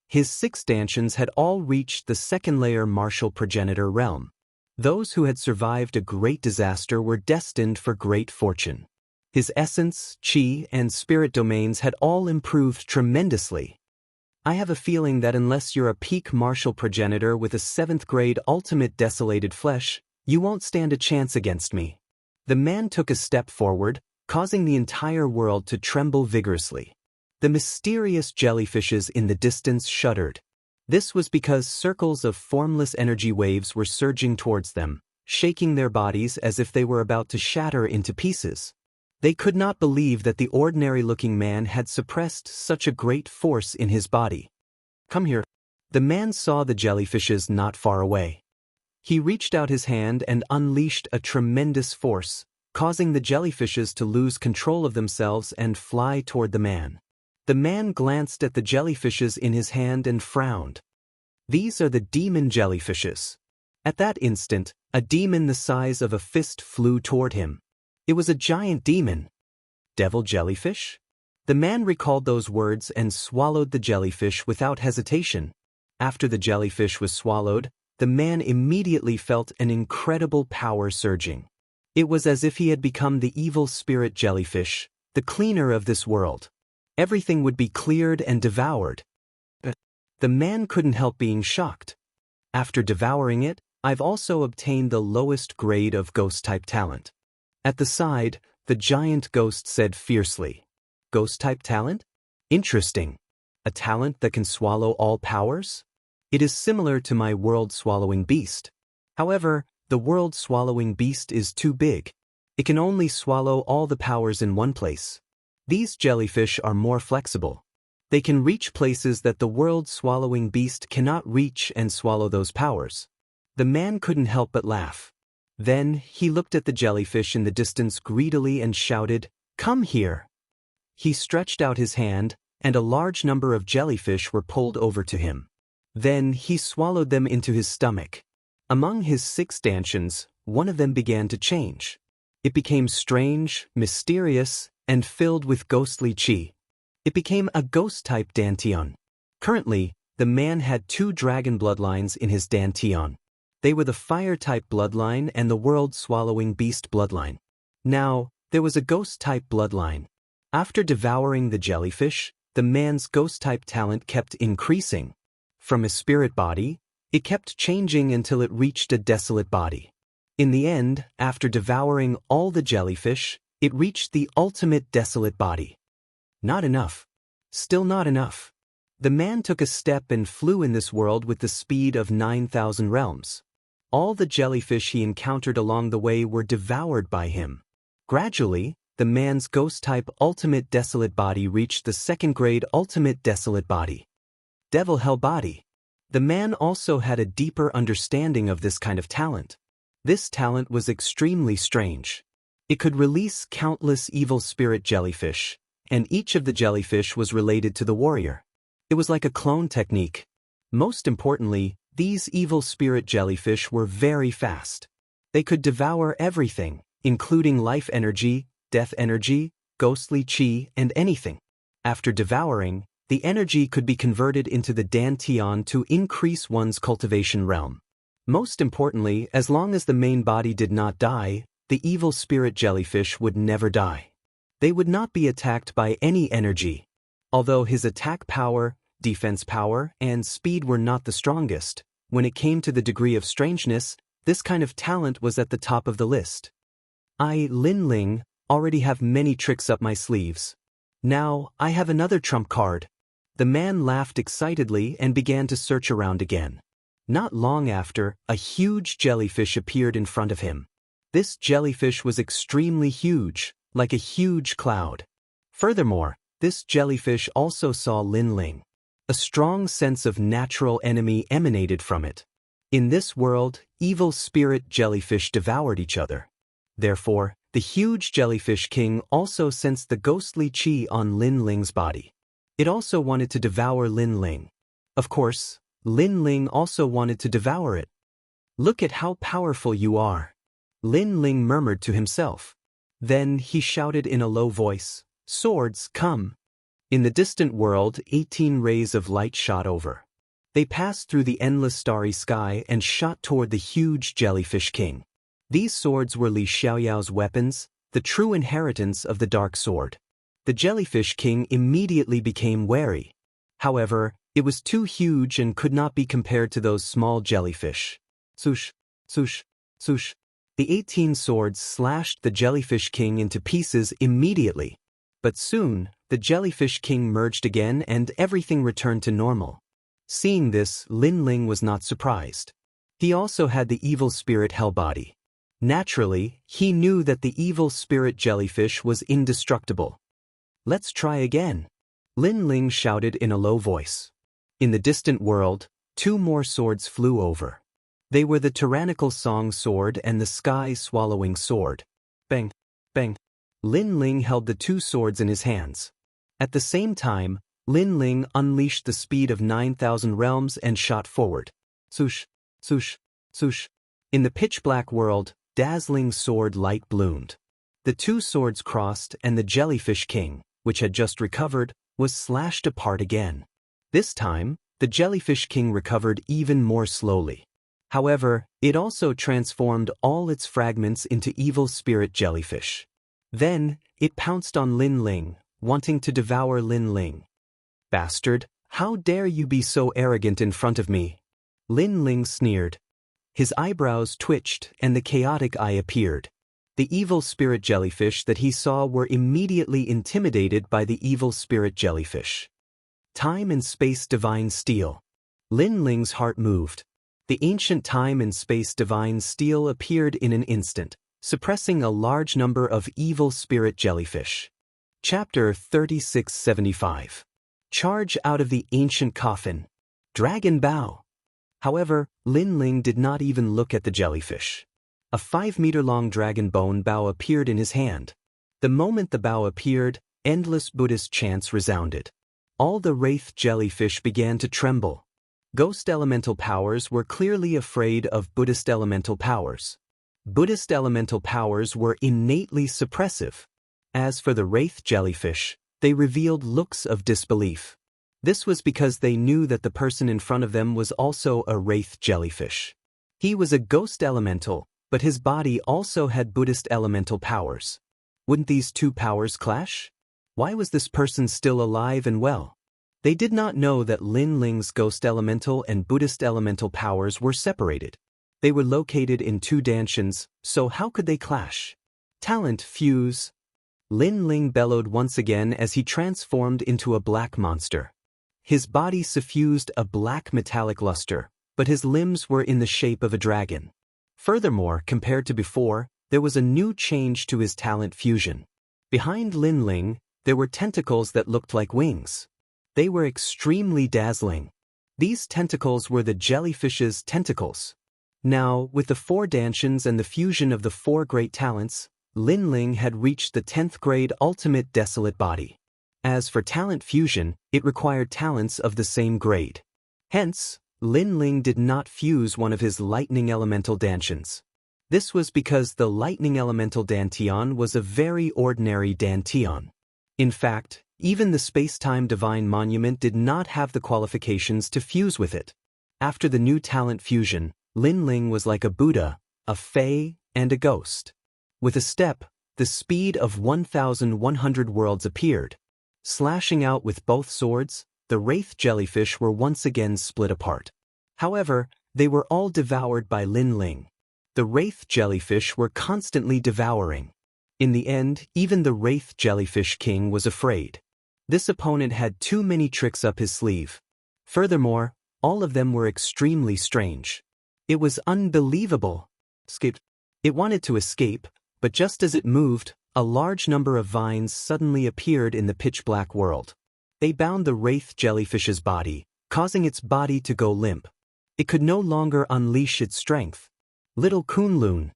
His 6 stanchions had all reached the second layer martial progenitor realm. Those who had survived a great disaster were destined for great fortune. His essence, chi, and spirit domains had all improved tremendously. I have a feeling that unless you're a peak martial progenitor with a 7th grade ultimate desolated flesh, you won't stand a chance against me. The man took a step forward, causing the entire world to tremble vigorously. The mysterious jellyfishes in the distance shuddered. This was because circles of formless energy waves were surging towards them, shaking their bodies as if they were about to shatter into pieces. They could not believe that the ordinary-looking man had suppressed such a great force in his body. Come here. The man saw the jellyfishes not far away. He reached out his hand and unleashed a tremendous force, causing the jellyfishes to lose control of themselves and fly toward the man. The man glanced at the jellyfishes in his hand and frowned. These are the demon jellyfishes. At that instant, a demon the size of a fist flew toward him. It was a giant demon. Devil jellyfish? The man recalled those words and swallowed the jellyfish without hesitation. After the jellyfish was swallowed, the man immediately felt an incredible power surging. It was as if he had become the evil spirit jellyfish, the cleaner of this world. Everything would be cleared and devoured. But the man couldn't help being shocked. After devouring it, I've also obtained the lowest grade of ghost-type talent. At the side, the giant ghost said fiercely, "Ghost-type talent? Interesting. A talent that can swallow all powers? It is similar to my world-swallowing beast. However, the world-swallowing beast is too big. It can only swallow all the powers in one place. These jellyfish are more flexible. They can reach places that the world-swallowing beast cannot reach and swallow those powers." The man couldn't help but laugh. Then, he looked at the jellyfish in the distance greedily and shouted, "Come here." He stretched out his hand, and a large number of jellyfish were pulled over to him. Then, he swallowed them into his stomach. Among his 6 stanchions, one of them began to change. It became strange, mysterious, and filled with ghostly chi. It became a ghost-type dantian. Currently, the man had 2 dragon bloodlines in his dantian. They were the fire-type bloodline and the world-swallowing beast bloodline. Now, there was a ghost-type bloodline. After devouring the jellyfish, the man's ghost-type talent kept increasing. From a spirit body, it kept changing until it reached a desolate body. In the end, after devouring all the jellyfish, it reached the ultimate desolate body. Not enough. Still not enough. The man took a step and flew in this world with the speed of 9,000 realms. All the jellyfish he encountered along the way were devoured by him. Gradually, the man's ghost-type ultimate desolate body reached the second-grade ultimate desolate body. Devil Hell Body. The man also had a deeper understanding of this kind of talent. This talent was extremely strange. It could release countless evil spirit jellyfish, and each of the jellyfish was related to the warrior. It was like a clone technique. Most importantly, these evil spirit jellyfish were very fast. They could devour everything, including life energy, death energy, ghostly chi, and anything. After devouring, the energy could be converted into the dantian to increase one's cultivation realm. Most importantly, as long as the main body did not die, the evil spirit jellyfish would never die. They would not be attacked by any energy. Although his attack power, defense power, and speed were not the strongest, when it came to the degree of strangeness, this kind of talent was at the top of the list. I, Lin Ling, already have many tricks up my sleeves. Now, I have another trump card. The man laughed excitedly and began to search around again. Not long after, a huge jellyfish appeared in front of him. This jellyfish was extremely huge, like a huge cloud. Furthermore, this jellyfish also saw Lin Ling. A strong sense of natural enemy emanated from it. In this world, evil spirit jellyfish devoured each other. Therefore, the huge jellyfish king also sensed the ghostly chi on Lin Ling's body. It also wanted to devour Lin Ling. Of course, Lin Ling also wanted to devour it. Look at how powerful you are, Lin Ling murmured to himself. Then he shouted in a low voice, "Swords, come!" In the distant world, 18 rays of light shot over. They passed through the endless starry sky and shot toward the huge jellyfish king. These swords were Li Xiaoyao's weapons, the true inheritance of the dark sword. The jellyfish king immediately became wary. However, it was too huge and could not be compared to those small jellyfish. Swoosh, swoosh, swoosh. The 18 swords slashed the jellyfish king into pieces immediately. But soon, the jellyfish king merged again and everything returned to normal. Seeing this, Lin Ling was not surprised. He also had the evil spirit hell body. Naturally, he knew that the evil spirit jellyfish was indestructible. Let's try again, Lin Ling shouted in a low voice. In the distant world, 2 more swords flew over. They were the tyrannical song sword and the sky-swallowing sword. Bang, bang. Lin Ling held the 2 swords in his hands. At the same time, Lin Ling unleashed the speed of 9,000 realms and shot forward. Swoosh, swoosh, swoosh. In the pitch-black world, dazzling sword light bloomed. The 2 swords crossed and the jellyfish king, which had just recovered, was slashed apart again. This time, the jellyfish king recovered even more slowly. However, it also transformed all its fragments into evil spirit jellyfish. Then, it pounced on Lin Ling, wanting to devour Lin Ling. Bastard, how dare you be so arrogant in front of me? Lin Ling sneered. His eyebrows twitched and the chaotic eye appeared. The evil spirit jellyfish that he saw were immediately intimidated by the evil spirit jellyfish. Time and space divine steel. Lin Ling's heart moved. The ancient time and space divine steel appeared in an instant, suppressing a large number of evil spirit jellyfish. Chapter 3675. Charge out of the ancient coffin. Dragon Bow. However, Lin Ling did not even look at the jellyfish. A 5-meter-long dragon bone bow appeared in his hand. The moment the bow appeared, endless Buddhist chants resounded. All the wraith jellyfish began to tremble. Ghost elemental powers were clearly afraid of Buddhist elemental powers. Buddhist elemental powers were innately suppressive. As for the wraith jellyfish, they revealed looks of disbelief. This was because they knew that the person in front of them was also a wraith jellyfish. He was a ghost elemental, but his body also had Buddhist elemental powers. Wouldn't these 2 powers clash? Why was this person still alive and well? They did not know that Lin Ling's ghost elemental and Buddhist elemental powers were separated. They were located in 2 danshians, so how could they clash? Talent fuse. Lin Ling bellowed once again as he transformed into a black monster. His body suffused a black metallic luster, but his limbs were in the shape of a dragon. Furthermore, compared to before, there was a new change to his talent fusion. Behind Lin Ling, there were tentacles that looked like wings. They were extremely dazzling. These tentacles were the jellyfish's tentacles. Now, with the 4 dantians and the fusion of the 4 great talents, Lin Ling had reached the 10th grade ultimate desolate body. As for talent fusion, it required talents of the same grade. Hence, Lin Ling did not fuse one of his lightning elemental dantians. This was because the lightning elemental dantian was a very ordinary dantian. In fact, even the space-time divine monument did not have the qualifications to fuse with it. After the new talent fusion, Lin Ling was like a Buddha, a Fae, and a ghost. With a step, the speed of 1,100 worlds appeared. Slashing out with both swords, the wraith jellyfish were once again split apart. However, they were all devoured by Lin Ling. The wraith jellyfish were constantly devouring. In the end, even the wraith jellyfish king was afraid. This opponent had too many tricks up his sleeve. Furthermore, all of them were extremely strange. It was unbelievable. It wanted to escape, but just as it moved, a large number of vines suddenly appeared in the pitch-black world. They bound the wraith jellyfish's body, causing its body to go limp. It could no longer unleash its strength. Little Kunlun,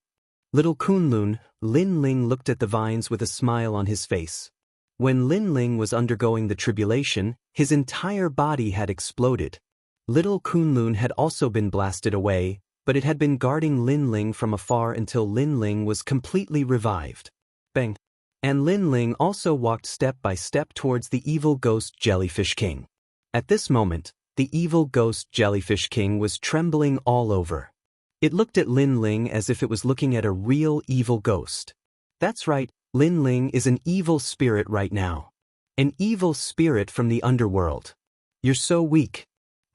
Lin Ling looked at the vines with a smile on his face. When Lin Ling was undergoing the tribulation, his entire body had exploded. Little Kunlun had also been blasted away, but it had been guarding Lin Ling from afar until Lin Ling was completely revived. Bang! And Lin Ling also walked step by step towards the evil ghost jellyfish king. At this moment, the evil ghost jellyfish king was trembling all over. It looked at Lin Ling as if it was looking at a real evil ghost. That's right, Lin Ling is an evil spirit right now. An evil spirit from the underworld. You're so weak.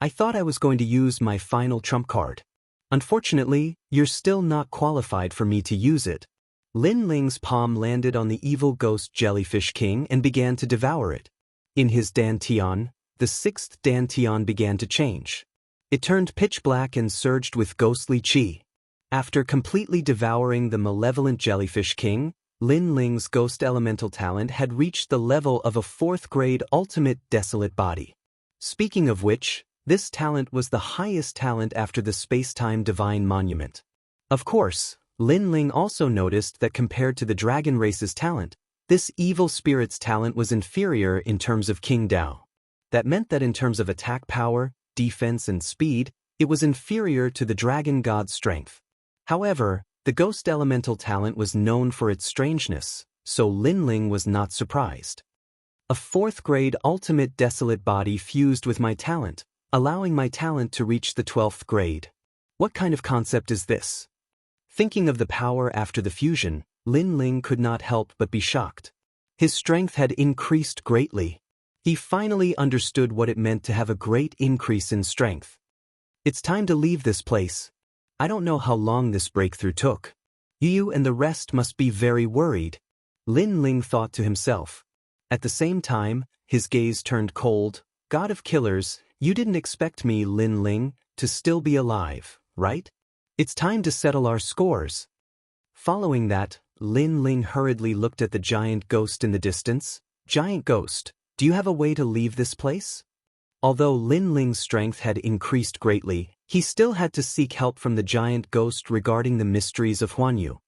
I thought I was going to use my final trump card. Unfortunately, you're still not qualified for me to use it. Lin Ling's palm landed on the evil ghost jellyfish king and began to devour it. In his dantian, the 6th dantian began to change. It turned pitch black and surged with ghostly chi. After completely devouring the malevolent jellyfish king, Lin Ling's ghost elemental talent had reached the level of a 4th grade ultimate desolate body. Speaking of which, this talent was the highest talent after the space-time divine monument. Of course, Lin Ling also noticed that compared to the dragon race's talent, this evil spirit's talent was inferior in terms of King Dao. That meant that in terms of attack power, defense, and speed, it was inferior to the dragon god's strength. However, the ghost elemental talent was known for its strangeness, so Lin Ling was not surprised. A 4th grade ultimate desolate body fused with my talent, allowing my talent to reach the 12th grade. What kind of concept is this? Thinking of the power after the fusion, Lin Ling could not help but be shocked. His strength had increased greatly. He finally understood what it meant to have a great increase in strength. It's time to leave this place. I don't know how long this breakthrough took. You and the rest must be very worried, Lin Ling thought to himself. At the same time, his gaze turned cold. God of killers, you didn't expect me, Lin Ling, to still be alive, right? It's time to settle our scores. Following that, Lin Ling hurriedly looked at the giant ghost in the distance. Giant ghost, do you have a way to leave this place? Although Lin Ling's strength had increased greatly, he still had to seek help from the giant ghost regarding the mysteries of Huanyu.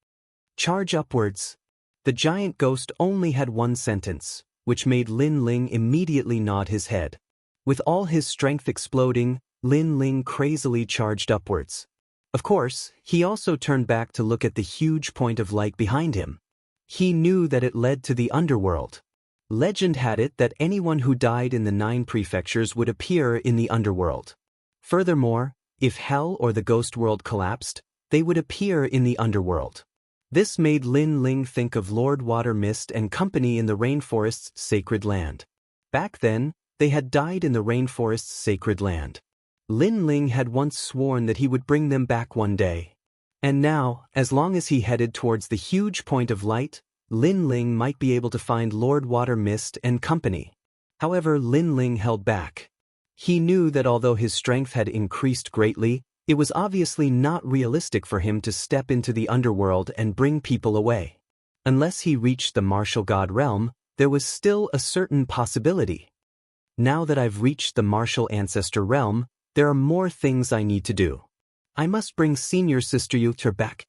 Charge upwards. The giant ghost only had one sentence, which made Lin Ling immediately nod his head. With all his strength exploding, Lin Ling crazily charged upwards. Of course, he also turned back to look at the huge point of light behind him. He knew that it led to the underworld. Legend had it that anyone who died in the 9 prefectures would appear in the underworld. Furthermore, if hell or the ghost world collapsed, they would appear in the underworld. This made Lin Ling think of Lord Water Mist and company in the rainforest's sacred land. Back then, they had died in the rainforest's sacred land. Lin Ling had once sworn that he would bring them back one day. And now, as long as he headed towards the huge point of light, Lin Ling might be able to find Lord Water Mist and company. However, Lin Ling held back. He knew that although his strength had increased greatly, It was obviously not realistic for him to step into the underworld and bring people away. Unless he reached the martial god realm, there was still a certain possibility. Now that I've reached the martial ancestor realm, there are more things I need to do. I must bring senior sister Yuter back.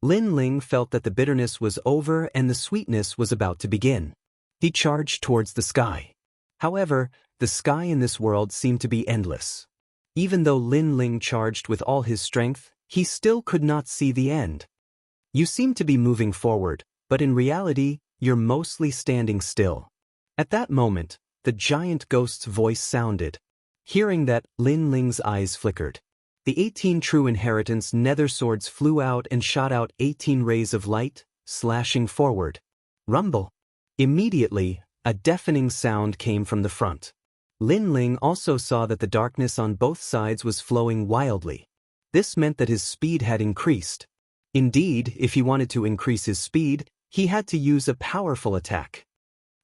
Lin Ling felt that the bitterness was over and the sweetness was about to begin. He charged towards the sky. However, the sky in this world seemed to be endless. Even though Lin Ling charged with all his strength, he still could not see the end. You seem to be moving forward, but in reality, you're mostly standing still. At that moment, the giant ghost's voice sounded. Hearing that, Lin Ling's eyes flickered. The 18 true inheritance nether swords flew out and shot out 18 rays of light, slashing forward. Rumble. Immediately, a deafening sound came from the front. Lin Ling also saw that the darkness on both sides was flowing wildly. This meant that his speed had increased. Indeed, if he wanted to increase his speed, he had to use a powerful attack.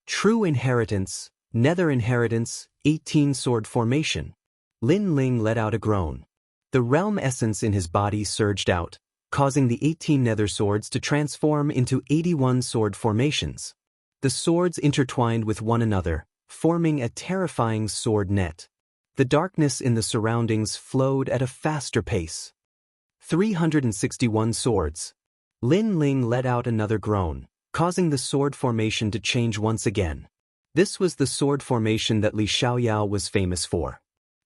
True inheritance, nether inheritance, 18 sword formation. Lin Ling let out a groan. The realm essence in his body surged out, causing the 18 nether swords to transform into 81 sword formations. The swords intertwined with one another, forming a terrifying sword net. The darkness in the surroundings flowed at a faster pace. 361 swords. Lin Ling let out another groan, causing the sword formation to change once again. This was the sword formation that Xianxia was famous for.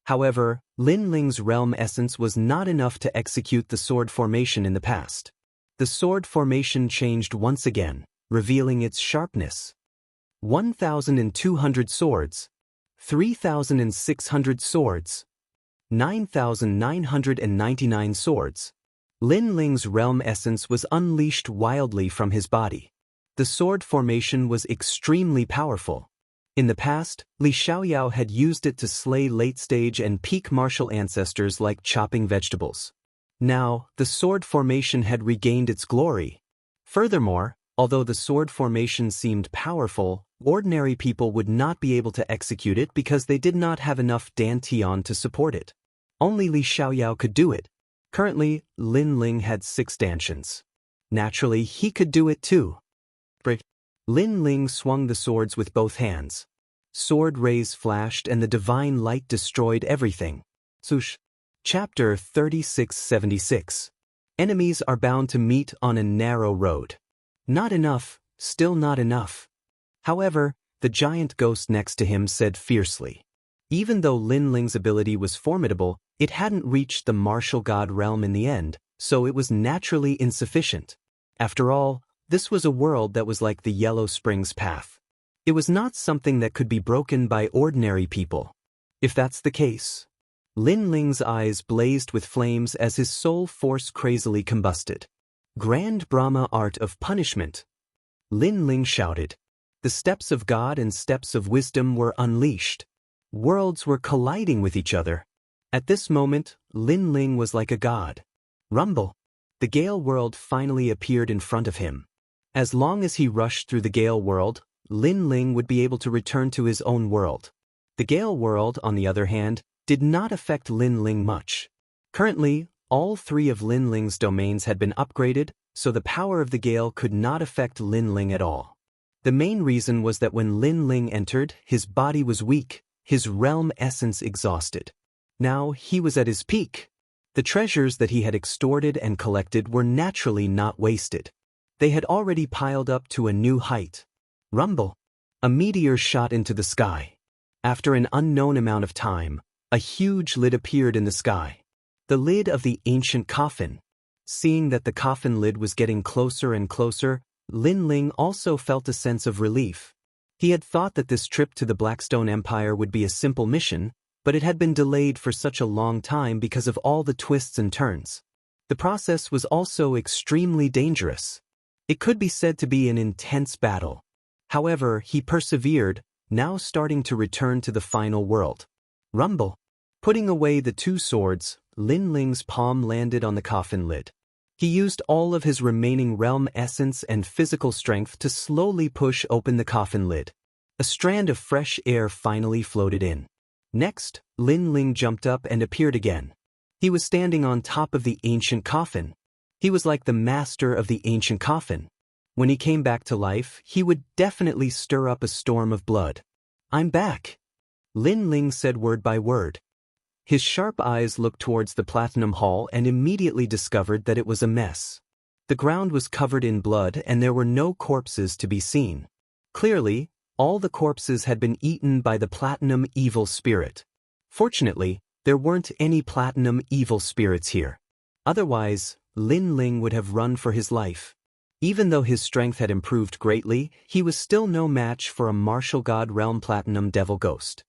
However, Lin Ling's realm essence was not enough to execute the sword formation in the past. The sword formation changed once again, revealing its sharpness. 1,200 swords. 3,600 swords. 9,999 swords. Lin Ling's realm essence was unleashed wildly from his body. The sword formation was extremely powerful. In the past, Li Xiaoyao had used it to slay late-stage and peak martial ancestors like chopping vegetables. Now, the sword formation had regained its glory. Furthermore, although the sword formation seemed powerful, ordinary people would not be able to execute it because they did not have enough dantian to support it. Only Li Xiaoyao could do it. Currently, Lin Ling had 6 dantians. Naturally, he could do it too. Lin Ling swung the swords with both hands. Sword rays flashed and the divine light destroyed everything. Sush. Chapter 3676. Enemies are bound to meet on a narrow road. Not enough, still not enough. However, the giant ghost next to him said fiercely. Even though Lin Ling's ability was formidable, it hadn't reached the martial god realm in the end, so it was naturally insufficient. After all, this was a world that was like the Yellow Springs path. It was not something that could be broken by ordinary people. If that's the case. Lin Ling's eyes blazed with flames as his soul force crazily combusted. Grand Brahma art of punishment. Lin Ling shouted. The steps of God and steps of wisdom were unleashed. Worlds were colliding with each other. At this moment, Lin Ling was like a god. Rumble. The Gale world finally appeared in front of him. As long as he rushed through the Gale world, Lin Ling would be able to return to his own world. The Gale world, on the other hand, did not affect Lin Ling much. Currently, all 3 of Lin Ling's domains had been upgraded, so the power of the Gale could not affect Lin Ling at all. The main reason was that when Lin Ling entered, his body was weak, his realm essence exhausted. Now he was at his peak. The treasures that he had extorted and collected were naturally not wasted. They had already piled up to a new height. Rumble. A meteor shot into the sky. After an unknown amount of time, a huge lid appeared in the sky. The lid of the ancient coffin. Seeing that the coffin lid was getting closer and closer, Lin Ling also felt a sense of relief. He had thought that this trip to the Blackstone Empire would be a simple mission, but it had been delayed for such a long time because of all the twists and turns. The process was also extremely dangerous. It could be said to be an intense battle. However, he persevered, now starting to return to the final world. Rumble. Putting away the 2 swords, Lin Ling's palm landed on the coffin lid. He used all of his remaining realm essence and physical strength to slowly push open the coffin lid. A strand of fresh air finally floated in. Next, Lin Ling jumped up and appeared again. He was standing on top of the ancient coffin. He was like the master of the ancient coffin. When he came back to life, he would definitely stir up a storm of blood. "I'm back," Lin Ling said word by word. His sharp eyes looked towards the Platinum Hall and immediately discovered that it was a mess. The ground was covered in blood and there were no corpses to be seen. Clearly, all the corpses had been eaten by the Platinum Evil Spirit. Fortunately, there weren't any Platinum Evil Spirits here. Otherwise, Lin Ling would have run for his life. Even though his strength had improved greatly, he was still no match for a martial god realm Platinum Devil Ghost.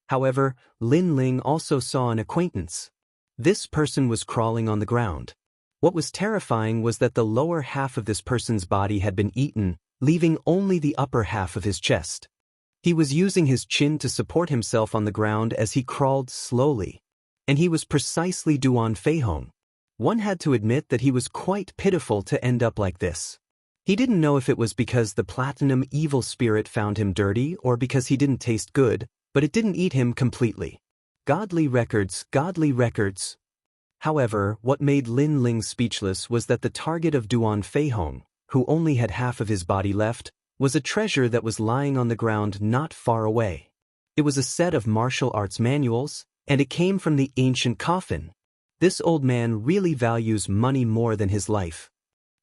However, Lin Ling also saw an acquaintance. This person was crawling on the ground. What was terrifying was that the lower half of this person's body had been eaten, leaving only the upper half of his chest. He was using his chin to support himself on the ground as he crawled slowly. And he was precisely Duan Feihong. One had to admit that he was quite pitiful to end up like this. He didn't know if it was because the Platinum Evil Spirit found him dirty or because he didn't taste good, but it didn't eat him completely. Godly records, godly records. However, what made Lin Ling speechless was that the target of Duan Feihong, who only had half of his body left, was a treasure that was lying on the ground not far away. It was a set of martial arts manuals, and it came from the ancient coffin. This old man really values money more than his life.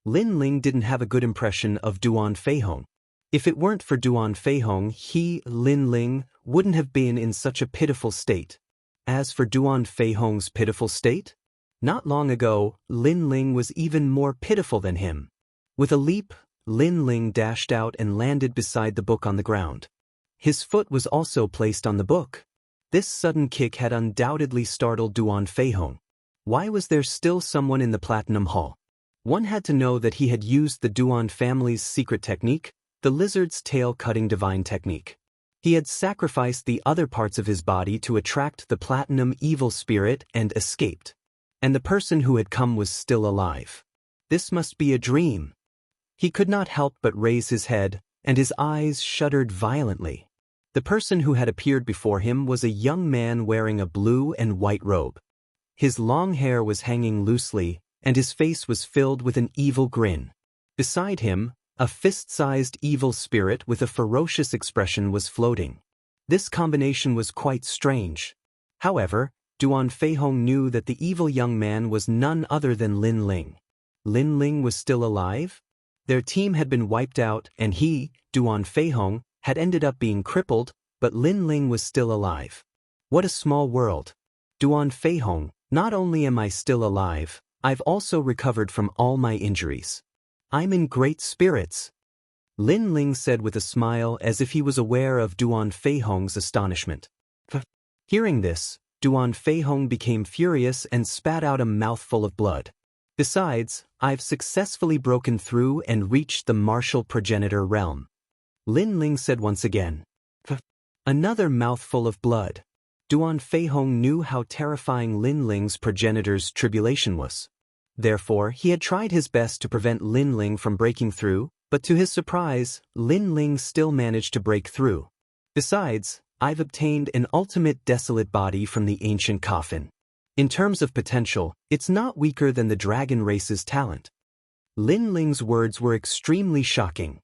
Lin Ling didn't have a good impression of Duan Feihong. If it weren't for Duan Feihong, he, Lin Ling, wouldn't have been in such a pitiful state. As for Duan Feihong's pitiful state, not long ago, Lin Ling was even more pitiful than him. With a leap, Lin Ling dashed out and landed beside the book on the ground. His foot was also placed on the book. This sudden kick had undoubtedly startled Duan Feihong. Why was there still someone in the Platinum Hall? One had to know that he had used the Duan family's secret technique, the lizard's tail-cutting divine technique. He had sacrificed the other parts of his body to attract the Platinum Evil Spirit and escaped. And the person who had come was still alive. This must be a dream. He could not help but raise his head, and his eyes shuddered violently. The person who had appeared before him was a young man wearing a blue and white robe. His long hair was hanging loosely, and his face was filled with an evil grin. Beside him, a fist-sized evil spirit with a ferocious expression was floating. This combination was quite strange. However, Duan Feihong knew that the evil young man was none other than Lin Ling. Lin Ling was still alive? Their team had been wiped out and he, Duan Feihong, had ended up being crippled, but Lin Ling was still alive. What a small world. Duan Feihong, not only am I still alive, I've also recovered from all my injuries. I'm in great spirits. Lin Ling said with a smile as if he was aware of Duan Feihong's astonishment. Hearing this, Duan Feihong became furious and spat out a mouthful of blood. Besides, I've successfully broken through and reached the martial progenitor realm. Lin Ling said once again. Another mouthful of blood. Duan Feihong knew how terrifying Lin Ling's progenitor's tribulation was. Therefore, he had tried his best to prevent Lin Ling from breaking through, but to his surprise, Lin Ling still managed to break through. Besides, I've obtained an ultimate desolate body from the ancient coffin. In terms of potential, it's not weaker than the dragon race's talent. Lin Ling's words were extremely shocking.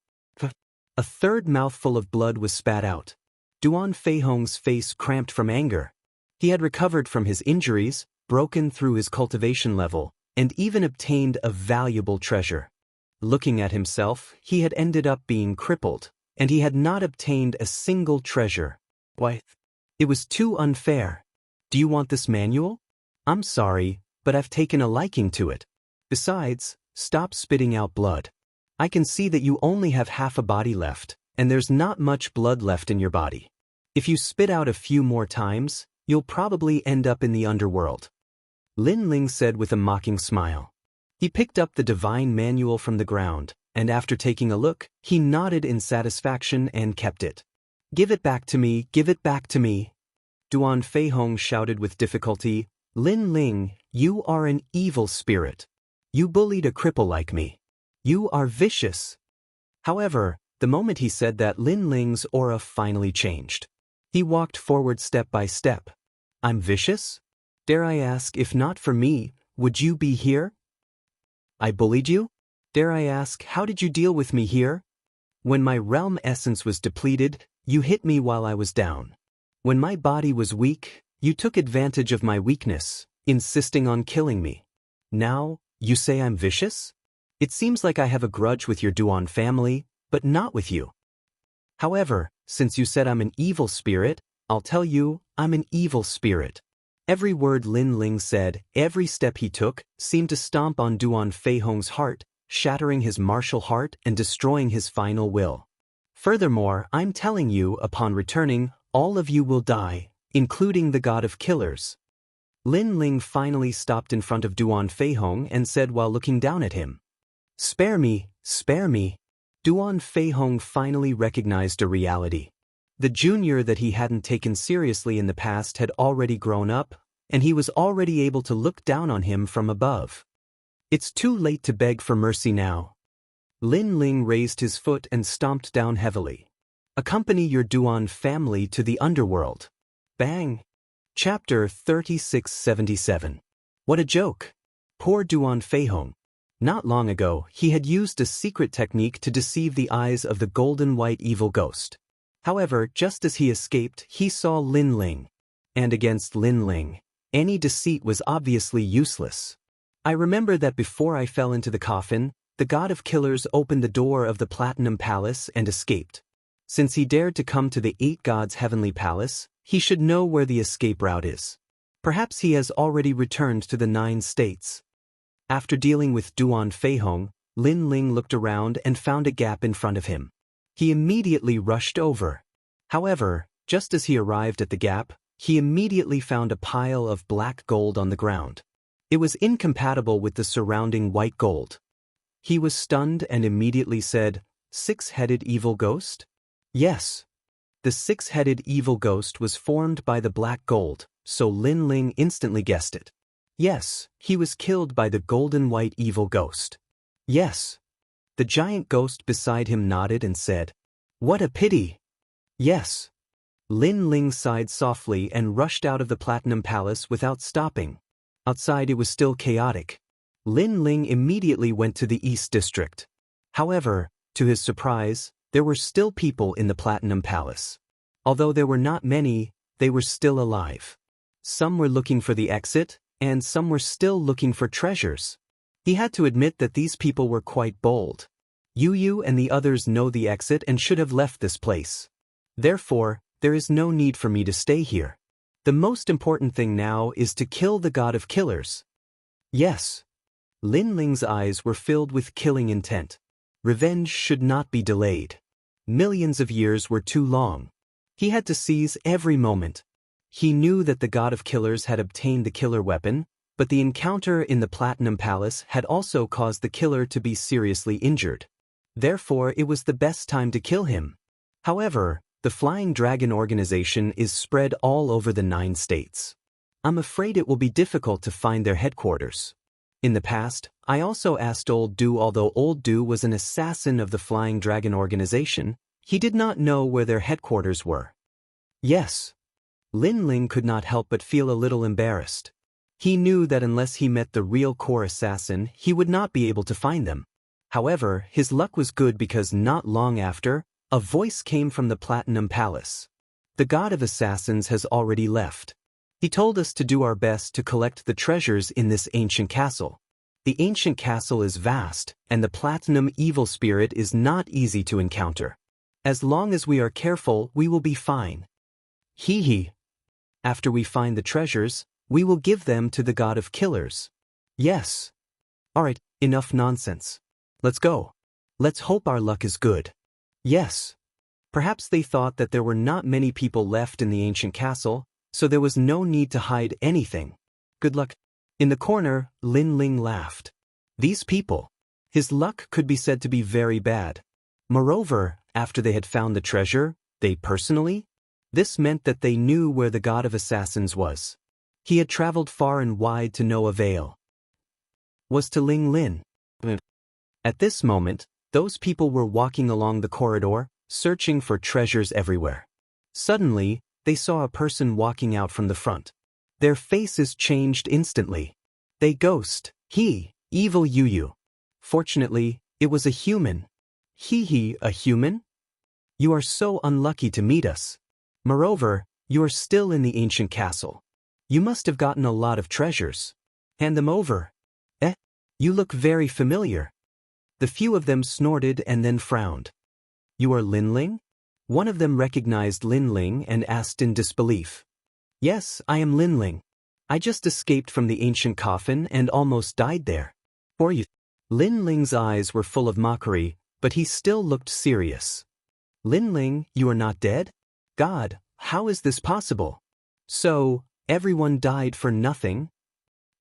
A third mouthful of blood was spat out. Duan Feihong's face cramped from anger. He had recovered from his injuries, broken through his cultivation level, and even obtained a valuable treasure. Looking at himself, he had ended up being crippled, and he had not obtained a single treasure. Why? It was too unfair. Do you want this manual? I'm sorry, but I've taken a liking to it. Besides, stop spitting out blood. I can see that you only have half a body left, and there's not much blood left in your body. If you spit out a few more times, you'll probably end up in the underworld. Lin Ling said with a mocking smile. He picked up the divine manual from the ground, and after taking a look, he nodded in satisfaction and kept it. Give it back to me, give it back to me. Duan Feihong shouted with difficulty, Lin Ling, you are an evil spirit. You bullied a cripple like me. You are vicious. However, the moment he said that, Lin Ling's aura finally changed. He walked forward step by step. I'm vicious? Dare I ask, if not for me, would you be here? I bullied you? Dare I ask, how did you deal with me here? When my realm essence was depleted, you hit me while I was down. When my body was weak, you took advantage of my weakness, insisting on killing me. Now, you say I'm vicious? It seems like I have a grudge with your Duan family, but not with you. However, since you said I'm an evil spirit, I'll tell you, I'm an evil spirit. Every word Lin Ling said, every step he took, seemed to stomp on Duan Feihong's heart, shattering his martial heart and destroying his final will. Furthermore, I'm telling you, upon returning, all of you will die, including the god of killers. Lin Ling finally stopped in front of Duan Feihong and said while looking down at him, "Spare me, spare me." Duan Feihong finally recognized a reality. The junior that he hadn't taken seriously in the past had already grown up, and he was already able to look down on him from above. It's too late to beg for mercy now. Lin Ling raised his foot and stomped down heavily. Accompany your Duan family to the underworld. Bang! Chapter 3677. What a joke! Poor Duan Feihong. Not long ago, he had used a secret technique to deceive the eyes of the golden white evil ghost. However, just as he escaped, he saw Lin Ling. And against Lin Ling, any deceit was obviously useless. I remember that before I fell into the coffin, the god of killers opened the door of the Platinum Palace and escaped. Since he dared to come to the 8 gods' heavenly palace, he should know where the escape route is. Perhaps he has already returned to the 9 states. After dealing with Duan Feihong, Lin Ling looked around and found a gap in front of him. He immediately rushed over. However, just as he arrived at the gap, he immediately found a pile of black gold on the ground. It was incompatible with the surrounding white gold. He was stunned and immediately said, "Six-headed evil ghost?" Yes. The 6-headed evil ghost was formed by the black gold, so Lin Ling instantly guessed it. Yes, he was killed by the golden white evil ghost. Yes. The giant ghost beside him nodded and said, "What a pity." Yes. Lin Ling sighed softly and rushed out of the Platinum Palace without stopping. Outside it was still chaotic. Lin Ling immediately went to the East District. However, to his surprise, there were still people in the Platinum Palace. Although there were not many, they were still alive. Some were looking for the exit, and some were still looking for treasures. He had to admit that these people were quite bold. Yu and the others know the exit and should have left this place. Therefore, there is no need for me to stay here. The most important thing now is to kill the god of killers. Yes. Lin Ling's eyes were filled with killing intent. Revenge should not be delayed. Millions of years were too long. He had to seize every moment. He knew that the god of killers had obtained the killer weapon, but the encounter in the Platinum Palace had also caused the killer to be seriously injured. Therefore, it was the best time to kill him. However, the Flying Dragon organization is spread all over the 9 states. I'm afraid it will be difficult to find their headquarters. In the past, I also asked Old Du. Although Old Du was an assassin of the Flying Dragon organization, he did not know where their headquarters were. Yes. Lin Ling could not help but feel a little embarrassed. He knew that unless he met the real core assassin, he would not be able to find them. However, his luck was good because not long after, a voice came from the Platinum Palace. The god of assassins has already left. He told us to do our best to collect the treasures in this ancient castle. The ancient castle is vast, and the Platinum evil spirit is not easy to encounter. As long as we are careful, we will be fine. Hee hee. After we find the treasures, we will give them to the god of killers. Yes. Alright, enough nonsense. Let's go. Let's hope our luck is good. Yes. Perhaps they thought that there were not many people left in the ancient castle, so there was no need to hide anything. Good luck. In the corner, Lin Ling laughed. These people. His luck could be said to be very bad. Moreover, after they had found the treasure, they personally? This meant that they knew where the god of assassins was. He had traveled far and wide to no avail. Was to Ling Lin. At this moment, those people were walking along the corridor, searching for treasures everywhere. Suddenly, they saw a person walking out from the front. Their faces changed instantly. They ghost, he, evil Yu. Fortunately, it was a human. He, a human? You are so unlucky to meet us. Moreover, you are still in the ancient castle. You must have gotten a lot of treasures. Hand them over. You look very familiar. The few of them snorted and then frowned. You are Linling? One of them recognized Linling and asked in disbelief. Yes, I am Linling. I just escaped from the ancient coffin and almost died there. For you. Linling's eyes were full of mockery, but he still looked serious. Linling, you are not dead? God, how is this possible? So, everyone died for nothing?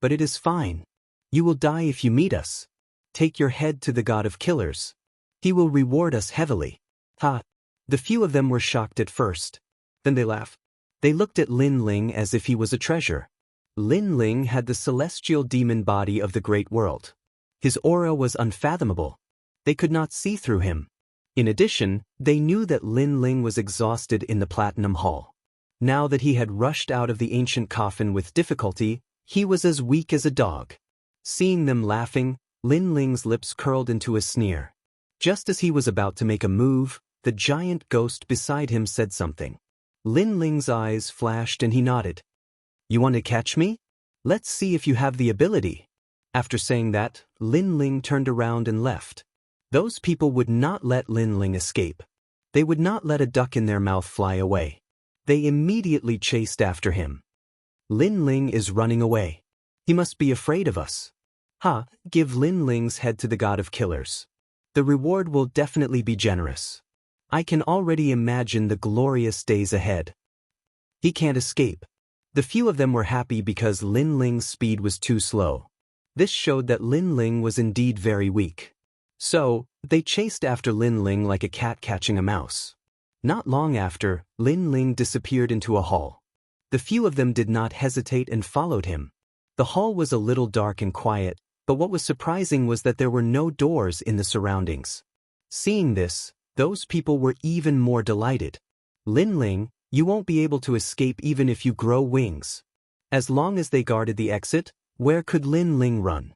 But it is fine. You will die if you meet us. Take your head to the god of killers. He will reward us heavily. Ha! The few of them were shocked at first. Then they laughed. They looked at Linling as if he was a treasure. Linling had the celestial demon body of the great world. His aura was unfathomable. They could not see through him. In addition, they knew that Linling was exhausted in the Platinum Hall. Now that he had rushed out of the ancient coffin with difficulty, he was as weak as a dog. Seeing them laughing, Linling's lips curled into a sneer. Just as he was about to make a move, the giant ghost beside him said something. Linling's eyes flashed and he nodded. You want to catch me? Let's see if you have the ability. After saying that, Linling turned around and left. Those people would not let Linling escape. They would not let a duck in their mouth fly away. They immediately chased after him. Linling is running away. He must be afraid of us. Give Linling's head to the god of killers. The reward will definitely be generous. I can already imagine the glorious days ahead. He can't escape. The few of them were happy because Linling's speed was too slow. This showed that Linling was indeed very weak. So, they chased after Linling like a cat catching a mouse. Not long after, Linling disappeared into a hall. The few of them did not hesitate and followed him. The hall was a little dark and quiet, but what was surprising was that there were no doors in the surroundings. Seeing this, those people were even more delighted. Linling, you won't be able to escape even if you grow wings. As long as they guarded the exit, where could Linling run?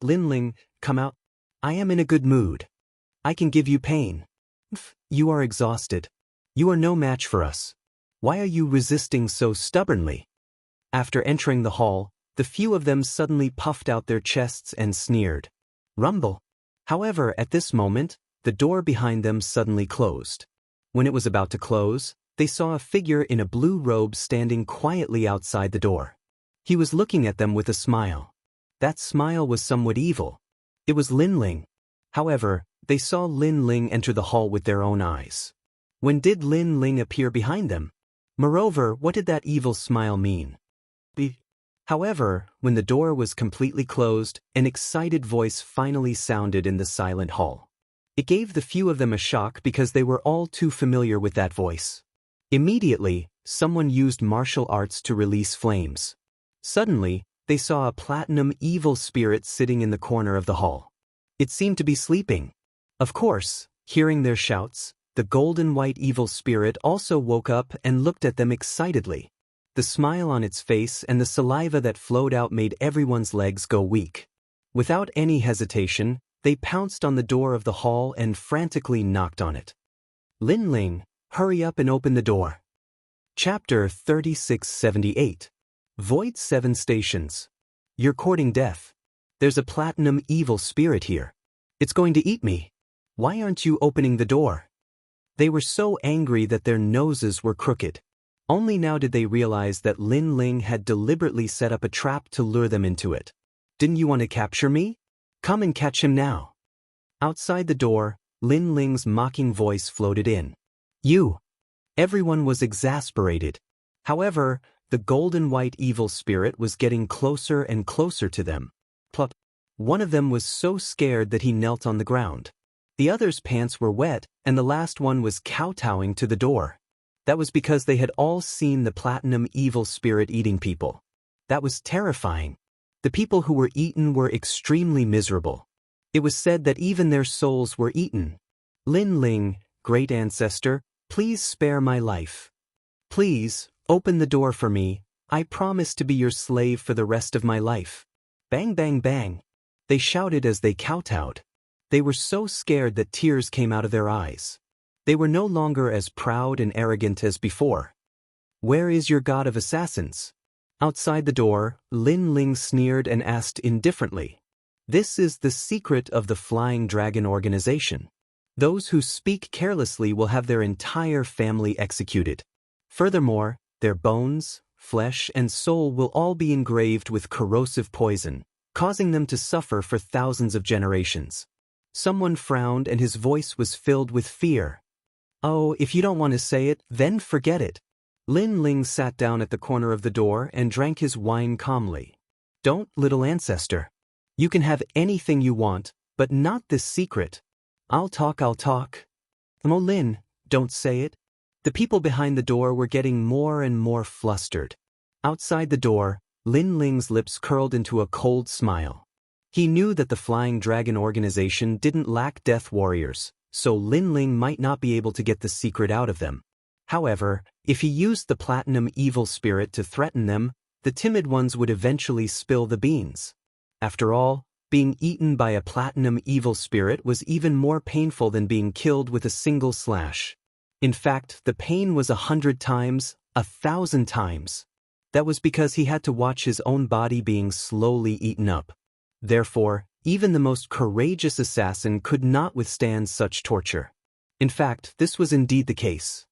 Linling, come out. I am in a good mood. I can give you pain. You are exhausted. You are no match for us. Why are you resisting so stubbornly? After entering the hall, the few of them suddenly puffed out their chests and sneered. Rumble. However, at this moment, the door behind them suddenly closed. When it was about to close, they saw a figure in a blue robe standing quietly outside the door. He was looking at them with a smile. That smile was somewhat evil. It was Linling. However, they saw Linling enter the hall with their own eyes. When did Linling appear behind them? Moreover, what did that evil smile mean? However, when the door was completely closed, an excited voice finally sounded in the silent hall. It gave the few of them a shock because they were all too familiar with that voice. Immediately, someone used martial arts to release flames. Suddenly, they saw a platinum evil spirit sitting in the corner of the hall. It seemed to be sleeping. Of course, hearing their shouts, the golden white evil spirit also woke up and looked at them excitedly. The smile on its face and the saliva that flowed out made everyone's legs go weak. Without any hesitation, they pounced on the door of the hall and frantically knocked on it. Linling, hurry up and open the door. Chapter 3678. Void 7 Stations. You're courting death. There's a platinum evil spirit here. It's going to eat me. Why aren't you opening the door? They were so angry that their noses were crooked. Only now did they realize that Linling had deliberately set up a trap to lure them into it. Didn't you want to capture me? Come and catch him now. Outside the door, Linling's mocking voice floated in. You. Everyone was exasperated. However, the golden white evil spirit was getting closer and closer to them. Plop. One of them was so scared that he knelt on the ground. The other's pants were wet, and the last one was kowtowing to the door. That was because they had all seen the platinum evil spirit eating people. That was terrifying. The people who were eaten were extremely miserable. It was said that even their souls were eaten. Linling, great ancestor, please spare my life. Please, open the door for me. I promise to be your slave for the rest of my life. Bang bang bang. They shouted as they kowtowed. They were so scared that tears came out of their eyes. They were no longer as proud and arrogant as before. Where is your god of assassins? Outside the door, Lin Ling sneered and asked indifferently. This is the secret of the Flying Dragon organization. Those who speak carelessly will have their entire family executed. Furthermore, their bones, flesh, and soul will all be engraved with corrosive poison, causing them to suffer for thousands of generations. Someone frowned and his voice was filled with fear. Oh, if you don't want to say it, then forget it. Lin Ling sat down at the corner of the door and drank his wine calmly. Don't, little ancestor. You can have anything you want, but not this secret. I'll talk. Oh, Lin, don't say it. The people behind the door were getting more and more flustered. Outside the door, Lin Ling's lips curled into a cold smile. He knew that the Flying Dragon organization didn't lack death warriors, so Lin Ling might not be able to get the secret out of them. However, if he used the platinum evil spirit to threaten them, the timid ones would eventually spill the beans. After all, being eaten by a platinum evil spirit was even more painful than being killed with a single slash. In fact, the pain was 100 times, 1,000 times. That was because he had to watch his own body being slowly eaten up. Therefore, even the most courageous assassin could not withstand such torture. In fact, this was indeed the case.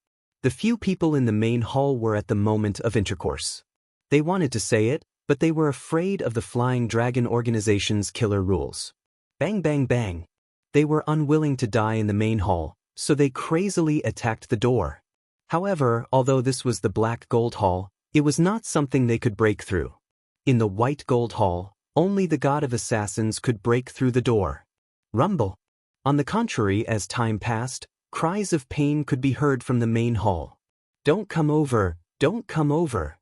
The few people in the main hall were at the moment of intercourse. They wanted to say it, but they were afraid of the Flying Dragon organization's killer rules. Bang bang bang. They were unwilling to die in the main hall, so they crazily attacked the door. However, although this was the Black Gold Hall, it was not something they could break through. In the White Gold Hall, only the god of assassins could break through the door. Rumble. On the contrary, as time passed, cries of pain could be heard from the main hall. Don't come over, don't come over.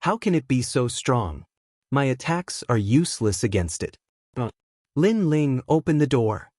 How can it be so strong? My attacks are useless against it. Lin Ling opened the door.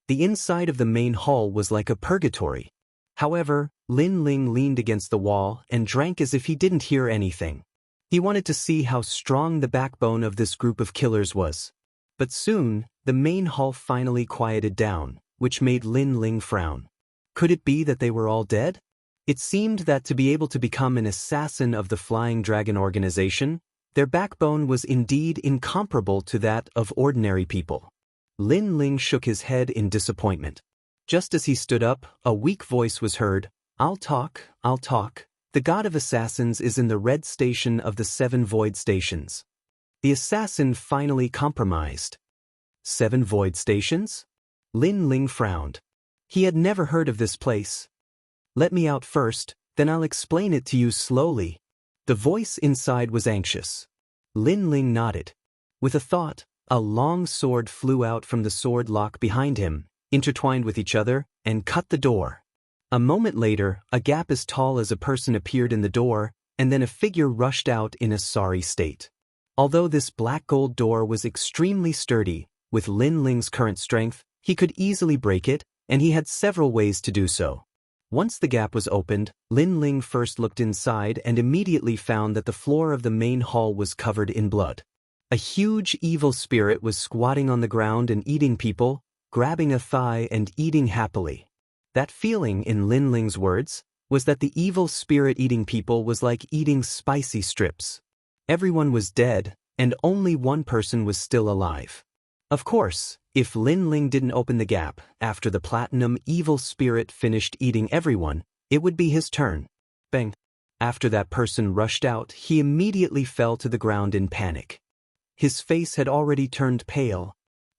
The inside of the main hall was like a purgatory. However, Lin Ling leaned against the wall and drank as if he didn't hear anything. He wanted to see how strong the backbone of this group of killers was. But soon, the main hall finally quieted down, which made Lin Ling frown. Could it be that they were all dead? It seemed that to be able to become an assassin of the Flying Dragon organization, their backbone was indeed incomparable to that of ordinary people. Lin Ling shook his head in disappointment. Just as he stood up, a weak voice was heard. I'll talk. The god of assassins is in the red station of the 7 void stations. The assassin finally compromised. 7 void stations? Lin Ling frowned. He had never heard of this place. Let me out first, then I'll explain it to you slowly. The voice inside was anxious. Lin Ling nodded. With a thought, a long sword flew out from the sword lock behind him, intertwined with each other, and cut the door. A moment later, a gap as tall as a person appeared in the door, and then a figure rushed out in a sorry state. Although this black gold door was extremely sturdy, with Lin Ling's current strength, he could easily break it, and he had several ways to do so. Once the gap was opened, Lin Ling first looked inside and immediately found that the floor of the main hall was covered in blood. A huge evil spirit was squatting on the ground and eating people, grabbing a thigh and eating happily. That feeling, in Lin Ling's words, was that the evil spirit eating people was like eating spicy strips. Everyone was dead, and only one person was still alive. Of course, if Lin Ling didn't open the gap after the platinum evil spirit finished eating everyone, it would be his turn. Bang! After that person rushed out, he immediately fell to the ground in panic. His face had already turned pale.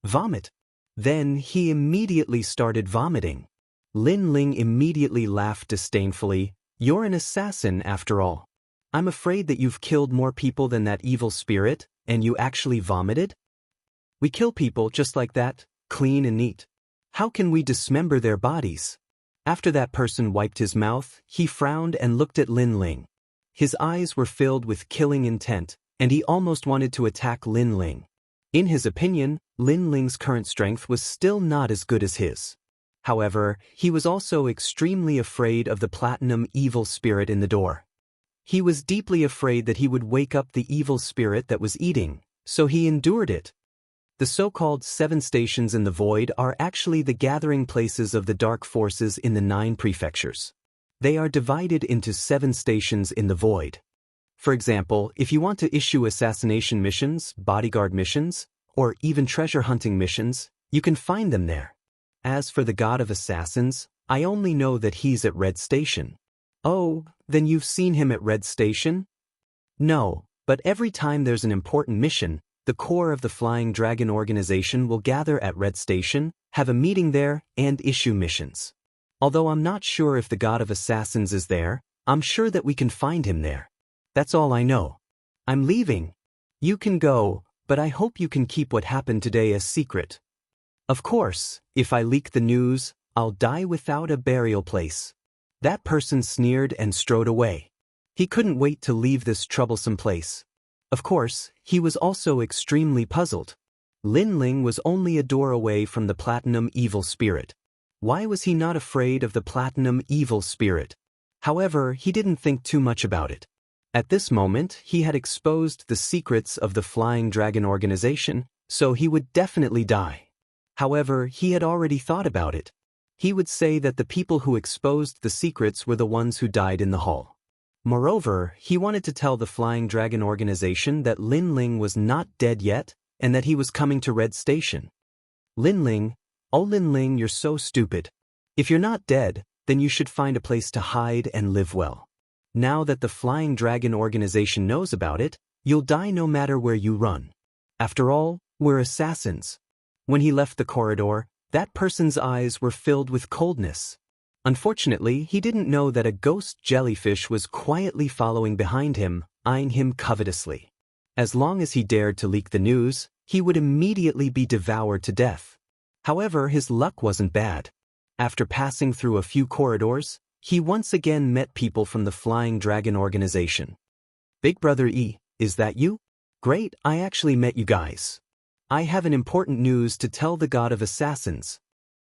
Vomit! Then he immediately started vomiting. Lin Ling immediately laughed disdainfully. You're an assassin after all. I'm afraid that you've killed more people than that evil spirit, and you actually vomited? We kill people just like that, clean and neat. How can we dismember their bodies? After that person wiped his mouth, he frowned and looked at Lin Ling. His eyes were filled with killing intent, and he almost wanted to attack Lin Ling. In his opinion, Lin Ling's current strength was still not as good as his. However, he was also extremely afraid of the platinum evil spirit in the door. He was deeply afraid that he would wake up the evil spirit that was eating, so he endured it. The so-called 7 stations in the void are actually the gathering places of the dark forces in the 9 prefectures. They are divided into 7 stations in the void. For example, if you want to issue assassination missions, bodyguard missions, or even treasure hunting missions, you can find them there. As for the god of assassins, I only know that he's at Red Station. Oh, then you've seen him at Red Station? No, but every time there's an important mission, the core of the Flying Dragon organization will gather at Red Station, have a meeting there, and issue missions. Although I'm not sure if the god of assassins is there, I'm sure that we can find him there. That's all I know. I'm leaving. You can go, but I hope you can keep what happened today a secret. Of course, if I leak the news, I'll die without a burial place. That person sneered and strode away. He couldn't wait to leave this troublesome place. Of course, he was also extremely puzzled. Lin Ling was only a door away from the Platinum Evil Spirit. Why was he not afraid of the Platinum Evil Spirit? However, he didn't think too much about it. At this moment, he had exposed the secrets of the Flying Dragon organization, so he would definitely die. However, he had already thought about it. He would say that the people who exposed the secrets were the ones who died in the hall. Moreover, he wanted to tell the Flying Dragon organization that Lin Ling was not dead yet, and that he was coming to Red Station. Lin Ling, oh Lin Ling, you're so stupid. If you're not dead, then you should find a place to hide and live well. Now that the Flying Dragon organization knows about it, you'll die no matter where you run. After all, we're assassins. When he left the corridor, that person's eyes were filled with coldness. Unfortunately, he didn't know that a ghost jellyfish was quietly following behind him, eyeing him covetously. As long as he dared to leak the news, he would immediately be devoured to death. However, his luck wasn't bad. After passing through a few corridors, he once again met people from the Flying Dragon organization. Big Brother E, is that you? Great, I actually met you guys. I have an important news to tell the god of assassins.